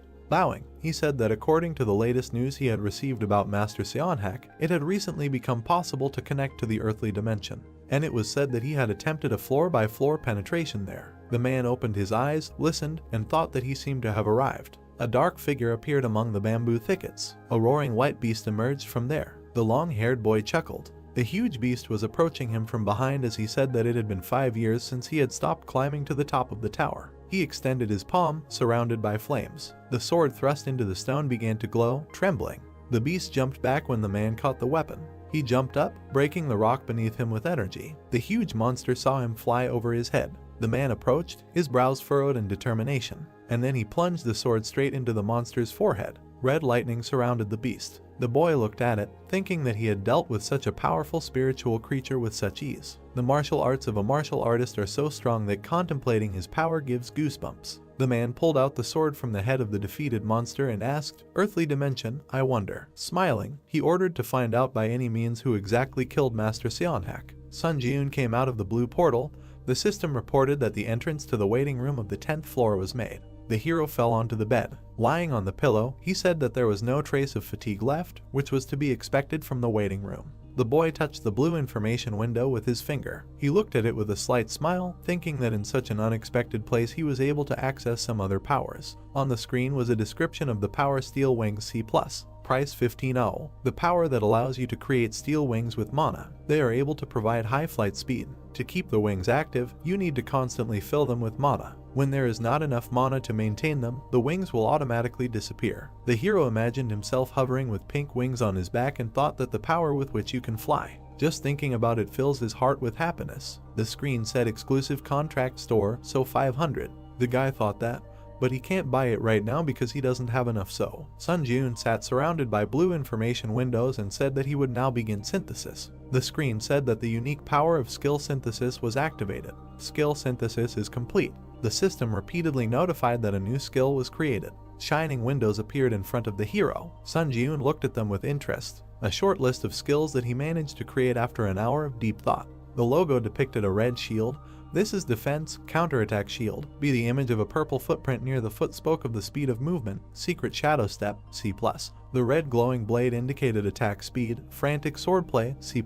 Bowing, he said that according to the latest news he had received about Master Seonhak, it had recently become possible to connect to the earthly dimension, and it was said that he had attempted a floor-by-floor penetration there. The man opened his eyes, listened, and thought that he seemed to have arrived. A dark figure appeared among the bamboo thickets. A roaring white beast emerged from there. The long-haired boy chuckled. The huge beast was approaching him from behind as he said that it had been 5 years since he had stopped climbing to the top of the tower. He extended his palm, surrounded by flames. The sword thrust into the stone began to glow, trembling. The beast jumped back when the man caught the weapon. He jumped up, breaking the rock beneath him with energy. The huge monster saw him fly over his head. The man approached, his brows furrowed in determination, and then he plunged the sword straight into the monster's forehead. Red lightning surrounded the beast. The boy looked at it, thinking that he had dealt with such a powerful spiritual creature with such ease. The martial arts of a martial artist are so strong that contemplating his power gives goosebumps. The man pulled out the sword from the head of the defeated monster and asked, "Earthly dimension, I wonder." Smiling, he ordered to find out by any means who exactly killed Master Seonhak. Sun Ji-eun came out of the blue portal. The system reported that the entrance to the waiting room of the 10th floor was made. The hero fell onto the bed. Lying on the pillow, he said that there was no trace of fatigue left, which was to be expected from the waiting room. The boy touched the blue information window with his finger. He looked at it with a slight smile, thinking that in such an unexpected place he was able to access some other powers. On the screen was a description of the power Steel Wings C+. Price 15.0. The power that allows you to create steel wings with mana. They are able to provide high flight speed. To keep the wings active, you need to constantly fill them with mana. When there is not enough mana to maintain them, the wings will automatically disappear. The hero imagined himself hovering with pink wings on his back and thought that the power with which you can fly. Just thinking about it fills his heart with happiness. The screen said exclusive contract store, so 500. The guy thought that, but he can't buy it right now because he doesn't have enough. So Sun Ji-eun sat surrounded by blue information windows and said that he would now begin synthesis. The screen said that the unique power of skill synthesis was activated. Skill synthesis is complete. The system repeatedly notified that a new skill was created. Shining windows appeared in front of the hero. Sun Ji-eun looked at them with interest. A short list of skills that he managed to create after an hour of deep thought. The logo depicted a red shield. This is defense, counterattack shield. Be the image of a purple footprint near the foot spoke of the speed of movement. Secret shadow step, C+. The red glowing blade indicated attack speed. Frantic swordplay, C+.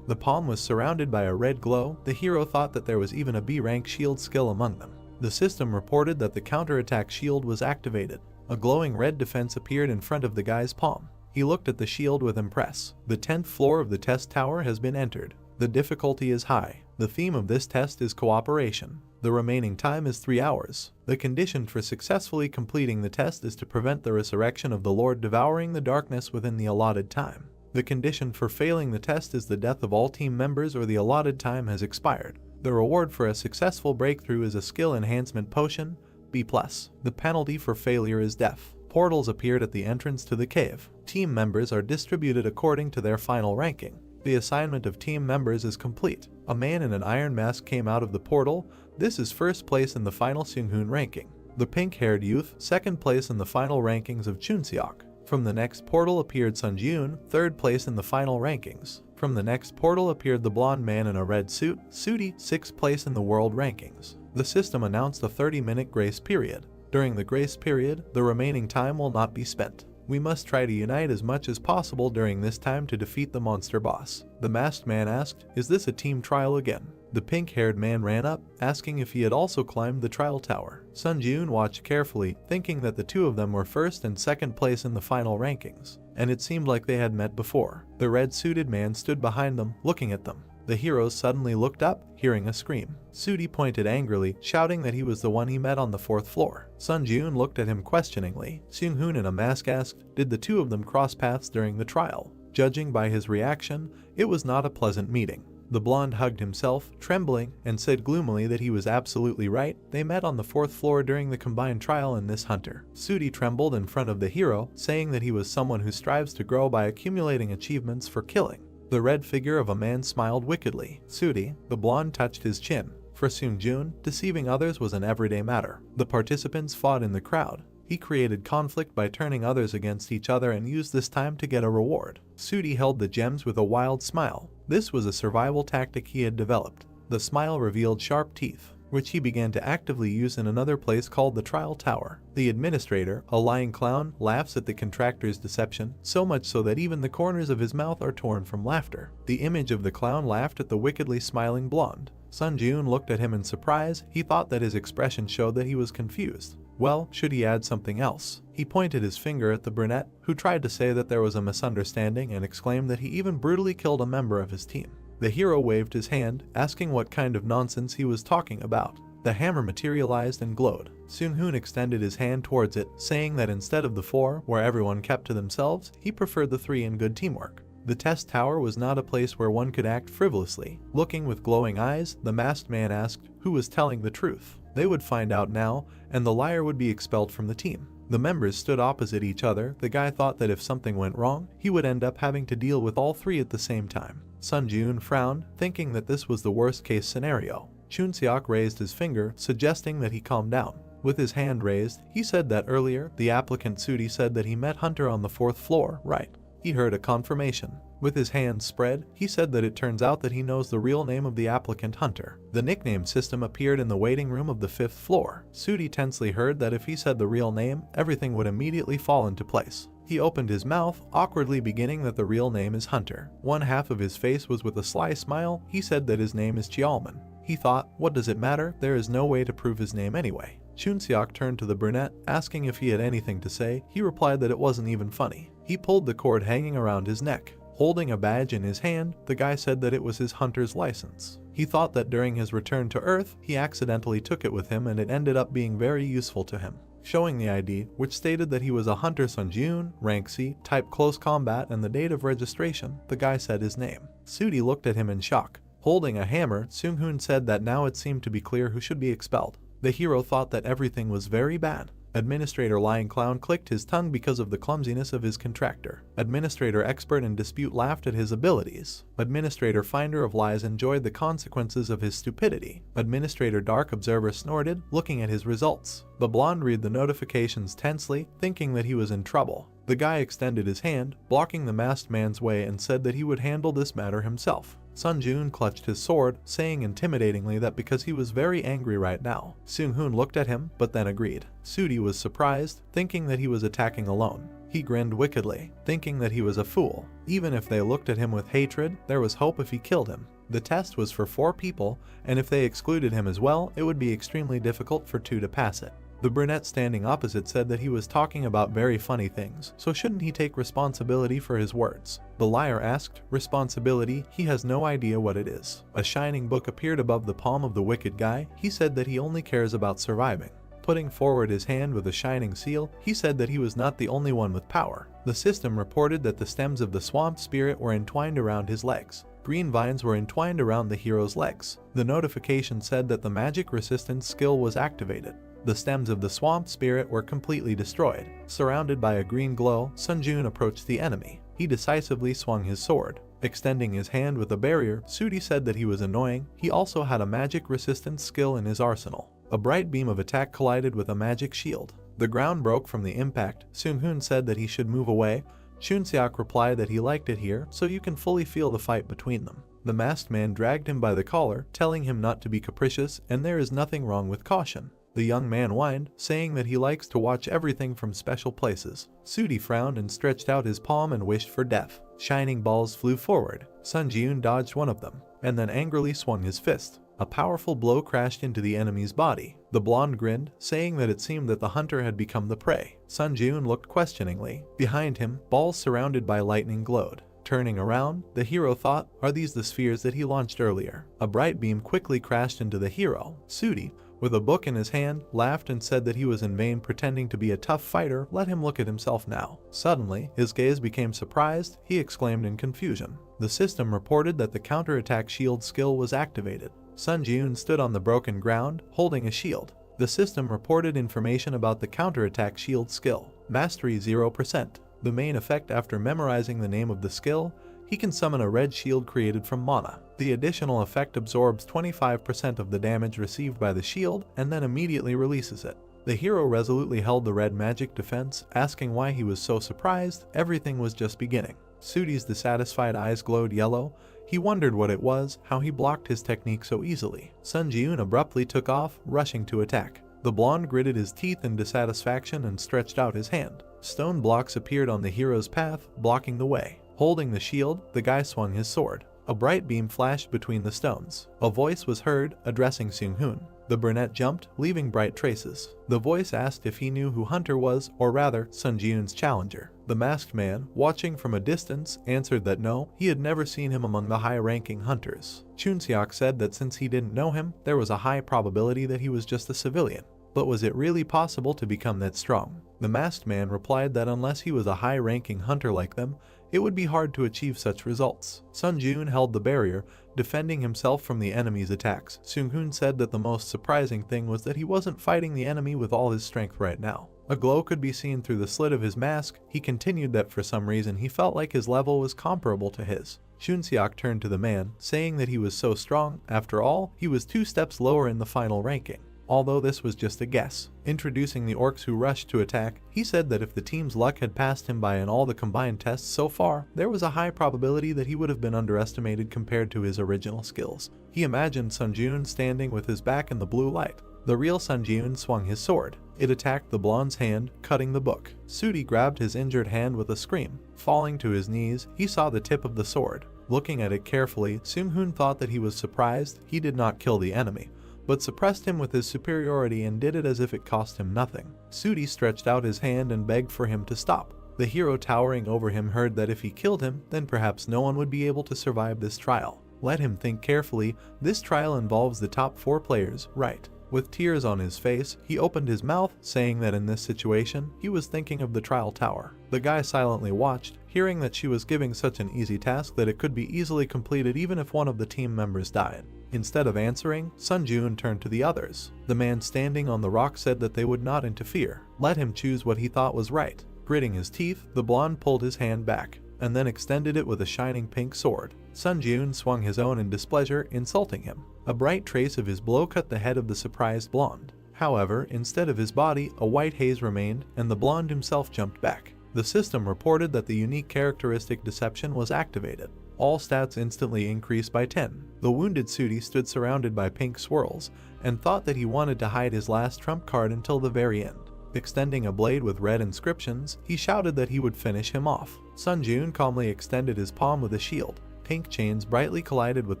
The palm was surrounded by a red glow. The hero thought that there was even a B rank shield skill among them. The system reported that the counterattack shield was activated. A glowing red defense appeared in front of the guy's palm. He looked at the shield with impress. The 10th floor of the test tower has been entered. The difficulty is high. The theme of this test is cooperation. The remaining time is 3 hours. The condition for successfully completing the test is to prevent the resurrection of the Lord devouring the darkness within the allotted time. The condition for failing the test is the death of all team members or the allotted time has expired. The reward for a successful breakthrough is a skill enhancement potion, B+. The penalty for failure is death. Portals appeared at the entrance to the cave. Team members are distributed according to their final ranking. The assignment of team members is complete. A man in an iron mask came out of the portal. This is first place in the final Seunghoon ranking. The pink-haired youth, second place in the final rankings of Chunseok. From the next portal appeared Sun Ji-eun, third place in the final rankings. From the next portal appeared the blonde man in a red suit, Sooty, sixth place in the world rankings. The system announced a 30-minute grace period. During the grace period, the remaining time will not be spent. We must try to unite as much as possible during this time to defeat the monster boss. The masked man asked, "Is this a team trial again?" The pink-haired man ran up, asking if he had also climbed the trial tower. Sun Ji-eun watched carefully, thinking that the two of them were first and second place in the final rankings, and it seemed like they had met before. The red-suited man stood behind them, looking at them. The heroes suddenly looked up, hearing a scream. Sooty pointed angrily, shouting that he was the one he met on the 4th floor. Sun Ji-eun looked at him questioningly. Seunghoon in a mask asked, "Did the two of them cross paths during the trial?" Judging by his reaction, it was not a pleasant meeting. The blonde hugged himself, trembling, and said gloomily that he was absolutely right. They met on the 4th floor during the combined trial in this hunter. Sooty trembled in front of the hero, saying that he was someone who strives to grow by accumulating achievements for killing. The red figure of a man smiled wickedly. Sooty, the blonde touched his chin. For Seung-joon, deceiving others was an everyday matter. The participants fought in the crowd. He created conflict by turning others against each other and used this time to get a reward. Sudi held the gems with a wild smile. This was a survival tactic he had developed. The smile revealed sharp teeth, which he began to actively use in another place called the Trial Tower. The administrator, a lying clown, laughs at the contractor's deception, so much so that even the corners of his mouth are torn from laughter. The image of the clown laughed at the wickedly smiling blonde. Sun-joon looked at him in surprise. He thought that his expression showed that he was confused. Well, should he add something else? He pointed his finger at the brunette, who tried to say that there was a misunderstanding and exclaimed that he even brutally killed a member of his team. The hero waved his hand, asking what kind of nonsense he was talking about. The hammer materialized and glowed. Seung-hoon extended his hand towards it, saying that instead of the 4, where everyone kept to themselves, he preferred the 3 in good teamwork. The test tower was not a place where one could act frivolously. Looking with glowing eyes, the masked man asked who was telling the truth. They would find out now, and the liar would be expelled from the team. The members stood opposite each other. The guy thought that if something went wrong, he would end up having to deal with all 3 at the same time. Sun-joon frowned, thinking that this was the worst-case scenario. Chun-seok raised his finger, suggesting that he calm down. With his hand raised, he said that earlier, the applicant Sudi said that he met Hunter on the 4th floor, right? He heard a confirmation. With his hands spread, he said that it turns out that he knows the real name of the applicant Hunter. The nickname system appeared in the waiting room of the 5th floor. Sudi tensely heard that if he said the real name, everything would immediately fall into place. He opened his mouth, awkwardly beginning that the real name is Hunter. One half of his face was with a sly smile. He said that his name is Cheolman. He thought, what does it matter? There is no way to prove his name anyway. Chun-seok turned to the brunette, asking if he had anything to say. He replied that it wasn't even funny. He pulled the cord hanging around his neck. Holding a badge in his hand, the guy said that it was his hunter's license. He thought that during his return to Earth, he accidentally took it with him and it ended up being very useful to him. Showing the ID, which stated that he was a Hunter Sun-joon, rank C, type close combat, and the date of registration, the guy said his name. Sudi looked at him in shock. Holding a hammer, Seung-hoon said that now it seemed to be clear who should be expelled. The hero thought that everything was very bad. Administrator Lying Clown clicked his tongue because of the clumsiness of his contractor. Administrator Expert in Dispute laughed at his abilities. Administrator Finder of Lies enjoyed the consequences of his stupidity. Administrator Dark Observer snorted, looking at his results. The blonde read the notifications tensely, thinking that he was in trouble. The guy extended his hand, blocking the masked man's way, and said that he would handle this matter himself. Sun-joon clutched his sword, saying intimidatingly that because he was very angry right now. Seung-hoon looked at him, but then agreed. Sudi was surprised, thinking that he was attacking alone. He grinned wickedly, thinking that he was a fool. Even if they looked at him with hatred, there was hope if he killed him. The test was for 4 people, and if they excluded him as well, it would be extremely difficult for 2 to pass it. The brunette standing opposite said that he was talking about very funny things, so shouldn't he take responsibility for his words? The liar asked, responsibility? He has no idea what it is. A shining book appeared above the palm of the wicked guy. He said that he only cares about surviving. Putting forward his hand with a shining seal, he said that he was not the only one with power. The system reported that the stems of the swamp spirit were entwined around his legs. Green vines were entwined around the hero's legs. The notification said that the magic resistance skill was activated. The stems of the swamp spirit were completely destroyed. Surrounded by a green glow, Sun-joon approached the enemy. He decisively swung his sword. Extending his hand with a barrier, Sudi said that he was annoying. He also had a magic resistance skill in his arsenal. A bright beam of attack collided with a magic shield. The ground broke from the impact. Seung-hoon said that he should move away. Chun-seok replied that he liked it here, so you can fully feel the fight between them. The masked man dragged him by the collar, telling him not to be capricious, and there is nothing wrong with caution. The young man whined, saying that he likes to watch everything from special places. Sudi frowned and stretched out his palm and wished for death. Shining balls flew forward. Sun-joon dodged one of them, and then angrily swung his fist. A powerful blow crashed into the enemy's body. The blonde grinned, saying that it seemed that the hunter had become the prey. Sun-joon looked questioningly. Behind him, balls surrounded by lightning glowed. Turning around, the hero thought, are these the spheres that he launched earlier? A bright beam quickly crashed into the hero. Sudi, with a book in his hand, laughed and said that he was in vain pretending to be a tough fighter. Let him look at himself now. Suddenly, his gaze became surprised. He exclaimed in confusion. The system reported that the counterattack shield skill was activated. Sun-joon stood on the broken ground, holding a shield. The system reported information about the counterattack shield skill. Mastery 0%. The main effect after memorizing the name of the skill, he can summon a red shield created from mana. The additional effect absorbs 25% of the damage received by the shield and then immediately releases it. The hero resolutely held the red magic defense, asking why he was so surprised. Everything was just beginning. Sooty's dissatisfied eyes glowed yellow. He wondered what it was, how he blocked his technique so easily. Sun Ji-eun abruptly took off, rushing to attack. The blonde gritted his teeth in dissatisfaction and stretched out his hand. Stone blocks appeared on the hero's path, blocking the way. Holding the shield, the guy swung his sword. A bright beam flashed between the stones. A voice was heard, addressing Seung-hoon. The brunette jumped, leaving bright traces. The voice asked if he knew who Hunter was, or rather, Sun Ji-eun's challenger. The masked man, watching from a distance, answered that no, he had never seen him among the high-ranking hunters. Chun-seok said that since he didn't know him, there was a high probability that he was just a civilian. But was it really possible to become that strong? The masked man replied that unless he was a high-ranking hunter like them, it would be hard to achieve such results. Sun Ji-eun held the barrier, defending himself from the enemy's attacks. Seung-hoon said that the most surprising thing was that he wasn't fighting the enemy with all his strength right now. A glow could be seen through the slit of his mask. He continued that for some reason he felt like his level was comparable to his. Chun-seok turned to the man, saying that he was so strong. After all, he was 2 steps lower in the final ranking. Although this was just a guess. Introducing the orcs who rushed to attack, he said that if the team's luck had passed him by in all the combined tests so far, there was a high probability that he would have been underestimated compared to his original skills. He imagined Sun Ji-eun standing with his back in the blue light. The real Sun Ji-eun swung his sword. It attacked the blonde's hand, cutting the book. Sooty grabbed his injured hand with a scream. Falling to his knees, he saw the tip of the sword. Looking at it carefully, Seung-hoon thought that he was surprised. He did not kill the enemy, but suppressed him with his superiority and did it as if it cost him nothing. Sooty stretched out his hand and begged for him to stop. The hero towering over him heard that if he killed him, then perhaps no one would be able to survive this trial. Let him think carefully. This trial involves the top 4 players, right? With tears on his face, he opened his mouth, saying that in this situation, he was thinking of the trial tower. The guy silently watched, hearing that she was giving such an easy task that it could be easily completed even if one of the team members died. Instead of answering, Sun Ji-eun turned to the others. The man standing on the rock said that they would not interfere. Let him choose what he thought was right. Gritting his teeth, the blonde pulled his hand back, and then extended it with a shining pink sword. Sun Ji-eun swung his own in displeasure, insulting him. A bright trace of his blow cut the head of the surprised blonde. However, instead of his body, a white haze remained, and the blonde himself jumped back. The system reported that the unique characteristic deception was activated. All stats instantly increased by 10. The wounded Sooty stood surrounded by pink swirls, and thought that he wanted to hide his last trump card until the very end. Extending a blade with red inscriptions, he shouted that he would finish him off. Sun Ji-eun calmly extended his palm with a shield. Pink chains brightly collided with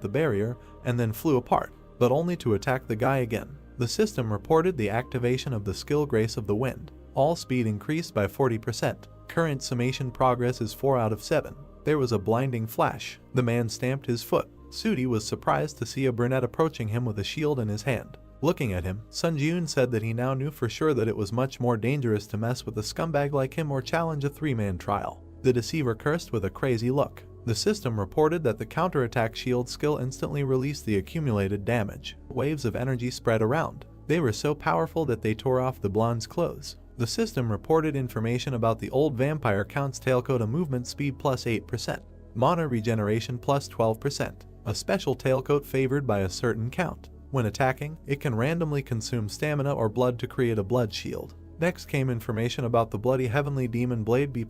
the barrier, and then flew apart, but only to attack the guy again. The system reported the activation of the skill Grace of the Wind. All speed increased by 40%. Current summation progress is 4 out of 7. There was a blinding flash. The man stamped his foot. Sooty was surprised to see a brunette approaching him with a shield in his hand. Looking at him, Sun Ji-eun said that he now knew for sure that it was much more dangerous to mess with a scumbag like him or challenge a 3-man trial. The deceiver cursed with a crazy look. The system reported that the counterattack shield skill instantly released the accumulated damage. Waves of energy spread around. They were so powerful that they tore off the blonde's clothes. The system reported information about the old vampire count's tailcoat, a movement speed plus 8%, mana regeneration plus 12%, a special tailcoat favored by a certain count. When attacking, it can randomly consume stamina or blood to create a blood shield. Next came information about the bloody heavenly demon blade B+,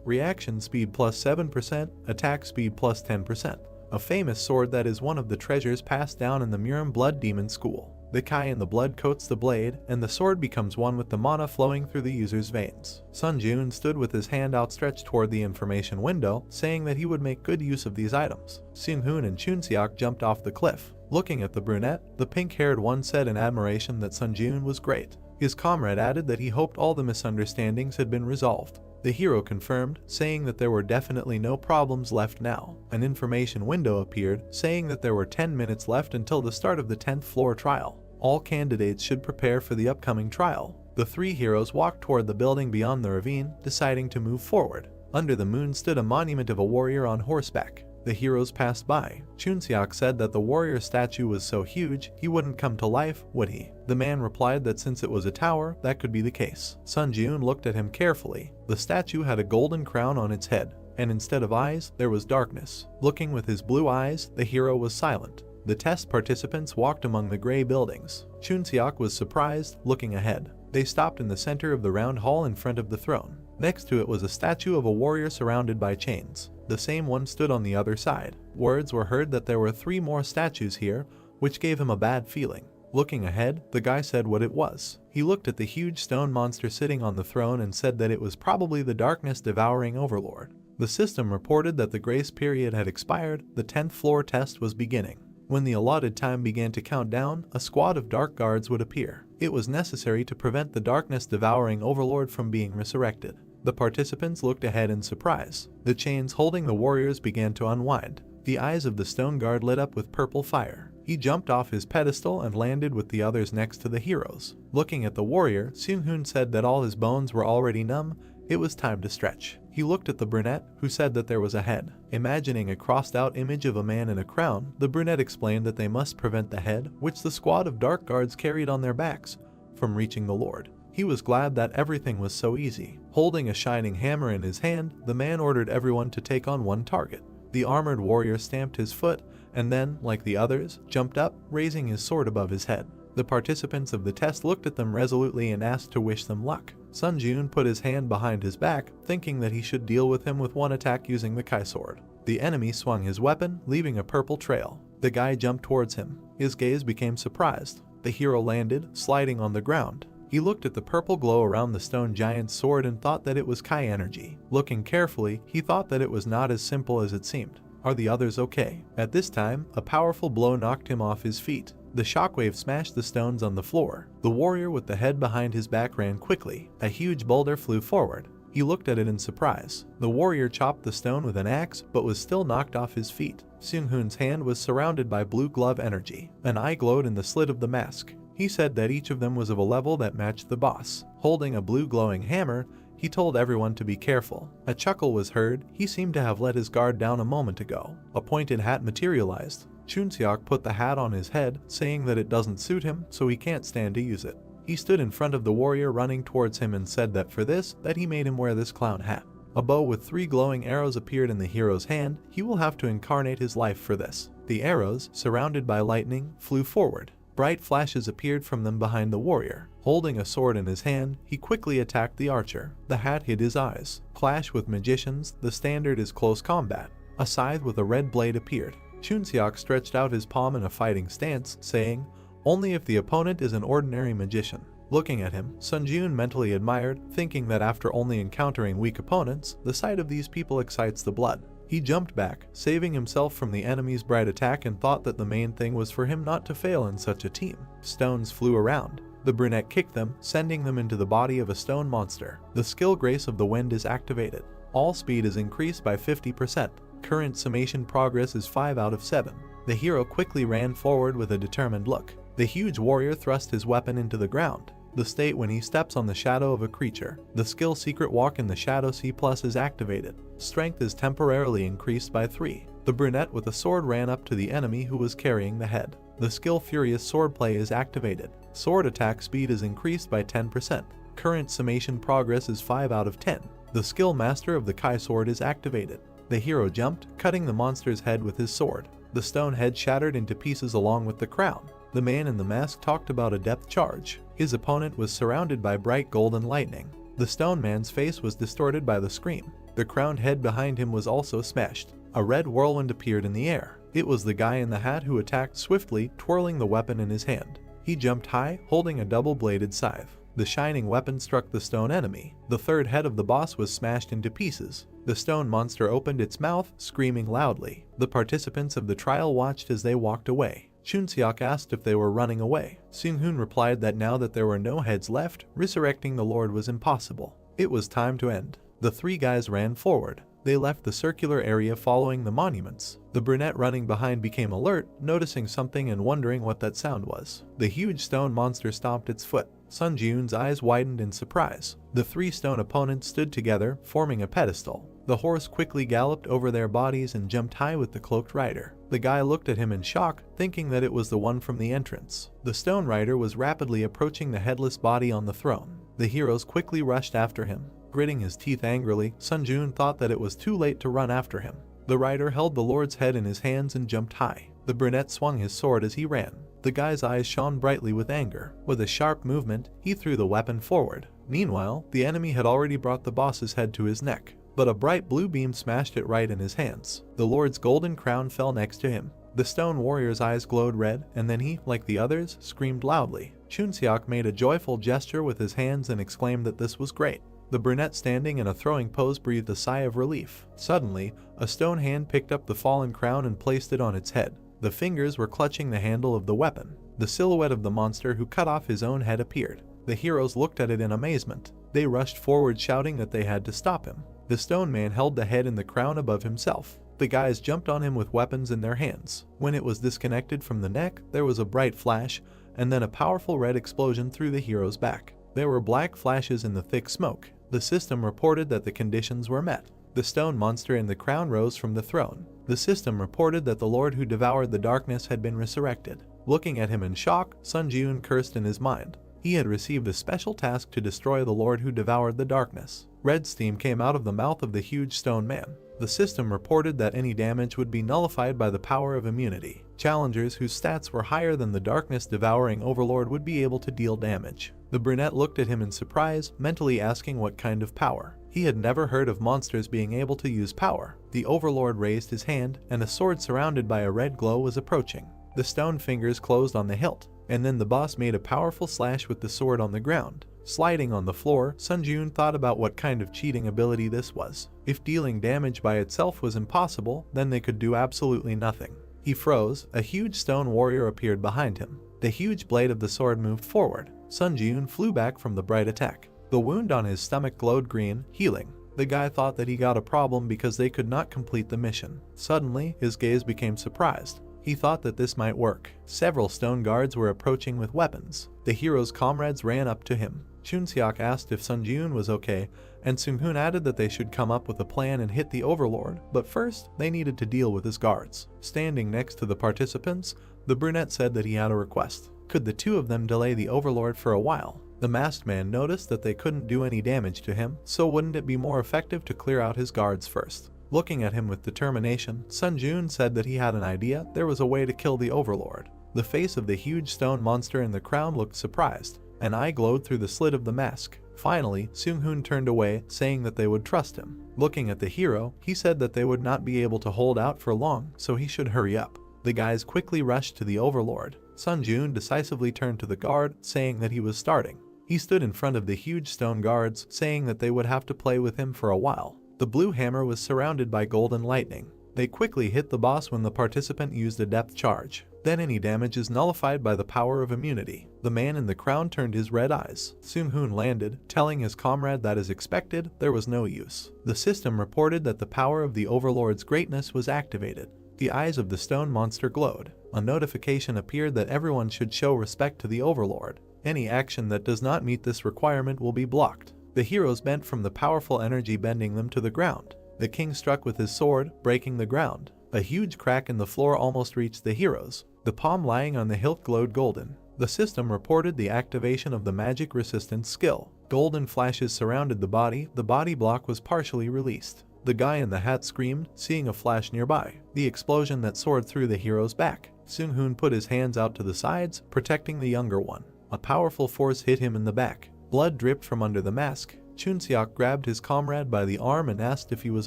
reaction speed plus 7%, attack speed plus 10%, a famous sword that is one of the treasures passed down in the Murim Blood Demon School. The Kai in the blood coats the blade, and the sword becomes one with the mana flowing through the user's veins. Sun Ji-eun stood with his hand outstretched toward the information window, saying that he would make good use of these items. Seung-hoon and Chun-seok jumped off the cliff. Looking at the brunette, the pink-haired one said in admiration that Sun Ji-eun was great. His comrade added that he hoped all the misunderstandings had been resolved. The hero confirmed, saying that there were definitely no problems left now. An information window appeared, saying that there were 10 minutes left until the start of the 10th floor trial. All candidates should prepare for the upcoming trial. The 3 heroes walked toward the building beyond the ravine, deciding to move forward. Under the moon stood a monument of a warrior on horseback. The heroes passed by. Chun-seok said that the warrior statue was so huge, he wouldn't come to life, would he? The man replied that since it was a tower, that could be the case. Sun Ji-eun looked at him carefully. The statue had a golden crown on its head. and instead of eyes, there was darkness. Looking with his blue eyes, the hero was silent. The test participants walked among the gray buildings. Chunseok was surprised, looking ahead. They stopped in the center of the round hall in front of the throne. Next to it was a statue of a warrior surrounded by chains. The same one stood on the other side. Words were heard that there were 3 more statues here, which gave him a bad feeling. Looking ahead, the guy said what it was. He looked at the huge stone monster sitting on the throne and said that it was probably the darkness-devouring overlord. The system reported that the grace period had expired. The 10th floor test was beginning. When the allotted time began to count down, a squad of dark guards would appear. It was necessary to prevent the darkness-devouring overlord from being resurrected. The participants looked ahead in surprise. The chains holding the warriors began to unwind. The eyes of the stone guard lit up with purple fire. He jumped off his pedestal and landed with the others next to the heroes. Looking at the warrior, Seung-hoon said that all his bones were already numb. It was time to stretch. He looked at the brunette, who said that there was a head. Imagining a crossed-out image of a man in a crown, the brunette explained that they must prevent the head, which the squad of dark guards carried on their backs, from reaching the lord. He was glad that everything was so easy. Holding a shining hammer in his hand, the man ordered everyone to take on one target. The armored warrior stamped his foot, and then, like the others, jumped up, raising his sword above his head. The participants of the test looked at them resolutely and asked to wish them luck. Sun Jun put his hand behind his back, thinking that he should deal with him with one attack using the Kai sword. The enemy swung his weapon, leaving a purple trail. The guy jumped towards him. His gaze became surprised. The hero landed, sliding on the ground. He looked at the purple glow around the stone giant's sword and thought that it was Kai energy. Looking carefully, he thought that it was not as simple as it seemed. Are the others okay? At this time, a powerful blow knocked him off his feet. The shockwave smashed the stones on the floor. The warrior with the head behind his back ran quickly. A huge boulder flew forward. He looked at it in surprise. The warrior chopped the stone with an axe, but was still knocked off his feet. Seung-hoon's hand was surrounded by blue glove energy. An eye glowed in the slit of the mask. He said that each of them was of a level that matched the boss. Holding a blue glowing hammer, he told everyone to be careful. A chuckle was heard. He seemed to have let his guard down a moment ago. A pointed hat materialized. Chunseok put the hat on his head, saying that it doesn't suit him, so he can't stand to use it. He stood in front of the warrior running towards him and said that for this, that he made him wear this clown hat. A bow with 3 glowing arrows appeared in the hero's hand. He will have to incarnate his life for this. The arrows, surrounded by lightning, flew forward. Bright flashes appeared from them behind the warrior. Holding a sword in his hand, he quickly attacked the archer. The hat hid his eyes. Clash with magicians, the standard is close combat. A scythe with a red blade appeared. Chunseok stretched out his palm in a fighting stance, saying, "Only if the opponent is an ordinary magician." Looking at him, Sun Jun mentally admired, thinking that after only encountering weak opponents, the sight of these people excites the blood. He jumped back, saving himself from the enemy's bright attack, and thought that the main thing was for him not to fail in such a team. Stones flew around. The brunette kicked them, sending them into the body of a stone monster. The skill Grace of the Wind is activated. All speed is increased by 50%. Current summation progress is 5 out of 7. The hero quickly ran forward with a determined look. The huge warrior thrust his weapon into the ground. The state when he steps on the shadow of a creature. The skill Secret Walk in the Shadow C+ is activated. Strength is temporarily increased by 3. The brunette with a sword ran up to the enemy who was carrying the head. The skill Furious Swordplay is activated. Sword attack speed is increased by 10%. Current summation progress is 5 out of 10. The skill Master of the Kai sword is activated. The hero jumped, cutting the monster's head with his sword. The stone head shattered into pieces along with the crown. The man in the mask talked about a depth charge. His opponent was surrounded by bright golden lightning. The stone man's face was distorted by the scream. The crowned head behind him was also smashed. A red whirlwind appeared in the air. It was the guy in the hat who attacked swiftly, twirling the weapon in his hand. He jumped high, holding a double-bladed scythe. The shining weapon struck the stone enemy. The third head of the boss was smashed into pieces. The stone monster opened its mouth, screaming loudly. The participants of the trial watched as they walked away. Chunseok asked if they were running away. Seung-hoon replied that now that there were no heads left, resurrecting the Lord was impossible. It was time to end. The 3 guys ran forward. They left the circular area following the monuments. The brunette running behind became alert, noticing something and wondering what that sound was. The huge stone monster stomped its foot. Sun Jun's eyes widened in surprise. The 3 stone opponents stood together, forming a pedestal. The horse quickly galloped over their bodies and jumped high with the cloaked rider. The guy looked at him in shock, thinking that it was the one from the entrance. The stone rider was rapidly approaching the headless body on the throne. The heroes quickly rushed after him. Gritting his teeth angrily, Sun Jun thought that it was too late to run after him. The rider held the lord's head in his hands and jumped high. The brunette swung his sword as he ran. The guy's eyes shone brightly with anger. With a sharp movement, he threw the weapon forward. Meanwhile, the enemy had already brought the boss's head to his neck, but a bright blue beam smashed it right in his hands. The lord's golden crown fell next to him. The stone warrior's eyes glowed red, and then he, like the others, screamed loudly. Chunseok made a joyful gesture with his hands and exclaimed that this was great. The brunette standing in a throwing pose breathed a sigh of relief. Suddenly, a stone hand picked up the fallen crown and placed it on its head. The fingers were clutching the handle of the weapon. The silhouette of the monster who cut off his own head appeared. The heroes looked at it in amazement. They rushed forward shouting that they had to stop him. The stone man held the head and the crown above himself. The guys jumped on him with weapons in their hands. When it was disconnected from the neck, there was a bright flash, and then a powerful red explosion through the hero's back. There were black flashes in the thick smoke. The system reported that the conditions were met. The stone monster and the crown rose from the throne. The system reported that the lord who devoured the darkness had been resurrected. Looking at him in shock, Sun Jun cursed in his mind. He had received a special task to destroy the lord who devoured the darkness. Red steam came out of the mouth of the huge stone man. The system reported that any damage would be nullified by the power of immunity. Challengers whose stats were higher than the darkness-devouring overlord would be able to deal damage. The brunette looked at him in surprise, mentally asking what kind of power. He had never heard of monsters being able to use power. The overlord raised his hand, and a sword surrounded by a red glow was approaching. The stone fingers closed on the hilt, and then the boss made a powerful slash with the sword on the ground. Sliding on the floor, Sun Jun thought about what kind of cheating ability this was. If dealing damage by itself was impossible, then they could do absolutely nothing. He froze. A huge stone warrior appeared behind him. The huge blade of the sword moved forward. Sun Jun flew back from the bright attack. The wound on his stomach glowed green, healing. The guy thought that he got a problem because they could not complete the mission. Suddenly, his gaze became surprised. He thought that this might work. Several stone guards were approaching with weapons. The hero's comrades ran up to him. Chunseok asked if Sun Jun was okay, and Seung-hoon added that they should come up with a plan and hit the overlord, but first, they needed to deal with his guards. Standing next to the participants, the brunette said that he had a request. Could the two of them delay the overlord for a while? The masked man noticed that they couldn't do any damage to him, so wouldn't it be more effective to clear out his guards first? Looking at him with determination, Sun Jun said that he had an idea. There was a way to kill the overlord. The face of the huge stone monster in the crown looked surprised. An eye glowed through the slit of the mask. Finally, Seung-hoon turned away, saying that they would trust him. Looking at the hero, he said that they would not be able to hold out for long, so he should hurry up. The guys quickly rushed to the overlord. Sun Jun decisively turned to the guard, saying that he was starting. He stood in front of the huge stone guards, saying that they would have to play with him for a while. The blue hammer was surrounded by golden lightning. They quickly hit the boss when the participant used a depth charge. Then any damage is nullified by the power of immunity. The man in the crown turned his red eyes. Seung-hoon landed, telling his comrade that as expected, there was no use. The system reported that the power of the overlord's greatness was activated. The eyes of the stone monster glowed. A notification appeared that everyone should show respect to the overlord. Any action that does not meet this requirement will be blocked. The heroes bent from the powerful energy bending them to the ground. The king struck with his sword, breaking the ground. A huge crack in the floor almost reached the heroes. The palm lying on the hilt glowed golden. The system reported the activation of the magic resistance skill. Golden flashes surrounded the body block was partially released. The guy in the hat screamed, seeing a flash nearby. The explosion that soared through the hero's back. Seung-hoon put his hands out to the sides, protecting the younger one. A powerful force hit him in the back. Blood dripped from under the mask. Chunseok grabbed his comrade by the arm and asked if he was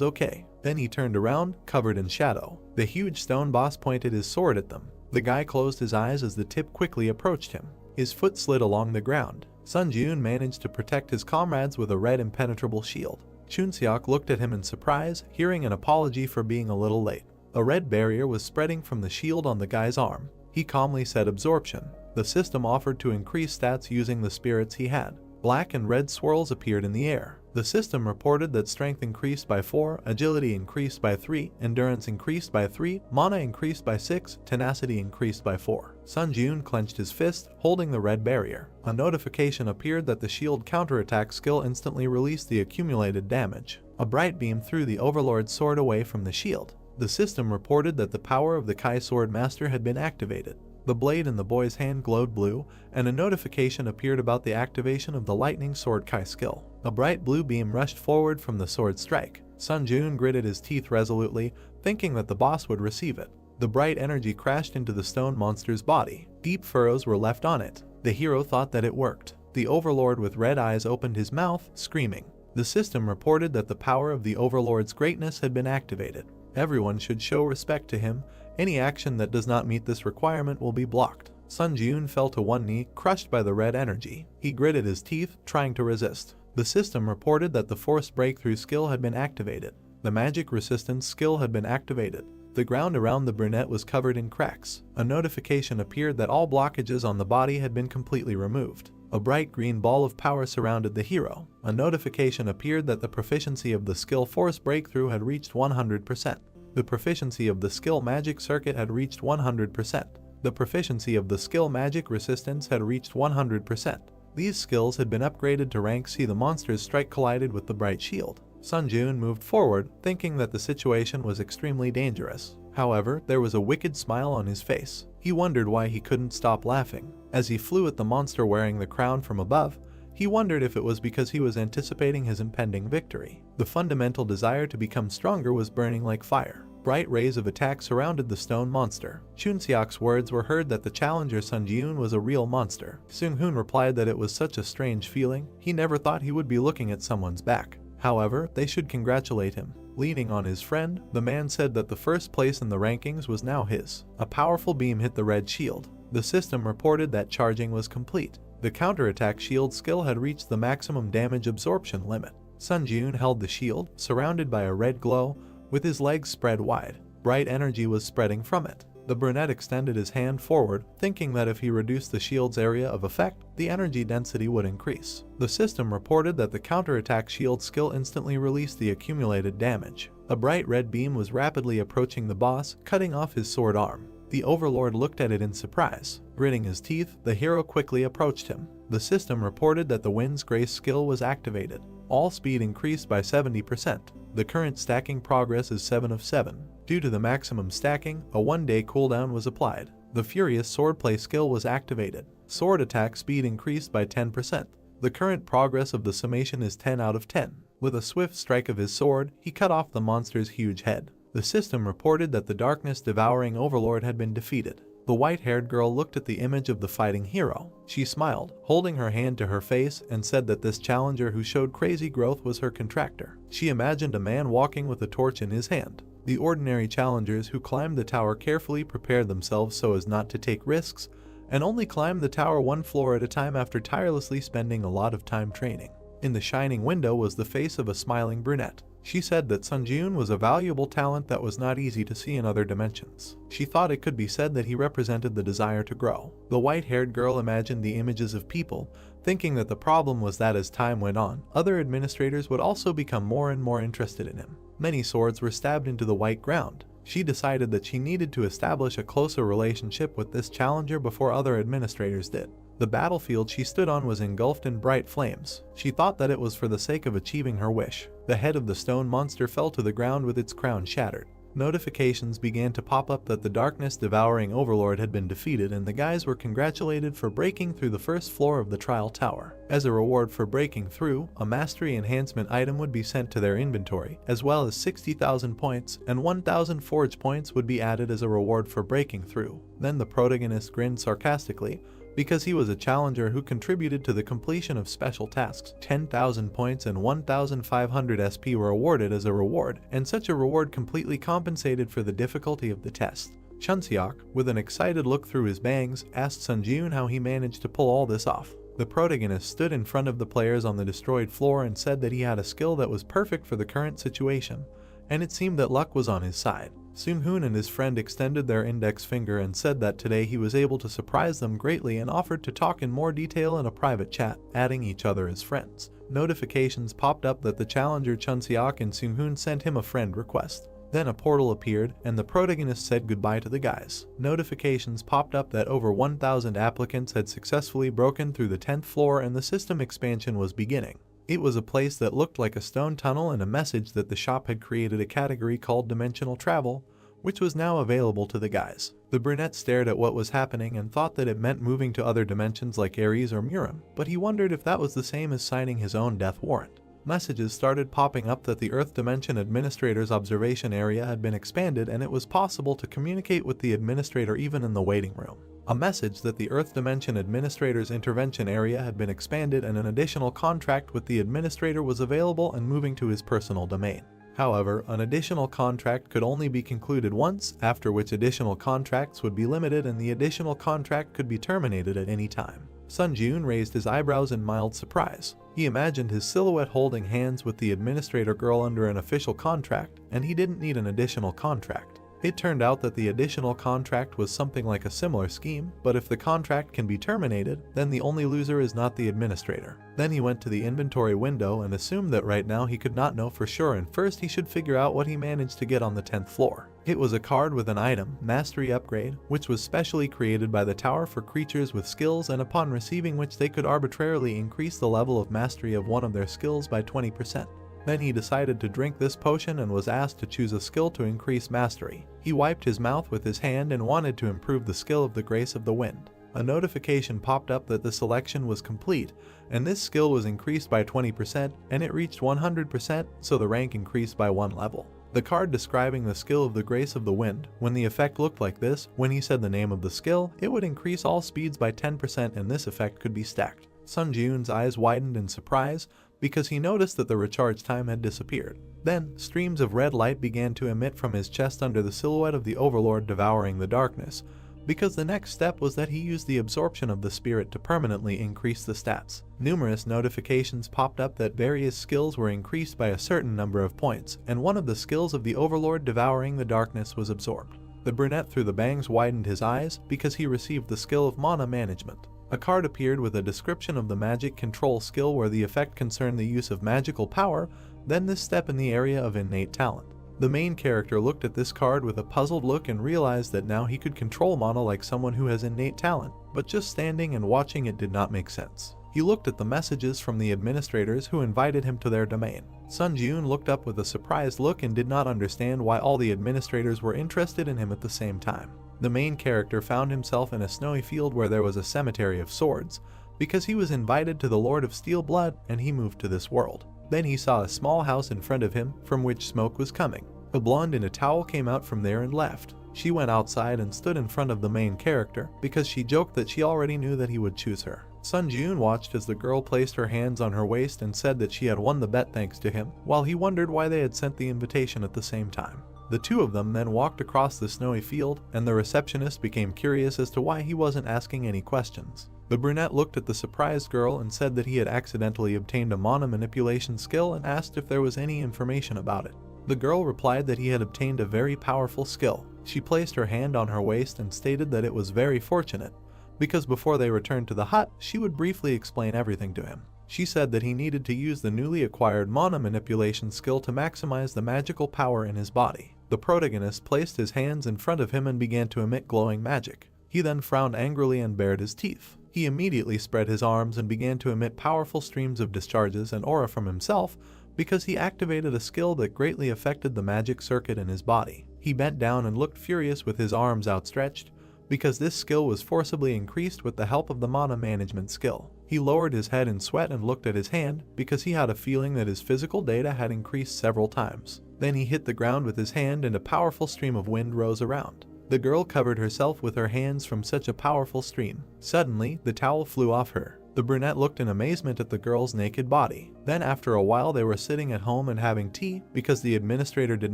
okay. Then he turned around, covered in shadow. The huge stone boss pointed his sword at them. The guy closed his eyes as the tip quickly approached him. His foot slid along the ground. Sun Jun managed to protect his comrades with a red impenetrable shield. Chunseok looked at him in surprise, hearing an apology for being a little late. A red barrier was spreading from the shield on the guy's arm. He calmly said absorption. The system offered to increase stats using the spirits he had. Black and red swirls appeared in the air. The system reported that strength increased by 4, agility increased by 3, endurance increased by 3, mana increased by 6, tenacity increased by 4. Sun Jun clenched his fist, holding the red barrier. A notification appeared that the shield counterattack skill instantly released the accumulated damage. A bright beam threw the overlord's sword away from the shield. The system reported that the power of the Kai Sword Master had been activated. The blade in the boy's hand glowed blue, and a notification appeared about the activation of the Lightning Sword Kai skill. A bright blue beam rushed forward from the sword strike. Sun Jun gritted his teeth resolutely, thinking that the boss would receive it. The bright energy crashed into the stone monster's body. Deep furrows were left on it. The hero thought that it worked. The overlord with red eyes opened his mouth, screaming. The system reported that the power of the overlord's greatness had been activated. Everyone should show respect to him. Any action that does not meet this requirement will be blocked. Sun Jun fell to one knee, crushed by the red energy. He gritted his teeth, trying to resist. The system reported that the forced breakthrough skill had been activated. The magic resistance skill had been activated. The ground around the brunette was covered in cracks. A notification appeared that all blockages on the body had been completely removed. A bright green ball of power surrounded the hero. A notification appeared that the proficiency of the skill force breakthrough had reached 100%. The proficiency of the skill magic circuit had reached 100%. The proficiency of the skill magic resistance had reached 100%. These skills had been upgraded to rank C. The monster's strike collided with the bright shield. Sun Jun moved forward, thinking that the situation was extremely dangerous. However, there was a wicked smile on his face. He wondered why he couldn't stop laughing. As he flew at the monster wearing the crown from above, he wondered if it was because he was anticipating his impending victory. The fundamental desire to become stronger was burning like fire. Bright rays of attack surrounded the stone monster. Chunseok's words were heard that the challenger Sun Jun was a real monster. Seung-hoon replied that it was such a strange feeling. He never thought he would be looking at someone's back. However, they should congratulate him. Leaning on his friend, the man said that the first place in the rankings was now his. A powerful beam hit the red shield. The system reported that charging was complete. The counterattack shield skill had reached the maximum damage absorption limit. Sun Jun held the shield, surrounded by a red glow, with his legs spread wide. Bright energy was spreading from it. The brunette extended his hand forward, thinking that if he reduced the shield's area of effect, the energy density would increase. The system reported that the counterattack shield skill instantly released the accumulated damage. A bright red beam was rapidly approaching the boss, cutting off his sword arm. The overlord looked at it in surprise. Gritting his teeth, the hero quickly approached him. The system reported that the Wind's Grace skill was activated. All speed increased by 70%. The current stacking progress is 7 of 7. Due to the maximum stacking, a 1-day cooldown was applied. The Furious Swordplay skill was activated. Sword attack speed increased by 10%. The current progress of the summation is 10 out of 10. With a swift strike of his sword, he cut off the monster's huge head. The system reported that the darkness-devouring overlord had been defeated. The white-haired girl looked at the image of the fighting hero. She smiled, holding her hand to her face, and said that this challenger who showed crazy growth was her contractor. She imagined a man walking with a torch in his hand. The ordinary challengers who climbed the tower carefully prepared themselves so as not to take risks, and only climbed the tower one floor at a time after tirelessly spending a lot of time training. In the shining window was the face of a smiling brunette. She said that Sun Jun was a valuable talent that was not easy to see in other dimensions. She thought it could be said that he represented the desire to grow. The white-haired girl imagined the images of people, thinking that the problem was that as time went on, other administrators would also become more and more interested in him. Many swords were stabbed into the white ground. She decided that she needed to establish a closer relationship with this challenger before other administrators did. The battlefield she stood on was engulfed in bright flames. She thought that it was for the sake of achieving her wish. The head of the stone monster fell to the ground with its crown shattered. Notifications began to pop up that the darkness-devouring overlord had been defeated, and the guys were congratulated for breaking through the first floor of the trial tower. As a reward for breaking through, a mastery enhancement item would be sent to their inventory, as well as 60,000 points, and 1,000 forge points would be added as a reward for breaking through. Then the protagonist grinned sarcastically, because he was a challenger who contributed to the completion of special tasks. 10,000 points and 1,500 SP were awarded as a reward, and such a reward completely compensated for the difficulty of the test. Chunseok, with an excited look through his bangs, asked Sun Jun how he managed to pull all this off. The protagonist stood in front of the players on the destroyed floor and said that he had a skill that was perfect for the current situation, and it seemed that luck was on his side. Seung-hoon and his friend extended their index finger and said that today he was able to surprise them greatly and offered to talk in more detail in a private chat, adding each other as friends. Notifications popped up that the challenger Chunseok and Seung-hoon sent him a friend request. Then a portal appeared, and the protagonist said goodbye to the guys. Notifications popped up that over 1,000 applicants had successfully broken through the 10th floor and the system expansion was beginning. It was a place that looked like a stone tunnel, and a message that the shop had created a category called Dimensional Travel, which was now available to the guys. The brunette stared at what was happening and thought that it meant moving to other dimensions like Ares or Murim, but he wondered if that was the same as signing his own death warrant. Messages started popping up that the Earth Dimension Administrator's observation area had been expanded and it was possible to communicate with the administrator even in the waiting room. A message that the Earth Dimension Administrator's intervention area had been expanded and an additional contract with the administrator was available and moving to his personal domain. However, an additional contract could only be concluded once, after which additional contracts would be limited and the additional contract could be terminated at any time. Sun Jun raised his eyebrows in mild surprise. He imagined his silhouette holding hands with the administrator girl under an official contract, and he didn't need an additional contract. It turned out that the additional contract was something like a similar scheme, but if the contract can be terminated, then the only loser is not the administrator. Then he went to the inventory window and assumed that right now he could not know for sure and first he should figure out what he managed to get on the 10th floor. It was a card with an item, Mastery Upgrade, which was specially created by the tower for creatures with skills and upon receiving which they could arbitrarily increase the level of mastery of one of their skills by 20%. Then he decided to drink this potion and was asked to choose a skill to increase mastery. He wiped his mouth with his hand and wanted to improve the skill of the Grace of the Wind. A notification popped up that the selection was complete, and this skill was increased by 20% and it reached 100%, so the rank increased by 1 level. The card describing the skill of the Grace of the Wind, when the effect looked like this, when he said the name of the skill, it would increase all speeds by 10% and this effect could be stacked. Sun Jun's eyes widened in surprise, because he noticed that the recharge time had disappeared. Then, streams of red light began to emit from his chest under the silhouette of the Overlord devouring the darkness, because the next step was that he used the absorption of the spirit to permanently increase the stats. Numerous notifications popped up that various skills were increased by a certain number of points, and one of the skills of the Overlord devouring the darkness was absorbed. The brunette through the bangs widened his eyes because he received the skill of mana management. A card appeared with a description of the magic control skill where the effect concerned the use of magical power, then this step in the area of innate talent. The main character looked at this card with a puzzled look and realized that now he could control mana like someone who has innate talent, but just standing and watching it did not make sense. He looked at the messages from the administrators who invited him to their domain. Sun Jun looked up with a surprised look and did not understand why all the administrators were interested in him at the same time. The main character found himself in a snowy field where there was a cemetery of swords, because he was invited to the Lord of Steel Blood and he moved to this world. Then he saw a small house in front of him from which smoke was coming. A blonde in a towel came out from there and left. She went outside and stood in front of the main character because she joked that she already knew that he would choose her. Sun Jun watched as the girl placed her hands on her waist and said that she had won the bet thanks to him, while he wondered why they had sent the invitation at the same time. The two of them then walked across the snowy field, and the receptionist became curious as to why he wasn't asking any questions. The brunette looked at the surprised girl and said that he had accidentally obtained a mana manipulation skill and asked if there was any information about it. The girl replied that he had obtained a very powerful skill. She placed her hand on her waist and stated that it was very fortunate, because before they returned to the hut, she would briefly explain everything to him. She said that he needed to use the newly acquired mana manipulation skill to maximize the magical power in his body. The protagonist placed his hands in front of him and began to emit glowing magic. He then frowned angrily and bared his teeth. He immediately spread his arms and began to emit powerful streams of discharges and aura from himself because he activated a skill that greatly affected the magic circuit in his body. He bent down and looked furious with his arms outstretched because this skill was forcibly increased with the help of the mana management skill. He lowered his head in sweat and looked at his hand because he had a feeling that his physical data had increased several times. Then he hit the ground with his hand and a powerful stream of wind rose around. The girl covered herself with her hands from such a powerful stream. Suddenly, the towel flew off her. The brunette looked in amazement at the girl's naked body. Then after a while they were sitting at home and having tea because the administrator did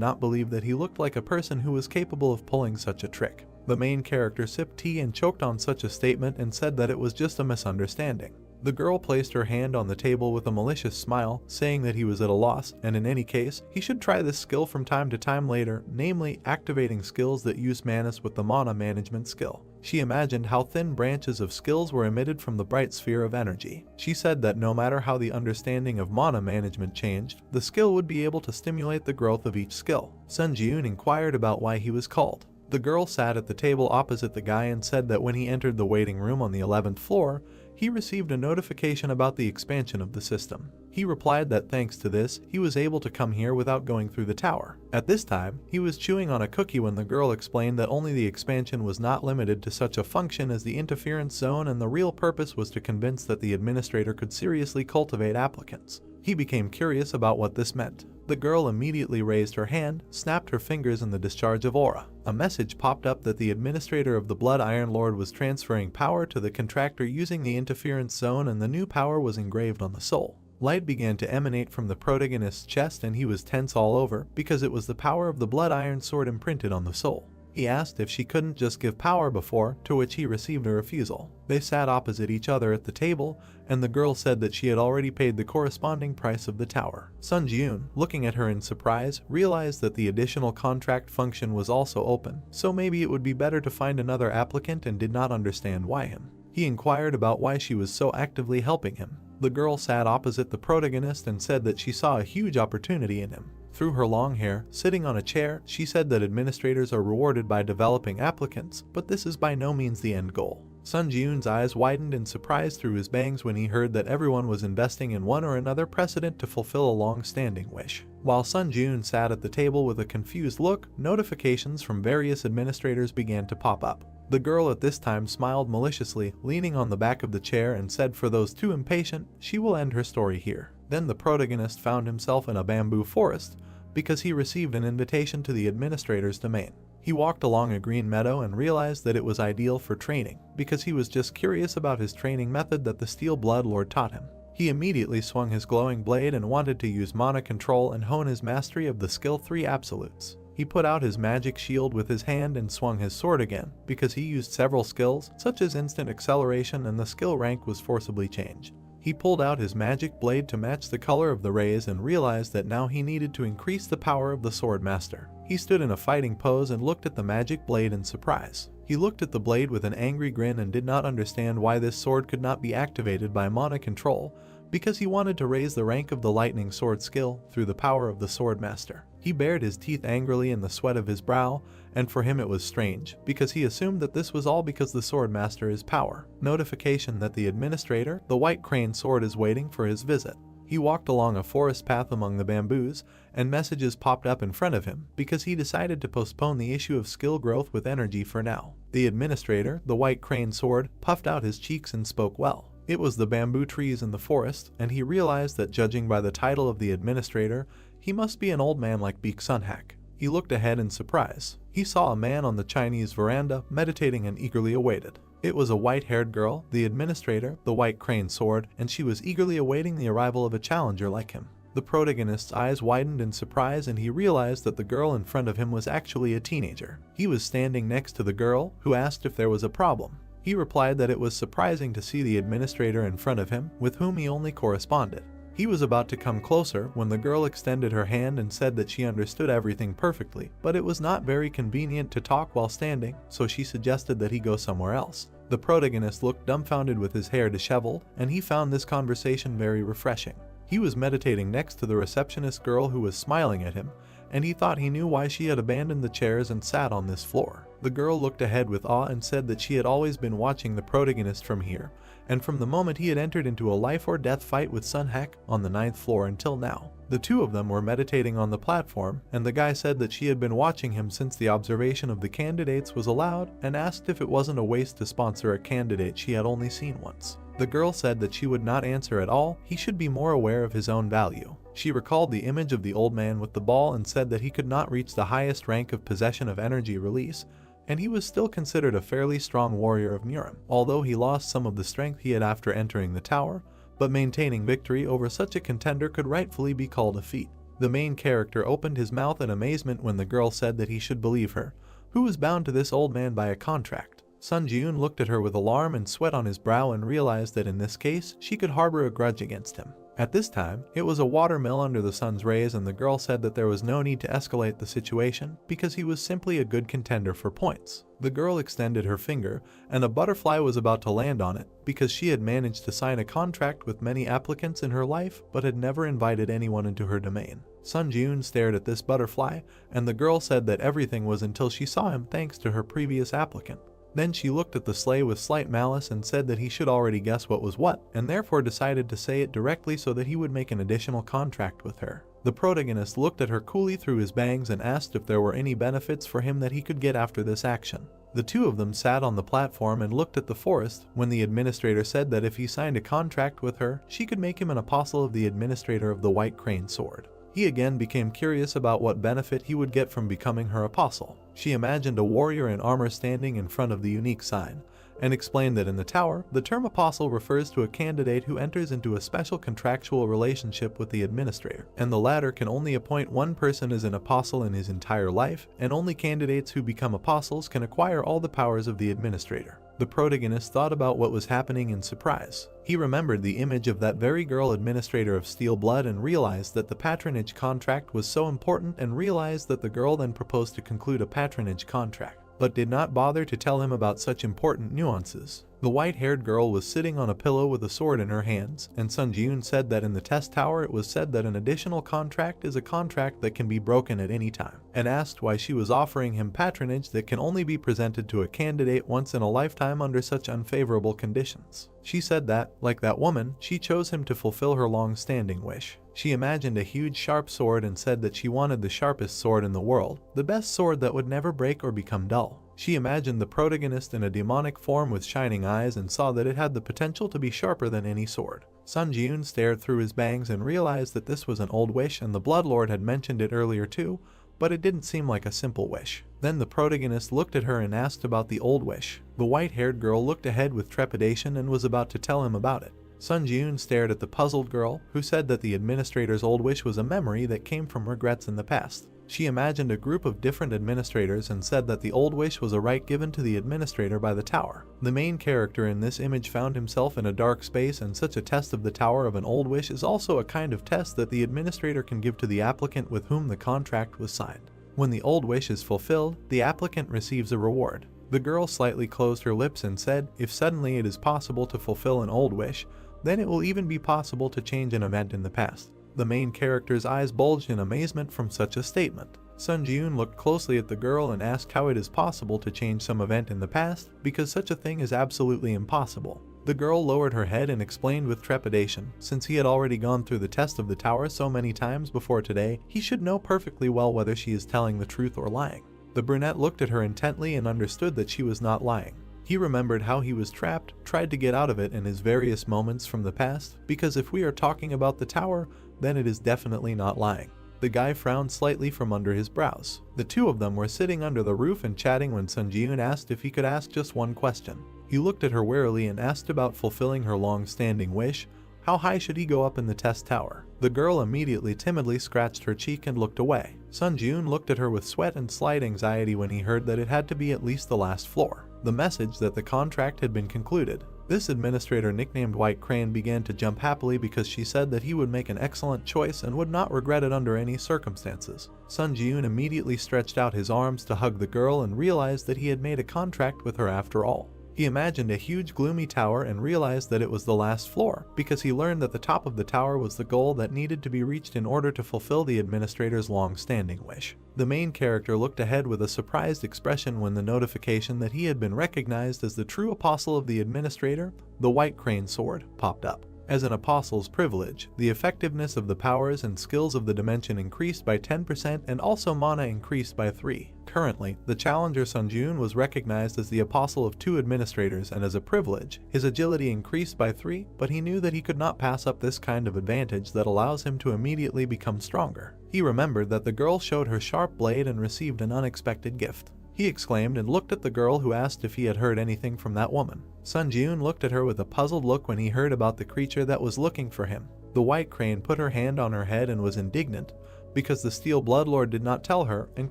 not believe that he looked like a person who was capable of pulling such a trick. The main character sipped tea and choked on such a statement and said that it was just a misunderstanding. The girl placed her hand on the table with a malicious smile, saying that he was at a loss, and in any case, he should try this skill from time to time later, namely activating skills that use manas with the mana management skill. She imagined how thin branches of skills were emitted from the bright sphere of energy. She said that no matter how the understanding of mana management changed, the skill would be able to stimulate the growth of each skill. Sun Jun inquired about why he was called. The girl sat at the table opposite the guy and said that when he entered the waiting room on the 11th floor, he received a notification about the expansion of the system. He replied that thanks to this, he was able to come here without going through the tower. At this time, he was chewing on a cookie when the girl explained that only the expansion was not limited to such a function as the interference zone, and the real purpose was to convince that the administrator could seriously cultivate applicants. He became curious about what this meant. The girl immediately raised her hand, snapped her fingers in the discharge of aura. A message popped up that the administrator of the Blood Iron Lord was transferring power to the contractor using the interference zone, and the new power was engraved on the soul. Light began to emanate from the protagonist's chest, and he was tense all over because it was the power of the Blood Iron Sword imprinted on the soul. He asked if she couldn't just give power before, to which he received a refusal. They sat opposite each other at the table, and the girl said that she had already paid the corresponding price of the tower. Sun Ji-yoon, looking at her in surprise, realized that the additional contract function was also open, so maybe it would be better to find another applicant, and did not understand why him. He inquired about why she was so actively helping him. The girl sat opposite the protagonist and said that she saw a huge opportunity in him. Through her long hair, sitting on a chair, she said that administrators are rewarded by developing applicants, but this is by no means the end goal. Sun Ji-yoon's eyes widened in surprise through his bangs when he heard that everyone was investing in one or another precedent to fulfill a long-standing wish. While Sun Ji-yoon sat at the table with a confused look, notifications from various administrators began to pop up. The girl at this time smiled maliciously, leaning on the back of the chair, and said for those too impatient, she will end her story here. Then the protagonist found himself in a bamboo forest, because he received an invitation to the administrator's domain. He walked along a green meadow and realized that it was ideal for training, because he was just curious about his training method that the Steel Blood Lord taught him. He immediately swung his glowing blade and wanted to use mana control and hone his mastery of the skill 3 absolutes. He put out his magic shield with his hand and swung his sword again, because he used several skills, such as instant acceleration, and the skill rank was forcibly changed. He pulled out his magic blade to match the color of the rays and realized that now he needed to increase the power of the sword master. He stood in a fighting pose and looked at the magic blade in surprise. He looked at the blade with an angry grin and did not understand why this sword could not be activated by mana control, because he wanted to raise the rank of the lightning sword skill through the power of the sword master. He bared his teeth angrily in the sweat of his brow, and for him it was strange, because he assumed that this was all because the sword master is power. Notification that the administrator, the White Crane Sword, is waiting for his visit. He walked along a forest path among the bamboos, and messages popped up in front of him, because he decided to postpone the issue of skill growth with energy for now. The administrator, the White Crane Sword, puffed out his cheeks and spoke well. It was the bamboo trees in the forest, and he realized that judging by the title of the administrator, he must be an old man like Baek Sunhak. He looked ahead in surprise. He saw a man on the Chinese veranda, meditating and eagerly awaited. It was a white-haired girl, the administrator, the White Crane Sword, and she was eagerly awaiting the arrival of a challenger like him. The protagonist's eyes widened in surprise, and he realized that the girl in front of him was actually a teenager. He was standing next to the girl, who asked if there was a problem. He replied that it was surprising to see the administrator in front of him, with whom he only corresponded. He was about to come closer when the girl extended her hand and said that she understood everything perfectly, but it was not very convenient to talk while standing, so she suggested that he go somewhere else. The protagonist looked dumbfounded with his hair disheveled, and he found this conversation very refreshing. He was meditating next to the receptionist girl who was smiling at him, and he thought he knew why she had abandoned the chairs and sat on this floor. The girl looked ahead with awe and said that she had always been watching the protagonist from here, and from the moment he had entered into a life-or-death fight with Sunhak on the 9th floor until now. The two of them were meditating on the platform, and the guy said that she had been watching him since the observation of the candidates was allowed, and asked if it wasn't a waste to sponsor a candidate she had only seen once. The girl said that she would not answer at all, he should be more aware of his own value. She recalled the image of the old man with the ball and said that he could not reach the highest rank of possession of energy release, and he was still considered a fairly strong warrior of Murim, although he lost some of the strength he had after entering the tower, but maintaining victory over such a contender could rightfully be called a feat. The main character opened his mouth in amazement when the girl said that he should believe her, who was bound to this old man by a contract. Sun Ji-yoon looked at her with alarm and sweat on his brow and realized that in this case, she could harbor a grudge against him. At this time, it was a watermill under the sun's rays, and the girl said that there was no need to escalate the situation because he was simply a good contender for points. The girl extended her finger, and a butterfly was about to land on it because she had managed to sign a contract with many applicants in her life but had never invited anyone into her domain. Sun Ji-yoon stared at this butterfly, and the girl said that everything was until she saw him thanks to her previous applicant. Then she looked at the sleigh with slight malice and said that he should already guess what was what, and therefore decided to say it directly so that he would make an additional contract with her. The protagonist looked at her coolly through his bangs and asked if there were any benefits for him that he could get after this action. The two of them sat on the platform and looked at the forest when the administrator said that if he signed a contract with her, she could make him an apostle of the administrator of the White Crane Sword. He again became curious about what benefit he would get from becoming her apostle. She imagined a warrior in armor standing in front of the unique sign, and explained that in the tower, the term apostle refers to a candidate who enters into a special contractual relationship with the administrator, and the latter can only appoint one person as an apostle in his entire life, and only candidates who become apostles can acquire all the powers of the administrator. The protagonist thought about what was happening in surprise. He remembered the image of that very girl administrator of Steel Blood and realized that the patronage contract was so important, and realized that the girl then proposed to conclude a patronage contract, but did not bother to tell him about such important nuances. The white-haired girl was sitting on a pillow with a sword in her hands, and Sun Ji-yoon said that in the test tower it was said that an additional contract is a contract that can be broken at any time, and asked why she was offering him patronage that can only be presented to a candidate once in a lifetime under such unfavorable conditions. She said that, like that woman, she chose him to fulfill her long-standing wish. She imagined a huge sharp sword and said that she wanted the sharpest sword in the world, the best sword that would never break or become dull. She imagined the protagonist in a demonic form with shining eyes and saw that it had the potential to be sharper than any sword. Sun Ji-yoon stared through his bangs and realized that this was an old wish, and the Bloodlord had mentioned it earlier too, but it didn't seem like a simple wish. Then the protagonist looked at her and asked about the old wish. The white-haired girl looked ahead with trepidation and was about to tell him about it. Sun Ji-yoon stared at the puzzled girl, who said that the administrator's old wish was a memory that came from regrets in the past. She imagined a group of different administrators and said that the old wish was a right given to the administrator by the tower. The main character in this image found himself in a dark space, and such a test of the tower of an old wish is also a kind of test that the administrator can give to the applicant with whom the contract was signed. When the old wish is fulfilled, the applicant receives a reward. The girl slightly closed her lips and said, if suddenly it is possible to fulfill an old wish, then it will even be possible to change an event in the past. The main character's eyes bulged in amazement from such a statement. Sun Ji-yoon looked closely at the girl and asked how it is possible to change some event in the past, because such a thing is absolutely impossible. The girl lowered her head and explained with trepidation, since he had already gone through the test of the tower so many times before today, he should know perfectly well whether she is telling the truth or lying. The brunette looked at her intently and understood that she was not lying. He remembered how he was trapped, tried to get out of it in his various moments from the past, because if we are talking about the tower, then it is definitely not lying. The guy frowned slightly from under his brows. The two of them were sitting under the roof and chatting when Sun Ji-yoon asked if he could ask just one question. He looked at her warily and asked about fulfilling her long-standing wish. How high should he go up in the test tower? The girl immediately timidly scratched her cheek and looked away. Sun Ji-yoon looked at her with sweat and slight anxiety when he heard that it had to be at least the last floor. The message that the contract had been concluded. This administrator, nicknamed White Crane, began to jump happily because she said that he would make an excellent choice and would not regret it under any circumstances. Sun Ji-yoon immediately stretched out his arms to hug the girl and realized that he had made a contract with her after all. He imagined a huge gloomy tower and realized that it was the last floor, because he learned that the top of the tower was the goal that needed to be reached in order to fulfill the administrator's long-standing wish. The main character looked ahead with a surprised expression when the notification that he had been recognized as the true apostle of the administrator, the White Crane Sword, popped up. As an apostle's privilege, the effectiveness of the powers and skills of the dimension increased by 10% and also mana increased by 3. Currently, the challenger Sun Ji-yoon was recognized as the apostle of 2 administrators, and as a privilege, his agility increased by 3, but he knew that he could not pass up this kind of advantage that allows him to immediately become stronger. He remembered that the girl showed her sharp blade and received an unexpected gift. He exclaimed and looked at the girl, who asked if he had heard anything from that woman. Sun Ji-yoon looked at her with a puzzled look when he heard about the creature that was looking for him. The White Crane put her hand on her head and was indignant, because the Steel Bloodlord did not tell her and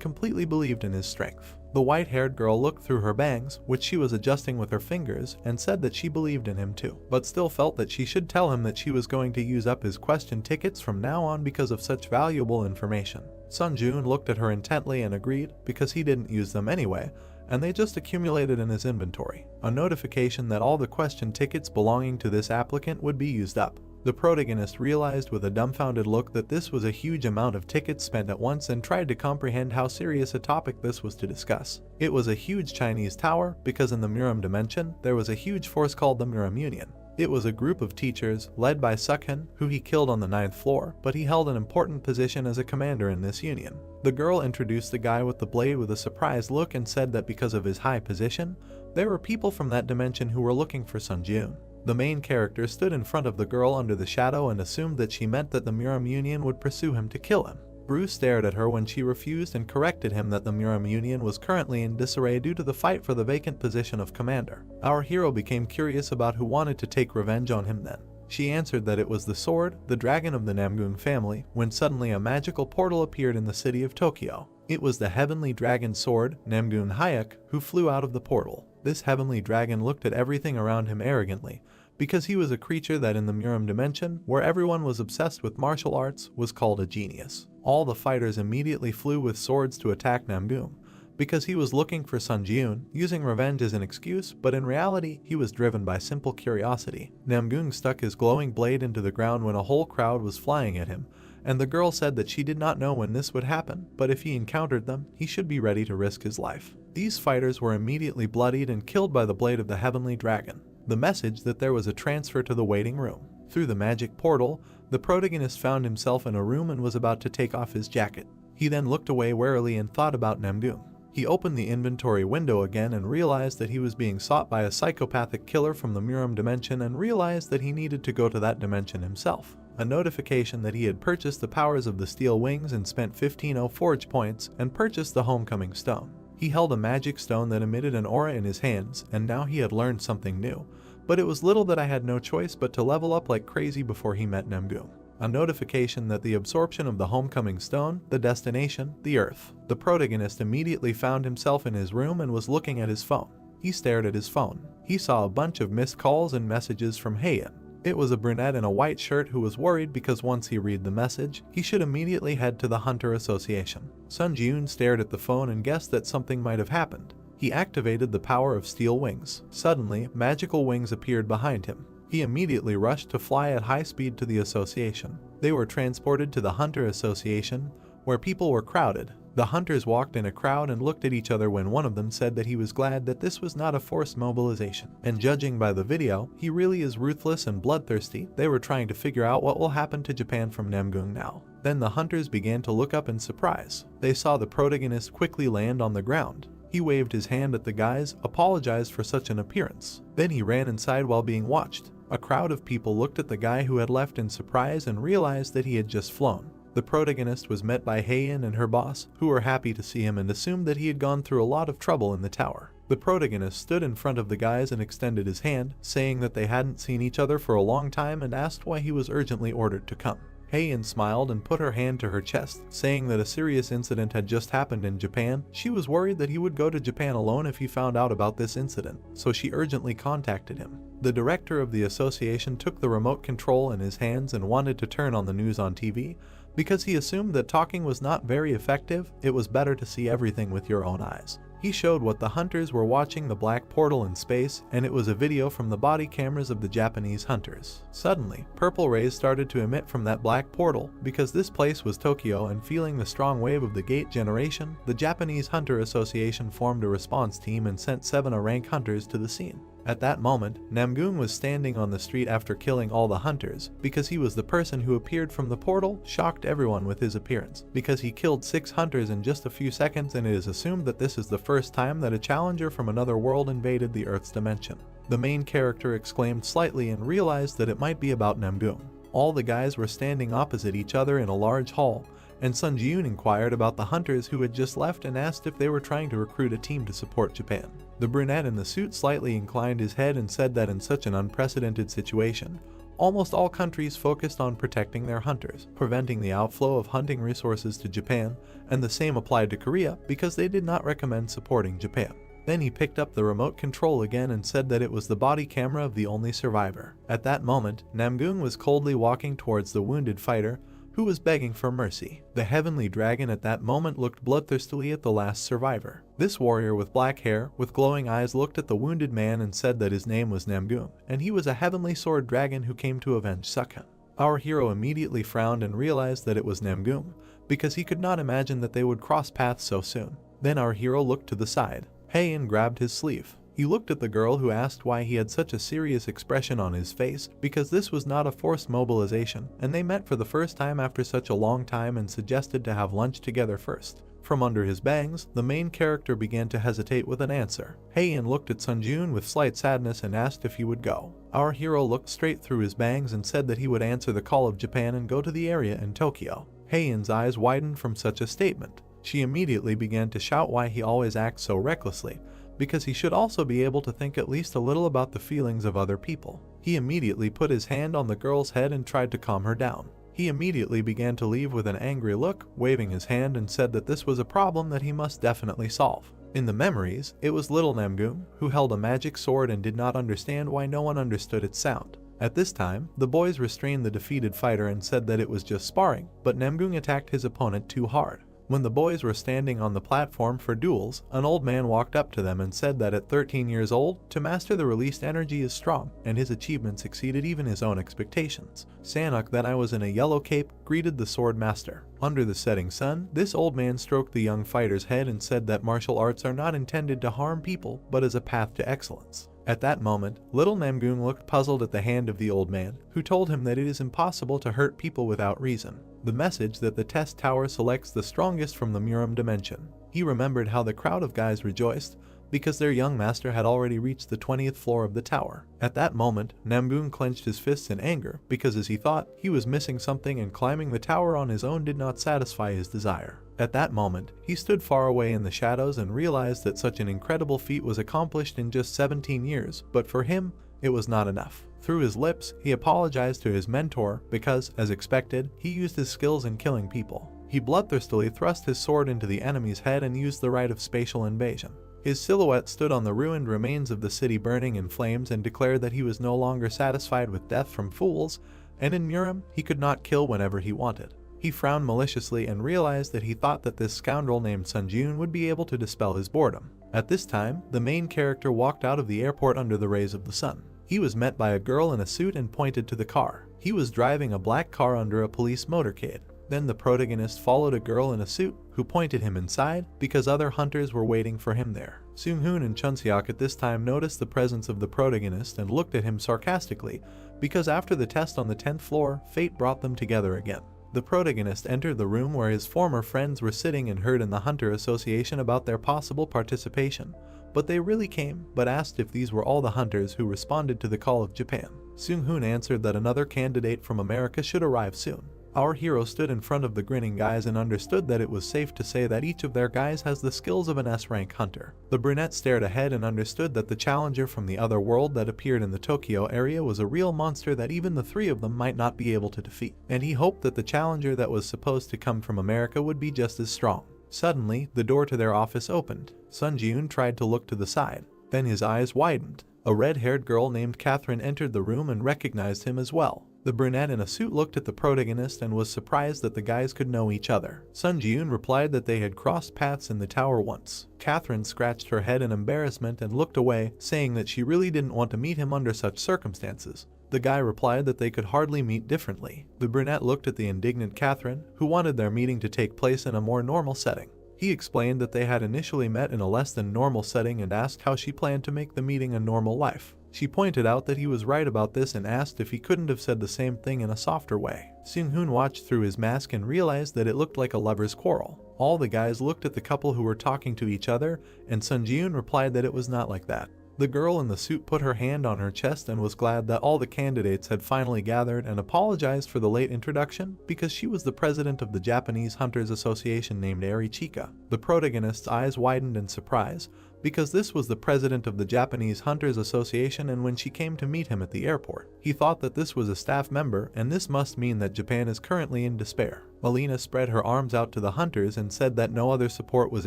completely believed in his strength. The white-haired girl looked through her bangs, which she was adjusting with her fingers, and said that she believed in him too, but still felt that she should tell him that she was going to use up his question tickets from now on because of such valuable information. Sun Ji-yoon looked at her intently and agreed, because he didn't use them anyway, and they just accumulated in his inventory. A notification that all the question tickets belonging to this applicant would be used up. The protagonist realized with a dumbfounded look that this was a huge amount of tickets spent at once and tried to comprehend how serious a topic this was to discuss. It was a huge Chinese tower because in the Muram dimension there was a huge force called the Muram Union. It was a group of teachers led by Sukhan, who he killed on the 9th floor, but he held an important position as a commander in this union. The girl introduced the guy with the blade with a surprised look and said that because of his high position, there were people from that dimension who were looking for Sun Jun. The main character stood in front of the girl under the shadow and assumed that she meant that the Muram Union would pursue him to kill him. Bruce stared at her when she refused and corrected him that the Muram Union was currently in disarray due to the fight for the vacant position of commander. Our hero became curious about who wanted to take revenge on him then. She answered that it was the sword, the dragon of the Namgung family, when suddenly a magical portal appeared in the city of Tokyo. It was the heavenly dragon sword, Namgung Hayek, who flew out of the portal. This heavenly dragon looked at everything around him arrogantly, because he was a creature that in the Muram dimension, where everyone was obsessed with martial arts, was called a genius. All the fighters immediately flew with swords to attack Namgung, because he was looking for Sun Jun, using revenge as an excuse, but in reality, he was driven by simple curiosity. Namgung stuck his glowing blade into the ground when a whole crowd was flying at him, and the girl said that she did not know when this would happen, but if he encountered them, he should be ready to risk his life. These fighters were immediately bloodied and killed by the blade of the heavenly dragon. The message that there was a transfer to the waiting room. Through the magic portal, the protagonist found himself in a room and was about to take off his jacket. He then looked away warily and thought about Namgung. He opened the inventory window again and realized that he was being sought by a psychopathic killer from the Muram dimension and realized that he needed to go to that dimension himself. A notification that he had purchased the powers of the steel wings and spent 15 forge points and purchased the homecoming stone. He held a magic stone that emitted an aura in his hands, and now he had learned something new. But it was little that I had no choice but to level up like crazy before he met Namgung. A notification that the absorption of the homecoming stone, the destination, the Earth. The protagonist immediately found himself in his room and was looking at his phone. He stared at his phone. He saw a bunch of missed calls and messages from Heian. It was a brunette in a white shirt who was worried because once he read the message, he should immediately head to the Hunter Association. Sun Jun stared at the phone and guessed that something might have happened. He activated the power of steel wings. Suddenly, magical wings appeared behind him. He immediately rushed to fly at high speed to the association. They were transported to the Hunter Association, where people were crowded. The hunters walked in a crowd and looked at each other when one of them said that he was glad that this was not a forced mobilization. And judging by the video, he really is ruthless and bloodthirsty. They were trying to figure out what will happen to Japan from Namgung now. Then the hunters began to look up in surprise. They saw the protagonist quickly land on the ground. He waved his hand at the guys, apologized for such an appearance. Then he ran inside while being watched. A crowd of people looked at the guy who had left in surprise and realized that he had just flown. The protagonist was met by Heian and her boss, who were happy to see him and assumed that he had gone through a lot of trouble in the tower. The protagonist stood in front of the guys and extended his hand, saying that they hadn't seen each other for a long time and asked why he was urgently ordered to come. Heian smiled and put her hand to her chest, saying that a serious incident had just happened in Japan. She was worried that he would go to Japan alone if he found out about this incident, so she urgently contacted him. The director of the association took the remote control in his hands and wanted to turn on the news on TV. Because he assumed that talking was not very effective, it was better to see everything with your own eyes. He showed what the hunters were watching the black portal in space, and it was a video from the body cameras of the Japanese hunters. Suddenly, purple rays started to emit from that black portal. Because this place was Tokyo and feeling the strong wave of the gate generation, the Japanese Hunter Association formed a response team and sent 7 rank hunters to the scene. At that moment, Namgung was standing on the street after killing all the hunters. Because he was the person who appeared from the portal, shocked everyone with his appearance. Because he killed 6 hunters in just a few seconds, and it is assumed that this is the first time that a challenger from another world invaded the Earth's dimension. The main character exclaimed slightly and realized that it might be about Namgung. All the guys were standing opposite each other in a large hall, and Sun Jun inquired about the hunters who had just left and asked if they were trying to recruit a team to support Japan. The brunette in the suit slightly inclined his head and said that in such an unprecedented situation, almost all countries focused on protecting their hunters, preventing the outflow of hunting resources to Japan, and the same applied to Korea because they did not recommend supporting Japan. Then he picked up the remote control again and said that it was the body camera of the only survivor. At that moment, Namgung was coldly walking towards the wounded fighter, who was begging for mercy. The heavenly dragon at that moment looked bloodthirstily at the last survivor. This warrior with black hair, with glowing eyes, looked at the wounded man and said that his name was Namgoon, and he was a heavenly sword dragon who came to avenge Sukhan. Our hero immediately frowned and realized that it was Namgoon, because he could not imagine that they would cross paths so soon. Then our hero looked to the side. Heian grabbed his sleeve. He looked at the girl who asked why he had such a serious expression on his face, because this was not a forced mobilization, and they met for the first time after such a long time and suggested to have lunch together first. From under his bangs, the main character began to hesitate with an answer. Heian looked at Sunjun with slight sadness and asked if he would go. Our hero looked straight through his bangs and said that he would answer the call of Japan and go to the area in Tokyo. Heian's eyes widened from such a statement. She immediately began to shout why he always acts so recklessly, because he should also be able to think at least a little about the feelings of other people. He immediately put his hand on the girl's head and tried to calm her down. He immediately began to leave with an angry look, waving his hand, and said that this was a problem that he must definitely solve. In the memories, it was little Namgoon, who held a magic sword and did not understand why no one understood its sound. At this time, the boys restrained the defeated fighter and said that it was just sparring, but Namgoon attacked his opponent too hard. When the boys were standing on the platform for duels, an old man walked up to them and said that at 13 years old, to master the released energy is strong, and his achievements exceeded even his own expectations. Sanok, that I was in a yellow cape, greeted the sword master. Under the setting sun, this old man stroked the young fighter's head and said that martial arts are not intended to harm people, but as a path to excellence. At that moment, little Namgoon looked puzzled at the hand of the old man, who told him that it is impossible to hurt people without reason. The message that the test tower selects the strongest from the Muram dimension. He remembered how the crowd of guys rejoiced, because their young master had already reached the 20th floor of the tower. At that moment, Namgoon clenched his fists in anger, because as he thought, he was missing something and climbing the tower on his own did not satisfy his desire. At that moment, he stood far away in the shadows and realized that such an incredible feat was accomplished in just 17 years, but for him, it was not enough. Through his lips, he apologized to his mentor because, as expected, he used his skills in killing people. He bloodthirstily thrust his sword into the enemy's head and used the rite of spatial invasion. His silhouette stood on the ruined remains of the city burning in flames and declared that he was no longer satisfied with death from fools, and in Muram, he could not kill whenever he wanted. He frowned maliciously and realized that he thought that this scoundrel named Sunjun would be able to dispel his boredom. At this time, the main character walked out of the airport under the rays of the sun. He was met by a girl in a suit and pointed to the car. He was driving a black car under a police motorcade. Then the protagonist followed a girl in a suit who pointed him inside because other hunters were waiting for him there. Seung-hoon and Chunseok at this time noticed the presence of the protagonist and looked at him sarcastically because after the test on the 10th floor, fate brought them together again. The protagonist entered the room where his former friends were sitting and heard in the Hunter Association about their possible participation, but they really came, but asked if these were all the hunters who responded to the call of Japan. Seung-hoon answered that another candidate from America should arrive soon. Our hero stood in front of the grinning guys and understood that it was safe to say that each of their guys has the skills of an S-rank hunter. The brunette stared ahead and understood that the challenger from the other world that appeared in the Tokyo area was a real monster that even the three of them might not be able to defeat, and he hoped that the challenger that was supposed to come from America would be just as strong. Suddenly, the door to their office opened. Sun Ji-yoon tried to look to the side. Then his eyes widened. A red-haired girl named Catherine entered the room and recognized him as well. The brunette in a suit looked at the protagonist and was surprised that the guys could know each other. Sun Ji-yoon replied that they had crossed paths in the tower once. Catherine scratched her head in embarrassment and looked away, saying that she really didn't want to meet him under such circumstances. The guy replied that they could hardly meet differently. The brunette looked at the indignant Catherine, who wanted their meeting to take place in a more normal setting. He explained that they had initially met in a less than normal setting and asked how she planned to make the meeting a normal life. She pointed out that he was right about this and asked if he couldn't have said the same thing in a softer way. Seung-hoon watched through his mask and realized that it looked like a lover's quarrel. All the guys looked at the couple who were talking to each other, and Sun Ji-yoon replied that it was not like that. The girl in the suit put her hand on her chest and was glad that all the candidates had finally gathered and apologized for the late introduction because she was the president of the Japanese Hunters Association named Eri Chika. The protagonist's eyes widened in surprise because this was the president of the Japanese Hunters Association, and when she came to meet him at the airport, he thought that this was a staff member and this must mean that Japan is currently in despair. Alina spread her arms out to the hunters and said that no other support was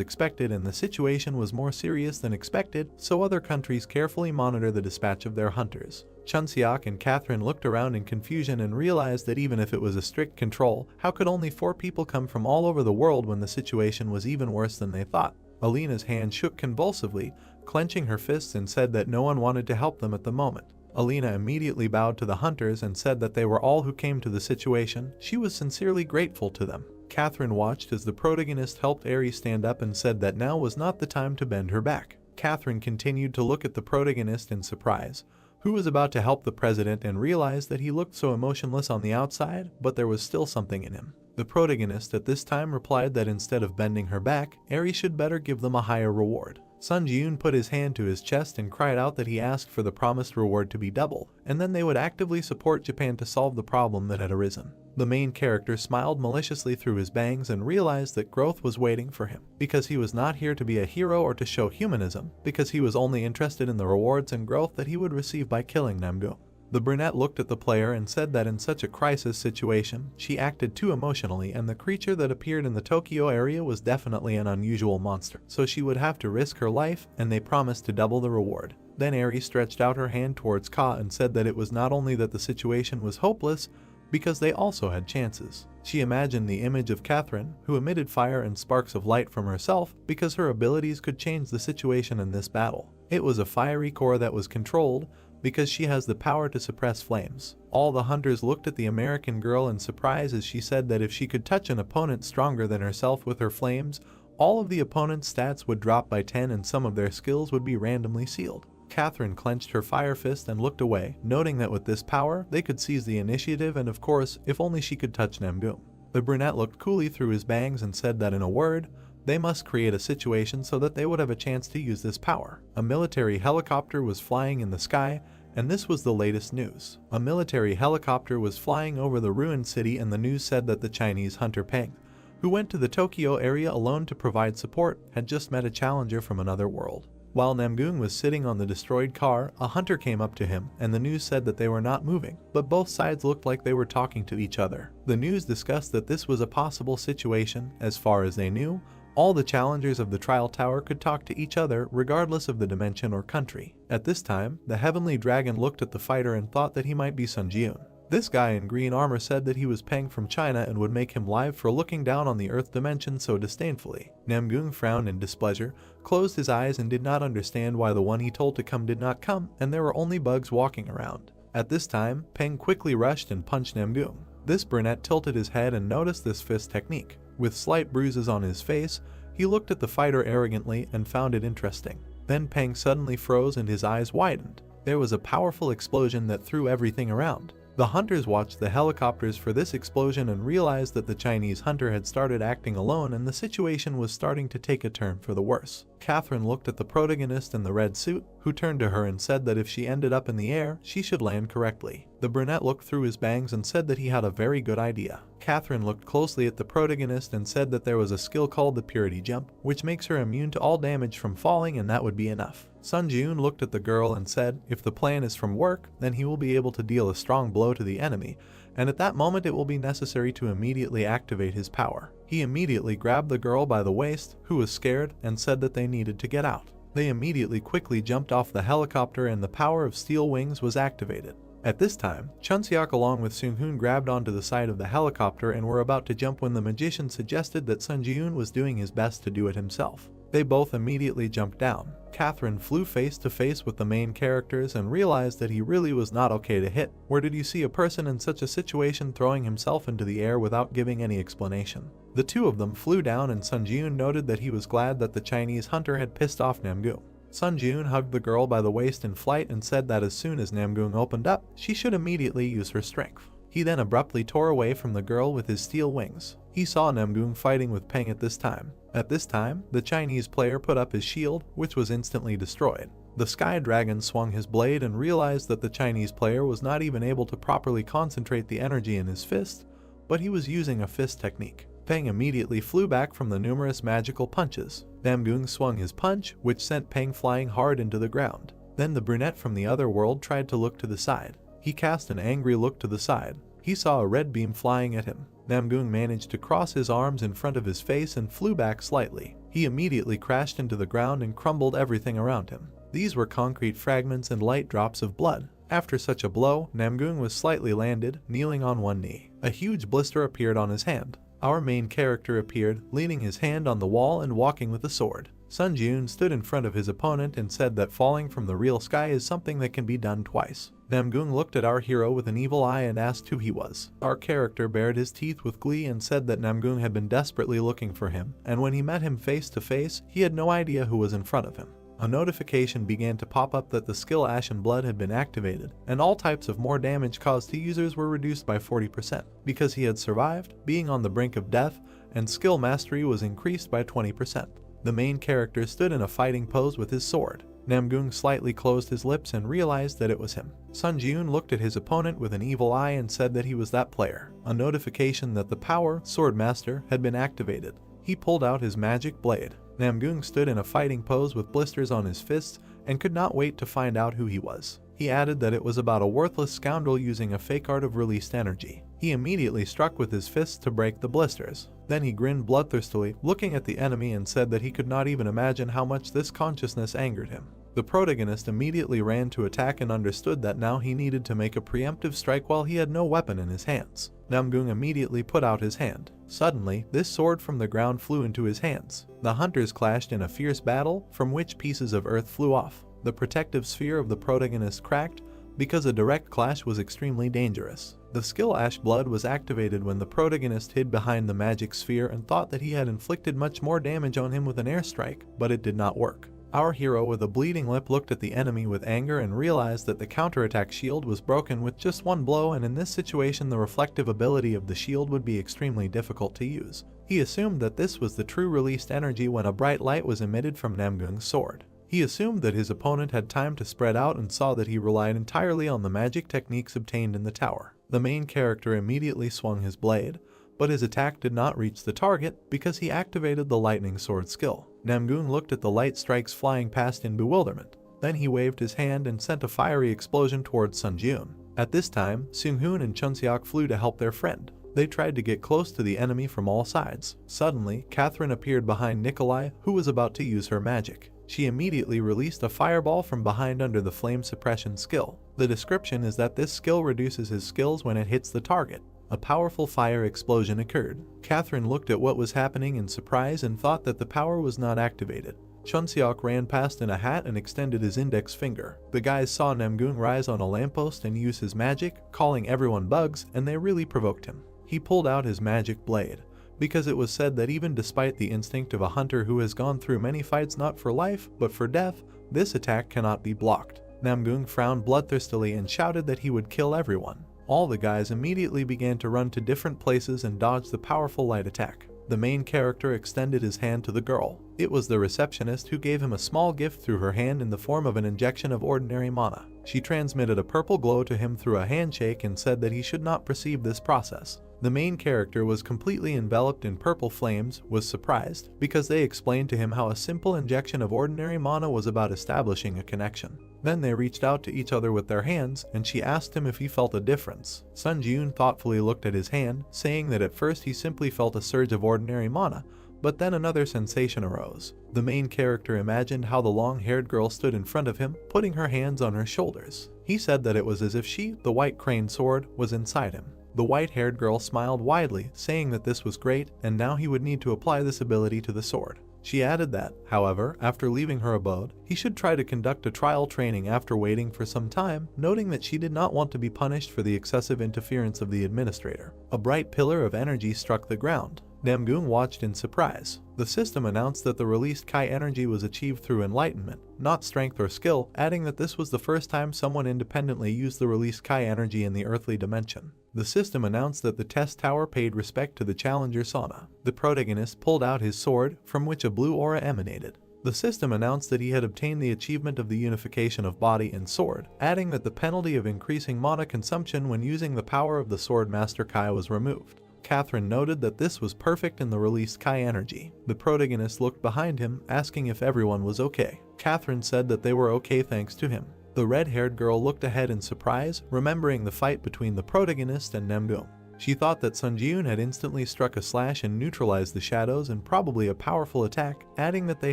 expected and the situation was more serious than expected, so other countries carefully monitor the dispatch of their hunters. Chunseok and Catherine looked around in confusion and realized that even if it was a strict control, how could only 4 people come from all over the world when the situation was even worse than they thought? Alina's hand shook convulsively, clenching her fists, and said that no one wanted to help them at the moment. Alina immediately bowed to the hunters and said that they were all who came to the situation. She was sincerely grateful to them. Catherine watched as the protagonist helped Eri stand up and said that now was not the time to bend her back. Catherine continued to look at the protagonist in surprise, who was about to help the president, and realized that he looked so emotionless on the outside, but there was still something in him. The protagonist at this time replied that instead of bending her back, Eri should better give them a higher reward. Sun Ji-yoon put his hand to his chest and cried out that he asked for the promised reward to be double, and then they would actively support Japan to solve the problem that had arisen. The main character smiled maliciously through his bangs and realized that growth was waiting for him, because he was not here to be a hero or to show humanism, because he was only interested in the rewards and growth that he would receive by killing Namgung. The brunette looked at the player and said that in such a crisis situation, she acted too emotionally, and the creature that appeared in the Tokyo area was definitely an unusual monster, so she would have to risk her life, and they promised to double the reward. Then Eri stretched out her hand towards Ka and said that it was not only that the situation was hopeless, because they also had chances. She imagined the image of Catherine, who emitted fire and sparks of light from herself because her abilities could change the situation in this battle. It was a fiery core that was controlled, because she has the power to suppress flames. All the hunters looked at the American girl in surprise as she said that if she could touch an opponent stronger than herself with her flames, all of the opponent's stats would drop by 10 and some of their skills would be randomly sealed. Catherine clenched her fire fist and looked away, noting that with this power, they could seize the initiative, and of course, if only she could touch Namgung. The brunette looked coolly through his bangs and said that in a word, they must create a situation so that they would have a chance to use this power. A military helicopter was flying in the sky, and this was the latest news. A military helicopter was flying over the ruined city, and the news said that the Chinese hunter Peng, who went to the Tokyo area alone to provide support, had just met a challenger from another world. While Namgung was sitting on the destroyed car, a hunter came up to him, and the news said that they were not moving, but both sides looked like they were talking to each other. The news discussed that this was a possible situation. As far as they knew, all the challengers of the trial tower could talk to each other regardless of the dimension or country. At this time, the heavenly dragon looked at the fighter and thought that he might be Sun Ji-yoon. This guy in green armor said that he was Peng from China and would make him live for looking down on the earth dimension so disdainfully. Namgung frowned in displeasure, closed his eyes, and did not understand why the one he told to come did not come, and there were only bugs walking around. At this time, Peng quickly rushed and punched Namgung. This brunette tilted his head and noticed this fist technique. With slight bruises on his face, he looked at the fighter arrogantly and found it interesting. Then Peng suddenly froze and his eyes widened. There was a powerful explosion that threw everything around. The hunters watched the helicopters for this explosion and realized that the Chinese hunter had started acting alone and the situation was starting to take a turn for the worse. Catherine looked at the protagonist in the red suit, who turned to her and said that if she ended up in the air, she should land correctly. The brunette looked through his bangs and said that he had a very good idea. Catherine looked closely at the protagonist and said that there was a skill called the Purity Jump, which makes her immune to all damage from falling, and that would be enough. Sun Ji-yoon looked at the girl and said, if the plan is from work, then he will be able to deal a strong blow to the enemy, and at that moment it will be necessary to immediately activate his power. He immediately grabbed the girl by the waist, who was scared, and said that they needed to get out. They immediately quickly jumped off the helicopter and the power of steel wings was activated. At this time, Chunseok along with Seung-hoon grabbed onto the side of the helicopter and were about to jump when the magician suggested that Sun Ji-yoon was doing his best to do it himself. They both immediately jumped down. Catherine flew face to face with the main characters and realized that he really was not okay to hit. Where did you see a person in such a situation throwing himself into the air without giving any explanation? The two of them flew down and Sun Ji-yoon noted that he was glad that the Chinese hunter had pissed off Namgung. Sun Ji-yoon hugged the girl by the waist in flight and said that as soon as Namgung opened up, she should immediately use her strength. He then abruptly tore away from the girl with his steel wings. He saw Namgung fighting with Peng at this time. At this time, the Chinese player put up his shield, which was instantly destroyed. The Sky Dragon swung his blade and realized that the Chinese player was not even able to properly concentrate the energy in his fist, but he was using a fist technique. Peng immediately flew back from the numerous magical punches. Namgung swung his punch, which sent Peng flying hard into the ground. Then the brunette from the other world tried to look to the side. He cast an angry look to the side. He saw a red beam flying at him. Namgung managed to cross his arms in front of his face and flew back slightly. He immediately crashed into the ground and crumbled everything around him. These were concrete fragments and light drops of blood. After such a blow, Namgung was slightly landed, kneeling on one knee. A huge blister appeared on his hand. Our main character appeared, leaning his hand on the wall and walking with a sword. Sun Jun stood in front of his opponent and said that falling from the real sky is something that can be done twice. Namgung looked at our hero with an evil eye and asked who he was. Our character bared his teeth with glee and said that Namgung had been desperately looking for him, and when he met him face to face, he had no idea who was in front of him. A notification began to pop up that the skill Ashen Blood had been activated, and all types of more damage caused to users were reduced by 40%. Because he had survived, being on the brink of death, and skill mastery was increased by 20%. The main character stood in a fighting pose with his sword. Namgung slightly closed his lips and realized that it was him. Sun Jun looked at his opponent with an evil eye and said that he was that player. A notification that the power, Sword Master, had been activated. He pulled out his magic blade. Namgung stood in a fighting pose with blisters on his fists and could not wait to find out who he was. He added that it was about a worthless scoundrel using a fake art of released energy. He immediately struck with his fists to break the blisters. Then he grinned bloodthirstily, looking at the enemy, and said that he could not even imagine how much this consciousness angered him. The protagonist immediately ran to attack and understood that now he needed to make a preemptive strike while he had no weapon in his hands. Namgung immediately put out his hand. Suddenly, this sword from the ground flew into his hands. The hunters clashed in a fierce battle, from which pieces of earth flew off. The protective sphere of the protagonist cracked, because a direct clash was extremely dangerous. The skill Ash Blood was activated when the protagonist hid behind the magic sphere and thought that he had inflicted much more damage on him with an airstrike, but it did not work. Our hero with a bleeding lip looked at the enemy with anger and realized that the counterattack shield was broken with just one blow, and in this situation the reflective ability of the shield would be extremely difficult to use. He assumed that this was the true released energy when a bright light was emitted from Namgung's sword. He assumed that his opponent had time to spread out and saw that he relied entirely on the magic techniques obtained in the tower. The main character immediately swung his blade, but his attack did not reach the target because he activated the lightning sword skill. Namgung looked at the light strikes flying past in bewilderment. Then he waved his hand and sent a fiery explosion towards Sun Jun. At this time, Seung-hoon and Chunseok flew to help their friend. They tried to get close to the enemy from all sides. Suddenly, Catherine appeared behind Nikolai, who was about to use her magic. She immediately released a fireball from behind under the flame suppression skill. The description is that this skill reduces his skills when it hits the target. A powerful fire explosion occurred. Catherine looked at what was happening in surprise and thought that the power was not activated. Chunseok ran past in a hat and extended his index finger. The guys saw Namgung rise on a lamppost and use his magic, calling everyone bugs, and they really provoked him. He pulled out his magic blade, because it was said that even despite the instinct of a hunter who has gone through many fights not for life, but for death, this attack cannot be blocked. Namgung frowned bloodthirstily and shouted that he would kill everyone. All the guys immediately began to run to different places and dodge the powerful light attack. The main character extended his hand to the girl. It was the receptionist who gave him a small gift through her hand in the form of an injection of ordinary mana. She transmitted a purple glow to him through a handshake and said that he should not perceive this process. The main character was completely enveloped in purple flames, was surprised, because they explained to him how a simple injection of ordinary mana was about establishing a connection. Then they reached out to each other with their hands, and she asked him if he felt a difference. Sun Jun thoughtfully looked at his hand, saying that at first he simply felt a surge of ordinary mana, but then another sensation arose. The main character imagined how the long-haired girl stood in front of him, putting her hands on her shoulders. He said that it was as if she, the white crane sword, was inside him. The white-haired girl smiled widely, saying that this was great, and now he would need to apply this ability to the sword. She added that, however, after leaving her abode, he should try to conduct a trial training after waiting for some time, noting that she did not want to be punished for the excessive interference of the administrator. A bright pillar of energy struck the ground. Namgung watched in surprise. The system announced that the released Kai energy was achieved through enlightenment, not strength or skill, adding that this was the first time someone independently used the released Kai energy in the earthly dimension. The system announced that the test tower paid respect to the challenger Sauna. The protagonist pulled out his sword, from which a blue aura emanated. The system announced that he had obtained the achievement of the unification of body and sword, adding that the penalty of increasing mana consumption when using the power of the Sword Master Kai was removed. Catherine noted that this was perfect in the released Kai energy. The protagonist looked behind him, asking if everyone was okay. Catherine said that they were okay thanks to him. The red-haired girl looked ahead in surprise, remembering the fight between the protagonist and Namgung. She thought that Sun Ji-yoon had instantly struck a slash and neutralized the shadows and probably a powerful attack, adding that they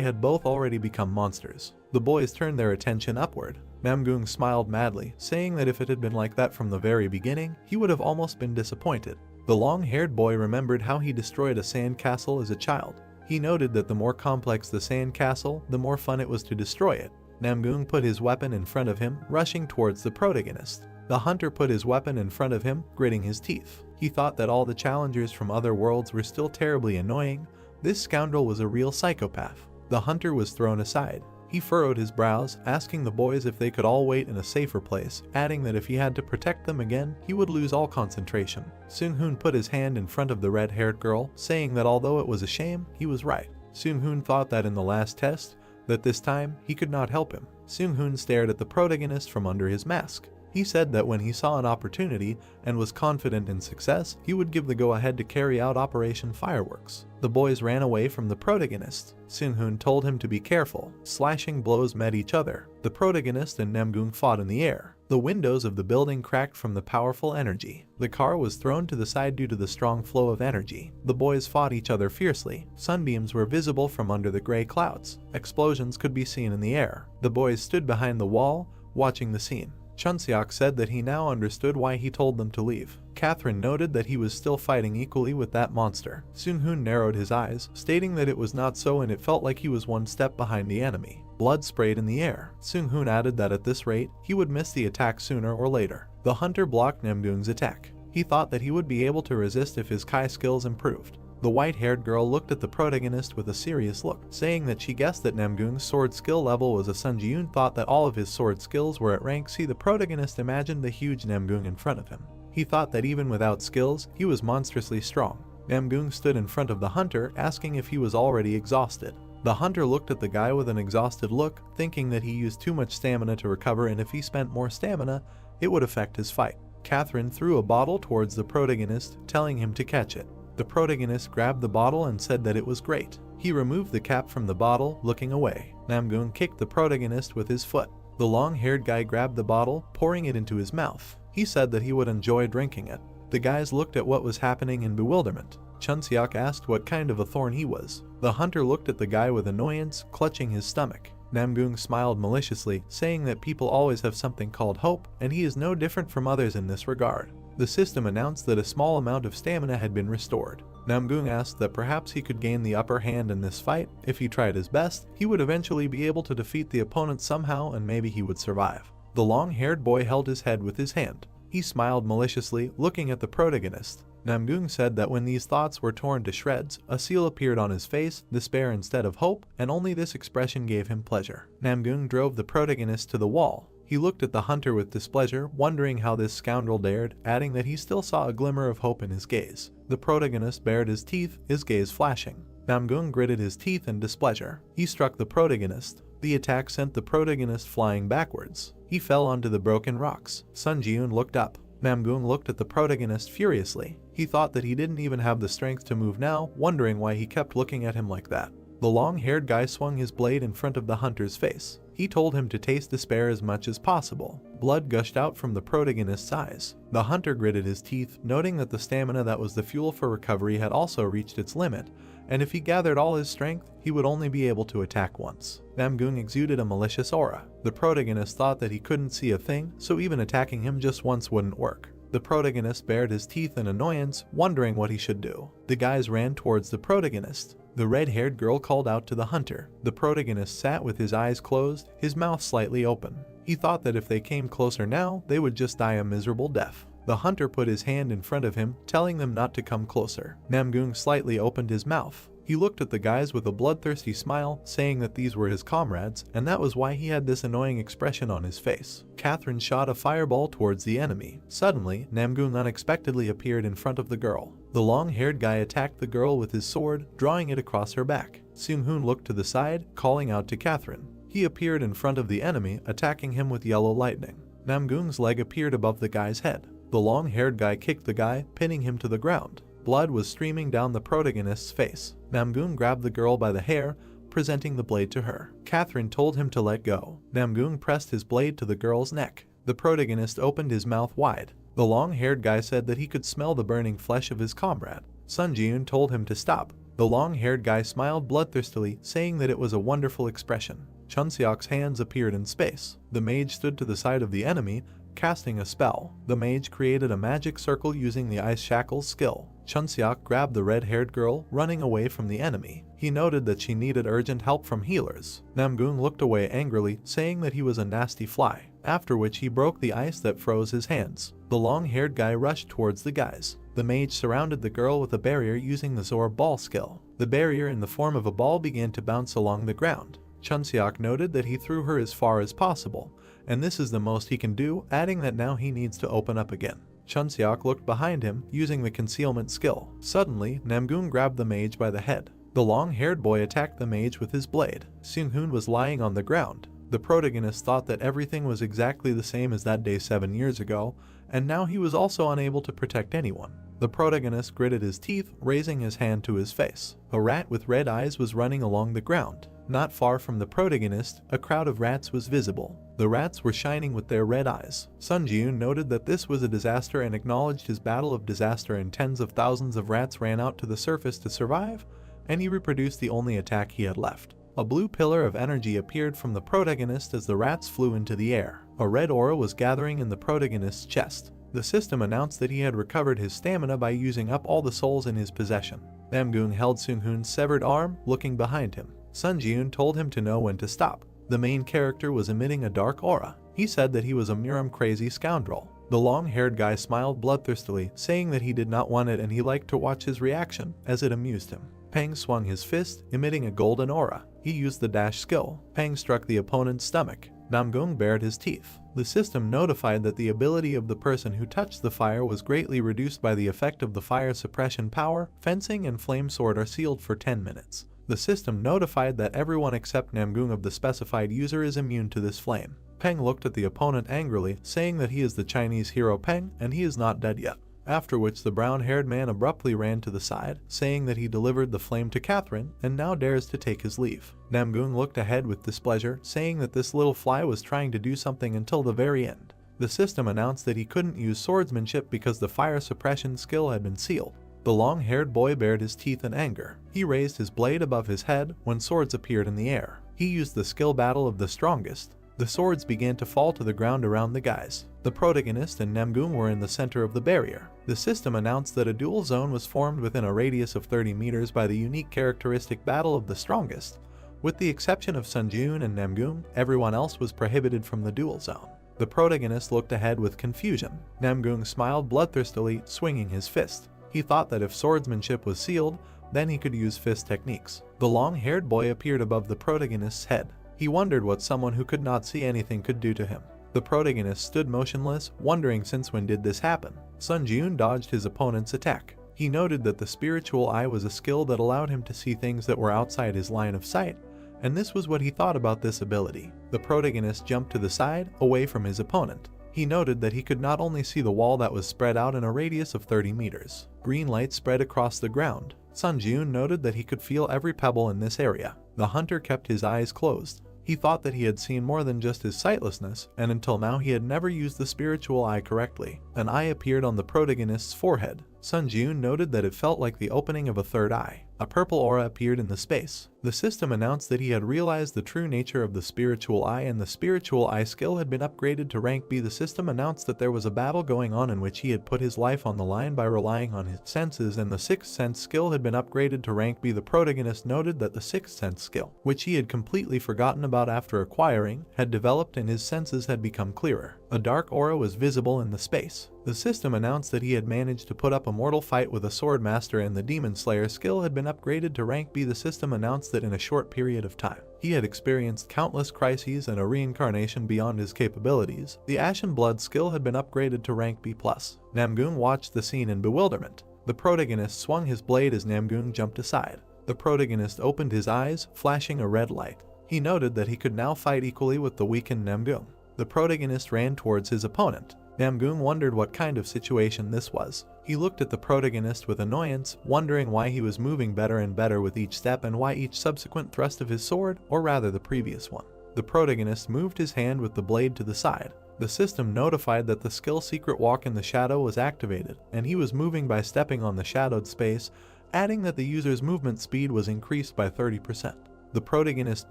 had both already become monsters. The boys turned their attention upward. Namgung smiled madly, saying that if it had been like that from the very beginning, he would have almost been disappointed. The long-haired boy remembered how he destroyed a sand castle as a child. He noted that the more complex the sand castle, the more fun it was to destroy it. Namgung put his weapon in front of him, rushing towards the protagonist. The hunter put his weapon in front of him, gritting his teeth. He thought that all the challengers from other worlds were still terribly annoying. This scoundrel was a real psychopath. The hunter was thrown aside. He furrowed his brows, asking the boys if they could all wait in a safer place, adding that if he had to protect them again, he would lose all concentration. Seung-hoon put his hand in front of the red-haired girl, saying that although it was a shame, he was right. Seung-hoon thought that in the last test, that this time, he could not help him. Seung-hoon stared at the protagonist from under his mask. He said that when he saw an opportunity and was confident in success, he would give the go-ahead to carry out Operation Fireworks. The boys ran away from the protagonist. Seung-hoon told him to be careful. Slashing blows met each other. The protagonist and Namgung fought in the air. The windows of the building cracked from the powerful energy. The car was thrown to the side due to the strong flow of energy. The boys fought each other fiercely. Sunbeams were visible from under the gray clouds. Explosions could be seen in the air. The boys stood behind the wall, watching the scene. Chunseok said that he now understood why he told them to leave. Catherine noted that he was still fighting equally with that monster. Seung-hoon narrowed his eyes, stating that it was not so and it felt like he was one step behind the enemy. Blood sprayed in the air. Seung-hoon added that at this rate, he would miss the attack sooner or later. The hunter blocked Namgung's attack. He thought that he would be able to resist if his Kai skills improved. The white-haired girl looked at the protagonist with a serious look, saying that she guessed that Namgung's sword skill level was a. Sun Ji-yoon thought that all of his sword skills were at rank C. The protagonist imagined the huge Namgung in front of him. He thought that even without skills, he was monstrously strong. Namgung stood in front of the hunter, asking if he was already exhausted. The hunter looked at the guy with an exhausted look, thinking that he used too much stamina to recover and if he spent more stamina, it would affect his fight. Catherine threw a bottle towards the protagonist, telling him to catch it. The protagonist grabbed the bottle and said that it was great. He removed the cap from the bottle, looking away. Namgung kicked the protagonist with his foot. The long-haired guy grabbed the bottle, pouring it into his mouth. He said that he would enjoy drinking it. The guys looked at what was happening in bewilderment. Chunseok asked what kind of a thorn he was. The hunter looked at the guy with annoyance, clutching his stomach. Namgung smiled maliciously, saying that people always have something called hope, and he is no different from others in this regard. The system announced that a small amount of stamina had been restored. Namgung asked that perhaps he could gain the upper hand in this fight. If he tried his best, he would eventually be able to defeat the opponent somehow and maybe he would survive. The long-haired boy held his head with his hand. He smiled maliciously, looking at the protagonist. Namgung said that when these thoughts were torn to shreds, a seal appeared on his face, despair instead of hope, and only this expression gave him pleasure. Namgung drove the protagonist to the wall. He looked at the hunter with displeasure, wondering how this scoundrel dared, adding that he still saw a glimmer of hope in his gaze. The protagonist bared his teeth, his gaze flashing. Namgung gritted his teeth in displeasure. He struck the protagonist. The attack sent the protagonist flying backwards. He fell onto the broken rocks. Sun Ji-yoon looked up. Namgung looked at the protagonist furiously. He thought that he didn't even have the strength to move now, wondering why he kept looking at him like that. The long-haired guy swung his blade in front of the hunter's face. He told him to taste despair as much as possible. Blood gushed out from the protagonist's eyes. The hunter gritted his teeth, noting that the stamina that was the fuel for recovery had also reached its limit, and if he gathered all his strength, he would only be able to attack once. Namgung exuded a malicious aura. The protagonist thought that he couldn't see a thing, so even attacking him just once wouldn't work. The protagonist bared his teeth in annoyance, wondering what he should do. The guys ran towards the protagonist. The red-haired girl called out to the hunter. The protagonist sat with his eyes closed, his mouth slightly open. He thought that if they came closer now, they would just die a miserable death. The hunter put his hand in front of him, telling them not to come closer. Namgung slightly opened his mouth. He looked at the guys with a bloodthirsty smile, saying that these were his comrades, and that was why he had this annoying expression on his face. Catherine shot a fireball towards the enemy. Suddenly, Namgung unexpectedly appeared in front of the girl. The long-haired guy attacked the girl with his sword, drawing it across her back. Seung-hoon looked to the side, calling out to Catherine. He appeared in front of the enemy, attacking him with yellow lightning. Namgung's leg appeared above the guy's head. The long-haired guy kicked the guy, pinning him to the ground. Blood was streaming down the protagonist's face. Namgung grabbed the girl by the hair, presenting the blade to her. Catherine told him to let go. Namgung pressed his blade to the girl's neck. The protagonist opened his mouth wide. The long-haired guy said that he could smell the burning flesh of his comrade. Sun Ji-yoon told him to stop. The long-haired guy smiled bloodthirstily, saying that it was a wonderful expression. Chunseok's hands appeared in space. The mage stood to the side of the enemy, casting a spell. The mage created a magic circle using the ice shackles skill. Chunseok grabbed the red-haired girl, running away from the enemy. He noted that she needed urgent help from healers. Namgung looked away angrily, saying that he was a nasty fly, after which he broke the ice that froze his hands. The long-haired guy rushed towards the guys. The mage surrounded the girl with a barrier using the Zor ball skill. The barrier in the form of a ball began to bounce along the ground. Chunseok noted that he threw her as far as possible, and this is the most he can do, adding that now he needs to open up again. Chunseok looked behind him, using the concealment skill. Suddenly, Namgung grabbed the mage by the head. The long-haired boy attacked the mage with his blade. Seung-hoon was lying on the ground. The protagonist thought that everything was exactly the same as that day 7 years ago, and now he was also unable to protect anyone. The protagonist gritted his teeth, raising his hand to his face. A rat with red eyes was running along the ground. Not far from the protagonist, a crowd of rats was visible. The rats were shining with their red eyes. Sun Ji-yoon noted that this was a disaster and acknowledged his battle of disaster, and tens of thousands of rats ran out to the surface to survive, and he reproduced the only attack he had left. A blue pillar of energy appeared from the protagonist as the rats flew into the air. A red aura was gathering in the protagonist's chest. The system announced that he had recovered his stamina by using up all the souls in his possession. Namgung held Seung-hoon's severed arm, looking behind him. Sun Ji-yoon told him to know when to stop. The main character was emitting a dark aura. He said that he was a Muram-crazy scoundrel. The long-haired guy smiled bloodthirstily, saying that he did not want it and he liked to watch his reaction, as it amused him. Pang swung his fist, emitting a golden aura. He used the dash skill. Pang struck the opponent's stomach. Namgung bared his teeth. The system notified that the ability of the person who touched the fire was greatly reduced by the effect of the fire suppression power. Fencing and flame sword are sealed for 10 minutes. The system notified that everyone except Namgung of the specified user is immune to this flame. Peng looked at the opponent angrily, saying that he is the Chinese hero Peng and he is not dead yet. After which the brown-haired man abruptly ran to the side, saying that he delivered the flame to Catherine and now dares to take his leave. Namgung looked ahead with displeasure, saying that this little fly was trying to do something until the very end. The system announced that he couldn't use swordsmanship because the fire suppression skill had been sealed. The long-haired boy bared his teeth in anger. He raised his blade above his head when swords appeared in the air. He used the skill battle of the strongest. The swords began to fall to the ground around the guys. The protagonist and Namgung were in the center of the barrier. The system announced that a duel zone was formed within a radius of 30 meters by the unique characteristic battle of the strongest. With the exception of Sun Ji-yoon and Namgung, everyone else was prohibited from the duel zone. The protagonist looked ahead with confusion. Namgung smiled bloodthirstily, swinging his fist. He thought that if swordsmanship was sealed, then he could use fist techniques. The long-haired boy appeared above the protagonist's head. He wondered what someone who could not see anything could do to him. The protagonist stood motionless, wondering since when did this happen. Sun Ji-yoon dodged his opponent's attack. He noted that the spiritual eye was a skill that allowed him to see things that were outside his line of sight, and this was what he thought about this ability. The protagonist jumped to the side, away from his opponent. He noted that he could not only see the wall that was spread out in a radius of 30 meters. Green light spread across the ground. Sun Ji-yoon noted that he could feel every pebble in this area. The hunter kept his eyes closed. He thought that he had seen more than just his sightlessness, and until now he had never used the spiritual eye correctly. An eye appeared on the protagonist's forehead. Sun Ji-yoon noted that it felt like the opening of a third eye. A purple aura appeared in the space. The system announced that he had realized the true nature of the spiritual eye, and the spiritual eye skill had been upgraded to rank B. The system announced that there was a battle going on in which he had put his life on the line by relying on his senses, and the sixth sense skill had been upgraded to rank B. The protagonist noted that the sixth sense skill, which he had completely forgotten about after acquiring, had developed and his senses had become clearer. A dark aura was visible in the space. The system announced that he had managed to put up a mortal fight with a sword master, and the demon slayer skill had been upgraded to rank B. The system announced that in a short period of time, he had experienced countless crises and a reincarnation beyond his capabilities. The ashen blood skill had been upgraded to rank B+. Namgung watched the scene in bewilderment. The protagonist swung his blade as Namgung jumped aside. The protagonist opened his eyes, flashing a red light. He noted that he could now fight equally with the weakened Namgung. The protagonist ran towards his opponent. Namgung wondered what kind of situation this was. He looked at the protagonist with annoyance, wondering why he was moving better and better with each step and why each subsequent thrust of his sword, or rather the previous one. The protagonist moved his hand with the blade to the side. The system notified that the skill Secret Walk in the Shadow was activated, and he was moving by stepping on the shadowed space, adding that the user's movement speed was increased by 30%. The protagonist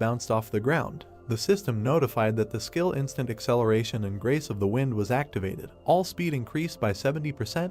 bounced off the ground. The system notified that the skill Instant Acceleration and Grace of the Wind was activated. All speed increased by 70%.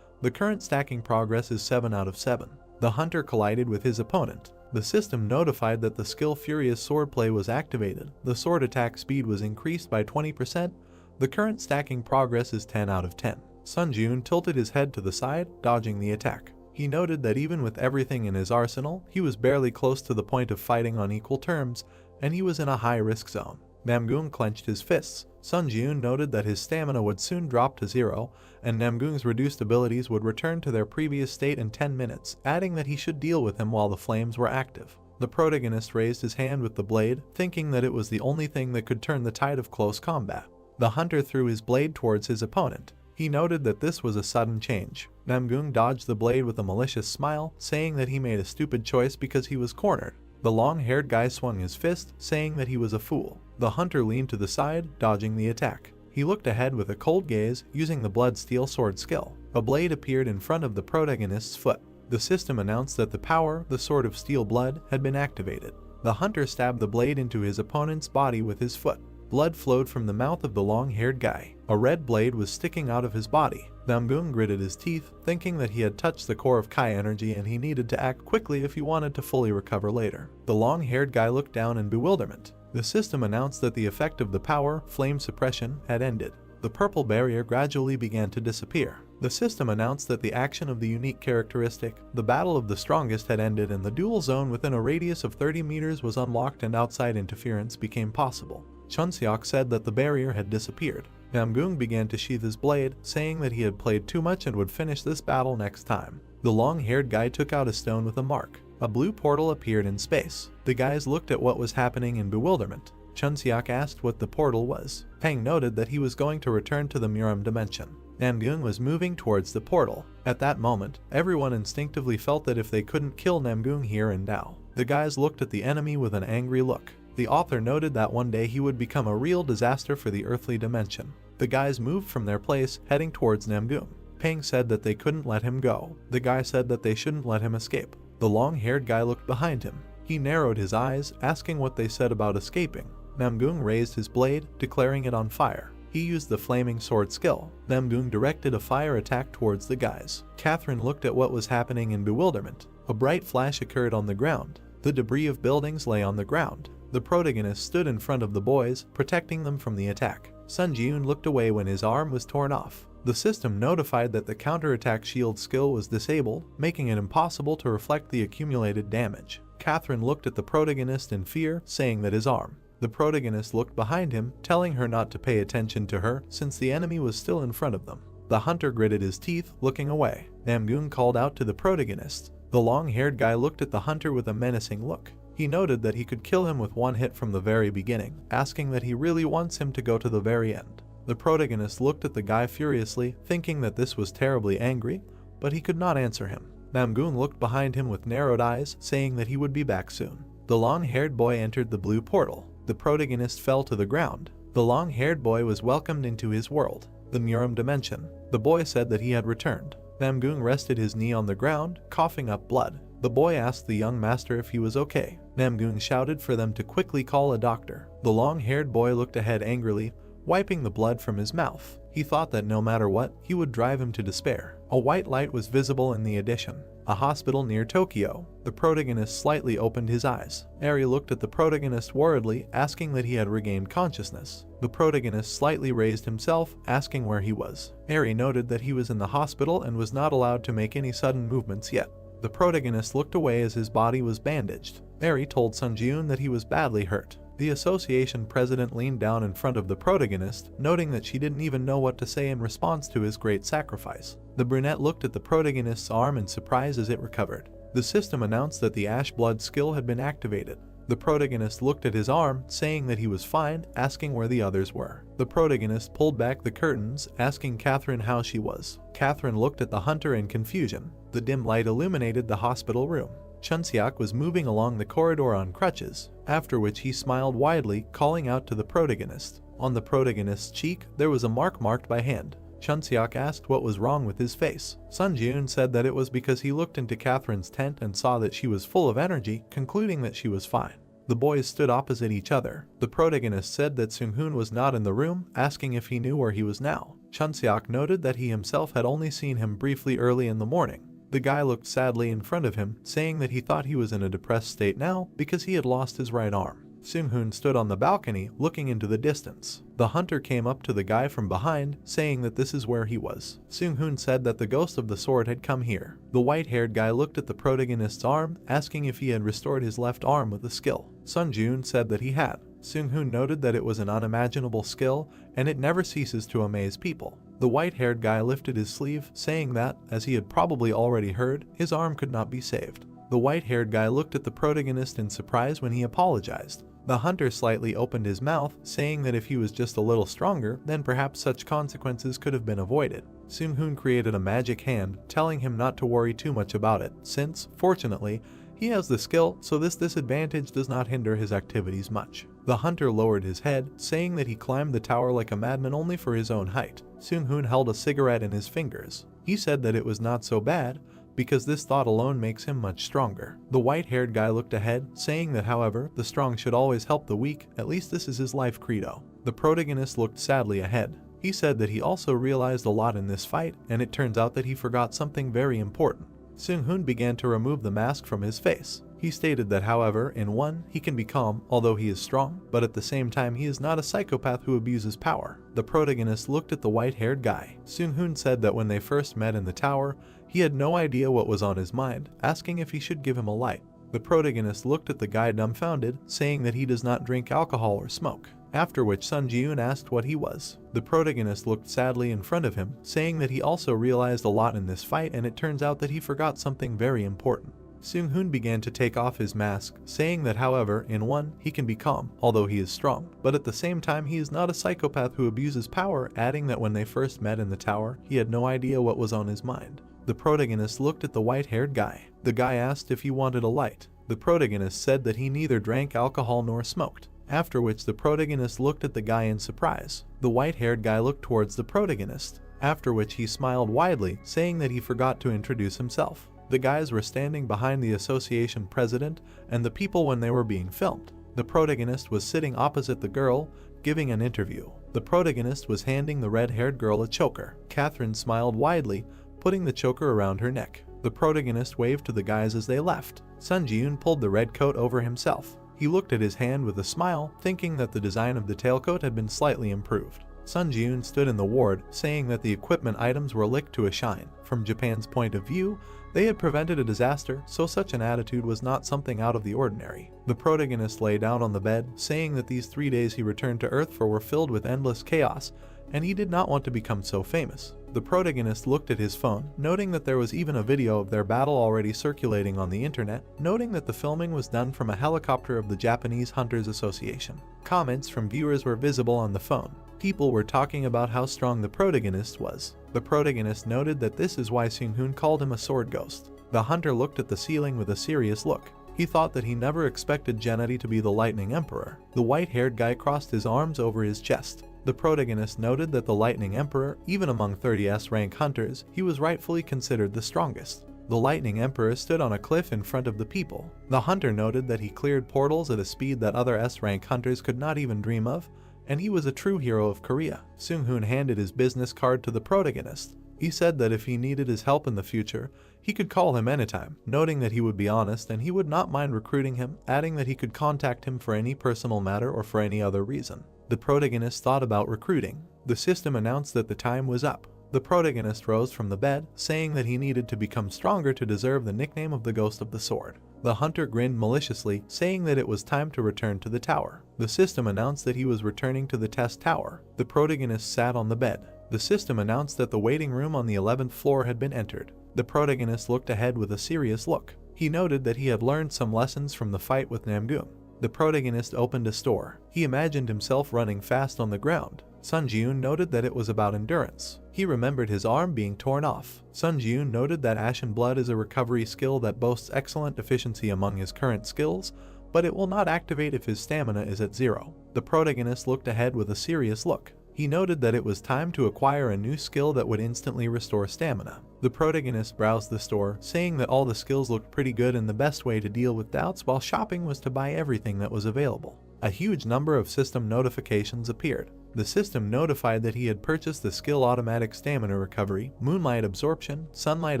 The current stacking progress is 7 out of 7. The hunter collided with his opponent. The system notified that the skill Furious Swordplay was activated. The sword attack speed was increased by 20%. The current stacking progress is 10 out of 10. Sun Jun tilted his head to the side, dodging the attack. He noted that even with everything in his arsenal, he was barely close to the point of fighting on equal terms, and he was in a high-risk zone. Namgung clenched his fists. Sun Jun noted that his stamina would soon drop to 0, and Namgung's reduced abilities would return to their previous state in 10 minutes, adding that he should deal with him while the flames were active. The protagonist raised his hand with the blade, thinking that it was the only thing that could turn the tide of close combat. The hunter threw his blade towards his opponent. He noted that this was a sudden change. Namgung dodged the blade with a malicious smile, saying that he made a stupid choice because he was cornered. The long-haired guy swung his fist, saying that he was a fool. The hunter leaned to the side, dodging the attack. He looked ahead with a cold gaze, using the Blood Steel Sword skill. A blade appeared in front of the protagonist's foot. The system announced that the power, the Sword of Steel Blood, had been activated. The hunter stabbed the blade into his opponent's body with his foot. Blood flowed from the mouth of the long-haired guy. A red blade was sticking out of his body. Namgung gritted his teeth, thinking that he had touched the core of Kai energy and he needed to act quickly if he wanted to fully recover later. The long-haired guy looked down in bewilderment. The system announced that the effect of the power, flame suppression, had ended. The purple barrier gradually began to disappear. The system announced that the action of the unique characteristic, the Battle of the Strongest, had ended and the dual zone within a radius of 30 meters was unlocked and outside interference became possible. Chunseok said that the barrier had disappeared. Namgung began to sheath his blade, saying that he had played too much and would finish this battle next time. The long-haired guy took out a stone with a mark. A blue portal appeared in space. The guys looked at what was happening in bewilderment. Chunseok asked what the portal was. Pang noted that he was going to return to the Muram dimension. Namgung was moving towards the portal. At that moment, everyone instinctively felt that if they couldn't kill Namgung here and now. The guys looked at the enemy with an angry look. The author noted that one day he would become a real disaster for the earthly dimension. The guys moved from their place, heading towards Namgung. Pang said that they couldn't let him go. The guy said that they shouldn't let him escape. The long-haired guy looked behind him. He narrowed his eyes, asking what they said about escaping. Namgung raised his blade, declaring it on fire. He used the flaming sword skill. Namgung directed a fire attack towards the guys. Catherine looked at what was happening in bewilderment. A bright flash occurred on the ground. The debris of buildings lay on the ground. The protagonist stood in front of the boys, protecting them from the attack. Sun Jun looked away when his arm was torn off. The system notified that the counterattack shield skill was disabled, making it impossible to reflect the accumulated damage. Catherine looked at the protagonist in fear, saying that his arm. The protagonist looked behind him, telling her not to pay attention to her since the enemy was still in front of them. The hunter gritted his teeth, looking away. Namgung called out to the protagonist. The long-haired guy looked at the hunter with a menacing look. He noted that he could kill him with one hit from the very beginning, asking that he really wants him to go to the very end. The protagonist looked at the guy furiously, thinking that this was terribly angry, but he could not answer him. Namgung looked behind him with narrowed eyes, saying that he would be back soon. The long-haired boy entered the blue portal. The protagonist fell to the ground. The long-haired boy was welcomed into his world, the Muram dimension. The boy said that he had returned. Namgung rested his knee on the ground, coughing up blood. The boy asked the young master if he was okay. Namgung shouted for them to quickly call a doctor. The long-haired boy looked ahead angrily, wiping the blood from his mouth. He thought that no matter what, he would drive him to despair. A white light was visible in the addition. A hospital near Tokyo. The protagonist slightly opened his eyes. Eri looked at the protagonist worriedly, asking that he had regained consciousness. The protagonist slightly raised himself, asking where he was. Eri noted that he was in the hospital and was not allowed to make any sudden movements yet. The protagonist looked away as his body was bandaged. Eri told Sun Jun that he was badly hurt. The association president leaned down in front of the protagonist, noting that she didn't even know what to say in response to his great sacrifice. The brunette looked at the protagonist's arm in surprise as it recovered. The system announced that the Ash Blood skill had been activated. The protagonist looked at his arm, saying that he was fine, asking where the others were. The protagonist pulled back the curtains, asking Catherine how she was. Catherine looked at the hunter in confusion. The dim light illuminated the hospital room. Chunseok was moving along the corridor on crutches, after which he smiled widely, calling out to the protagonist. On the protagonist's cheek, there was a mark marked by hand. Chunseok asked what was wrong with his face. Sun Ji-eun said that it was because he looked into Catherine's tent and saw that she was full of energy, concluding that she was fine. The boys stood opposite each other. The protagonist said that Seung-hoon was not in the room, asking if he knew where he was now. Chunseok noted that he himself had only seen him briefly early in the morning. The guy looked sadly in front of him, saying that he thought he was in a depressed state now because he had lost his right arm. Seung-hoon stood on the balcony, looking into the distance. The hunter came up to the guy from behind, saying that this is where he was. Seung-hoon said that the ghost of the sword had come here. The white-haired guy looked at the protagonist's arm, asking if he had restored his left arm with a skill. Sun Ji-eun said that he had. Seung-hoon noted that it was an unimaginable skill, and it never ceases to amaze people. The white-haired guy lifted his sleeve, saying that, as he had probably already heard, his arm could not be saved. The white-haired guy looked at the protagonist in surprise when he apologized. The hunter slightly opened his mouth, saying that if he was just a little stronger, then perhaps such consequences could have been avoided. Seung-hoon created a magic hand, telling him not to worry too much about it, since, fortunately, he has the skill, so this disadvantage does not hinder his activities much. The hunter lowered his head, saying that he climbed the tower like a madman only for his own height. Seung-hoon held a cigarette in his fingers. He said that it was not so bad, because this thought alone makes him much stronger. The white-haired guy looked ahead, saying that however, the strong should always help the weak, at least this is his life credo. The protagonist looked sadly ahead. He said that he also realized a lot in this fight, and it turns out that he forgot something very important. Seung-hoon began to remove the mask from his face. He stated that however, in one, he can be calm, although he is strong, but at the same time he is not a psychopath who abuses power. The protagonist looked at the white-haired guy. Seung-hoon said that when they first met in the tower, he had no idea what was on his mind, asking if he should give him a light. The protagonist looked at the guy dumbfounded, saying that he does not drink alcohol or smoke. After which Sun Ji-eun asked what he was. The protagonist looked sadly in front of him, saying that he also realized a lot in this fight, and it turns out that he forgot something very important. Seung-hoon began to take off his mask, saying that however, in one, he can be calm, although he is strong, but at the same time he is not a psychopath who abuses power, adding that when they first met in the tower, he had no idea what was on his mind. The protagonist looked at the white-haired guy. The guy asked if he wanted a light. The protagonist said that he neither drank alcohol nor smoked. After which the protagonist looked at the guy in surprise. The white-haired guy looked towards the protagonist, after which he smiled widely, saying that he forgot to introduce himself. The guys were standing behind the association president and the people when they were being filmed. The protagonist was sitting opposite the girl, giving an interview. The protagonist was handing the red-haired girl a choker. Catherine smiled widely, putting the choker around her neck. The protagonist waved to the guys as they left. Sun Ji-eun pulled the red coat over himself. He looked at his hand with a smile, thinking that the design of the tailcoat had been slightly improved. Sun Ji-eun stood in the ward, saying that the equipment items were licked to a shine. From Japan's point of view, they had prevented a disaster, so such an attitude was not something out of the ordinary. The protagonist lay down on the bed, saying that these 3 days he returned to Earth were filled with endless chaos, and he did not want to become so famous. The protagonist looked at his phone, noting that there was even a video of their battle already circulating on the internet, noting that the filming was done from a helicopter of the Japanese Hunters Association. Comments from viewers were visible on the phone. People were talking about how strong the protagonist was. The protagonist noted that this is why Seung-hoon called him a sword ghost. The hunter looked at the ceiling with a serious look. He thought that he never expected Gennady to be the Lightning Emperor. The white-haired guy crossed his arms over his chest. The protagonist noted that the Lightning Emperor, even among 30s rank hunters, he was rightfully considered the strongest. The Lightning Emperor stood on a cliff in front of the people. The hunter noted that he cleared portals at a speed that other S-rank hunters could not even dream of, and he was a true hero of Korea. Seung-hoon handed his business card to the protagonist. He said that if he needed his help in the future, he could call him anytime, noting that he would be honest and he would not mind recruiting him, adding that he could contact him for any personal matter or for any other reason. The protagonist thought about recruiting. The system announced that the time was up. The protagonist rose from the bed, saying that he needed to become stronger to deserve the nickname of the Ghost of the Sword. The hunter grinned maliciously, saying that it was time to return to the tower. The system announced that he was returning to the test tower. The protagonist sat on the bed. The system announced that the waiting room on the 11th floor had been entered. The protagonist looked ahead with a serious look. He noted that he had learned some lessons from the fight with Namgoong. The protagonist opened a store. He imagined himself running fast on the ground. Sun Ji-eun noted that it was about endurance. He remembered his arm being torn off. Sun Ji-eun noted that Ashen Blood is a recovery skill that boasts excellent efficiency among his current skills, but it will not activate if his stamina is at 0. The protagonist looked ahead with a serious look. He noted that it was time to acquire a new skill that would instantly restore stamina. The protagonist browsed the store, saying that all the skills looked pretty good and the best way to deal with doubts while shopping was to buy everything that was available. A huge number of system notifications appeared. The system notified that he had purchased the skill Automatic Stamina Recovery, Moonlight Absorption, Sunlight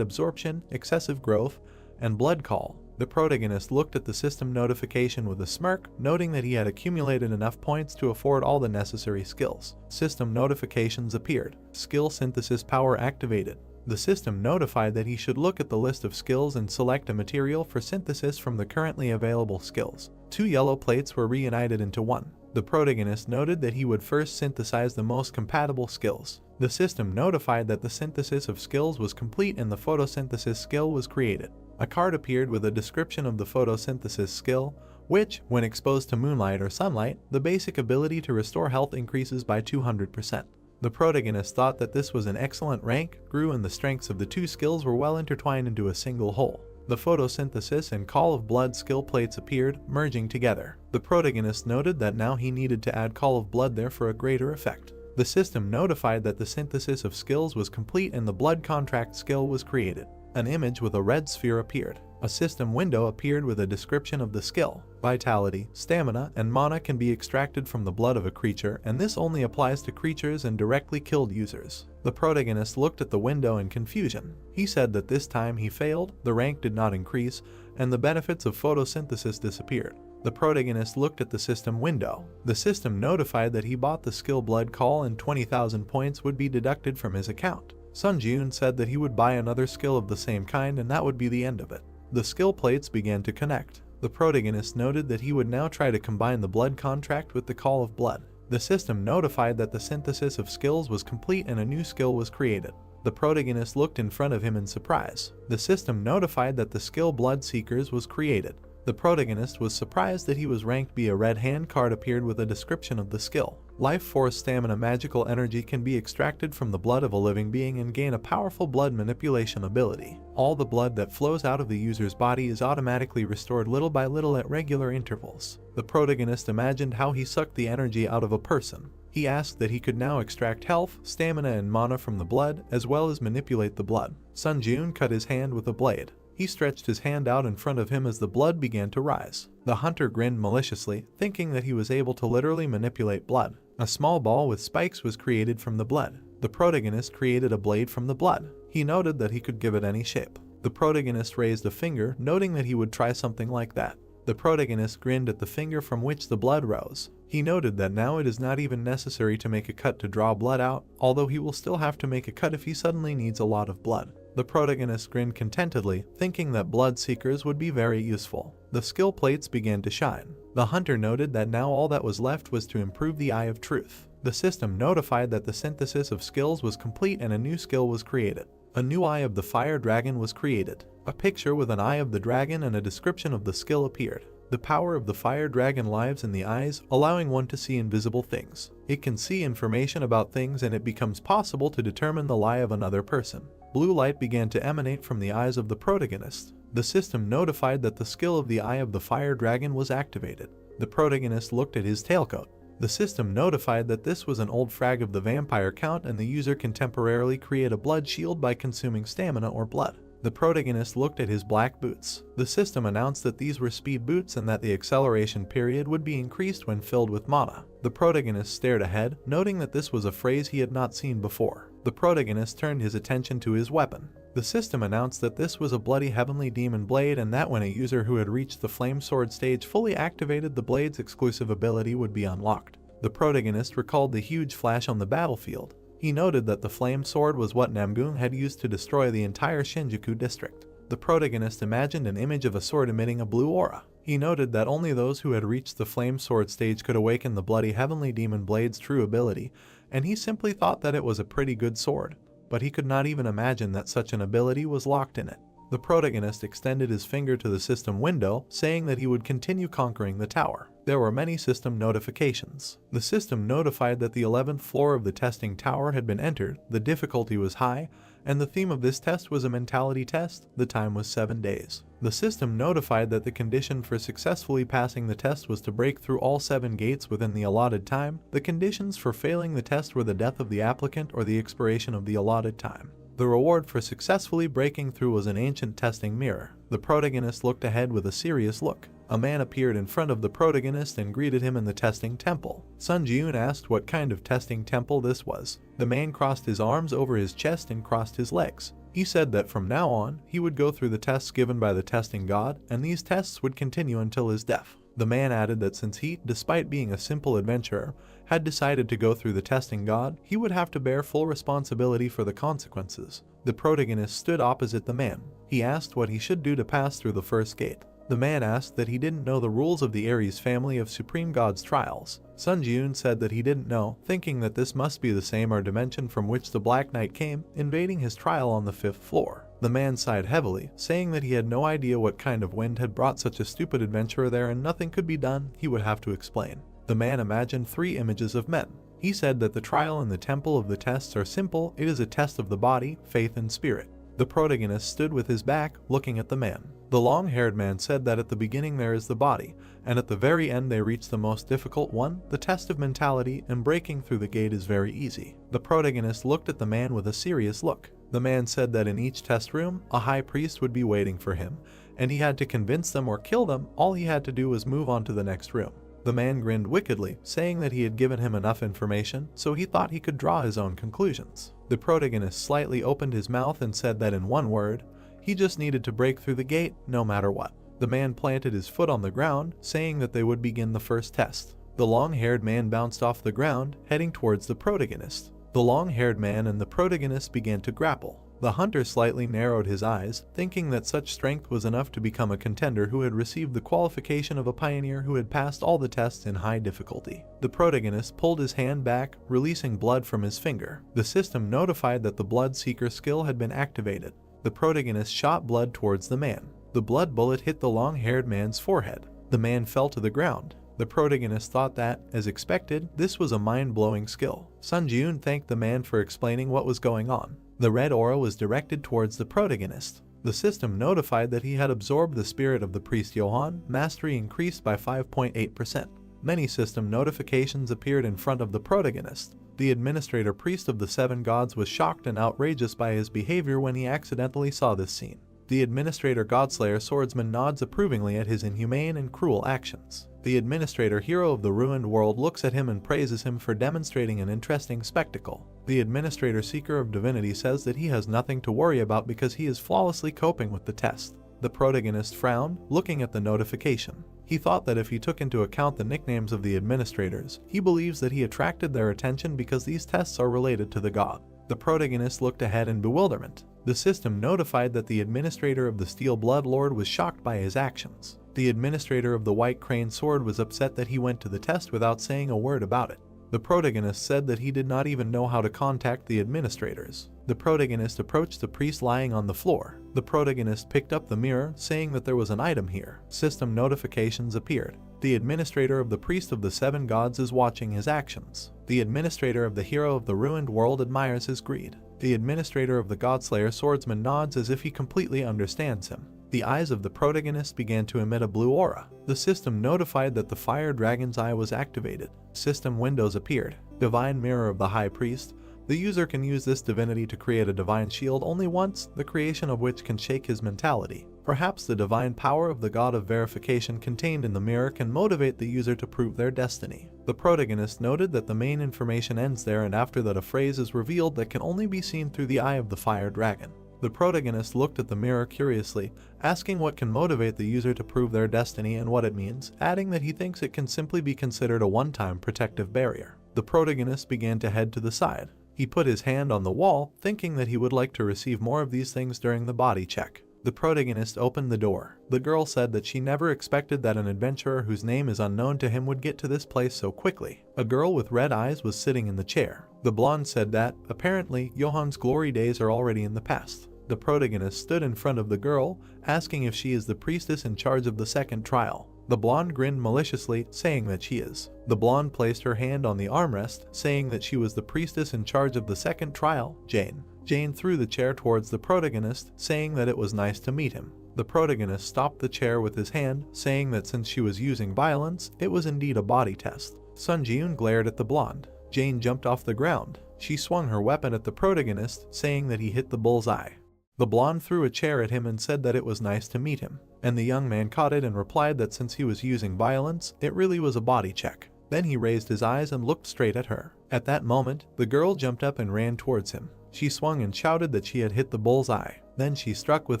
Absorption, Excessive Growth, and Blood Call. The protagonist looked at the system notification with a smirk, noting that he had accumulated enough points to afford all the necessary skills. System notifications appeared. Skill Synthesis Power activated. The system notified that he should look at the list of skills and select a material for synthesis from the currently available skills. 2 yellow plates were reunited into one. The protagonist noted that he would first synthesize the most compatible skills. The system notified that the synthesis of skills was complete and the photosynthesis skill was created. A card appeared with a description of the photosynthesis skill, which, when exposed to moonlight or sunlight, the basic ability to restore health increases by 200%. The protagonist thought that this was an excellent rank, grew, and the strengths of the two skills were well intertwined into a single whole. The photosynthesis and Call of Blood skill plates appeared, merging together. The protagonist noted that now he needed to add Call of Blood there for a greater effect. The system notified that the synthesis of skills was complete and the Blood Contract skill was created. An image with a red sphere appeared. A system window appeared with a description of the skill. Vitality, stamina, and mana can be extracted from the blood of a creature, and this only applies to creatures and directly killed users. The protagonist looked at the window in confusion. He said that this time he failed, the rank did not increase, and the benefits of photosynthesis disappeared. The protagonist looked at the system window. The system notified that he bought the skill Blood Call and 20,000 points would be deducted from his account. Sun Jun said that he would buy another skill of the same kind and that would be the end of it. The skill plates began to connect. The protagonist noted that he would now try to combine the Blood Contract with the Call of Blood. The system notified that the synthesis of skills was complete and a new skill was created. The protagonist looked in front of him in surprise. The system notified that the skill Blood Seekers was created. The protagonist was surprised that he was ranked B. A red hand card appeared with a description of the skill. Life Force Stamina magical energy can be extracted from the blood of a living being and gain a powerful blood manipulation ability. All the blood that flows out of the user's body is automatically restored little by little at regular intervals. The protagonist imagined how he sucked the energy out of a person. He asked that he could now extract health, stamina, and mana from the blood, as well as manipulate the blood. Sun Jun cut his hand with a blade. He stretched his hand out in front of him as the blood began to rise. The hunter grinned maliciously, thinking that he was able to literally manipulate blood. A small ball with spikes was created from the blood. The protagonist created a blade from the blood. He noted that he could give it any shape. The protagonist raised a finger, noting that he would try something like that. The protagonist grinned at the finger from which the blood rose. He noted that now it is not even necessary to make a cut to draw blood out, although he will still have to make a cut if he suddenly needs a lot of blood. The protagonist grinned contentedly, thinking that Blood Seekers would be very useful. The skill plates began to shine. The hunter noted that now all that was left was to improve the Eye of Truth. The system notified that the synthesis of skills was complete and a new skill was created. A new Eye of the Fire Dragon was created. A picture with an eye of the dragon and a description of the skill appeared. The power of the fire dragon lives in the eyes, allowing one to see invisible things. It can see information about things and it becomes possible to determine the lie of another person. Blue light began to emanate from the eyes of the protagonist. The system notified that the skill of the Eye of the Fire Dragon was activated. The protagonist looked at his tailcoat. The system notified that this was an old frag of the vampire count and the user can temporarily create a blood shield by consuming stamina or blood. The protagonist looked at his black boots. The system announced that these were speed boots and that the acceleration period would be increased when filled with mana. The protagonist stared ahead, noting that this was a phrase he had not seen before. The protagonist turned his attention to his weapon. The system announced that this was a bloody heavenly demon blade and that when a user who had reached the flame sword stage fully activated, the blade's exclusive ability would be unlocked. The protagonist recalled the huge flash on the battlefield. He noted that the flame sword was what Namgung had used to destroy the entire Shinjuku district. The protagonist imagined an image of a sword emitting a blue aura. He noted that only those who had reached the flame sword stage could awaken the bloody heavenly demon blade's true ability, and he simply thought that it was a pretty good sword, but he could not even imagine that such an ability was locked in it. The protagonist extended his finger to the system window, saying that he would continue conquering the tower. There were many system notifications. The system notified that the 11th floor of the testing tower had been entered, the difficulty was high, and the theme of this test was a mentality test. The time was 7 days. The system notified that the condition for successfully passing the test was to break through all 7 gates within the allotted time. The conditions for failing the test were the death of the applicant or the expiration of the allotted time. The reward for successfully breaking through was an ancient testing mirror. The protagonist looked ahead with a serious look. A man appeared in front of the protagonist and greeted him in the testing temple. Sun Ji-yoon asked what kind of testing temple this was. The man crossed his arms over his chest and crossed his legs. He said that from now on, he would go through the tests given by the testing god, and these tests would continue until his death. The man added that since he, despite being a simple adventurer, had decided to go through the testing god, he would have to bear full responsibility for the consequences. The protagonist stood opposite the man. He asked what he should do to pass through the first gate. The man asked that he didn't know the rules of the Ares family of Supreme God's trials. Sun Ji-yoon said that he didn't know, thinking that this must be the same dimension from which the Black Knight came, invading his trial on the 5th floor. The man sighed heavily, saying that he had no idea what kind of wind had brought such a stupid adventurer there and nothing could be done. He would have to explain. The man imagined 3 images of men. He said that the trial and the temple of the tests are simple. It is a test of the body, faith, and spirit. The protagonist stood with his back, looking at the man. The long-haired man said that at the beginning there is the body, and at the very end they reach the most difficult one, the test of mentality, and breaking through the gate is very easy. The protagonist looked at the man with a serious look. The man said that in each test room, a high priest would be waiting for him, and he had to convince them or kill them. All he had to do was move on to the next room. The man grinned wickedly, saying that he had given him enough information, so he thought he could draw his own conclusions. The protagonist slightly opened his mouth and said that in one word, he just needed to break through the gate, no matter what. The man planted his foot on the ground, saying that they would begin the first test. The long-haired man bounced off the ground, heading towards the protagonist. The long-haired man and the protagonist began to grapple. The hunter slightly narrowed his eyes, thinking that such strength was enough to become a contender who had received the qualification of a pioneer who had passed all the tests in high difficulty. The protagonist pulled his hand back, releasing blood from his finger. The system notified that the blood seeker skill had been activated. The protagonist shot blood towards the man. The blood bullet hit the long-haired man's forehead. The man fell to the ground. The protagonist thought that, as expected, this was a mind-blowing skill. Sun Ji-yoon thanked the man for explaining what was going on. The red aura was directed towards the protagonist. The system notified that he had absorbed the spirit of the priest Johan, mastery increased by 5.8%. Many system notifications appeared in front of the protagonist. The administrator priest of the 7 gods was shocked and outrageous by his behavior when he accidentally saw this scene. The administrator Godslayer swordsman nods approvingly at his inhumane and cruel actions. The administrator hero of the ruined world looks at him and praises him for demonstrating an interesting spectacle. The administrator seeker of divinity says that he has nothing to worry about because he is flawlessly coping with the test. The protagonist frowned, looking at the notification. He thought that if he took into account the nicknames of the administrators, he believes that he attracted their attention because these tests are related to the god. The protagonist looked ahead in bewilderment. The system notified that the administrator of the Steel Blood Lord was shocked by his actions. The administrator of the White Crane Sword was upset that he went to the test without saying a word about it. The protagonist said that he did not even know how to contact the administrators. The protagonist approached the priest lying on the floor. The protagonist picked up the mirror, saying that there was an item here. System notifications appeared. The administrator of the priest of the 7 gods is watching his actions. The administrator of the hero of the ruined world admires his greed. The administrator of the Godslayer swordsman nods as if he completely understands him. The eyes of the protagonist began to emit a blue aura. The system notified that the fire dragon's eye was activated. System windows appeared. Divine mirror of the high priest. The user can use this divinity to create a divine shield only once, the creation of which can shake his mentality. Perhaps the divine power of the god of verification contained in the mirror can motivate the user to prove their destiny. The protagonist noted that the main information ends there, and after that a phrase is revealed that can only be seen through the eye of the fire dragon. The protagonist looked at the mirror curiously, asking what can motivate the user to prove their destiny and what it means, adding that he thinks it can simply be considered a one-time protective barrier. The protagonist began to head to the side. He put his hand on the wall, thinking that he would like to receive more of these things during the body check. The protagonist opened the door. The girl said that she never expected that an adventurer whose name is unknown to him would get to this place so quickly. A girl with red eyes was sitting in the chair. The blonde said that, apparently, Johan's glory days are already in the past. The protagonist stood in front of the girl, asking if she is the priestess in charge of the second trial. The blonde grinned maliciously, saying that she is. The blonde placed her hand on the armrest, saying that she was the priestess in charge of the second trial, Jane. Jane threw the chair towards the protagonist, saying that it was nice to meet him. The protagonist stopped the chair with his hand, saying that since she was using violence, it was indeed a body test. Sun Ji-eun glared at the blonde. Jane jumped off the ground. She swung her weapon at the protagonist, saying that he hit the bullseye. The blonde threw a chair at him and said that it was nice to meet him, and the young man caught it and replied that since he was using violence, it really was a body check. Then he raised his eyes and looked straight at her. At that moment, the girl jumped up and ran towards him. She swung and shouted that she had hit the bullseye. Then she struck with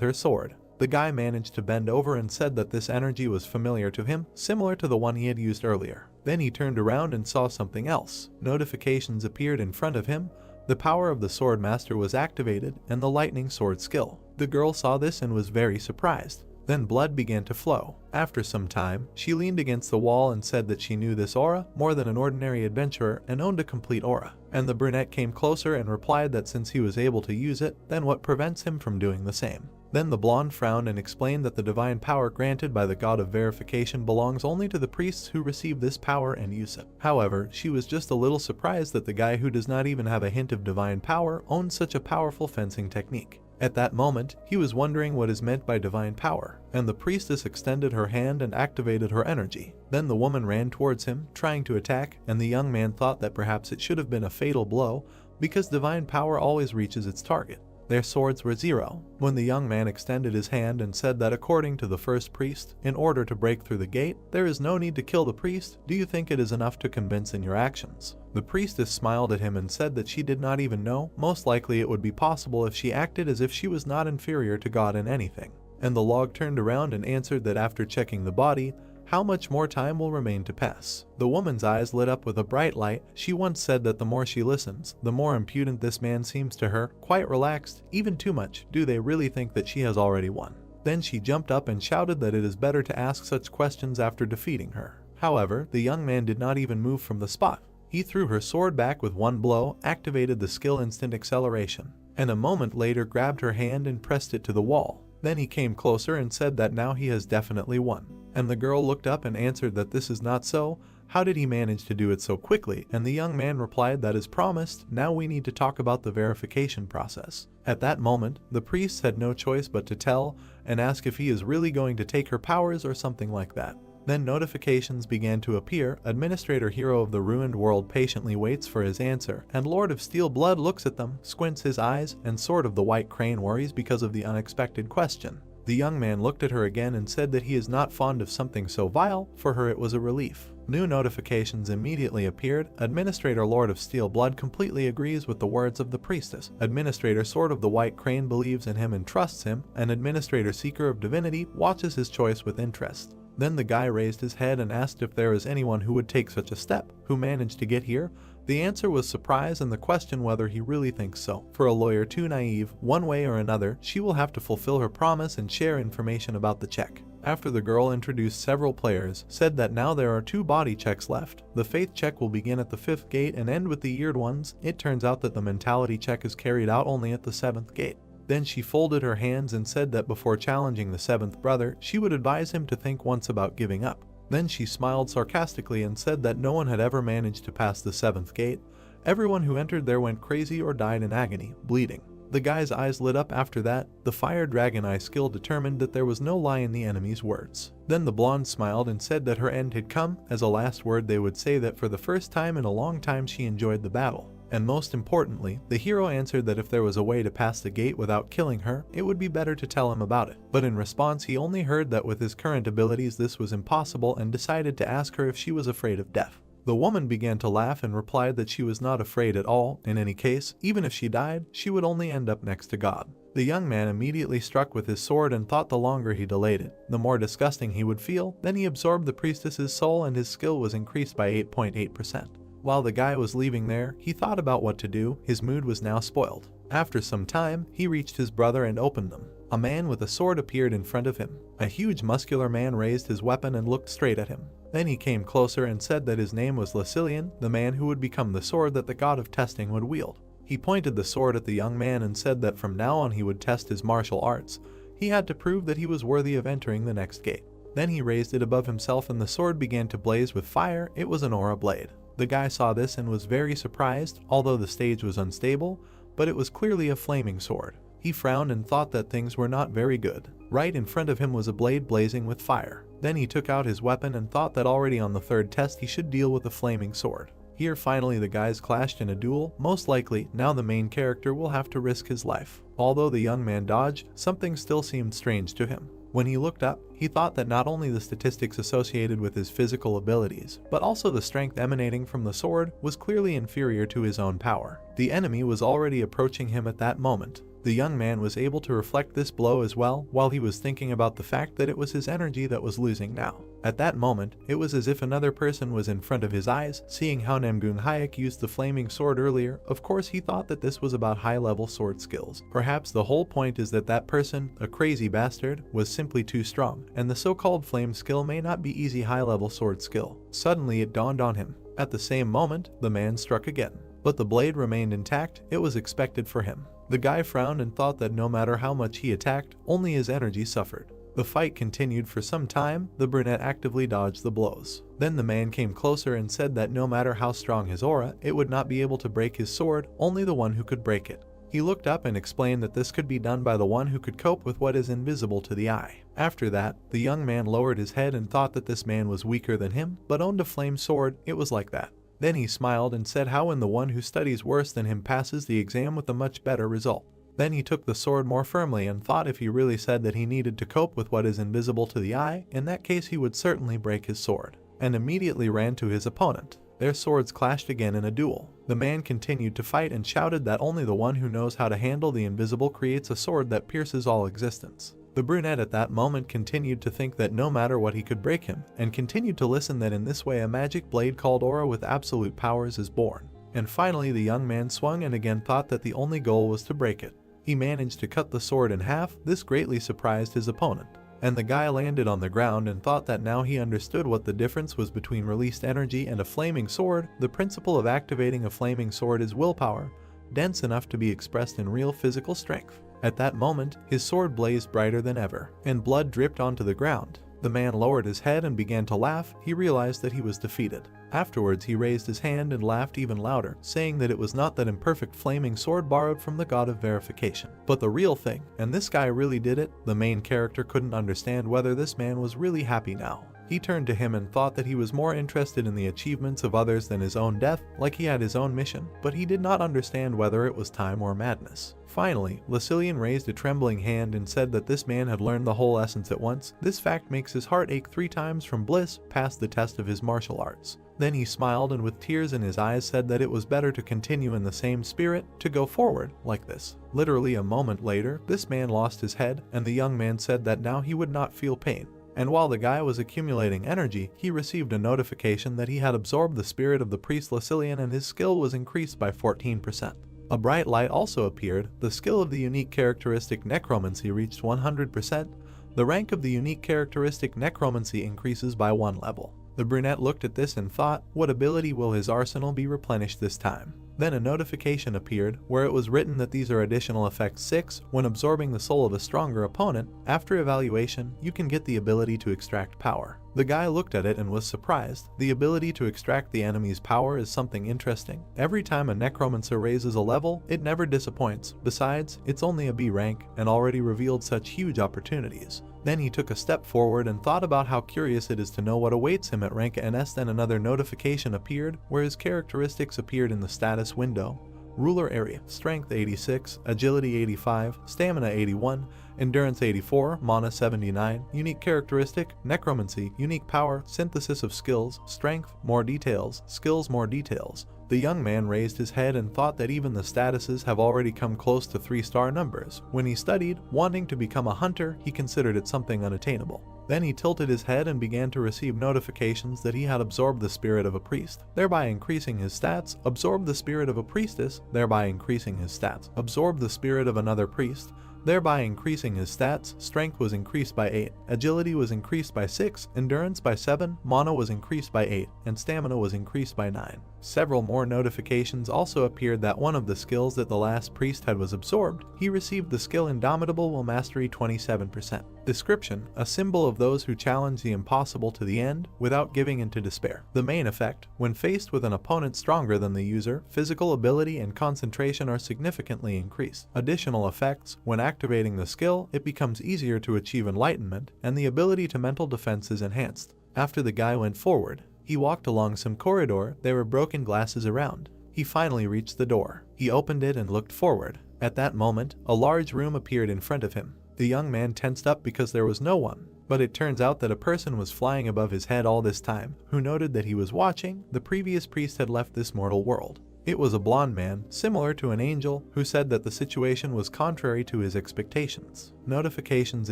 her sword. The guy managed to bend over and said that this energy was familiar to him, similar to the one he had used earlier. Then he turned around and saw something else. Notifications appeared in front of him. The power of the sword master was activated and the lightning sword skill. The girl saw this and was very surprised. Then blood began to flow. After some time, she leaned against the wall and said that she knew this aura more than an ordinary adventurer and owned a complete aura. And the brunette came closer and replied that since he was able to use it, then what prevents him from doing the same? Then the blonde frowned and explained that the divine power granted by the god of verification belongs only to the priests who receive this power and use it. However, she was just a little surprised that the guy who does not even have a hint of divine power owns such a powerful fencing technique. At that moment, he was wondering what is meant by divine power, and the priestess extended her hand and activated her energy. Then the woman ran towards him, trying to attack, and the young man thought that perhaps it should have been a fatal blow, because divine power always reaches its target. Their swords were 0, when the young man extended his hand and said that according to the first priest, in order to break through the gate, there is no need to kill the priest. Do you think it is enough to convince in your actions? The priestess smiled at him and said that she did not even know. Most likely it would be possible if she acted as if she was not inferior to God in anything. And the log turned around and answered that after checking the body, how much more time will remain to pass? The woman's eyes lit up with a bright light. She once said that the more she listens, the more impudent this man seems to her, quite relaxed, even too much. Do they really think that she has already won? Then she jumped up and shouted that it is better to ask such questions after defeating her. However, the young man did not even move from the spot. He threw her sword back with one blow, activated the skill instant acceleration, and a moment later grabbed her hand and pressed it to the wall. Then he came closer and said that now he has definitely won. And the girl looked up and answered that this is not so. How did he manage to do it so quickly? And the young man replied that as promised, now we need to talk about the verification process. At that moment, the priest had no choice but to tell and ask if he is really going to take her powers or something like that. Then notifications began to appear. Administrator Hero of the Ruined World patiently waits for his answer, and Lord of Steel Blood looks at them, squints his eyes, and Sword of the White Crane worries because of the unexpected question. The young man looked at her again and said that he is not fond of something so vile. For her it was a relief. New notifications immediately appeared. Administrator Lord of Steel Blood completely agrees with the words of the priestess. Administrator Sword of the White Crane believes in him and trusts him, and Administrator Seeker of Divinity watches his choice with interest. Then the guy raised his head and asked if there is anyone who would take such a step, who managed to get here. The answer was surprise and the question whether he really thinks so. For a lawyer too naive, one way or another, she will have to fulfill her promise and share information about the check. After the girl introduced several players, said that now there are 2 body checks left. The faith check will begin at the 5th gate and end with the eared ones. It turns out that the mentality check is carried out only at the 7th gate. Then she folded her hands and said that before challenging the 7th brother, she would advise him to think once about giving up. Then she smiled sarcastically and said that no one had ever managed to pass the 7th gate. Everyone who entered there went crazy or died in agony, bleeding. The guy's eyes lit up after that. The Fire Dragon Eye skill determined that there was no lie in the enemy's words. Then the blonde smiled and said that her end had come. As a last word they would say that for the first time in a long time she enjoyed the battle. And most importantly, the hero answered that if there was a way to pass the gate without killing her, it would be better to tell him about it. But in response he only heard that with his current abilities this was impossible and decided to ask her if she was afraid of death. The woman began to laugh and replied that she was not afraid at all. In any case, even if she died, she would only end up next to God. The young man immediately struck with his sword and thought the longer he delayed it, the more disgusting he would feel. Then he absorbed the priestess's soul and his skill was increased by 8.8%. While the guy was leaving there, he thought about what to do. His mood was now spoiled. After some time, he reached his brother and opened them. A man with a sword appeared in front of him. A huge muscular man raised his weapon and looked straight at him. Then he came closer and said that his name was Lucilian, the man who would become the sword that the god of testing would wield. He pointed the sword at the young man and said that from now on he would test his martial arts. He had to prove that he was worthy of entering the next gate. Then he raised it above himself and the sword began to blaze with fire. It was an aura blade. The guy saw this and was very surprised, although the stage was unstable, but it was clearly a flaming sword. He frowned and thought that things were not very good. Right in front of him was a blade blazing with fire. Then he took out his weapon and thought that already on the third test he should deal with a flaming sword. Here finally the guys clashed in a duel. Most likely, now the main character will have to risk his life. Although the young man dodged, something still seemed strange to him. When he looked up, he thought that not only the statistics associated with his physical abilities, but also the strength emanating from the sword was clearly inferior to his own power. The enemy was already approaching him at that moment. The young man was able to reflect this blow as well while he was thinking about the fact that it was his energy that was losing now. At that moment, it was as if another person was in front of his eyes, seeing how Namgun Hayek used the flaming sword earlier. Of course he thought that this was about high-level sword skills. Perhaps the whole point is that that person, a crazy bastard, was simply too strong, and the so-called flame skill may not be easy high-level sword skill. Suddenly it dawned on him. At the same moment, the man struck again. But the blade remained intact. It was expected for him. The guy frowned and thought that no matter how much he attacked, only his energy suffered. The fight continued for some time. The brunette actively dodged the blows. Then the man came closer and said that no matter how strong his aura, it would not be able to break his sword, only the one who could break it. He looked up and explained that this could be done by the one who could cope with what is invisible to the eye. After that, the young man lowered his head and thought that this man was weaker than him, but owned a flame sword. It was like that. Then he smiled and said how when the one who studies worse than him passes the exam with a much better result. Then he took the sword more firmly and thought if he really said that he needed to cope with what is invisible to the eye, in that case he would certainly break his sword, and immediately ran to his opponent. Their swords clashed again in a duel. The man continued to fight and shouted that only the one who knows how to handle the invisible creates a sword that pierces all existence. The brunette at that moment continued to think that no matter what he could break him, and continued to listen that in this way a magic blade called aura with absolute powers is born. And finally the young man swung and again thought that the only goal was to break it. He managed to cut the sword in half. This greatly surprised his opponent. And the guy landed on the ground and thought that now he understood what the difference was between released energy and a flaming sword. The principle of activating a flaming sword is willpower, dense enough to be expressed in real physical strength. At that moment, his sword blazed brighter than ever, and blood dripped onto the ground. The man lowered his head and began to laugh. He realized that he was defeated. Afterwards he raised his hand and laughed even louder, saying that it was not that imperfect flaming sword borrowed from the god of verification, but the real thing, and this guy really did it. The main character couldn't understand whether this man was really happy now. He turned to him and thought that he was more interested in the achievements of others than his own death, like he had his own mission, but he did not understand whether it was time or madness. Finally, Lucilian raised a trembling hand and said that this man had learned the whole essence at once. This fact makes his heart ache 3 times. From bliss, passed the test of his martial arts. Then he smiled and with tears in his eyes said that it was better to continue in the same spirit, to go forward, like this. Literally a moment later, this man lost his head, and the young man said that now he would not feel pain. And while the guy was accumulating energy, he received a notification that he had absorbed the spirit of the priest Lucilian and his skill was increased by 14%. A bright light also appeared. The skill of the unique characteristic necromancy reached 100%. The rank of the unique characteristic necromancy increases by 1 level. The brunette looked at this and thought, what ability will his arsenal be replenished this time? Then a notification appeared where it was written that these are additional effects 6. When absorbing the soul of a stronger opponent, after evaluation, you can get the ability to extract power. The guy looked at it and was surprised. The ability to extract the enemy's power is something interesting. Every time a necromancer raises a level, it never disappoints. Besides, it's only a B rank and already revealed such huge opportunities. Then he took a step forward and thought about how curious it is to know what awaits him at rank NS. Then another notification appeared where his characteristics appeared in the status window. Ruler area, strength 86, agility 85, stamina 81, endurance 84, mana 79, unique characteristic, necromancy, unique power, synthesis of skills, strength, more details, skills, more details. The young man raised his head and thought that even the statuses have already come close to 3-star numbers. When he studied, wanting to become a hunter, he considered it something unattainable. Then he tilted his head and began to receive notifications that he had absorbed the spirit of a priest, thereby increasing his stats. Absorbed the spirit of a priestess, thereby increasing his stats. Absorbed the spirit of another priest, thereby increasing his stats. Strength was increased by 8, agility was increased by 6, endurance by 7, mana was increased by 8, and stamina was increased by 9. Several more notifications also appeared that one of the skills that the last priest had was absorbed. He received the skill Indomitable Will Mastery 27%. Description: a symbol of those who challenge the impossible to the end without giving in to despair. The main effect: when faced with an opponent stronger than the user, physical ability and concentration are significantly increased. Additional effects: when activating the skill, it becomes easier to achieve enlightenment, and the ability to mental defense is enhanced. After the guy went forward, he walked along some corridor. There were broken glasses around. He finally reached the door. He opened it and looked forward. At that moment, a large room appeared in front of him. The young man tensed up because there was no one, but it turns out that a person was flying above his head all this time, who noted that he was watching. The previous priest had left this mortal world. It was a blonde man, similar to an angel, who said that the situation was contrary to his expectations. Notifications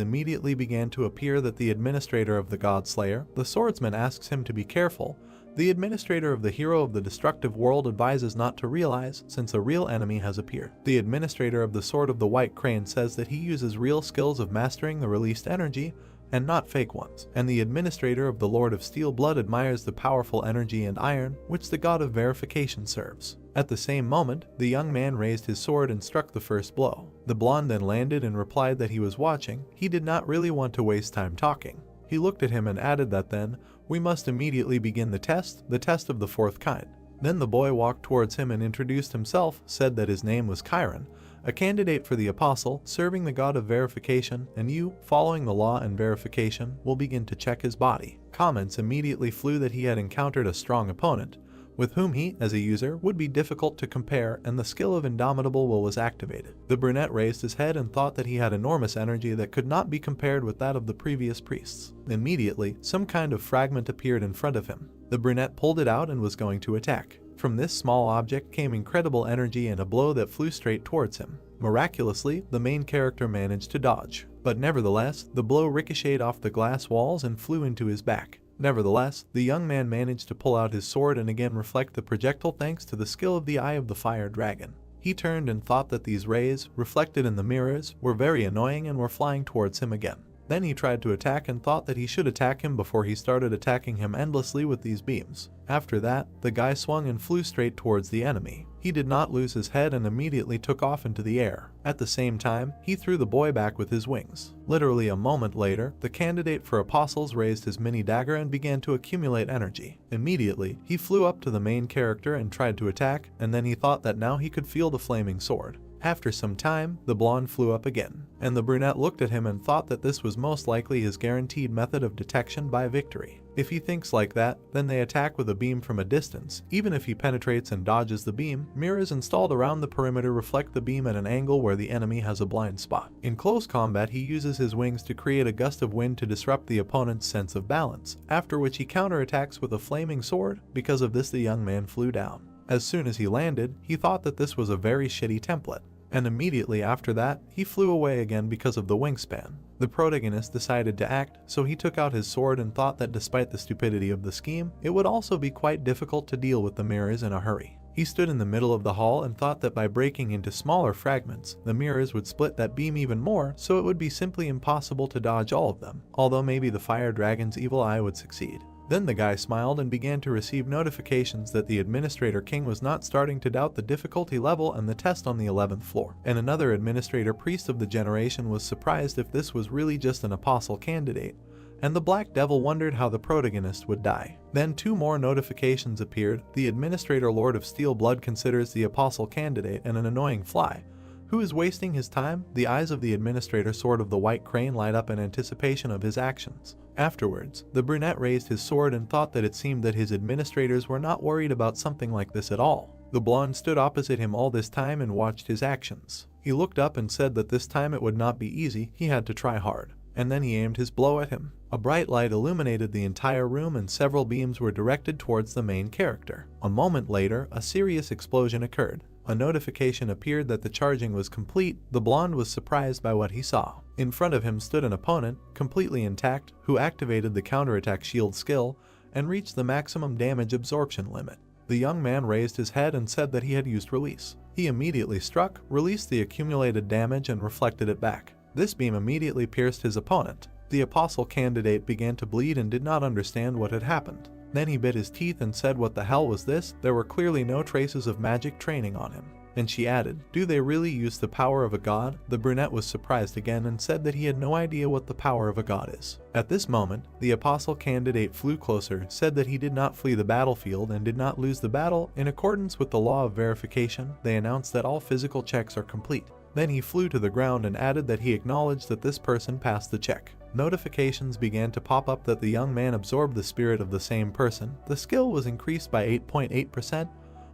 immediately began to appear that the administrator of the God Slayer, the swordsman, asks him to be careful. The administrator of the hero of the destructive world advises not to realize, since a real enemy has appeared. The administrator of the Sword of the White Crane says that he uses real skills of mastering the released energy, and not fake ones. And the administrator of the Lord of Steel Blood admires the powerful energy and iron, which the god of verification serves. At the same moment, the young man raised his sword and struck the first blow. The blonde then landed and replied that he was watching. He did not really want to waste time talking. He looked at him and added that then, we must immediately begin the test of the fourth kind. Then the boy walked towards him and introduced himself, said that his name was Chiron, a candidate for the apostle, serving the god of verification, and you, following the law and verification, will begin to check his body. Comments immediately flew that he had encountered a strong opponent, with whom he, as a user, would be difficult to compare, and the skill of Indomitable Will was activated. The brunette raised his head and thought that he had enormous energy that could not be compared with that of the previous priests. Immediately, some kind of fragment appeared in front of him. The brunette pulled it out and was going to attack. From this small object came incredible energy and a blow that flew straight towards him. Miraculously, the main character managed to dodge, but nevertheless, the blow ricocheted off the glass walls and flew into his back. Nevertheless, the young man managed to pull out his sword and again reflect the projectile thanks to the skill of the Eye of the Fire Dragon. He turned and thought that these rays, reflected in the mirrors, were very annoying and were flying towards him again. Then he tried to attack and thought that he should attack him before he started attacking him endlessly with these beams. After that, the guy swung and flew straight towards the enemy. He did not lose his head and immediately took off into the air. At the same time, he threw the boy back with his wings. Literally a moment later, the candidate for apostles raised his mini dagger and began to accumulate energy. Immediately, he flew up to the main character and tried to attack, and then he thought that now he could feel the flaming sword. After some time, the blonde flew up again, and the brunette looked at him and thought that this was most likely his guaranteed method of detection by victory. If he thinks like that, then they attack with a beam from a distance. Even if he penetrates and dodges the beam, mirrors installed around the perimeter reflect the beam at an angle where the enemy has a blind spot. In close combat, he uses his wings to create a gust of wind to disrupt the opponent's sense of balance, after which he counterattacks with a flaming sword. Because of this, the young man flew down. As soon as he landed, he thought that this was a very shitty template, and immediately after that, he flew away again because of the wingspan. The protagonist decided to act, so he took out his sword and thought that despite the stupidity of the scheme, it would also be quite difficult to deal with the mirrors in a hurry. He stood in the middle of the hall and thought that by breaking into smaller fragments, the mirrors would split that beam even more, so it would be simply impossible to dodge all of them, although maybe the fire dragon's evil eye would succeed. Then the guy smiled and began to receive notifications that the Administrator King was not starting to doubt the difficulty level and the test on the 11th floor. And another Administrator Priest of the generation was surprised if this was really just an apostle candidate, and the Black Devil wondered how the protagonist would die. Then 2 more notifications appeared. The Administrator Lord of Steel Blood considers the apostle candidate an annoying fly, who is wasting his time. The eyes of the Administrator Sword of the White Crane light up in anticipation of his actions. Afterwards, the brunette raised his sword and thought that it seemed that his administrators were not worried about something like this at all. The blonde stood opposite him all this time and watched his actions. He looked up and said that this time it would not be easy, he had to try hard. And then he aimed his blow at him. A bright light illuminated the entire room and several beams were directed towards the main character. A moment later, a serious explosion occurred. A notification appeared that the charging was complete. The blonde was surprised by what he saw. In front of him stood an opponent, completely intact, who activated the counterattack shield skill and reached the maximum damage absorption limit. The young man raised his head and said that he had used release. He immediately struck, released the accumulated damage and reflected it back. This beam immediately pierced his opponent. The apostle candidate began to bleed and did not understand what had happened. Then he bit his teeth and said what the hell was this? There were clearly no traces of magic training on him. And she added, "Do they really use the power of a god?" The brunette was surprised again and said that he had no idea what the power of a god is. At this moment, the apostle candidate flew closer, said that he did not flee the battlefield and did not lose the battle. In accordance with the law of verification, they announced that all physical checks are complete. Then he flew to the ground and added that he acknowledged that this person passed the check. Notifications began to pop up that the young man absorbed the spirit of the same person. The skill was increased by 8.8%.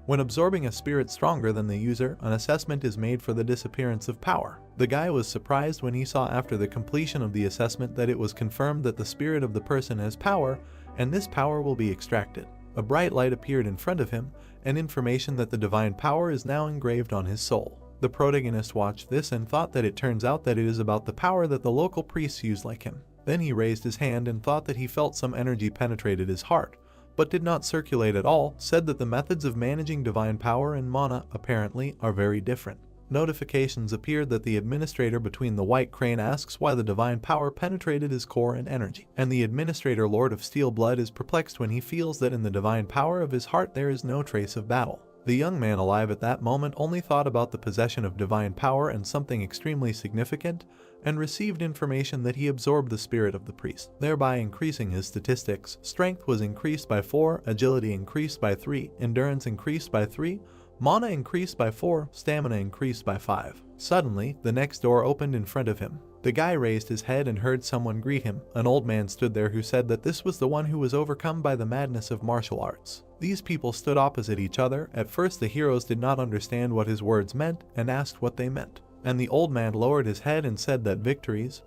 When absorbing a spirit stronger than the user, an assessment is made for the disappearance of power. The guy was surprised when he saw after the completion of the assessment that it was confirmed that the spirit of the person has power, and this power will be extracted. A bright light appeared in front of him, and information that the divine power is now engraved on his soul. The protagonist watched this and thought that it turns out that it is about the power that the local priests use like him. Then he raised his hand and thought that he felt some energy penetrated his heart, but did not circulate at all, said that the methods of managing divine power in mana apparently are very different. Notifications appeared that the administrator between the white crane asks why the divine power penetrated his core and energy, and the administrator Lord of Steel Blood is perplexed when he feels that in the divine power of his heart there is no trace of battle. The young man alive at that moment only thought about the possession of divine power and something extremely significant, and received information that he absorbed the spirit of the priest, thereby increasing his statistics. Strength was increased by 4, agility increased by 3, endurance increased by 3, mana increased by 4, stamina increased by 5. Suddenly, the next door opened in front of him. The guy raised his head and heard someone greet him. An old man stood there who said that this was the one who was overcome by the madness of martial arts. These people stood opposite each other. At first the heroes did not understand what his words meant and asked what they meant. And the old man lowered his head and said that victories,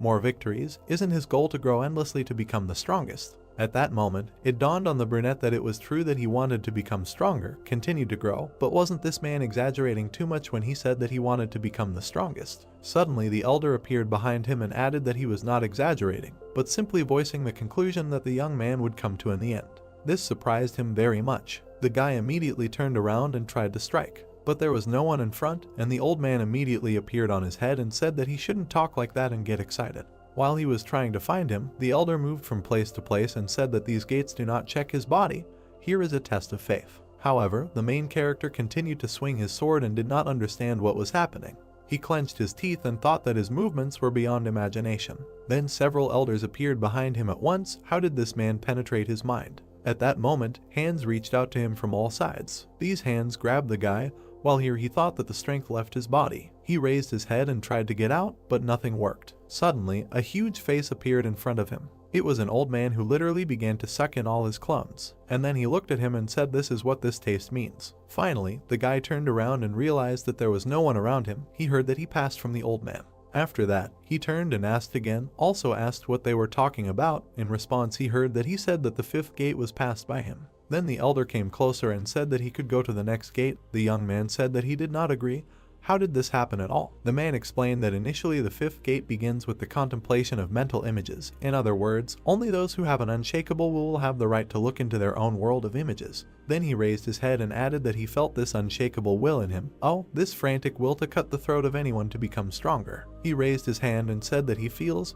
more victories, isn't his goal to grow endlessly to become the strongest. At that moment, it dawned on the brunette that it was true that he wanted to become stronger, continued to grow, but wasn't this man exaggerating too much when he said that he wanted to become the strongest? Suddenly the elder appeared behind him and added that he was not exaggerating, but simply voicing the conclusion that the young man would come to in the end. This surprised him very much. The guy immediately turned around and tried to strike, but there was no one in front, and the old man immediately appeared on his head and said that he shouldn't talk like that and get excited. While he was trying to find him, the elder moved from place to place and said that these gates do not check his body. Here is a test of faith. However, the main character continued to swing his sword and did not understand what was happening. He clenched his teeth and thought that his movements were beyond imagination. Then several elders appeared behind him at once. How did this man penetrate his mind? At that moment, hands reached out to him from all sides. These hands grabbed the guy, while here he thought that the strength left his body. He raised his head and tried to get out, but nothing worked. Suddenly, a huge face appeared in front of him. It was an old man who literally began to suck in all his clones. And then he looked at him and said, "This is what this taste means." Finally, the guy turned around and realized that there was no one around him. He heard that he passed from the old man. After that, he turned and asked again, also asked what they were talking about. In response, he heard that he said that the 5th gate was passed by him. Then the elder came closer and said that he could go to the next gate. The young man said that he did not agree. How did this happen at all? The man explained that initially the 5th gate begins with the contemplation of mental images. In other words, only those who have an unshakable will have the right to look into their own world of images. Then he raised his head and added that he felt this unshakable will in him. Oh, this frantic will to cut the throat of anyone to become stronger. He raised his hand and said that he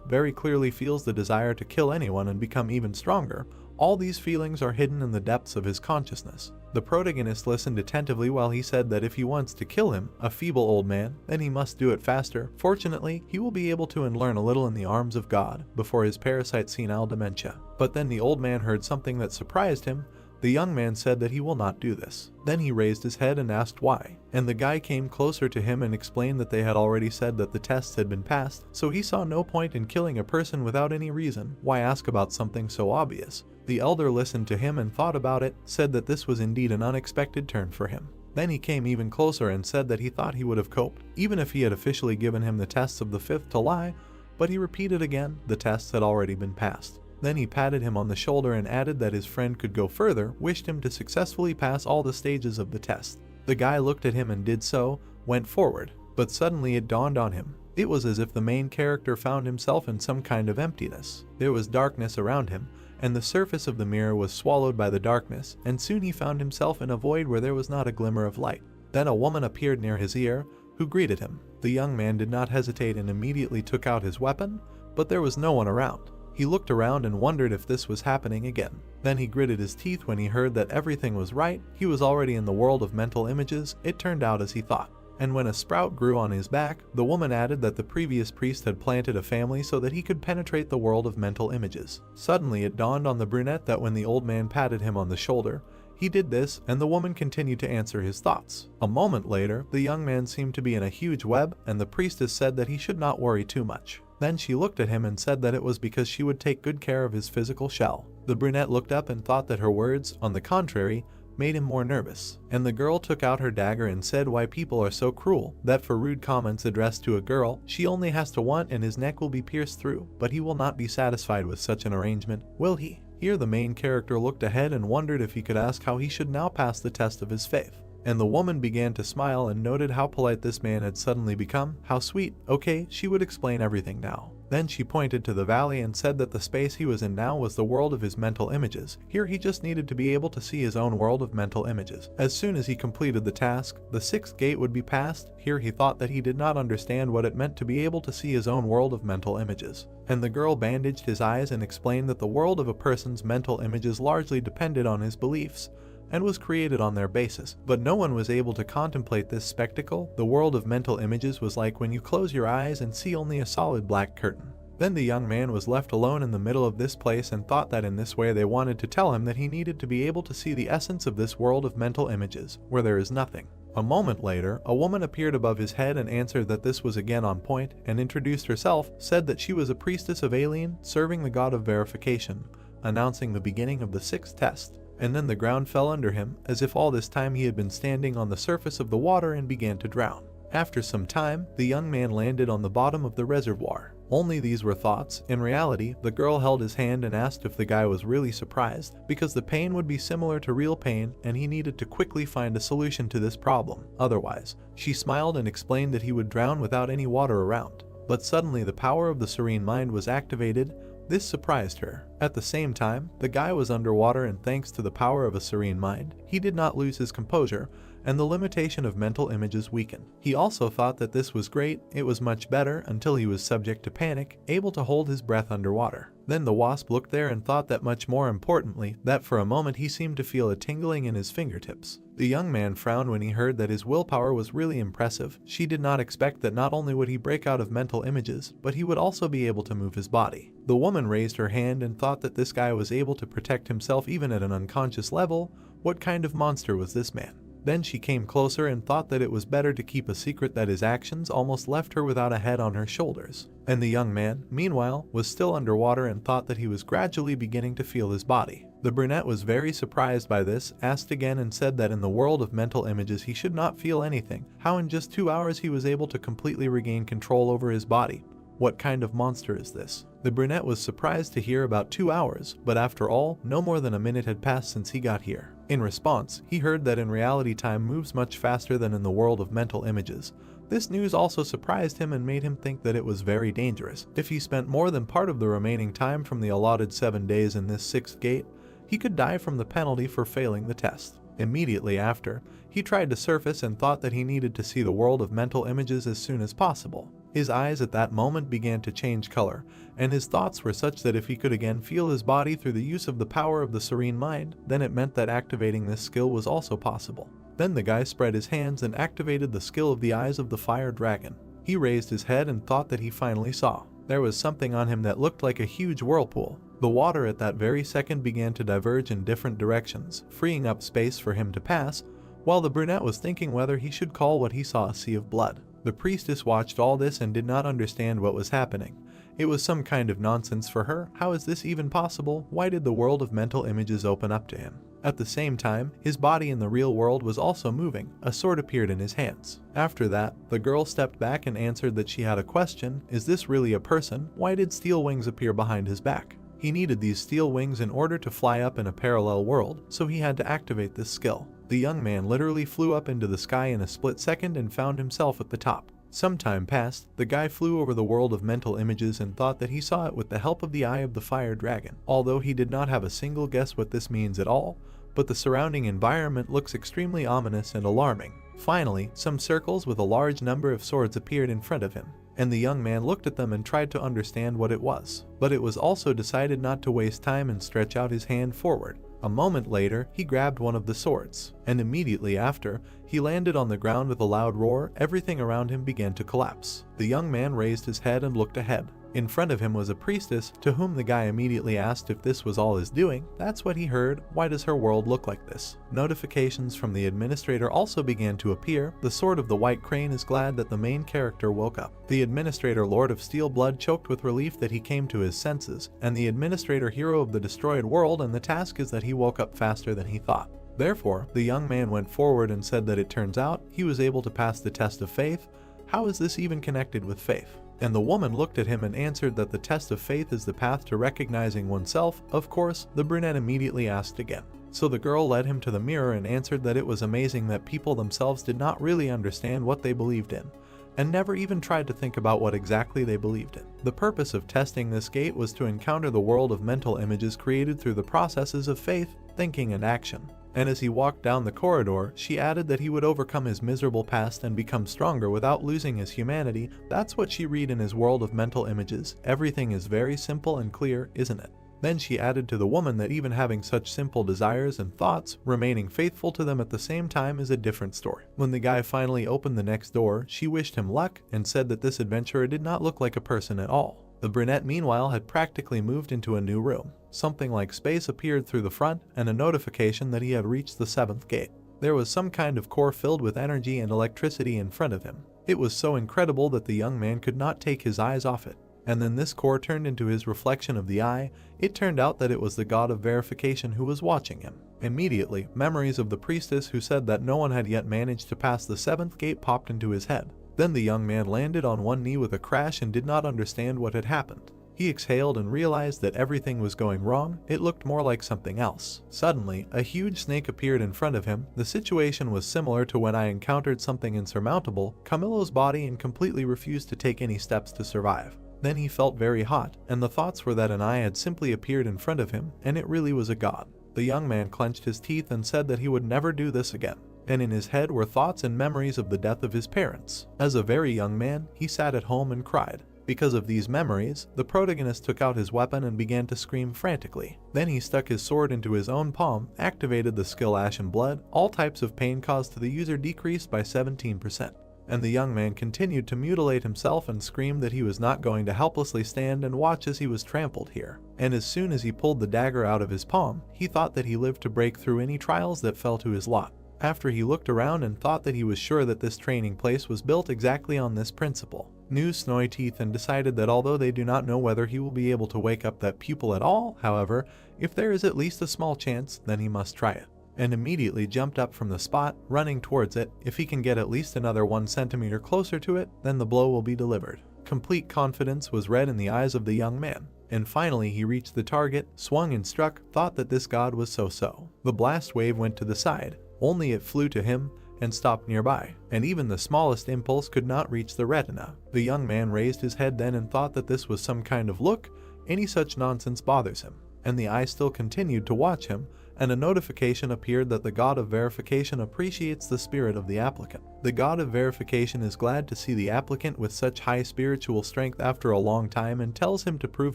very clearly feels the desire to kill anyone and become even stronger. All these feelings are hidden in the depths of his consciousness. The protagonist listened attentively while he said that if he wants to kill him, a feeble old man, then he must do it faster. Fortunately, he will be able to unlearn a little in the arms of God before his parasite senile dementia. But then the old man heard something that surprised him. The young man said that he will not do this. Then he raised his head and asked why. And the guy came closer to him and explained that they had already said that the tests had been passed, so he saw no point in killing a person without any reason. Why ask about something so obvious? The elder listened to him and thought about it, said that this was indeed an unexpected turn for him. Then he came even closer and said that he thought he would have coped, even if he had officially given him the tests of the 5th to lie, but he repeated again, the tests had already been passed. Then he patted him on the shoulder and added that his friend could go further, wished him to successfully pass all the stages of the test. The guy looked at him and did so, went forward, but suddenly it dawned on him. It was as if the main character found himself in some kind of emptiness. There was darkness around him, and the surface of the mirror was swallowed by the darkness, and soon he found himself in a void where there was not a glimmer of light. Then a woman appeared near his ear, who greeted him. The young man did not hesitate and immediately took out his weapon, but there was no one around. He looked around and wondered if this was happening again. Then he gritted his teeth when he heard that everything was right. He was already in the world of mental images. It turned out as he thought. And when a sprout grew on his back, the woman added that the previous priest had planted a family so that he could penetrate the world of mental images. Suddenly it dawned on the brunette that when the old man patted him on the shoulder, he did this, and the woman continued to answer his thoughts. A moment later, the young man seemed to be in a huge web, and the priestess said that he should not worry too much. Then she looked at him and said that it was because she would take good care of his physical shell. The brunette looked up and thought that her words, on the contrary, made him more nervous. And the girl took out her dagger and said why people are so cruel, that for rude comments addressed to a girl, she only has to want and his neck will be pierced through, but he will not be satisfied with such an arrangement, will he? Here the main character looked ahead and wondered if he could ask how he should now pass the test of his faith. And the woman began to smile and noted how polite this man had suddenly become. How sweet. Okay, she would explain everything now. Then she pointed to the valley and said that the space he was in now was the world of his mental images. Here he just needed to be able to see his own world of mental images. As soon as he completed the task, the 6th gate would be passed. Here he thought that he did not understand what it meant to be able to see his own world of mental images. And the girl bandaged his eyes and explained that the world of a person's mental images largely depended on his beliefs, and was created on their basis. But no one was able to contemplate this spectacle. The world of mental images was like when you close your eyes and see only a solid black curtain. Then the young man was left alone in the middle of this place and thought that in this way they wanted to tell him that he needed to be able to see the essence of this world of mental images, where there is nothing. A moment later, a woman appeared above his head and answered that this was again on point, and introduced herself, said that she was a priestess of Alien, serving the god of verification, announcing the beginning of the 6th test. And then the ground fell under him, as if all this time he had been standing on the surface of the water and began to drown. After some time, the young man landed on the bottom of the reservoir. Only these were thoughts. In reality, the girl held his hand and asked if the guy was really surprised, because the pain would be similar to real pain and he needed to quickly find a solution to this problem. Otherwise, she smiled and explained that he would drown without any water around. But suddenly the power of the serene mind was activated. This surprised her. At the same time, the guy was underwater, and thanks to the power of a serene mind, he did not lose his composure, and the limitation of mental images weakened. He also thought that this was great. It was much better until he was subject to panic, able to hold his breath underwater. Then the wasp looked there and thought that much more importantly, that for a moment he seemed to feel a tingling in his fingertips. The young man frowned when he heard that his willpower was really impressive. She did not expect that not only would he break out of mental images, but he would also be able to move his body. The woman raised her hand and thought that this guy was able to protect himself even at an unconscious level. What kind of monster was this man? Then she came closer and thought that it was better to keep a secret that his actions almost left her without a head on her shoulders. And the young man, meanwhile, was still underwater and thought that he was gradually beginning to feel his body. The brunette was very surprised by this, asked again and said that in the world of mental images he should not feel anything. How in just 2 hours he was able to completely regain control over his body. What kind of monster is this? The brunette was surprised to hear about 2 hours, but after all, no more than a minute had passed since he got here. In response, he heard that in reality time moves much faster than in the world of mental images. This news also surprised him and made him think that it was very dangerous. If he spent more than part of the remaining time from the allotted 7 days in this 6th gate, he could die from the penalty for failing the test. Immediately after, he tried to surface and thought that he needed to see the world of mental images as soon as possible. His eyes at that moment began to change color, and his thoughts were such that if he could again feel his body through the use of the power of the serene mind, then it meant that activating this skill was also possible. Then the guy spread his hands and activated the skill of the eyes of the fire dragon. He raised his head and thought that he finally saw. There was something on him that looked like a huge whirlpool. The water at that very second began to diverge in different directions, freeing up space for him to pass, while the brunette was thinking whether he should call what he saw a sea of blood. The priestess watched all this and did not understand what was happening. It was some kind of nonsense for her. How is this even possible? Why did the world of mental images open up to him? At the same time, his body in the real world was also moving. A sword appeared in his hands. After that, the girl stepped back and answered that she had a question. Is this really a person? Why did steel wings appear behind his back? He needed these steel wings in order to fly up in a parallel world, so he had to activate this skill. The young man literally flew up into the sky in a split second and found himself at the top. Some time passed, the guy flew over the world of mental images and thought that he saw it with the help of the eye of the fire dragon. Although he did not have a single guess what this means at all, but the surrounding environment looks extremely ominous and alarming. Finally, some circles with a large number of swords appeared in front of him, and the young man looked at them and tried to understand what it was. But it was also decided not to waste time and stretch out his hand forward. A moment later, he grabbed one of the swords, and immediately after, he landed on the ground with a loud roar. Everything around him began to collapse. The young man raised his head and looked ahead. In front of him was a priestess, to whom the guy immediately asked if this was all his doing. That's what he heard. Why does her world look like this? Notifications from the administrator also began to appear. The sword of the white crane is glad that the main character woke up. The administrator Lord of Steel Blood choked with relief that he came to his senses, and the administrator hero of the destroyed world, and the task is that he woke up faster than he thought. Therefore, the young man went forward and said that it turns out he was able to pass the test of faith. How is this even connected with faith? And the woman looked at him and answered that the test of faith is the path to recognizing oneself. Of course, the brunette immediately asked again. So the girl led him to the mirror and answered that it was amazing that people themselves did not really understand what they believed in, and never even tried to think about what exactly they believed in. The purpose of testing this gate was to encounter the world of mental images created through the processes of faith, thinking, and action. And as he walked down the corridor, she added that he would overcome his miserable past and become stronger without losing his humanity. That's what she read in his world of mental images. Everything is very simple and clear, isn't it? Then she added to the woman that even having such simple desires and thoughts, remaining faithful to them at the same time is a different story. When the guy finally opened the next door, she wished him luck and said that this adventurer did not look like a person at all. The brunette meanwhile had practically moved into a new room. Something like space appeared through the front and a notification that he had reached the 7th gate. There was some kind of core filled with energy and electricity in front of him. It was so incredible that the young man could not take his eyes off it. And then this core turned into his reflection of the eye. It turned out that it was the god of verification who was watching him. Immediately, memories of the priestess who said that no one had yet managed to pass the 7th gate popped into his head. Then the young man landed on one knee with a crash and did not understand what had happened. He exhaled and realized that everything was going wrong. It looked more like something else. Suddenly, a huge snake appeared in front of him. The situation was similar to when I encountered something insurmountable. Camillo's body and completely refused to take any steps to survive. Then he felt very hot, and the thoughts were that an eye had simply appeared in front of him, and it really was a god. The young man clenched his teeth and said that he would never do this again. And in his head were thoughts and memories of the death of his parents. As a very young man, he sat at home and cried. Because of these memories, the protagonist took out his weapon and began to scream frantically. Then he stuck his sword into his own palm, activated the skill Ash and Blood. All types of pain caused to the user decreased by 17%. And the young man continued to mutilate himself and screamed that he was not going to helplessly stand and watch as he was trampled here. And as soon as he pulled the dagger out of his palm, he thought that he lived to break through any trials that fell to his lot. After he looked around and thought that he was sure that this training place was built exactly on this principle. New snowy teeth and decided that although they do not know whether he will be able to wake up that pupil at all, however, if there is at least a small chance, then he must try it. And immediately jumped up from the spot, running towards it. If he can get at least another 1 centimeter closer to it, then the blow will be delivered. Complete confidence was read in the eyes of the young man. And finally he reached the target, swung and struck, thought that this god was so-so. The blast wave went to the side, only it flew to him and stopped nearby, and even the smallest impulse could not reach the retina. The young man raised his head then and thought that this was some kind of look. Any such nonsense bothers him. And the eye still continued to watch him, and a notification appeared that the god of verification appreciates the spirit of the applicant. The god of verification is glad to see the applicant with such high spiritual strength after a long time and tells him to prove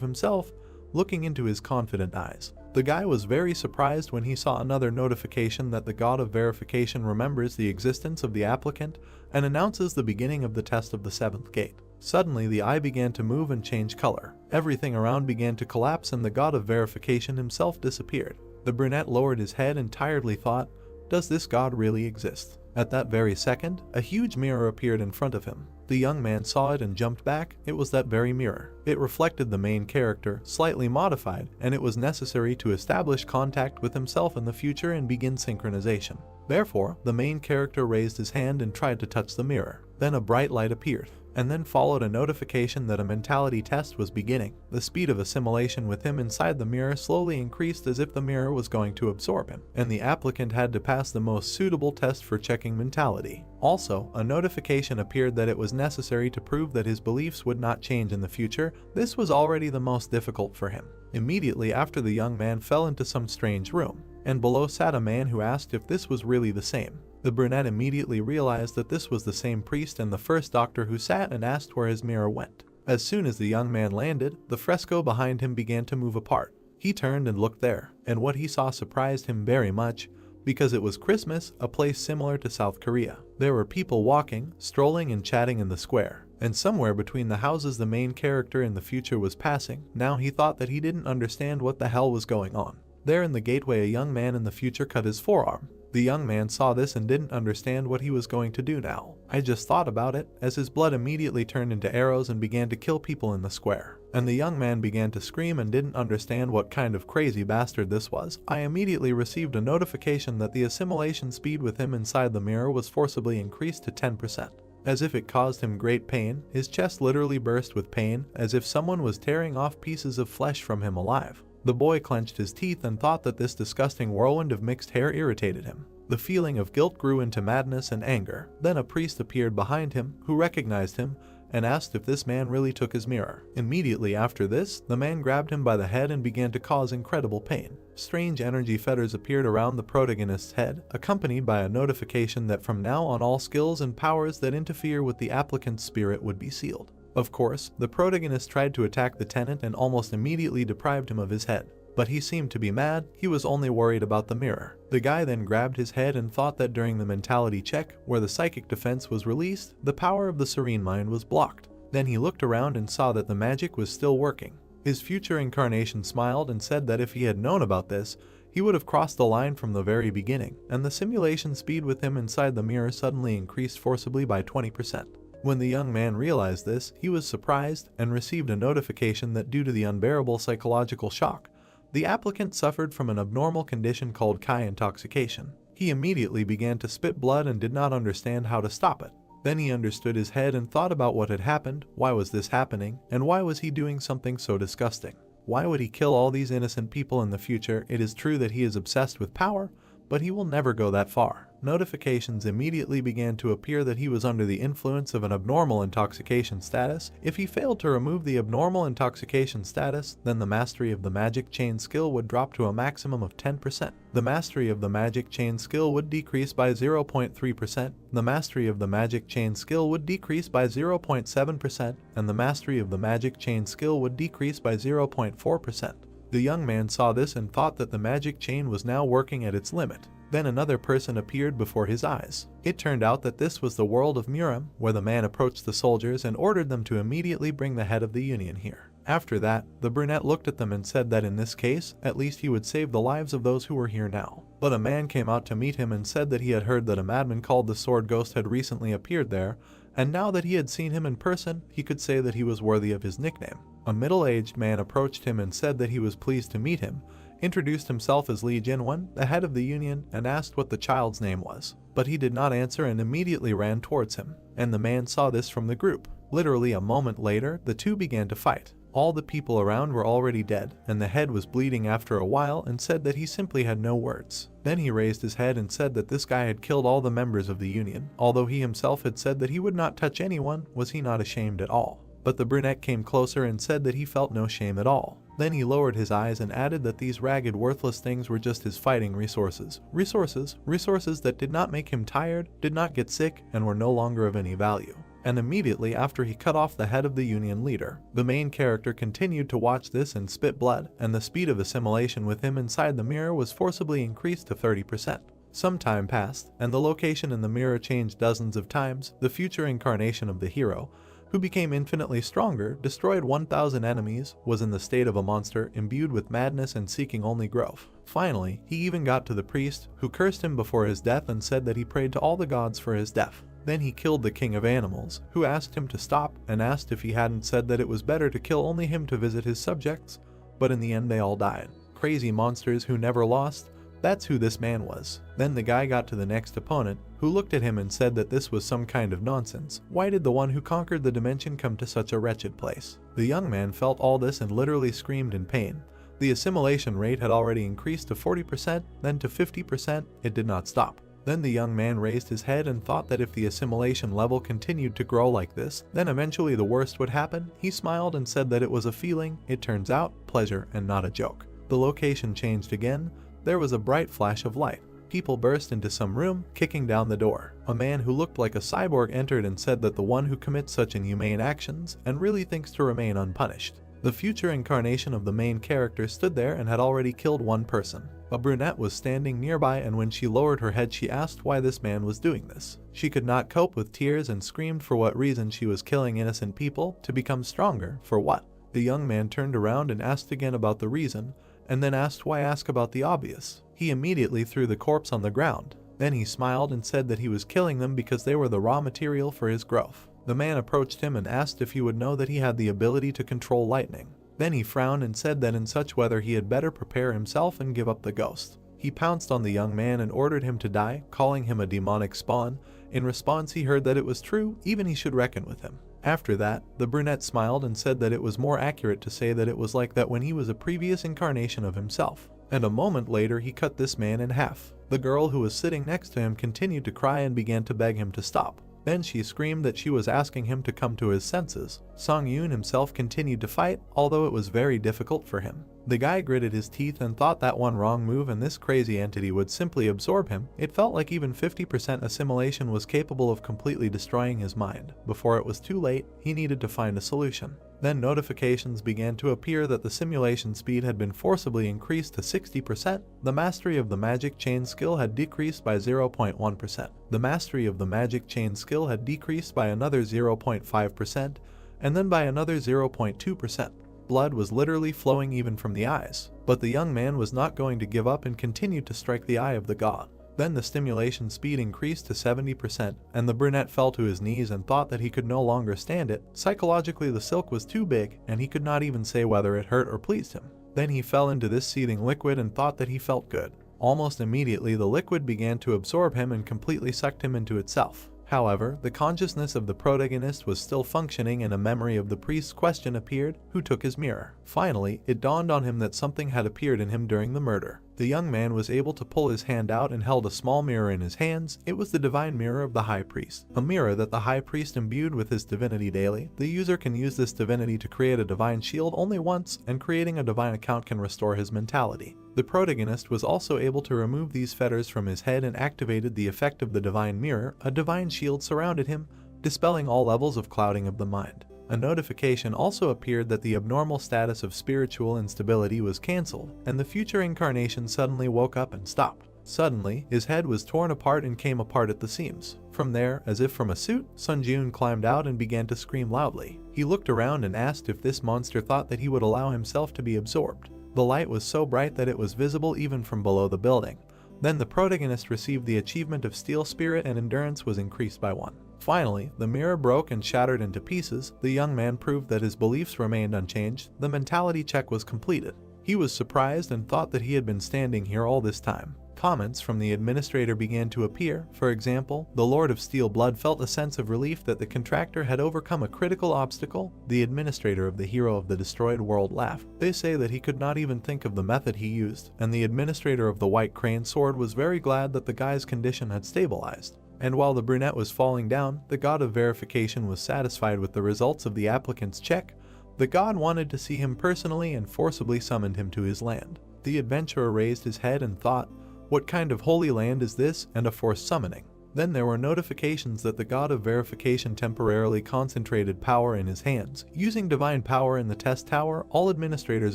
himself, looking into his confident eyes. The guy was very surprised when he saw another notification that the god of verification remembers the existence of the applicant and announces the beginning of the test of the 7th gate. Suddenly the eye began to move and change color. Everything around began to collapse and the god of verification himself disappeared. The brunette lowered his head and tiredly thought, does this god really exist? At that very second, a huge mirror appeared in front of him. The young man saw it and jumped back. It was that very mirror. It reflected the main character, slightly modified, and it was necessary to establish contact with himself in the future and begin synchronization. Therefore, the main character raised his hand and tried to touch the mirror. Then a bright light appeared, and then followed a notification that a mentality test was beginning. The speed of assimilation with him inside the mirror slowly increased as if the mirror was going to absorb him, and the applicant had to pass the most suitable test for checking mentality. Also, a notification appeared that it was necessary to prove that his beliefs would not change in the future. This was already the most difficult for him. Immediately after, the young man fell into some strange room, and below sat a man who asked if this was really the same. The brunette immediately realized that this was the same priest and the first doctor who sat and asked where his mirror went. As soon as the young man landed, the fresco behind him began to move apart. He turned and looked there, and what he saw surprised him very much, because it was Christmas, a place similar to South Korea. There were people walking, strolling and chatting in the square, and somewhere between the houses the main character in the future was passing. Now he thought that he didn't understand what the hell was going on. There in the gateway a young man in the future cut his forearm. The young man saw this and didn't understand what he was going to do now. I just thought about it, as his blood immediately turned into arrows and began to kill people in the square. And the young man began to scream and didn't understand what kind of crazy bastard this was. I immediately received a notification that the assimilation speed with him inside the mirror was forcibly increased to 10%. As if it caused him great pain, his chest literally burst with pain, as if someone was tearing off pieces of flesh from him alive. The boy clenched his teeth and thought that this disgusting whirlwind of mixed hair irritated him. The feeling of guilt grew into madness and anger. Then a priest appeared behind him, who recognized him, and asked if this man really took his mirror. Immediately after this, the man grabbed him by the head and began to cause incredible pain. Strange energy fetters appeared around the protagonist's head, accompanied by a notification that from now on all skills and powers that interfere with the applicant's spirit would be sealed. Of course, the protagonist tried to attack the tenant and almost immediately deprived him of his head. But he seemed to be mad, he was only worried about the mirror. The guy then grabbed his head and thought that during the mentality check, where the psychic defense was released, the power of the serene mind was blocked. Then he looked around and saw that the magic was still working. His future incarnation smiled and said that if he had known about this, he would have crossed the line from the very beginning, and the simulation speed with him inside the mirror suddenly increased forcibly by 20%. When the young man realized this, he was surprised and received a notification that due to the unbearable psychological shock, the applicant suffered from an abnormal condition called Kai intoxication. He immediately began to spit blood and did not understand how to stop it. Then he understood his head and thought about what had happened, why was this happening, and why was he doing something so disgusting? Why would he kill all these innocent people in the future? It is true that he is obsessed with power, but he will never go that far. Notifications immediately began to appear that he was under the influence of an abnormal intoxication status. If he failed to remove the abnormal intoxication status, then the mastery of the magic chain skill would drop to a maximum of 10%. The mastery of the magic chain skill would decrease by 0.3%, the mastery of the magic chain skill would decrease by 0.7%, and the mastery of the magic chain skill would decrease by 0.4%. The young man saw this and thought that the magic chain was now working at its limit. Then another person appeared before his eyes. It turned out that this was the world of Muram, where the man approached the soldiers and ordered them to immediately bring the head of the Union here. After that, the brunette looked at them and said that in this case, at least he would save the lives of those who were here now. But a man came out to meet him and said that he had heard that a madman called the Sword Ghost had recently appeared there, and now that he had seen him in person, he could say that he was worthy of his nickname. A middle-aged man approached him and said that he was pleased to meet him, introduced himself as Lee Jinwon, the head of the Union, and asked what the child's name was. But he did not answer and immediately ran towards him, and the man saw this from the group. Literally a moment later, the two began to fight. All the people around were already dead, and the head was bleeding after a while and said that he simply had no words. Then he raised his head and said that this guy had killed all the members of the Union. Although he himself had said that he would not touch anyone, was he not ashamed at all? But the brunette came closer and said that he felt no shame at all. Then he lowered his eyes and added that these ragged, worthless things were just his fighting resources. Resources that did not make him tired, did not get sick, and were no longer of any value. And immediately after he cut off the head of the Union leader, the main character continued to watch this and spit blood, and the speed of assimilation with him inside the mirror was forcibly increased to 30%. Some time passed, and the location in the mirror changed dozens of times. The future incarnation of the hero, who became infinitely stronger, destroyed 1,000 enemies, was in the state of a monster, imbued with madness and seeking only growth. Finally, he even got to the priest, who cursed him before his death and said that he prayed to all the gods for his death. Then he killed the king of animals, who asked him to stop and asked if he hadn't said that it was better to kill only him to visit his subjects, but in the end they all died. Crazy monsters who never lost, that's who this man was. Then the guy got to the next opponent, who looked at him and said that this was some kind of nonsense. Why did the one who conquered the dimension come to such a wretched place? The young man felt all this and literally screamed in pain. The assimilation rate had already increased to 40%, then to 50%, it did not stop. Then the young man raised his head and thought that if the assimilation level continued to grow like this, then eventually the worst would happen. He smiled and said that it was a feeling, it turns out, pleasure and not a joke. The location changed again. There was a bright flash of light. people burst into some room, kicking down the door. A man who looked like a cyborg entered and said that the one who commits such inhumane actions and really thinks to remain unpunished. The future incarnation of the main character stood there and had already killed one person. A brunette was standing nearby, and when she lowered her head she asked why this man was doing this. She could not cope with tears and screamed for what reason she was killing innocent people, to become stronger, for what? The young man turned around and asked again about the reason, and then asked why ask about the obvious. He immediately threw the corpse on the ground. Then he smiled and said that he was killing them because they were the raw material for his growth. The man approached him and asked if he would know that he had the ability to control lightning. Then he frowned and said that in such weather he had better prepare himself and give up the ghost. He pounced on the young man and ordered him to die, calling him a demonic spawn. In response he heard that it was true, even he should reckon with him. After that, the brunette smiled and said that it was more accurate to say that it was like that when he was a previous incarnation of himself. And a moment later he cut this man in half. The girl who was sitting next to him continued to cry and began to beg him to stop. Then she screamed that she was asking him to come to his senses. Song-yoon himself continued to fight, although it was very difficult for him. The guy gritted his teeth and thought that one wrong move and this crazy entity would simply absorb him. It felt like even 50% assimilation was capable of completely destroying his mind. Before it was too late, he needed to find a solution. Then notifications began to appear that the simulation speed had been forcibly increased to 60%. The mastery of the magic chain skill had decreased by 0.1%. The mastery of the magic chain skill had decreased by another 0.5%, and then by another 0.2%. Blood was literally flowing even from the eyes. But the young man was not going to give up and continued to strike the eye of the god. Then the stimulation speed increased to 70%, and the brunette fell to his knees and thought that he could no longer stand it. Psychologically the silk was too big, and he could not even say whether it hurt or pleased him. Then he fell into this seething liquid and thought that he felt good. Almost immediately the liquid began to absorb him and completely sucked him into itself. However, the consciousness of the protagonist was still functioning and a memory of the priest's question appeared, who took his mirror. Finally, it dawned on him that something had appeared in him during the murder. The young man was able to pull his hand out and held a small mirror in his hands. It was the divine mirror of the high priest, a mirror that the high priest imbued with his divinity daily. The user can use this divinity to create a divine shield only once, and creating a divine account can restore his mentality. The protagonist was also able to remove these fetters from his head and activated the effect of the divine mirror. A divine shield surrounded him, dispelling all levels of clouding of the mind. A notification also appeared that the abnormal status of spiritual instability was cancelled, and the future incarnation suddenly woke up and stopped. Suddenly, his head was torn apart and came apart at the seams. From there, as if from a suit, Sunjun climbed out and began to scream loudly. He looked around and asked if this monster thought that he would allow himself to be absorbed. The light was so bright that it was visible even from below the building. Then the protagonist received the achievement of Steel Spirit and endurance was increased by 1. Finally, the mirror broke and shattered into pieces. The young man proved that his beliefs remained unchanged. The mentality check was completed. He was surprised and thought that he had been standing here all this time. Comments from the administrator began to appear. For example, the Lord of Steel Blood felt a sense of relief that the contractor had overcome a critical obstacle. The administrator of the hero of the destroyed world laughed. They say that he could not even think of the method he used, and the administrator of the White Crane Sword was very glad that the guy's condition had stabilized. And while the brunette was falling down, the god of verification was satisfied with the results of the applicant's check. The god wanted to see him personally and forcibly summoned him to his land. The adventurer raised his head and thought, "What kind of holy land is this, and a forced summoning?" Then there were notifications that the god of verification temporarily concentrated power in his hands. Using divine power in the test tower, all administrators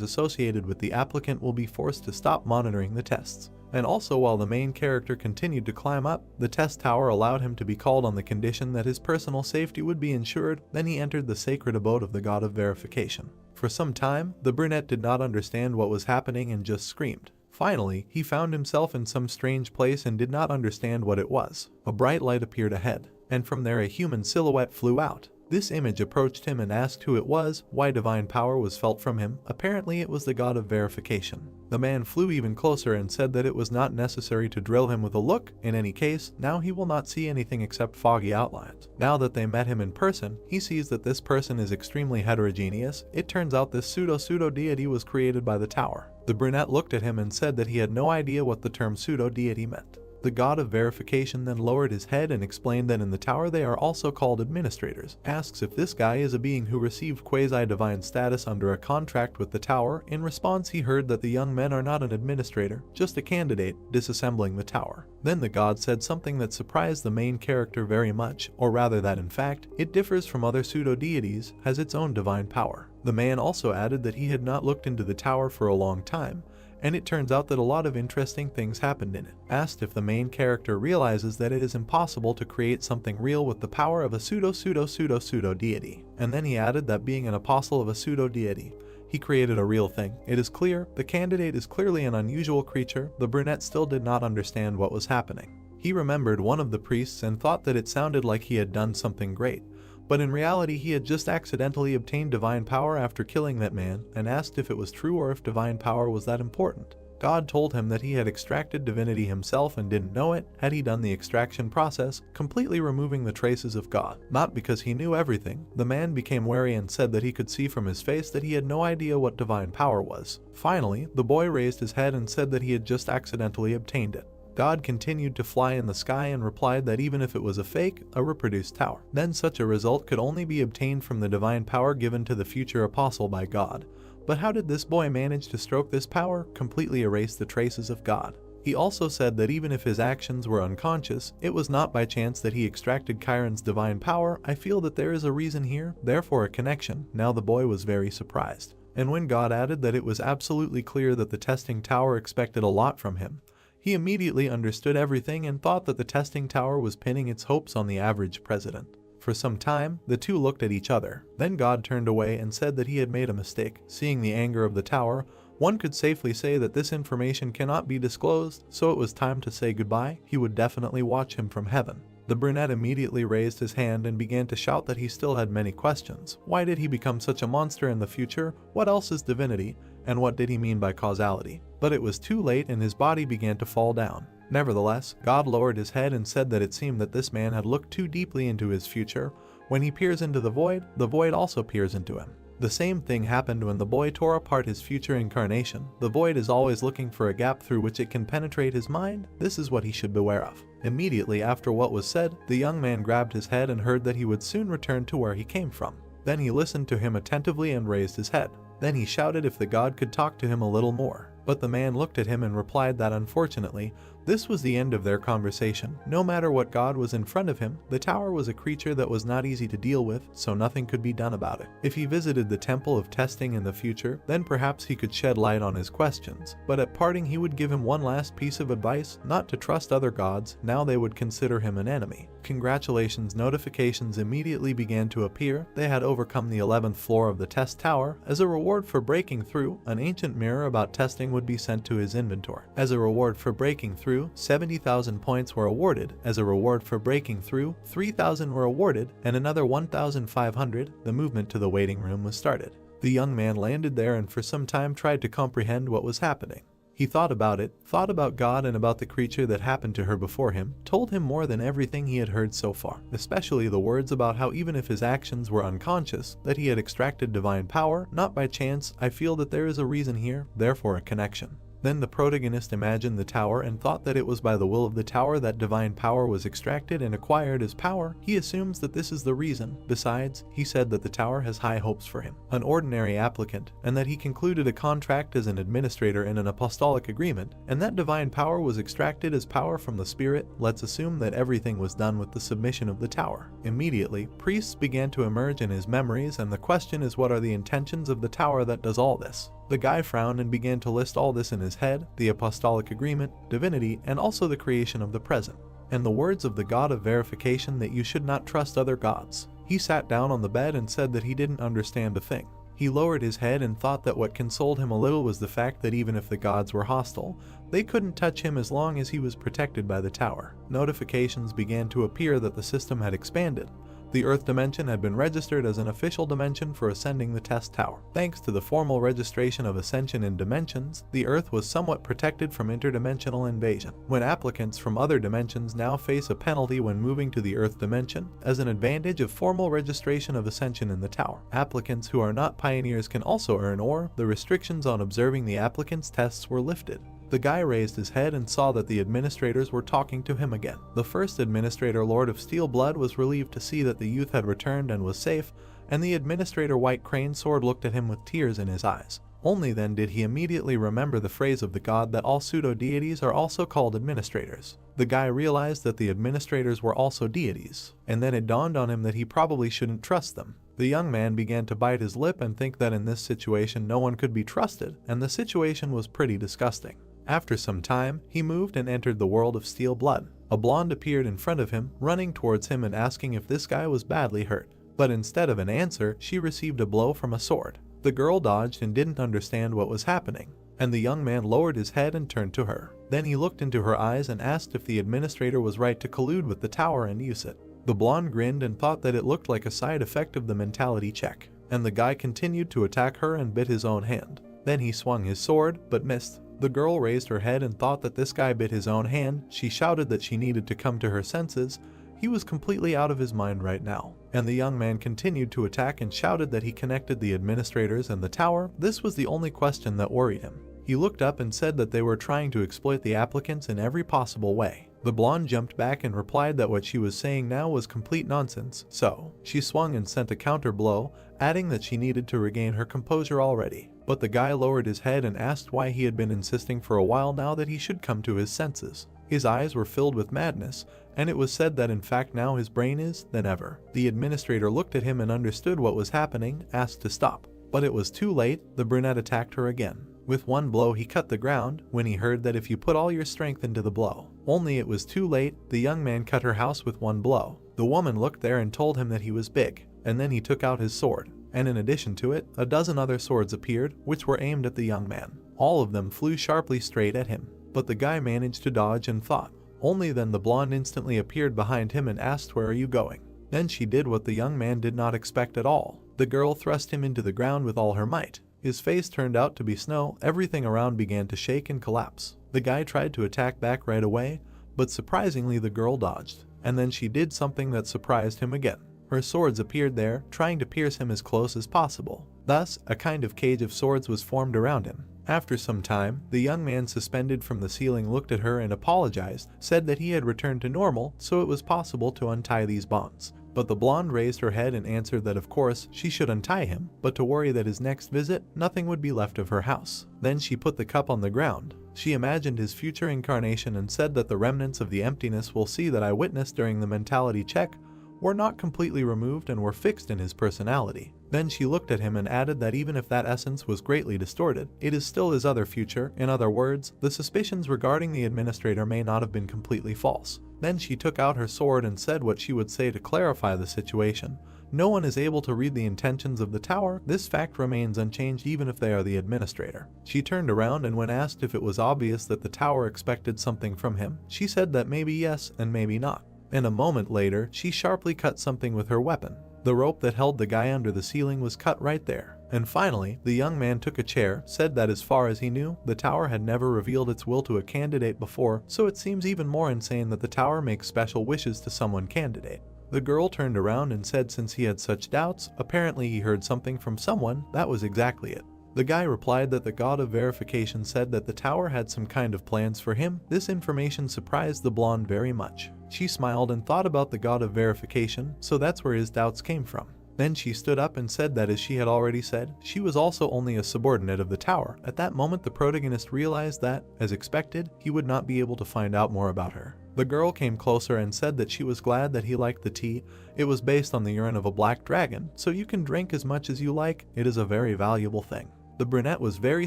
associated with the applicant will be forced to stop monitoring the tests. And also, while the main character continued to climb up, the test tower allowed him to be called on the condition that his personal safety would be ensured. Then he entered the sacred abode of the god of verification. For some time, the brunette did not understand what was happening and just screamed. Finally, he found himself in some strange place and did not understand what it was. A bright light appeared ahead, and from there a human silhouette flew out. This image approached him and asked who it was, why divine power was felt from him. Apparently it was the god of verification. The man flew even closer and said that it was not necessary to drill him with a look. In any case, now he will not see anything except foggy outlines. Now that they met him in person, he sees that this person is extremely heterogeneous. It turns out this pseudo deity was created by the tower. The brunette looked at him and said that he had no idea what the term pseudo deity meant. The god of verification then lowered his head and explained that in the tower they are also called administrators. Asks if this guy is a being who received quasi-divine status under a contract with the tower. In response, he heard that the young men are not an administrator, just a candidate disassembling the tower. Then the god said something that surprised the main character very much, or rather that in fact, it differs from other pseudo-deities, has its own divine power. The man also added that he had not looked into the tower for a long time, and it turns out that a lot of interesting things happened in it. Asked if the main character realizes that it is impossible to create something real with the power of a pseudo-deity. And then he added that being an apostle of a pseudo-deity, he created a real thing. It is clear, the candidate is clearly an unusual creature. The brunette still did not understand what was happening. He remembered one of the priests and thought that it sounded like he had done something great. But in reality he had just accidentally obtained divine power after killing that man, and asked if it was true or if divine power was that important. God told him that he had extracted divinity himself and didn't know it had he done the extraction process, completely removing the traces of God. Not because he knew everything, the man became wary and said that he could see from his face that he had no idea what divine power was. Finally, the boy raised his head and said that he had just accidentally obtained it. God continued to fly in the sky and replied that even if it was a fake, a reproduced tower, then such a result could only be obtained from the divine power given to the future apostle by God. But how did this boy manage to stroke this power, completely erase the traces of God? He also said that even if his actions were unconscious, it was not by chance that he extracted Chiron's divine power. I feel that there is a reason here, therefore a connection. Now the boy was very surprised. And when God added that it was absolutely clear that the testing tower expected a lot from him, he immediately understood everything and thought that the testing tower was pinning its hopes on the average president. For some time, the two looked at each other. Then God turned away and said that he had made a mistake. Seeing the anger of the tower, one could safely say that this information cannot be disclosed, so it was time to say goodbye. He would definitely watch him from heaven. The brunette immediately raised his hand and began to shout that he still had many questions. Why did he become such a monster in the future? What else is divinity? And what did he mean by causality? But it was too late and his body began to fall down. Nevertheless, God lowered his head and said that it seemed that this man had looked too deeply into his future. When he peers into the void also peers into him. The same thing happened when the boy tore apart his future incarnation. The void is always looking for a gap through which it can penetrate his mind. This is what he should beware of. Immediately after what was said, the young man grabbed his head and heard that he would soon return to where he came from. Then he listened to him attentively and raised his head. Then he shouted if the god could talk to him a little more. But the man looked at him and replied that unfortunately, this was the end of their conversation. No matter what god was in front of him, the tower was a creature that was not easy to deal with, so nothing could be done about it. If he visited the temple of testing in the future, then perhaps he could shed light on his questions. But at parting he would give him one last piece of advice, not to trust other gods, now they would consider him an enemy. Congratulations, notifications immediately began to appear. They had overcome the 11th floor of the test tower. As a reward for breaking through, an ancient mirror about testing would be sent to his inventory. As a reward for breaking through, 70,000 points were awarded. As a reward for breaking through, 3,000 were awarded, and another 1,500. The movement to the waiting room was started. The young man landed there and for some time tried to comprehend what was happening. He thought about it, thought about God and about the creature that happened to her before him, told him more than everything he had heard so far, especially the words about how even if his actions were unconscious, that he had extracted divine power, not by chance. I feel that there is a reason here, therefore a connection. Then the protagonist imagined the tower and thought that it was by the will of the tower that divine power was extracted and acquired as power. He assumes that this is the reason. Besides, he said that the tower has high hopes for him, an ordinary applicant, and that he concluded a contract as an administrator in an apostolic agreement, and that divine power was extracted as power from the spirit. Let's assume that everything was done with the submission of the tower. Immediately, priests began to emerge in his memories, and the question is, what are the intentions of the tower that does all this? The guy frowned and began to list all this in his head: the apostolic agreement, divinity, and also the creation of the present, and the words of the god of verification that you should not trust other gods. He sat down on the bed and said that he didn't understand a thing. He lowered his head and thought that what consoled him a little was the fact that even if the gods were hostile, they couldn't touch him as long as he was protected by the tower. Notifications began to appear that the system had expanded. The Earth dimension had been registered as an official dimension for ascending the test tower. Thanks to the formal registration of ascension in dimensions, the Earth was somewhat protected from interdimensional invasion. When applicants from other dimensions now face a penalty when moving to the Earth dimension, as an advantage of formal registration of ascension in the tower, applicants who are not pioneers can also earn ore. The restrictions on observing the applicants' tests were lifted. The guy raised his head and saw that the administrators were talking to him again. The first administrator, Lord of Steel Blood, was relieved to see that the youth had returned and was safe, and the administrator White Crane Sword looked at him with tears in his eyes. Only then did he immediately remember the phrase of the god that all pseudo-deities are also called administrators. The guy realized that the administrators were also deities, and then it dawned on him that he probably shouldn't trust them. The young man began to bite his lip and think that in this situation no one could be trusted, and the situation was pretty disgusting. After some time, he moved and entered the world of Steel Blood. A blonde appeared in front of him, running towards him and asking if this guy was badly hurt. But instead of an answer, she received a blow from a sword. The girl dodged and didn't understand what was happening, and the young man lowered his head and turned to her. Then he looked into her eyes and asked if the administrator was right to collude with the tower and use it. The blonde grinned and thought that it looked like a side effect of the mentality check, and the guy continued to attack her and bit his own hand. Then he swung his sword, but missed. The girl raised her head and thought that this guy bit his own hand. She shouted that she needed to come to her senses. He was completely out of his mind right now. And the young man continued to attack and shouted that he connected the administrators and the tower. This was the only question that worried him. He looked up and said that they were trying to exploit the applicants in every possible way. The blonde jumped back and replied that what she was saying now was complete nonsense, so she swung and sent a counter blow, adding that she needed to regain her composure already. But the guy lowered his head and asked why he had been insisting for a while now that he should come to his senses. His eyes were filled with madness, and it was said that in fact now his brain is than ever. The administrator looked at him and understood what was happening, asked to stop. But it was too late. The brunette attacked her again. With one blow he cut the ground, when he heard that if you put all your strength into the blow. Only it was too late. The young man cut her house with one blow. The woman looked there and told him that he was big, and then he took out his sword. And in addition to it, a dozen other swords appeared, which were aimed at the young man. All of them flew sharply straight at him. But the guy managed to dodge and fought. Only then the blonde instantly appeared behind him and asked, "Where are you going?" Then she did what the young man did not expect at all. The girl thrust him into the ground with all her might. His face turned out to be snow. Everything around began to shake and collapse. The guy tried to attack back right away, but surprisingly the girl dodged. And then she did something that surprised him again. Her swords appeared there, trying to pierce him as close as possible. Thus, a kind of cage of swords was formed around him. After some time, the young man suspended from the ceiling looked at her and apologized, said that he had returned to normal, so it was possible to untie these bonds. But the blonde raised her head and answered that of course she should untie him, but to worry that his next visit, nothing would be left of her house. Then she put the cup on the ground. She imagined his future incarnation and said that the remnants of the emptiness we'll see that I witnessed during the mentality check were not completely removed and were fixed in his personality. Then she looked at him and added that even if that essence was greatly distorted, it is still his other future. In other words, the suspicions regarding the administrator may not have been completely false. Then she took out her sword and said what she would say to clarify the situation. No one is able to read the intentions of the tower. This fact remains unchanged even if they are the administrator. She turned around and when asked if it was obvious that the tower expected something from him, she said that maybe yes and maybe not. And a moment later, she sharply cut something with her weapon. The rope that held the guy under the ceiling was cut right there. And finally, the young man took a chair, said that as far as he knew, the tower had never revealed its will to a candidate before, so it seems even more insane that the tower makes special wishes to someone candidate. The girl turned around and said since he had such doubts, apparently he heard something from someone. That was exactly it. The guy replied that the god of verification said that the tower had some kind of plans for him. This information surprised the blonde very much. She smiled and thought about the god of verification, so that's where his doubts came from. Then she stood up and said that as she had already said, she was also only a subordinate of the tower. At that moment the protagonist realized that, as expected, he would not be able to find out more about her. The girl came closer and said that she was glad that he liked the tea. It was based on the urine of a black dragon, so you can drink as much as you like. It is a very valuable thing. The brunette was very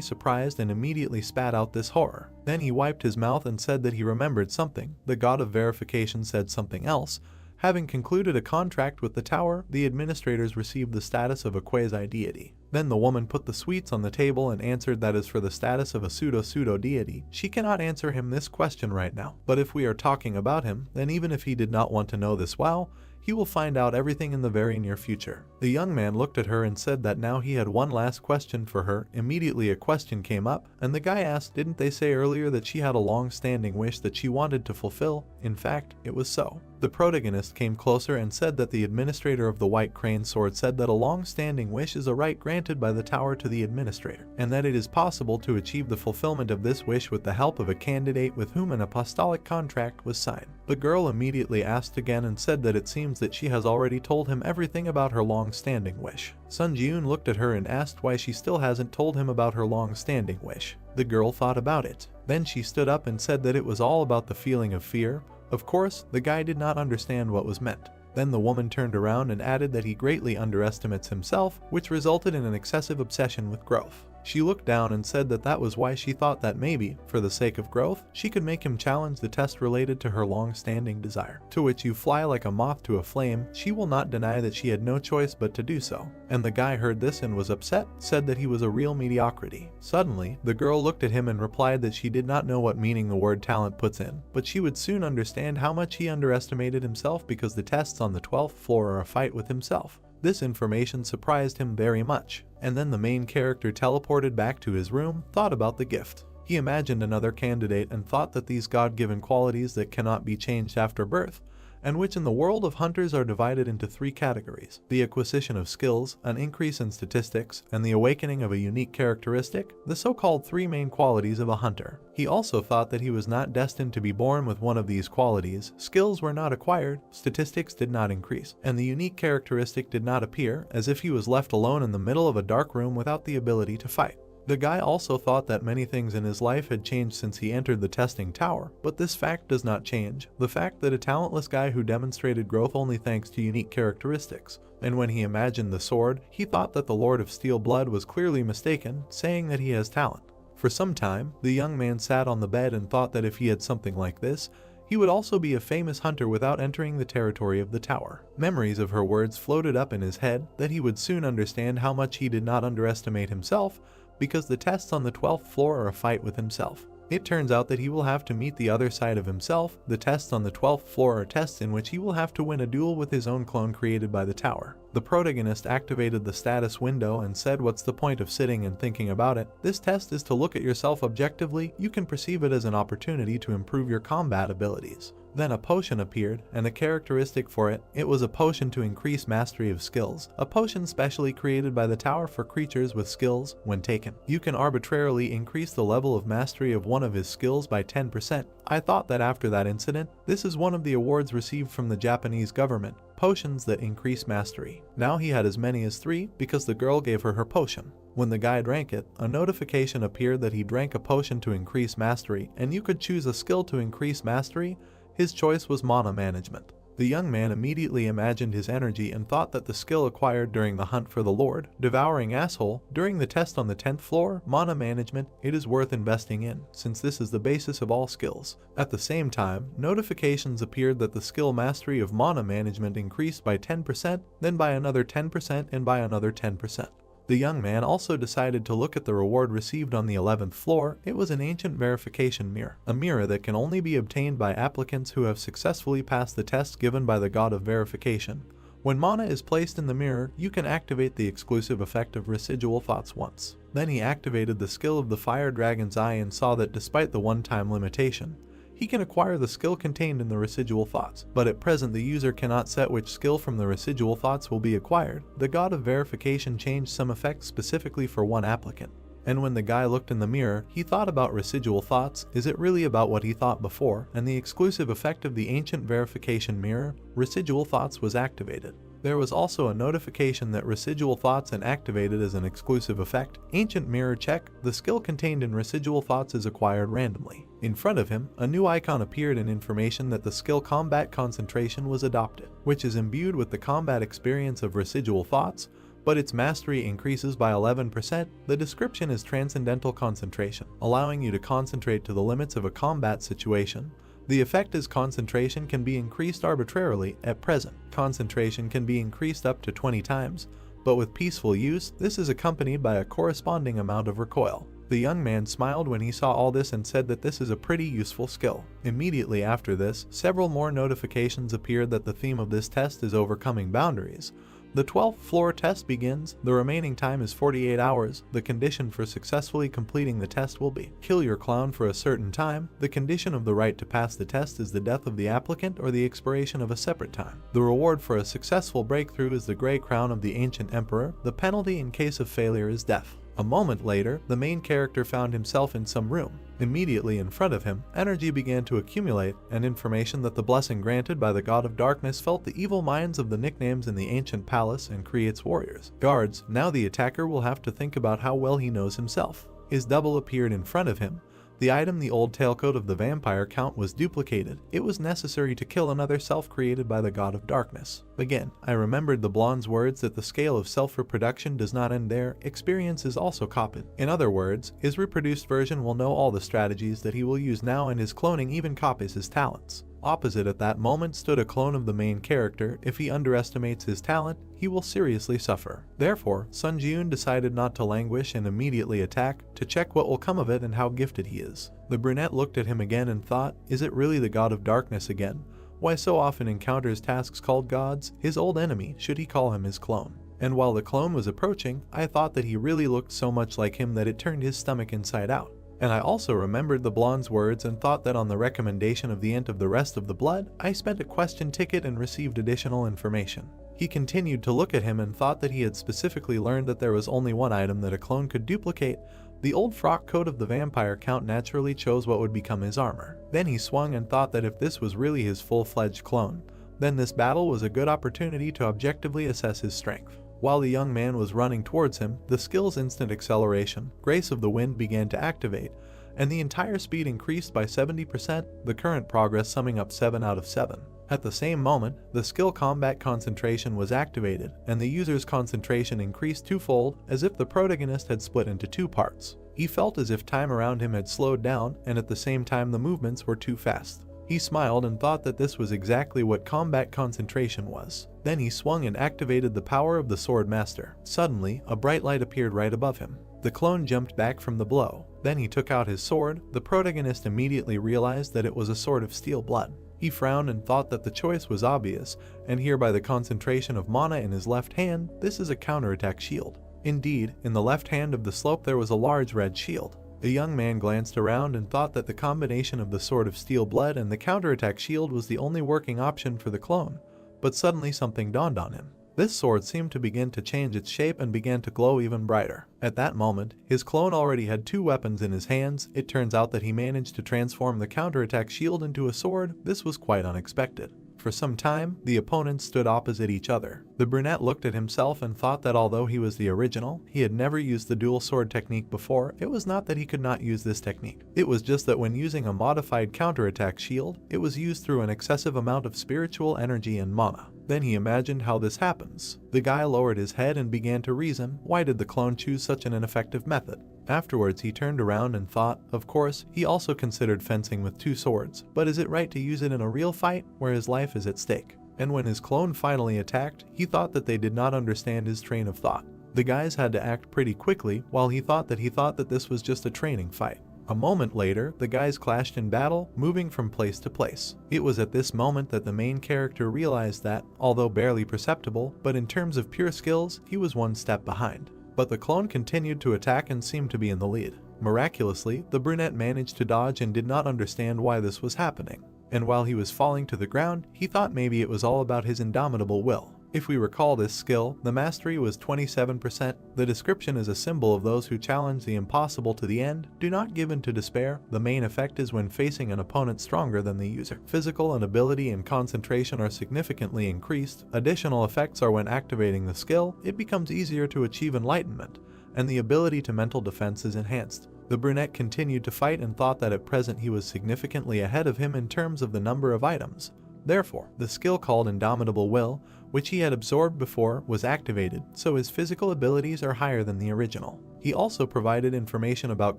surprised and immediately spat out this horror. Then he wiped his mouth and said that he remembered something. The god of verification said something else. Having concluded a contract with the tower, the administrators received the status of a quasi-deity. Then the woman put the sweets on the table and answered that as for the status of a pseudo-deity, she cannot answer him this question right now. But if we are talking about him, then even if he did not want to know this, well, He will find out everything in the very near future. The young man looked at her and said that now he had one last question for her. Immediately a question came up, and the guy asked, didn't they say earlier that she had a long-standing wish that she wanted to fulfill? In fact, it was so. The protagonist came closer and said that the administrator of the White Crane Sword said that a long-standing wish is a right granted by the tower to the administrator, and that it is possible to achieve the fulfillment of this wish with the help of a candidate with whom an apostolic contract was signed. The girl immediately asked again and said that it seems that she has already told him everything about her long-standing wish. Sun Jiun looked at her and asked why she still hasn't told him about her long-standing wish. The girl thought about it. Then she stood up and said that it was all about the feeling of fear. Of course, the guy did not understand what was meant. Then the woman turned around and added that he greatly underestimates himself, which resulted in an excessive obsession with growth. She looked down and said that that was why she thought that maybe, for the sake of growth, she could make him challenge the test related to her long-standing desire. To which you fly like a moth to a flame, she will not deny that she had no choice but to do so. And the guy heard this and was upset, said that he was a real mediocrity. Suddenly, the girl looked at him and replied that she did not know what meaning the word talent puts in, but she would soon understand how much he underestimated himself because the tests on the 12th floor are a fight with himself. This information surprised him very much, and then the main character teleported back to his room, thought about the gift. He imagined another candidate and thought that these God-given qualities that cannot be changed after birth, and which in the world of hunters are divided into three categories: the acquisition of skills, an increase in statistics, and the awakening of a unique characteristic, the so-called three main qualities of a hunter. He also thought that he was not destined to be born with one of these qualities. Skills were not acquired, statistics did not increase, and the unique characteristic did not appear, as if he was left alone in the middle of a dark room without the ability to fight. The guy also thought that many things in his life had changed since he entered the testing tower, but this fact does not change the fact that a talentless guy who demonstrated growth only thanks to unique characteristics. And when he imagined the sword, he thought that the Lord of Steel Blood was clearly mistaken, saying that he has talent. For some time, the young man sat on the bed and thought that if he had something like this, he would also be a famous hunter without entering the territory of the tower. Memories of her words floated up in his head, that he would soon understand how much he did not underestimate himself, because the tests on the 12th floor are a fight with himself. It turns out that he will have to meet the other side of himself. The tests on the 12th floor are tests in which he will have to win a duel with his own clone created by the tower. The protagonist activated the status window and said, what's the point of sitting and thinking about it? This test is to look at yourself objectively. You can perceive it as an opportunity to improve your combat abilities. Then a potion appeared, and a characteristic for it. It was a potion to increase mastery of skills, a potion specially created by the tower for creatures with skills. When taken, you can arbitrarily increase the level of mastery of one of his skills by 10%. I thought that after that incident, this is one of the awards received from the Japanese government, potions that increase mastery. Now he had as many as 3 because the girl gave her her potion. When the guy drank it, a notification appeared that he drank a potion to increase mastery, and you could choose a skill to increase mastery. His choice was mana management. The young man immediately imagined his energy and thought that the skill acquired during the hunt for the Lord, devouring asshole, during the test on the 10th floor, mana management, it is worth investing in, since this is the basis of all skills. At the same time, notifications appeared that the skill mastery of mana management increased by 10%, then by another 10%, and by another 10%. The young man also decided to look at the reward received on the 11th floor. It was an ancient verification mirror, a mirror that can only be obtained by applicants who have successfully passed the test given by the god of verification. When mana is placed in the mirror, you can activate the exclusive effect of residual thoughts once. Then he activated the skill of the Fire Dragon's Eye and saw that despite the one-time limitation, he can acquire the skill contained in the residual thoughts, but at present the user cannot set which skill from the residual thoughts will be acquired. The god of verification changed some effects specifically for one applicant. And when the guy looked in the mirror, he thought about residual thoughts. Is it really about what he thought before? And the exclusive effect of the ancient verification mirror, residual thoughts, was activated. There was also a notification that residual thoughts and activated as an exclusive effect. Ancient mirror check, the skill contained in residual thoughts is acquired randomly. In front of him, a new icon appeared in information that the skill combat concentration was adopted, which is imbued with the combat experience of residual thoughts, but its mastery increases by 11%. The description is transcendental concentration, allowing you to concentrate to the limits of a combat situation. The effect is concentration can be increased arbitrarily. At present, concentration can be increased up to 20 times, but with peaceful use, this is accompanied by a corresponding amount of recoil. The young man smiled when he saw all this and said that this is a pretty useful skill. Immediately after this, several more notifications appeared that the theme of this test is overcoming boundaries. The 12th floor test begins. The remaining time is 48 hours. The condition for successfully completing the test will be kill your clown for a certain time. The condition of the right to pass the test is the death of the applicant or the expiration of a separate time. The reward for a successful breakthrough is the gray crown of the ancient emperor. The penalty in case of failure is death. A moment later, the main character found himself in some room. Immediately in front of him, energy began to accumulate, and information that the blessing granted by the god of darkness felt the evil minds of the nicknames in the ancient palace and creates warriors. Guards, now the attacker will have to think about how well he knows himself. His double appeared in front of him. The item, the old tailcoat of the vampire count, was duplicated. It was necessary to kill another self created by the god of darkness. Again, I remembered the blonde's words that the scale of self-reproduction does not end there. Experience is also copied. In other words, his reproduced version will know all the strategies that he will use now, and his cloning even copies his talents. Opposite at that moment stood a clone of the main character. If he underestimates his talent, he will seriously suffer. Therefore, Sun Jiun decided not to languish and immediately attack, to check what will come of it and how gifted he is. The brunette looked at him again and thought, is it really the god of darkness again? Why so often encounters tasks called gods? His old enemy, should he call him his clone? And while the clone was approaching, I thought that he really looked so much like him that it turned his stomach inside out. And I also remembered the blonde's words and thought that on the recommendation of the Ent of the rest of the blood, I spent a question ticket and received additional information. He continued to look at him and thought that he had specifically learned that there was only one item that a clone could duplicate. The old frock coat of the vampire count naturally chose what would become his armor. Then he swung and thought that if this was really his full-fledged clone, then this battle was a good opportunity to objectively assess his strength. While the young man was running towards him, the skill's instant acceleration, Grace of the Wind, began to activate, and the entire speed increased by 70%, the current progress summing up 7 out of 7. At the same moment, the skill Combat Concentration was activated, and the user's concentration increased twofold, as if the protagonist had split into two parts. He felt as if time around him had slowed down, and at the same time the movements were too fast. He smiled and thought that this was exactly what Combat Concentration was. Then he swung and activated the power of the Sword Master. Suddenly, a bright light appeared right above him. The clone jumped back from the blow. Then he took out his sword. The protagonist immediately realized that it was a sword of steel blood. He frowned and thought that the choice was obvious, and here by the concentration of mana in his left hand, this is a counterattack shield. Indeed, in the left hand of the slope there was a large red shield. The young man glanced around and thought that the combination of the sword of steel blood and the counterattack shield was the only working option for the clone, but suddenly something dawned on him. This sword seemed to begin to change its shape and began to glow even brighter. At that moment, his clone already had two weapons in his hands. It turns out that he managed to transform the counterattack shield into a sword. This was quite unexpected. For some time, the opponents stood opposite each other. The brunette looked at himself and thought that although he was the original, he had never used the dual sword technique before. It was not that he could not use this technique. It was just that when using a modified counterattack shield, it was used through an excessive amount of spiritual energy and mana. Then he imagined how this happens. The guy lowered his head and began to reason, why did the clone choose such an ineffective method? Afterwards he turned around and thought, of course, he also considered fencing with two swords, but is it right to use it in a real fight where his life is at stake? And when his clone finally attacked, he thought that they did not understand his train of thought. The guys had to act pretty quickly, while he thought that this was just a training fight. A moment later, the guys clashed in battle, moving from place to place. It was at this moment that the main character realized that, although barely perceptible, but in terms of pure skills, he was one step behind. But the clone continued to attack and seemed to be in the lead. Miraculously, the brunette managed to dodge and did not understand why this was happening. And while he was falling to the ground, he thought maybe it was all about his indomitable will. If we recall this skill, the mastery was 27%. The description is a symbol of those who challenge the impossible to the end. Do not give in to despair. The main effect is when facing an opponent stronger than the user. Physical and ability and concentration are significantly increased. Additional effects are when activating the skill, it becomes easier to achieve enlightenment, and the ability to mental defense is enhanced. The brunette continued to fight and thought that at present he was significantly ahead of him in terms of the number of items. Therefore, the skill called Indomitable Will, which he had absorbed before, was activated, so his physical abilities are higher than the original. He also provided information about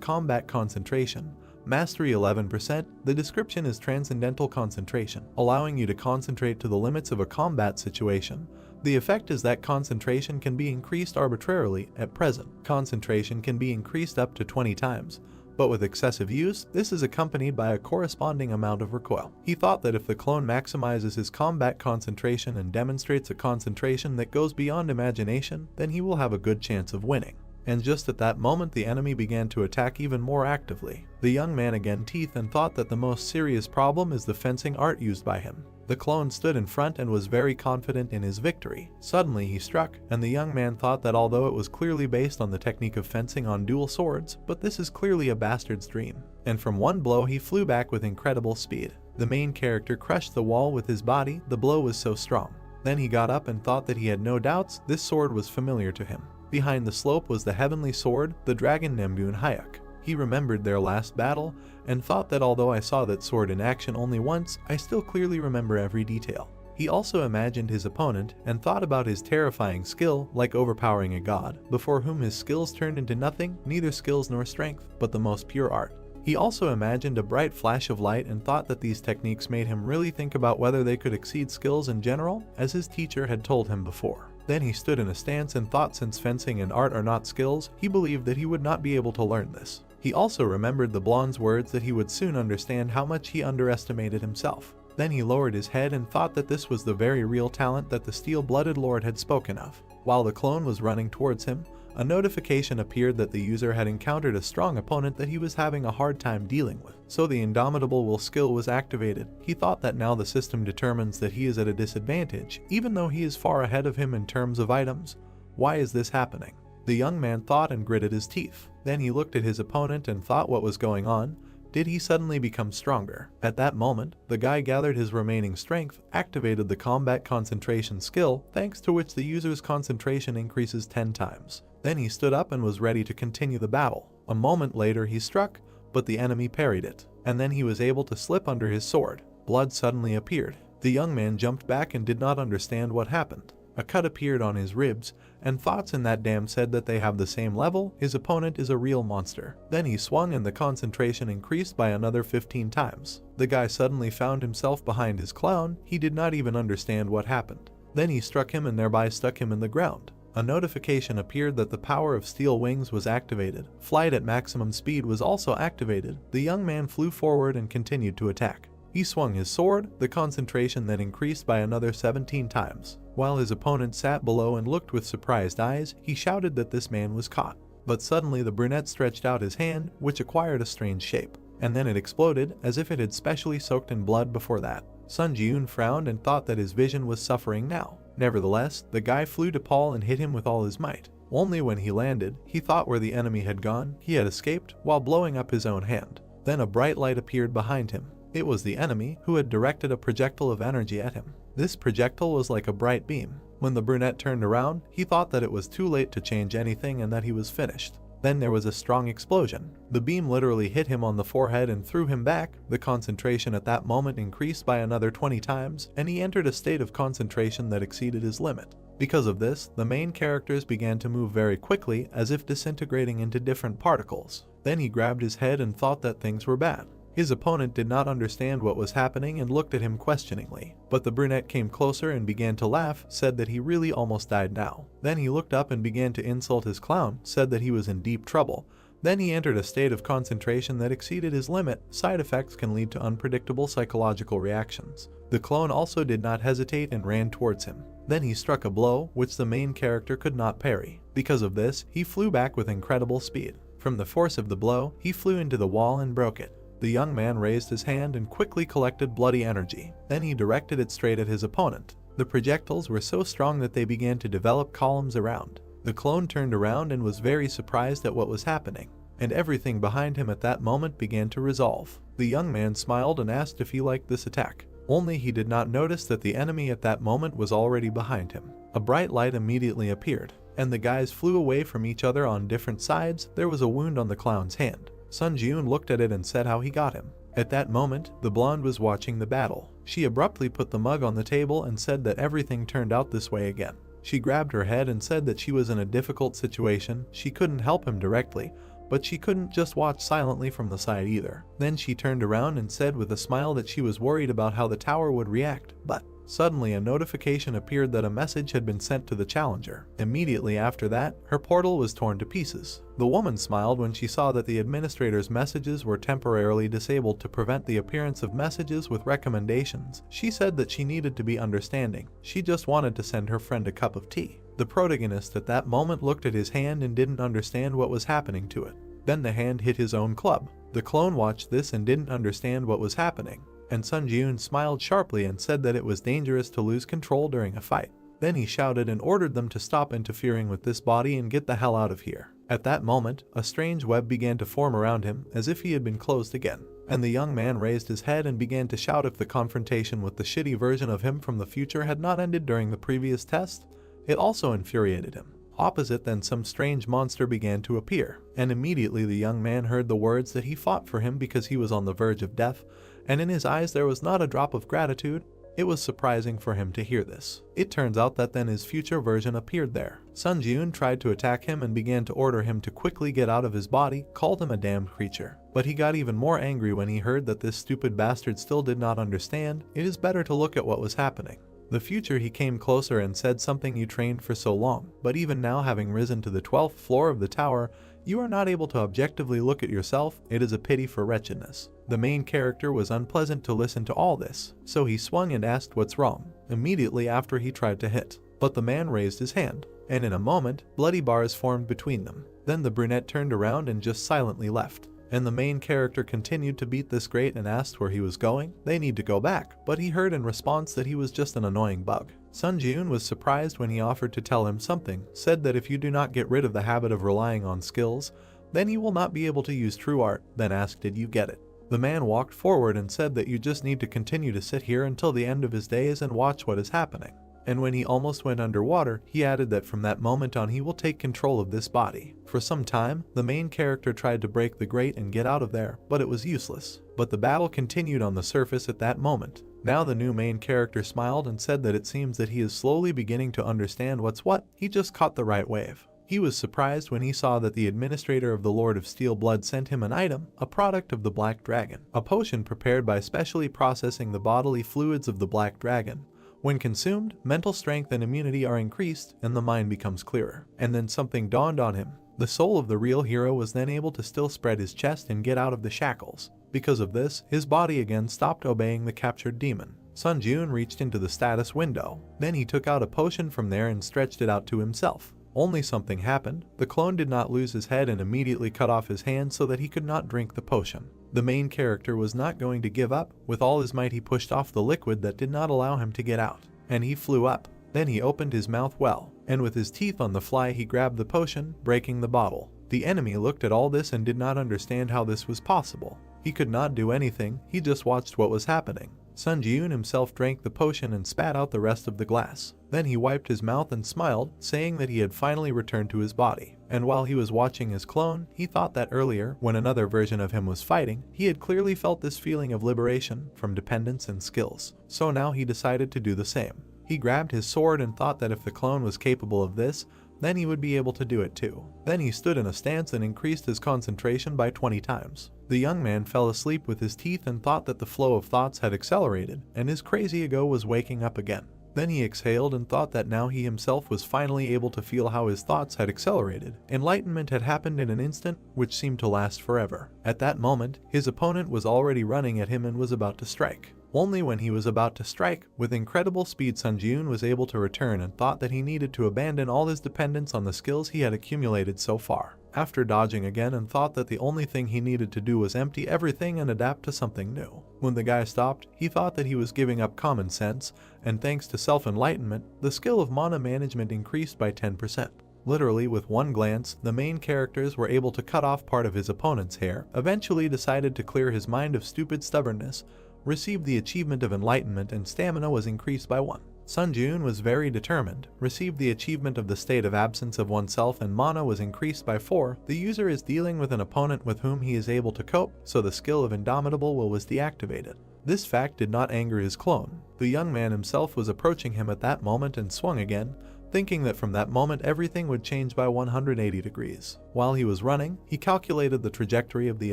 combat concentration. Mastery 11%, the description is Transcendental Concentration, allowing you to concentrate to the limits of a combat situation. The effect is that concentration can be increased arbitrarily. At present, concentration can be increased up to 20 times. But with excessive use, this is accompanied by a corresponding amount of recoil. He thought that if the clone maximizes his combat concentration and demonstrates a concentration that goes beyond imagination, then he will have a good chance of winning. And just at that moment the enemy began to attack even more actively. The young man again teeth and thought that the most serious problem is the fencing art used by him. The clone stood in front and was very confident in his victory. Suddenly he struck, and the young man thought that although it was clearly based on the technique of fencing on dual swords, but this is clearly a bastard's dream. And from one blow he flew back with incredible speed. The main character crushed the wall with his body, the blow was so strong. Then he got up and thought that he had no doubts, this sword was familiar to him. Behind the slope was the heavenly sword, the dragon Nembun Hayek. He remembered their last battle, and thought that although I saw that sword in action only once, I still clearly remember every detail. He also imagined his opponent, and thought about his terrifying skill, like overpowering a god, before whom his skills turned into nothing, neither skills nor strength, but the most pure art. He also imagined a bright flash of light and thought that these techniques made him really think about whether they could exceed skills in general, as his teacher had told him before. Then he stood in a stance and thought since fencing and art are not skills, he believed that he would not be able to learn this. He also remembered the blonde's words that he would soon understand how much he underestimated himself. Then he lowered his head and thought that this was the very real talent that the steel-blooded lord had spoken of. While the clone was running towards him, a notification appeared that the user had encountered a strong opponent that he was having a hard time dealing with. So the Indomitable Will skill was activated. He thought that now the system determines that he is at a disadvantage, even though he is far ahead of him in terms of items. Why is this happening? The young man thought and gritted his teeth. Then he looked at his opponent and thought what was going on. Did he suddenly become stronger? At that moment, the guy gathered his remaining strength, activated the combat concentration skill, thanks to which the user's concentration increases 10 times. Then he stood up and was ready to continue the battle. A moment later he struck, but the enemy parried it, and then he was able to slip under his sword. Blood suddenly appeared. The young man jumped back and did not understand what happened. A cut appeared on his ribs, and thoughts in that dam said that they have the same level, his opponent is a real monster. Then he swung and the concentration increased by another 15 times. The guy suddenly found himself behind his clown, he did not even understand what happened. Then he struck him and thereby stuck him in the ground. A notification appeared that the power of steel wings was activated. Flight at maximum speed was also activated. The young man flew forward and continued to attack. He swung his sword, the concentration then increased by another 17 times. While his opponent sat below and looked with surprised eyes, he shouted that this man was caught. But suddenly the brunette stretched out his hand, which acquired a strange shape. And then it exploded, as if it had specially soaked in blood before that. Sun Ji-eun frowned and thought that his vision was suffering now. Nevertheless, the guy flew to Paul and hit him with all his might. Only when he landed, he thought where the enemy had gone, he had escaped, while blowing up his own hand. Then a bright light appeared behind him. It was the enemy, who had directed a projectile of energy at him. This projectile was like a bright beam. When the brunette turned around, he thought that it was too late to change anything and that he was finished. Then there was a strong explosion. The beam literally hit him on the forehead and threw him back. The concentration at that moment increased by another 20 times, and he entered a state of concentration that exceeded his limit. Because of this, the main characters began to move very quickly, as if disintegrating into different particles. Then he grabbed his head and thought that things were bad. His opponent did not understand what was happening and looked at him questioningly. But the brunette came closer and began to laugh, said that he really almost died now. Then he looked up and began to insult his clown, said that he was in deep trouble. Then he entered a state of concentration that exceeded his limit. Side effects can lead to unpredictable psychological reactions. The clone also did not hesitate and ran towards him. Then he struck a blow, which the main character could not parry. Because of this, he flew back with incredible speed. From the force of the blow, he flew into the wall and broke it. The young man raised his hand and quickly collected bloody energy. Then he directed it straight at his opponent. The projectiles were so strong that they began to develop columns around. The clone turned around and was very surprised at what was happening, and everything behind him at that moment began to resolve. The young man smiled and asked if he liked this attack. Only he did not notice that the enemy at that moment was already behind him. A bright light immediately appeared, and the guys flew away from each other on different sides. There was a wound on the clown's hand. Sun Ji-eun looked at it and said how he got him. At that moment, the blonde was watching the battle. She abruptly put the mug on the table and said that everything turned out this way again. She grabbed her head and said that she was in a difficult situation. She couldn't help him directly, but she couldn't just watch silently from the side either. Then she turned around and said with a smile that she was worried about how the tower would react, but Suddenly a notification appeared that a message had been sent to the challenger. Immediately after that, her portal was torn to pieces. The woman smiled when she saw that the administrator's messages were temporarily disabled to prevent the appearance of messages with recommendations. She said that she needed to be understanding. She just wanted to send her friend a cup of tea. The protagonist at that moment looked at his hand and didn't understand what was happening to it. Then the hand hit his own club. The clone watched this and didn't understand what was happening, and Sun Jiun smiled sharply and said that it was dangerous to lose control during a fight. Then he shouted and ordered them to stop interfering with this body and get the hell out of here. At that moment, a strange web began to form around him as if he had been closed again, and the young man raised his head and began to shout if the confrontation with the shitty version of him from the future had not ended during the previous test. It also infuriated him. Opposite then some strange monster began to appear, and immediately the young man heard the words that he fought for him because he was on the verge of death, and in his eyes there was not a drop of gratitude. It was surprising for him to hear this. It turns out that then his future version appeared there. Sun Jiun tried to attack him and began to order him to quickly get out of his body, called him a damned creature. But he got even more angry when he heard that this stupid bastard still did not understand. It is better to look at what was happening. The future he came closer and said something you trained for so long, but even now having risen to the 12th floor of the tower, you are not able to objectively look at yourself. It is a pity for wretchedness. The main character was unpleasant to listen to all this, so he swung and asked what's wrong, immediately after he tried to hit. But the man raised his hand, and in a moment, bloody bars formed between them. Then the brunette turned around and just silently left. And the main character continued to beat this great and asked where he was going. They need to go back, but he heard in response that he was just an annoying bug. Sun Jiun was surprised when he offered to tell him something, said that if you do not get rid of the habit of relying on skills, then you will not be able to use true art, then asked did you get it. The man walked forward and said that you just need to continue to sit here until the end of his days and watch what is happening. And when he almost went underwater, he added that from that moment on he will take control of this body. For some time, the main character tried to break the grate and get out of there, but it was useless. But the battle continued on the surface at that moment. Now the new main character smiled and said that it seems that he is slowly beginning to understand what's what. He just caught the right wave. He was surprised when he saw that the administrator of the Lord of Steel Blood sent him an item, a product of the Black Dragon, a potion prepared by specially processing the bodily fluids of the Black Dragon. When consumed, mental strength and immunity are increased and the mind becomes clearer. And then something dawned on him. The soul of the real hero was then able to still spread his chest and get out of the shackles. Because of this, his body again stopped obeying the captured demon. Sun Jiun reached into the status window. Then he took out a potion from there and stretched it out to himself. Only something happened. The clone did not lose his head and immediately cut off his hand so that he could not drink the potion. The main character was not going to give up. With all his might he pushed off the liquid that did not allow him to get out, and he flew up. Then he opened his mouth well, and with his teeth on the fly he grabbed the potion, breaking the bottle. The enemy looked at all this and did not understand how this was possible. He could not do anything, he just watched what was happening. Sun Jiun himself drank the potion and spat out the rest of the glass. Then he wiped his mouth and smiled, saying that he had finally returned to his body. And while he was watching his clone, he thought that earlier, when another version of him was fighting, he had clearly felt this feeling of liberation from dependence and skills. So now he decided to do the same. He grabbed his sword and thought that if the clone was capable of this, then he would be able to do it too. Then he stood in a stance and increased his concentration by 20 times. The young man fell asleep with his teeth and thought that the flow of thoughts had accelerated, and his crazy ego was waking up again. Then he exhaled and thought that now he himself was finally able to feel how his thoughts had accelerated. Enlightenment had happened in an instant, which seemed to last forever. At that moment, his opponent was already running at him and was about to strike. Only when he was about to strike, with incredible speed, Sun Jiun was able to return and thought that he needed to abandon all his dependence on the skills he had accumulated so far. After dodging again and thought that the only thing he needed to do was empty everything and adapt to something new. When the guy stopped, he thought that he was giving up common sense, and thanks to self-enlightenment, the skill of mana management increased by 10%. Literally with one glance, the main characters were able to cut off part of his opponent's hair, eventually decided to clear his mind of stupid stubbornness, received the achievement of enlightenment, and stamina was increased by 1. Sun Jiun was very determined, received the achievement of the state of absence of oneself, and mana was increased by 4. The user is dealing with an opponent with whom he is able to cope, so the skill of Indomitable Will was deactivated. This fact did not anger his clone. The young man himself was approaching him at that moment and swung again, thinking that from that moment everything would change by 180 degrees. While he was running, he calculated the trajectory of the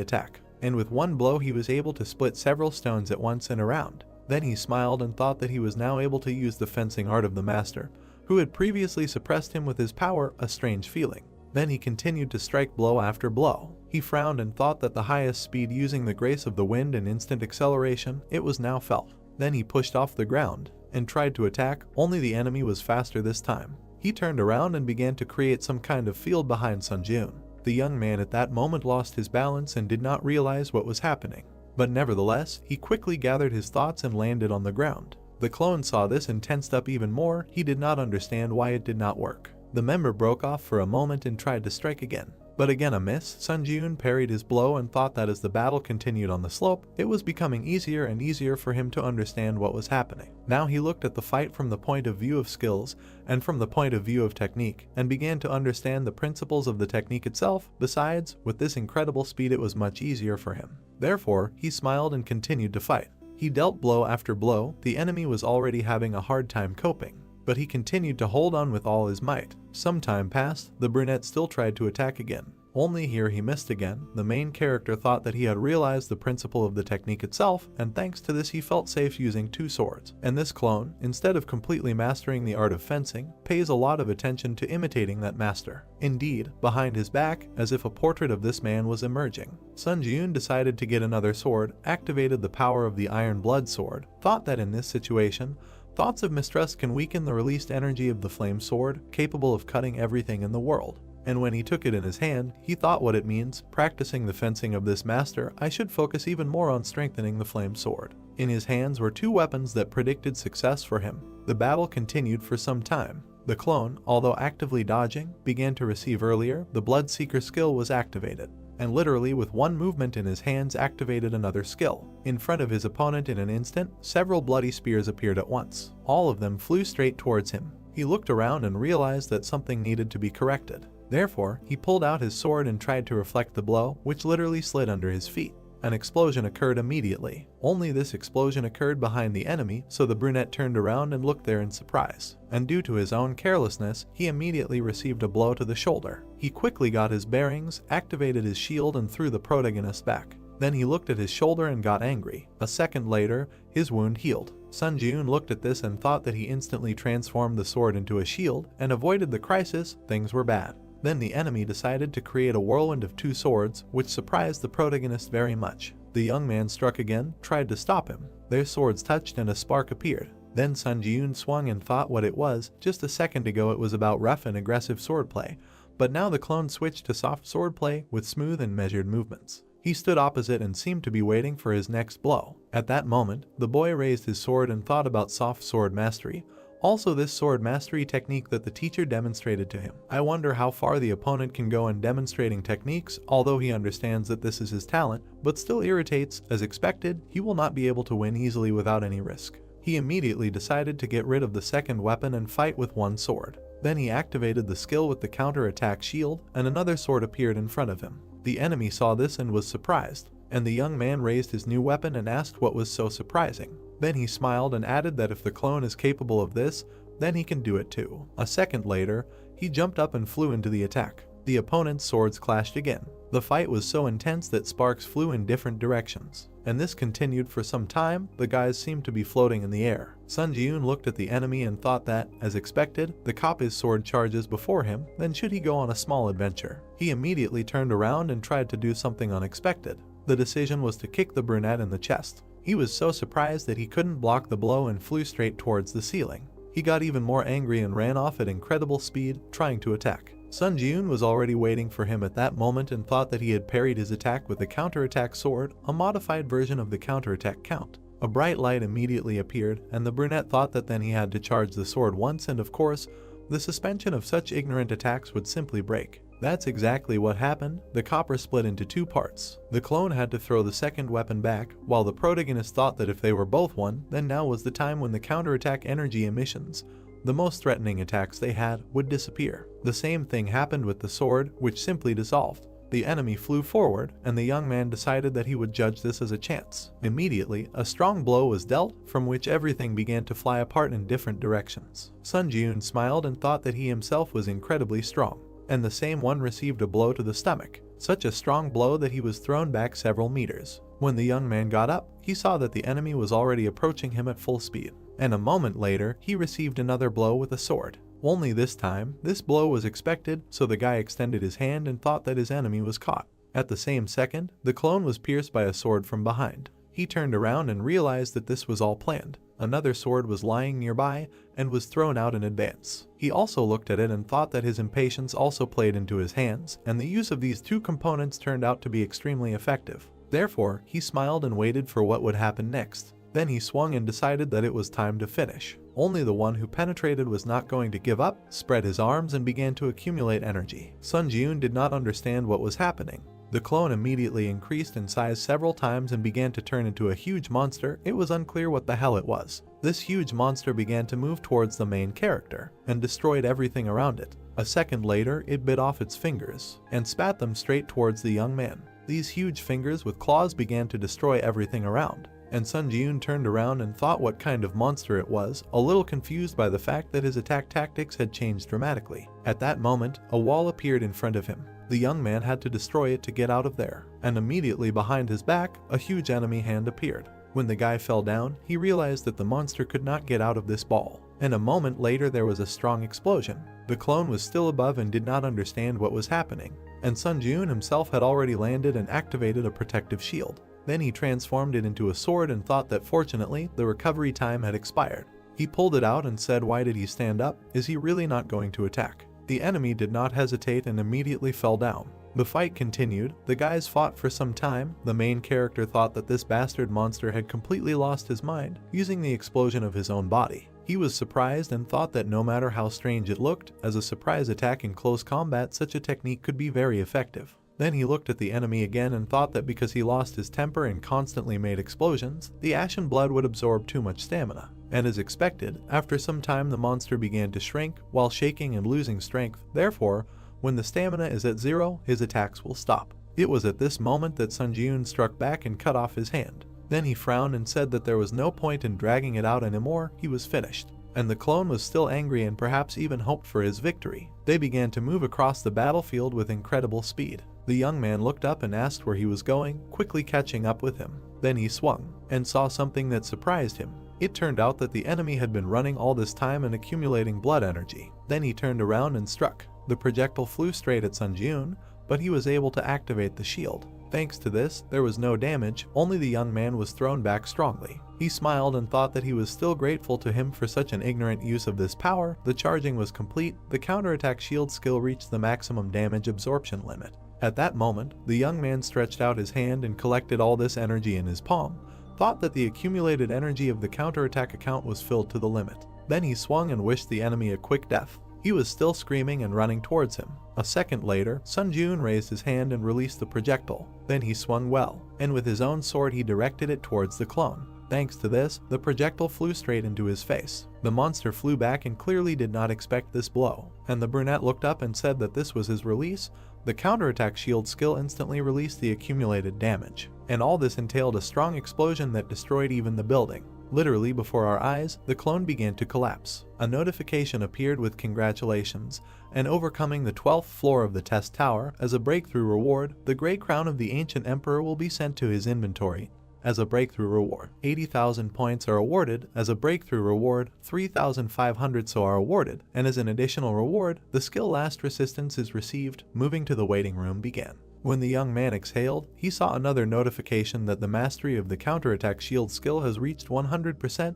attack, and with one blow he was able to split several stones at once and around. Then he smiled and thought that he was now able to use the fencing art of the master, who had previously suppressed him with his power, a strange feeling. Then he continued to strike blow after blow. He frowned and thought that the highest speed using the grace of the wind and instant acceleration, it was now felt. Then he pushed off the ground and tried to attack, only the enemy was faster this time. He turned around and began to create some kind of field behind Sunjun. The young man at that moment lost his balance and did not realize what was happening. But nevertheless, he quickly gathered his thoughts and landed on the ground. The clone saw this and tensed up even more. He did not understand why it did not work. The member broke off for a moment and tried to strike again. But again a miss. Sunjun parried his blow and thought that as the battle continued on the slope, it was becoming easier and easier for him to understand what was happening. Now he looked at the fight from the point of view of skills and from the point of view of technique, and began to understand the principles of the technique itself. Besides, with this incredible speed it was much easier for him. Therefore, he smiled and continued to fight. He dealt blow after blow. The enemy was already having a hard time coping, but he continued to hold on with all his might. Some time passed, the brunette still tried to attack again. Only here he missed again. The main character thought that he had realized the principle of the technique itself, and thanks to this he felt safe using two swords. And this clone, instead of completely mastering the art of fencing, pays a lot of attention to imitating that master. Indeed, behind his back, as if a portrait of this man was emerging, Sunjun decided to get another sword, activated the power of the Iron Blood sword, thought that in this situation, thoughts of mistrust can weaken the released energy of the flame sword, capable of cutting everything in the world. And when he took it in his hand, he thought what it means. Practicing the fencing of this master, I should focus even more on strengthening the flame sword. In his hands were two weapons that predicted success for him. The battle continued for some time. The clone, although actively dodging, began to receive earlier. The Bloodseeker skill was activated, and literally with one movement in his hands activated another skill. In front of his opponent in an instant, several bloody spears appeared at once. All of them flew straight towards him. He looked around and realized that something needed to be corrected. Therefore, he pulled out his sword and tried to reflect the blow, which literally slid under his feet. An explosion occurred immediately. Only this explosion occurred behind the enemy, so the brunette turned around and looked there in surprise. And due to his own carelessness, he immediately received a blow to the shoulder. He quickly got his bearings, activated his shield and threw the protagonist back. Then he looked at his shoulder and got angry. A second later, his wound healed. Sunjun looked at this and thought that he instantly transformed the sword into a shield and avoided the crisis. Things were bad. Then the enemy decided to create a whirlwind of two swords, which surprised the protagonist very much. The young man struck again, tried to stop him. Their swords touched and a spark appeared. Then Sunjun swung and thought what it was. Just a second ago it was about rough and aggressive swordplay, but now the clone switched to soft swordplay with smooth and measured movements. He stood opposite and seemed to be waiting for his next blow. At that moment, the boy raised his sword and thought about soft sword mastery. Also this sword mastery technique that the teacher demonstrated to him. I wonder how far the opponent can go in demonstrating techniques, although he understands that this is his talent, but still irritates. As expected, he will not be able to win easily without any risk. He immediately decided to get rid of the second weapon and fight with one sword. Then he activated the skill with the counter-attack shield, and another sword appeared in front of him. The enemy saw this and was surprised, and the young man raised his new weapon and asked what was so surprising. Then he smiled and added that if the clone is capable of this, then he can do it too. A second later, he jumped up and flew into the attack. The opponent's swords clashed again. The fight was so intense that sparks flew in different directions, and this continued for some time. The guys seemed to be floating in the air. Sunjun looked at the enemy and thought that, as expected, the cop's sword charges before him, then should he go on a small adventure? He immediately turned around and tried to do something unexpected. The decision was to kick the brunette in the chest. He was so surprised that he couldn't block the blow and flew straight towards the ceiling. He got even more angry and ran off at incredible speed, trying to attack. Sunjun was already waiting for him at that moment and thought that he had parried his attack with the counterattack sword, a modified version of the counterattack count. A bright light immediately appeared, and the brunette thought that then he had to charge the sword once, and of course, the suspension of such ignorant attacks would simply break. That's exactly what happened. The copper split into two parts. The clone had to throw the second weapon back, while the protagonist thought that if they were both one, then now was the time when the counterattack energy emissions, the most threatening attacks they had, would disappear. The same thing happened with the sword, which simply dissolved. The enemy flew forward, and the young man decided that he would judge this as a chance. Immediately, a strong blow was dealt, from which everything began to fly apart in different directions. Sunjun smiled and thought that he himself was incredibly strong, and the same one received a blow to the stomach, such a strong blow that he was thrown back several meters. When the young man got up, he saw that the enemy was already approaching him at full speed, and a moment later, he received another blow with a sword. Only this time, this blow was expected, so the guy extended his hand and thought that his enemy was caught. At the same second, the clone was pierced by a sword from behind. He turned around and realized that this was all planned. Another sword was lying nearby and was thrown out in advance. He also looked at it and thought that his impatience also played into his hands, and the use of these two components turned out to be extremely effective. Therefore, he smiled and waited for what would happen next. Then he swung and decided that it was time to finish. Only the one who penetrated was not going to give up, spread his arms and began to accumulate energy. Sun Ji-eun did not understand what was happening. The clone immediately increased in size several times and began to turn into a huge monster. It was unclear what the hell it was. This huge monster began to move towards the main character and destroyed everything around it. A second later, it bit off its fingers and spat them straight towards the young man. These huge fingers with claws began to destroy everything around, and Sun Ji-eun turned around and thought what kind of monster it was, a little confused by the fact that his attack tactics had changed dramatically. At that moment, a wall appeared in front of him. The young man had to destroy it to get out of there, and immediately behind his back, a huge enemy hand appeared. When the guy fell down, he realized that the monster could not get out of this ball, and a moment later there was a strong explosion. The clone was still above and did not understand what was happening, and Sun Ji-eun himself had already landed and activated a protective shield. Then he transformed it into a sword and thought that fortunately the recovery time had expired. He pulled it out and said, "Why did he stand up? Is he really not going to attack?" The enemy did not hesitate and immediately fell down. The fight continued. The guys fought for some time. The main character thought that this bastard monster had completely lost his mind, using the explosion of his own body. He was surprised and thought that no matter how strange it looked, as a surprise attack in close combat, such a technique could be very effective. Then he looked at the enemy again and thought that because he lost his temper and constantly made explosions, the ashen blood would absorb too much stamina. And as expected, after some time the monster began to shrink while shaking and losing strength. Therefore, when the stamina is at 0, his attacks will stop. It was at this moment that Sun Ji-eun struck back and cut off his hand. Then he frowned and said that there was no point in dragging it out anymore, he was finished. And the clone was still angry and perhaps even hoped for his victory. They began to move across the battlefield with incredible speed. The young man looked up and asked where he was going, quickly catching up with him. Then he swung and saw something that surprised him. It turned out that the enemy had been running all this time and accumulating blood energy. Then he turned around and struck. The projectile flew straight at Sun Ji-eun, but he was able to activate the shield. Thanks to this, there was no damage, only the young man was thrown back strongly. He smiled and thought that he was still grateful to him for such an ignorant use of this power. The charging was complete. The counterattack shield skill reached the maximum damage absorption limit. At that moment, the young man stretched out his hand and collected all this energy in his palm, thought that the accumulated energy of the counterattack account was filled to the limit. Then he swung and wished the enemy a quick death. He was still screaming and running towards him. A second later, Sun Ji-eun raised his hand and released the projectile. Then he swung well, and with his own sword he directed it towards the clone. Thanks to this, the projectile flew straight into his face. The monster flew back and clearly did not expect this blow, and the brunette looked up and said that this was his release. The counterattack shield skill instantly released the accumulated damage, and all this entailed a strong explosion that destroyed even the building. Literally before our eyes, the clone began to collapse. A notification appeared with congratulations, and overcoming the 12th floor of the test tower. As a breakthrough reward, the Grey Crown of the Ancient Emperor will be sent to his inventory. As a breakthrough reward, 80,000 points are awarded. As a breakthrough reward, 3,500 so are awarded, and as an additional reward, the skill Last Resistance is received. Moving to the waiting room began. When the young man exhaled, he saw another notification that the mastery of the counterattack shield skill has reached 100%.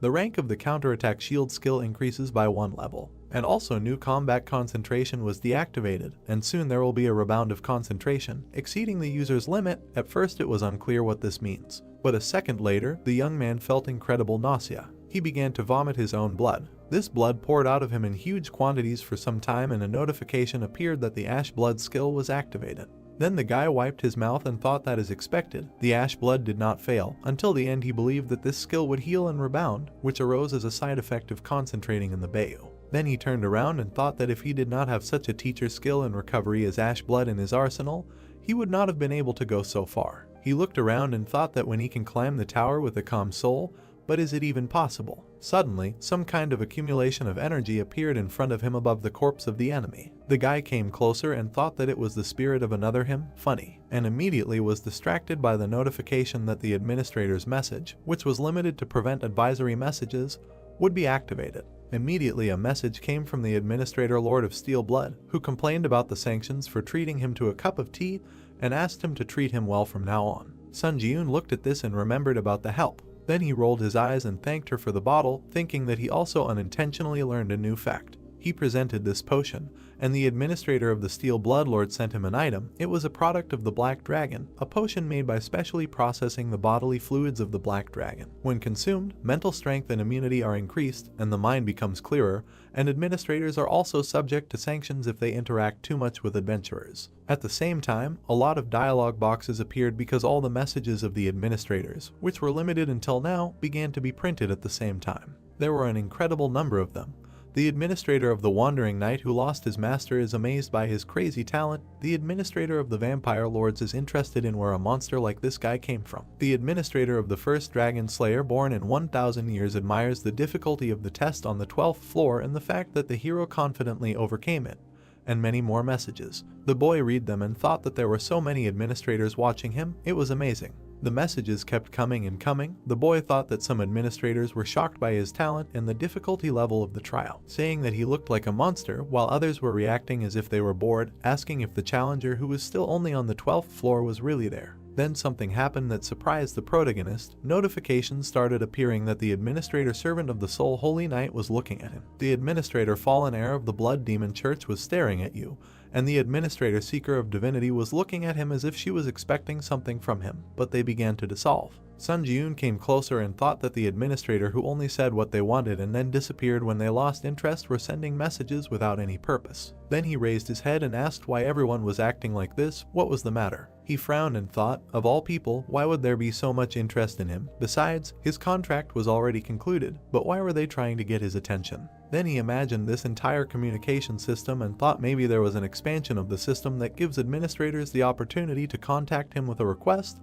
The rank of the counterattack shield skill increases by 1 level. And also new combat concentration was deactivated, and soon there will be a rebound of concentration, exceeding the user's limit. At first it was unclear what this means, but a second later, the young man felt incredible nausea. He began to vomit his own blood. This blood poured out of him in huge quantities for some time, and a notification appeared that the ash blood skill was activated. Then the guy wiped his mouth and thought that as expected, the ash blood did not fail. Until the end he believed that this skill would heal and rebound, which arose as a side effect of concentrating in the Bayou. Then he turned around and thought that if he did not have such a teacher skill in recovery as ash blood in his arsenal, he would not have been able to go so far. He looked around and thought that when he can climb the tower with a calm soul, but is it even possible? Suddenly, some kind of accumulation of energy appeared in front of him above the corpse of the enemy. The guy came closer and thought that it was the spirit of another him, funny, and immediately was distracted by the notification that the administrator's message, which was limited to prevent advisory messages, would be activated. Immediately a message came from the administrator Lord of Steel Blood, who complained about the sanctions for treating him to a cup of tea and asked him to treat him well from now on. Sun Ji-yoon looked at this and remembered about the help. Then he rolled his eyes and thanked her for the bottle, thinking that he also unintentionally learned a new fact. He presented this potion, and the administrator of the Steel Blood Lord sent him an item. It was a product of the Black Dragon, a potion made by specially processing the bodily fluids of the Black Dragon. When consumed, mental strength and immunity are increased, and the mind becomes clearer, and administrators are also subject to sanctions if they interact too much with adventurers. At the same time, a lot of dialogue boxes appeared because all the messages of the administrators, which were limited until now, began to be printed at the same time. There were an incredible number of them. The administrator of the Wandering Knight who lost his master is amazed by his crazy talent. The administrator of the Vampire Lords is interested in where a monster like this guy came from. The administrator of the first Dragon Slayer born in 1,000 years admires the difficulty of the test on the 12th floor and the fact that the hero confidently overcame it. And many more messages. The boy read them and thought that there were so many administrators watching him, it was amazing. The messages kept coming and coming. The boy thought that some administrators were shocked by his talent and the difficulty level of the trial, saying that he looked like a monster, while others were reacting as if they were bored, asking if the challenger who was still only on the 12th floor was really there. Then something happened that surprised the protagonist. Notifications started appearing that the administrator servant of the Soul Holy Knight was looking at him. The administrator fallen heir of the Blood Demon Church was staring at you, and the administrator seeker of divinity was looking at him as if she was expecting something from him, but they began to dissolve. Sun Ji-yoon came closer and thought that the administrator who only said what they wanted and then disappeared when they lost interest were sending messages without any purpose. Then he raised his head and asked why everyone was acting like this, what was the matter? He frowned and thought, of all people, why would there be so much interest in him? Besides, his contract was already concluded, but why were they trying to get his attention? Then he imagined this entire communication system and thought maybe there was an expansion of the system that gives administrators the opportunity to contact him with a request.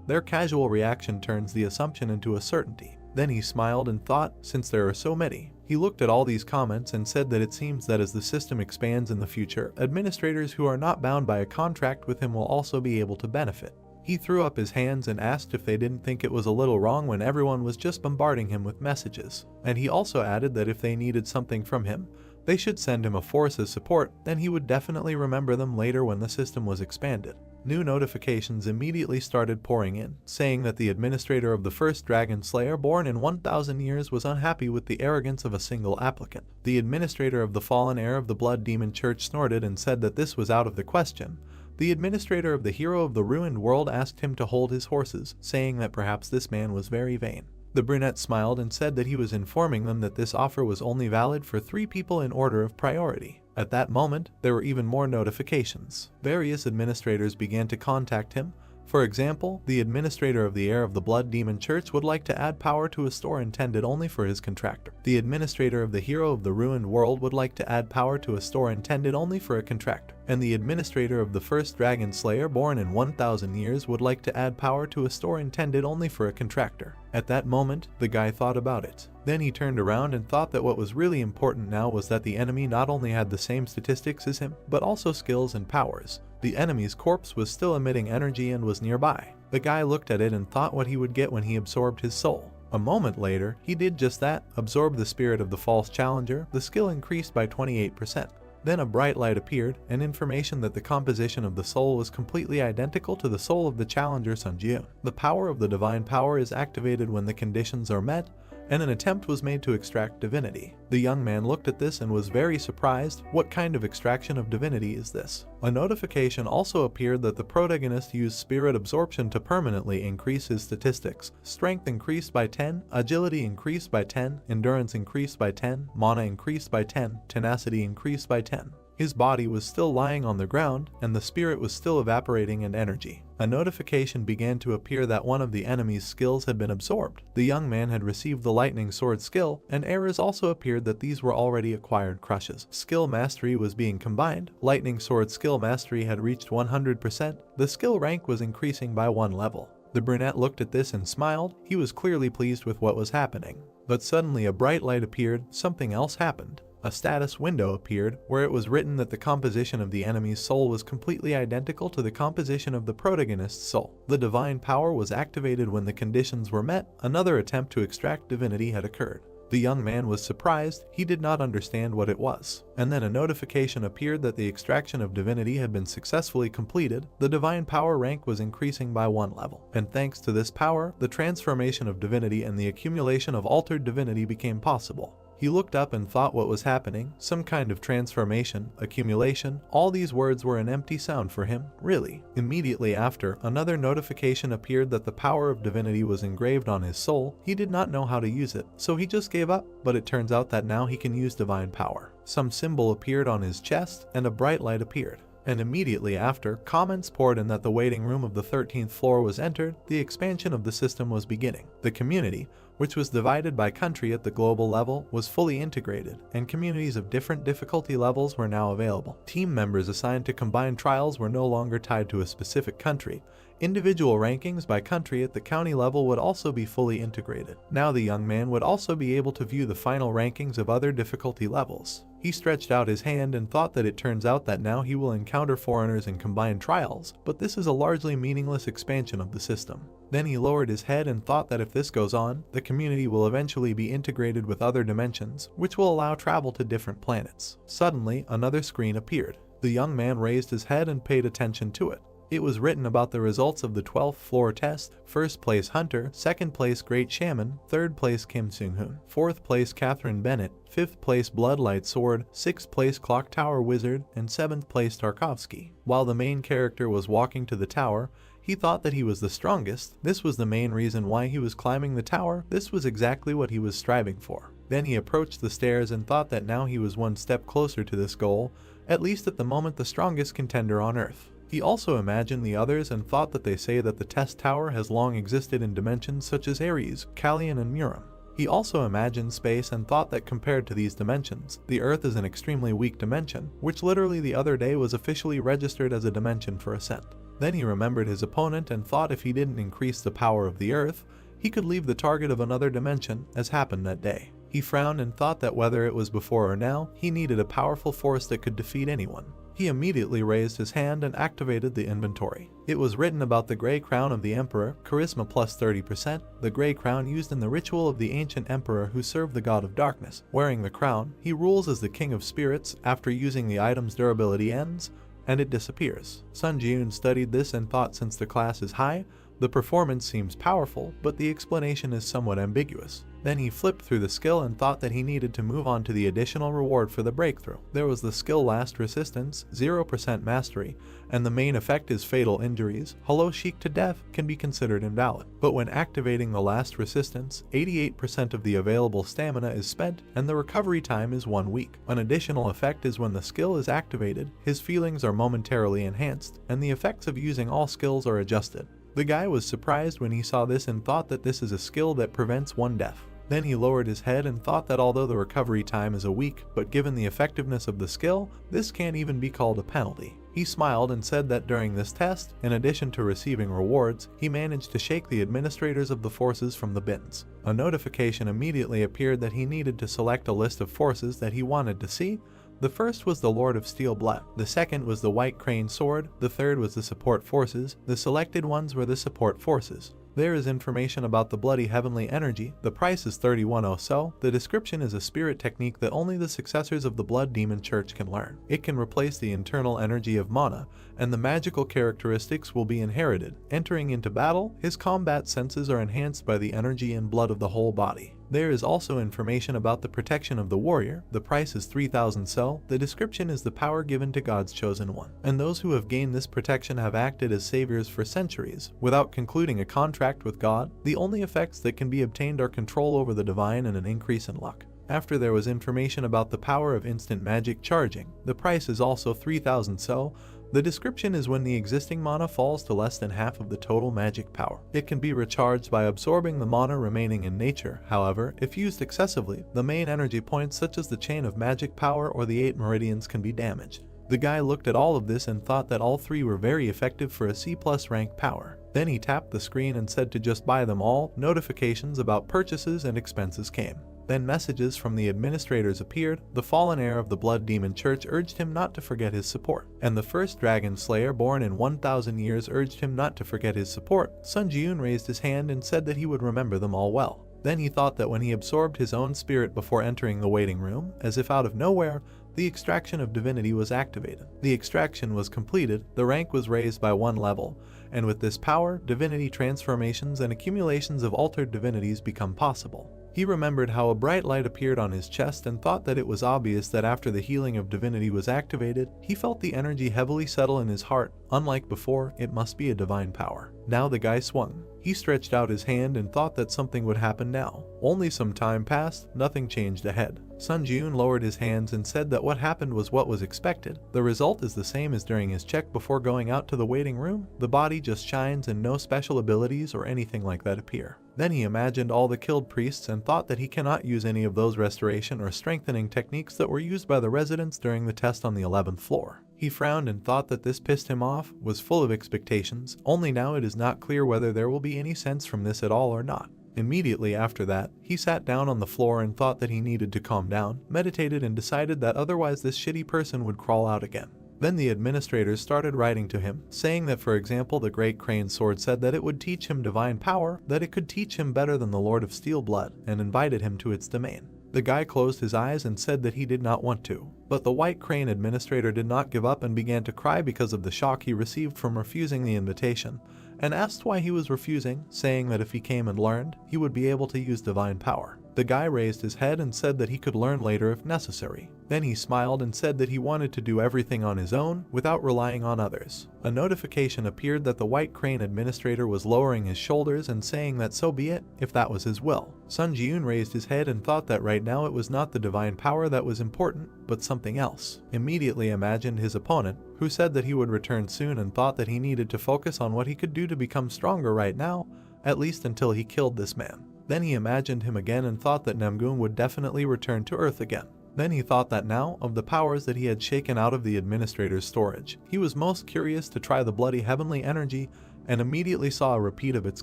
Their casual reaction turns the assumption into a certainty. Then he smiled and thought, since there are so many. He looked at all these comments and said that it seems that as the system expands in the future, administrators who are not bound by a contract with him will also be able to benefit. He threw up his hands and asked if they didn't think it was a little wrong when everyone was just bombarding him with messages. And he also added that if they needed something from him, they should send him a force as support, then he would definitely remember them later when the system was expanded. New notifications immediately started pouring in, saying that the administrator of the first Dragon Slayer born in 1,000 years was unhappy with the arrogance of a single applicant. The administrator of the fallen heir of the Blood Demon Church snorted and said that this was out of the question. The administrator of the hero of the ruined world asked him to hold his horses, saying that perhaps this man was very vain. The brunette smiled and said that he was informing them that this offer was only valid for 3 people in order of priority. At that moment, there were even more notifications. Various administrators began to contact him. For example, the administrator of the heir of the Blood Demon Church would like to add power to a store intended only for his contractor. The administrator of the hero of the ruined world would like to add power to a store intended only for a contractor. And the administrator of the first Dragon Slayer born in 1,000 years would like to add power to a store intended only for a contractor. At that moment, the guy thought about it. Then he turned around and thought that what was really important now was that the enemy not only had the same statistics as him, but also skills and powers. The enemy's corpse was still emitting energy and was nearby. The guy looked at it and thought what he would get when he absorbed his soul. A moment later, he did just that, absorbed the spirit of the false challenger. The skill increased by 28%. Then a bright light appeared, and information that the composition of the soul was completely identical to the soul of the challenger Sun Ji-yoon. The power of the divine power is activated when the conditions are met, and an attempt was made to extract divinity. The young man looked at this and was very surprised. What kind of extraction of divinity is this? A notification also appeared that the protagonist used spirit absorption to permanently increase his statistics. Strength increased by 10, agility increased by 10, endurance increased by 10, mana increased by 10, tenacity increased by 10. His body was still lying on the ground, and the spirit was still evaporating in energy. A notification began to appear that one of the enemy's skills had been absorbed. The young man had received the lightning sword skill, and errors also appeared that these were already acquired crushes. Skill mastery was being combined. Lightning sword skill mastery had reached 100%. The skill rank was increasing by 1 level. The brunette looked at this and smiled. He was clearly pleased with what was happening. But suddenly a bright light appeared. Something else happened. A status window appeared where it was written that the composition of the enemy's soul was completely identical to the composition of the protagonist's soul. The divine power was activated when the conditions were met. Another attempt to extract divinity had occurred. The young man was surprised. He did not understand what it was. And then a notification appeared that the extraction of divinity had been successfully completed. The divine power rank was increasing by 1 level. And thanks to this power, the transformation of divinity and the accumulation of altered divinity became possible. He looked up and thought what was happening, some kind of transformation, accumulation, all these words were an empty sound for him, really. Immediately after, another notification appeared that the power of divinity was engraved on his soul. He did not know how to use it, so he just gave up, but it turns out that now he can use divine power. Some symbol appeared on his chest, and a bright light appeared. And immediately after, comments poured in that the waiting room of the 13th floor was entered. The expansion of the system was beginning. The community, which was divided by country at the global level, was fully integrated, and communities of different difficulty levels were now available. Team members assigned to combined trials were no longer tied to a specific country. Individual rankings by country at the county level would also be fully integrated. Now the young man would also be able to view the final rankings of other difficulty levels. He stretched out his hand and thought that it turns out that now he will encounter foreigners in combined trials, but this is a largely meaningless expansion of the system. Then he lowered his head and thought that if this goes on, the community will eventually be integrated with other dimensions, which will allow travel to different planets. Suddenly, another screen appeared. The young man raised his head and paid attention to it. It was written about the results of the 12th floor test. First place Hunter, second place Great Shaman, third place Kim Seung-hoon, fourth place Catherine Bennett, fifth place Bloodlight Sword, sixth place Clock Tower Wizard, and seventh place Tarkovsky. While the main character was walking to the tower, he thought that he was the strongest. This was the main reason why he was climbing the tower. This was exactly what he was striving for. Then he approached the stairs and thought that now he was one step closer to this goal, at least at the moment the strongest contender on Earth. He also imagined the others and thought that they say that the test tower has long existed in dimensions such as Ares, Callian, and Murim. He also imagined space and thought that compared to these dimensions, the Earth is an extremely weak dimension, which literally the other day was officially registered as a dimension for ascent. Then he remembered his opponent and thought if he didn't increase the power of the Earth, he could leave the target of another dimension, as happened that day. He frowned and thought that whether it was before or now, he needed a powerful force that could defeat anyone. He immediately raised his hand and activated the inventory. It was written about the gray crown of the emperor, charisma plus 30%, the gray crown used in the ritual of the ancient emperor who served the god of darkness. Wearing the crown, he rules as the king of spirits. After using the item's durability ends, and it disappears. Sun Ji-eun studied this and thought since the class is high, the performance seems powerful, but the explanation is somewhat ambiguous. Then he flipped through the skill and thought that he needed to move on to the additional reward for the breakthrough. There was the skill Last Resistance, 0% Mastery, and the main effect is Fatal Injuries. Hello Sheik to Death can be considered invalid. But when activating the Last Resistance, 88% of the available stamina is spent, and the recovery time is 1 week. An additional effect is when the skill is activated, his feelings are momentarily enhanced, and the effects of using all skills are adjusted. The guy was surprised when he saw this and thought that this is a skill that prevents 1 death. Then he lowered his head and thought that although the recovery time is a week, but given the effectiveness of the skill, this can't even be called a penalty. He smiled and said that during this test, in addition to receiving rewards, he managed to shake the administrators of the forces from the bins. A notification immediately appeared that he needed to select a list of forces that he wanted to see. The first was the Lord of Steel Blood, the second was the White Crane Sword, the third was the support forces, the selected ones were the support forces. There is information about the Bloody Heavenly Energy. The price is 31 so. The description is a spirit technique that only the successors of the Blood Demon Church can learn. It can replace the internal energy of mana, and the magical characteristics will be inherited. Entering into battle, his combat senses are enhanced by the energy and blood of the whole body. There is also information about the protection of the warrior. The price is 3,000 so. The description is the power given to God's chosen one, and those who have gained this protection have acted as saviors for centuries, without concluding a contract with God. The only effects that can be obtained are control over the divine and an increase in luck. After there was information about the power of instant magic charging. The price is also 3,000 so. The description is when the existing mana falls to less than half of the total magic power. It can be recharged by absorbing the mana remaining in nature. However, if used excessively, the main energy points such as the chain of magic power or the 8 meridians can be damaged. The guy looked at all of this and thought that all 3 were very effective for a C+ rank power. Then he tapped the screen and said to just buy them all. Notifications about purchases and expenses came. Then messages from the administrators appeared. The fallen heir of the Blood Demon Church urged him not to forget his support, and the first dragon slayer born in 1,000 years urged him not to forget his support. Sun Ji-yoon raised his hand and said that he would remember them all well. Then he thought that when he absorbed his own spirit before entering the waiting room, as if out of nowhere, the extraction of divinity was activated. The extraction was completed, the rank was raised by 1 level, and with this power, divinity transformations and accumulations of altered divinities become possible. He remembered how a bright light appeared on his chest and thought that it was obvious that after the healing of divinity was activated, he felt the energy heavily settle in his heart. Unlike before, it must be a divine power. Now the guy swung. He stretched out his hand and thought that something would happen now. Only some time passed, nothing changed ahead. Sun Ji-yoon lowered his hands and said that what happened was what was expected. The result is the same as during his check before going out to the waiting room. The body just shines and no special abilities or anything like that appear. Then he imagined all the killed priests and thought that he cannot use any of those restoration or strengthening techniques that were used by the residents during the test on the 11th floor. He frowned and thought that this pissed him off, was full of expectations, only now it is not clear whether there will be any sense from this at all or not. Immediately after that, he sat down on the floor and thought that he needed to calm down, meditated and decided that otherwise this shitty person would crawl out again. Then the administrators started writing to him, saying that for example the Great Crane Sword said that it would teach him divine power, that it could teach him better than the Lord of Steel Blood, and invited him to its domain. The guy closed his eyes and said that he did not want to. But the White Crane administrator did not give up and began to cry because of the shock he received from refusing the invitation, and asked why he was refusing, saying that if he came and learned, he would be able to use divine power. The guy raised his head and said that he could learn later if necessary. Then he smiled and said that he wanted to do everything on his own, without relying on others. A notification appeared that the White Crane administrator was lowering his shoulders and saying that so be it, if that was his will. Sun Ji-yoon raised his head and thought that right now it was not the divine power that was important, but something else. Immediately imagined his opponent, who said that he would return soon and thought that he needed to focus on what he could do to become stronger right now, at least until he killed this man. Then he imagined him again and thought that Namgoon would definitely return to Earth again. Then he thought that now, of the powers that he had shaken out of the administrator's storage, he was most curious to try the bloody heavenly energy and immediately saw a repeat of its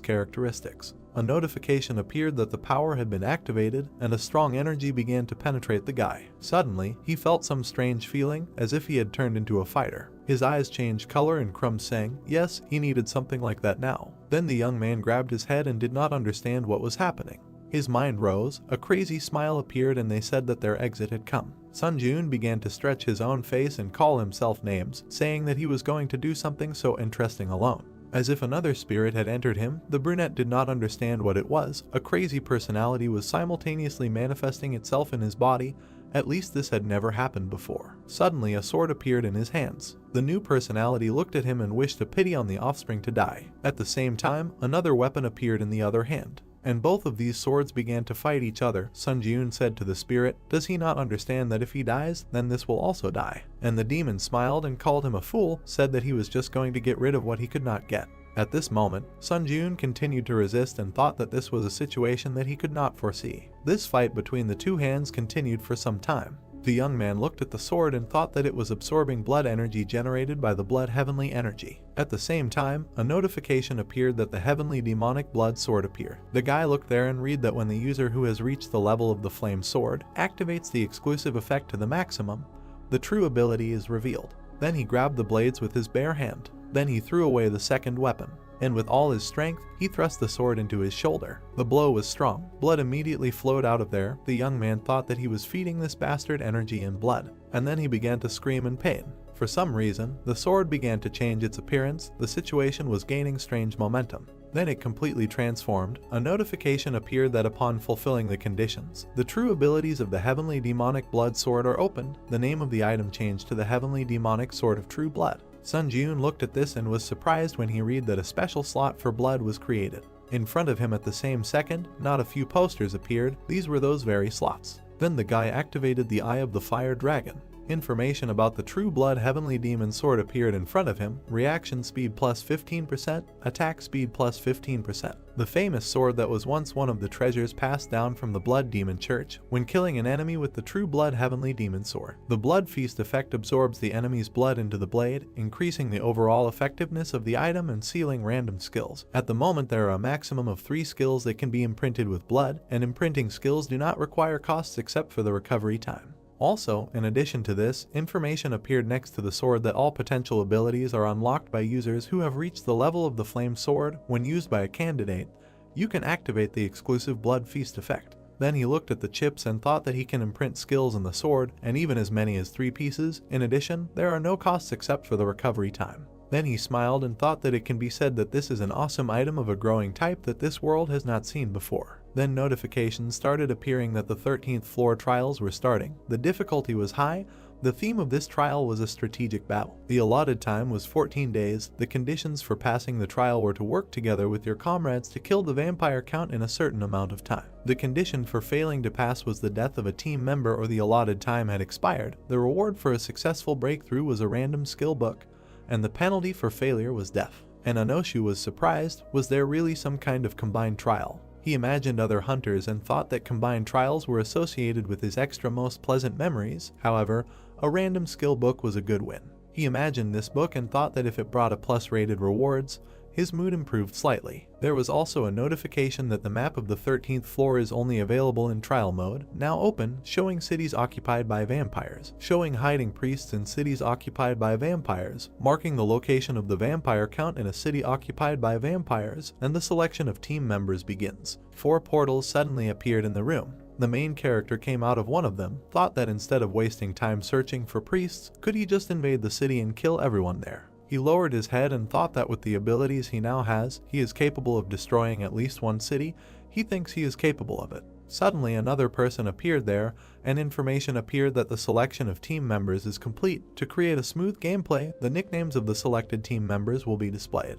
characteristics. A notification appeared that the power had been activated and a strong energy began to penetrate the guy. Suddenly, he felt some strange feeling, as if he had turned into a fighter. His eyes changed color and Crumb sang, yes, he needed something like that now. Then the young man grabbed his head and did not understand what was happening. His mind rose, a crazy smile appeared and they said that their exit had come. Sun Ji-yoon began to stretch his own face and call himself names, saying that he was going to do something so interesting alone. As if another spirit had entered him, the brunette did not understand what it was. A crazy personality was simultaneously manifesting itself in his body. At least this had never happened before. Suddenly a sword appeared in his hands. The new personality looked at him and wished a pity on the offspring to die. At the same time, another weapon appeared in the other hand, and both of these swords began to fight each other. Sun Ji-yoon said to the spirit, does he not understand that if he dies, then this will also die? And the demon smiled and called him a fool, said that he was just going to get rid of what he could not get. At this moment, Sun Ji-yoon continued to resist and thought that this was a situation that he could not foresee. This fight between the two hands continued for some time. The young man looked at the sword and thought that it was absorbing blood energy generated by the blood heavenly energy. At the same time, a notification appeared that the heavenly demonic blood sword appeared. The guy looked there and read that when the user who has reached the level of the flame sword activates the exclusive effect to the maximum, the true ability is revealed. Then he grabbed the blades with his bare hand. Then he threw away the second weapon, and with all his strength, he thrust the sword into his shoulder. The blow was strong. Blood immediately flowed out of there. The young man thought that he was feeding this bastard energy in blood, and then he began to scream in pain. For some reason, the sword began to change its appearance. The situation was gaining strange momentum. Then it completely transformed. A notification appeared that upon fulfilling the conditions, the true abilities of the Heavenly Demonic Blood Sword are opened. The name of the item changed to the Heavenly Demonic Sword of True Blood. Sun Ji-yoon looked at this and was surprised when he read that a special slot for blood was created. In front of him at the same second, not a few posters appeared. These were those very slots. Then the guy activated the Eye of the Fire Dragon. Information about the True Blood Heavenly Demon Sword appeared in front of him, reaction speed plus 15%, attack speed plus 15%. The famous sword that was once one of the treasures passed down from the Blood Demon Church when killing an enemy with the True Blood Heavenly Demon Sword. The Blood Feast effect absorbs the enemy's blood into the blade, increasing the overall effectiveness of the item and sealing random skills. At the moment there are a maximum of 3 skills that can be imprinted with blood, and imprinting skills do not require costs except for the recovery time. Also, in addition to this, information appeared next to the sword that all potential abilities are unlocked by users who have reached the level of the Flame Sword. When used by a candidate, you can activate the exclusive Blood Feast effect. Then he looked at the chips and thought that he can imprint skills in the sword, and even as many as 3 pieces. In addition, there are no costs except for the recovery time. Then he smiled and thought that it can be said that this is an awesome item of a growing type that this world has not seen before. Then notifications started appearing that the 13th floor trials were starting. The difficulty was high. The theme of this trial was a strategic battle. The allotted time was 14 days. The conditions for passing the trial were to work together with your comrades to kill the vampire count in a certain amount of time. The condition for failing to pass was the death of a team member or the allotted time had expired. The reward for a successful breakthrough was a random skill book, and the penalty for failure was death. And Anoshu was surprised. Was there really some kind of combined trial? He imagined other hunters and thought that combined trials were associated with his extra most pleasant memories. However, a random skill book was a good win. He imagined this book and thought that if it brought a plus-rated rewards, his mood improved slightly. There was also a notification that the map of the 13th floor is only available in trial mode, now open, showing cities occupied by vampires, showing hiding priests in cities occupied by vampires, marking the location of the vampire count in a city occupied by vampires, and the selection of team members begins. 4 portals suddenly appeared in the room. The main character came out of one of them, thought that instead of wasting time searching for priests, could he just invade the city and kill everyone there? He lowered his head and thought that with the abilities he now has, he is capable of destroying at least one city. He thinks he is capable of it. Suddenly another person appeared there, and information appeared that the selection of team members is complete. To create a smooth gameplay, the nicknames of the selected team members will be displayed.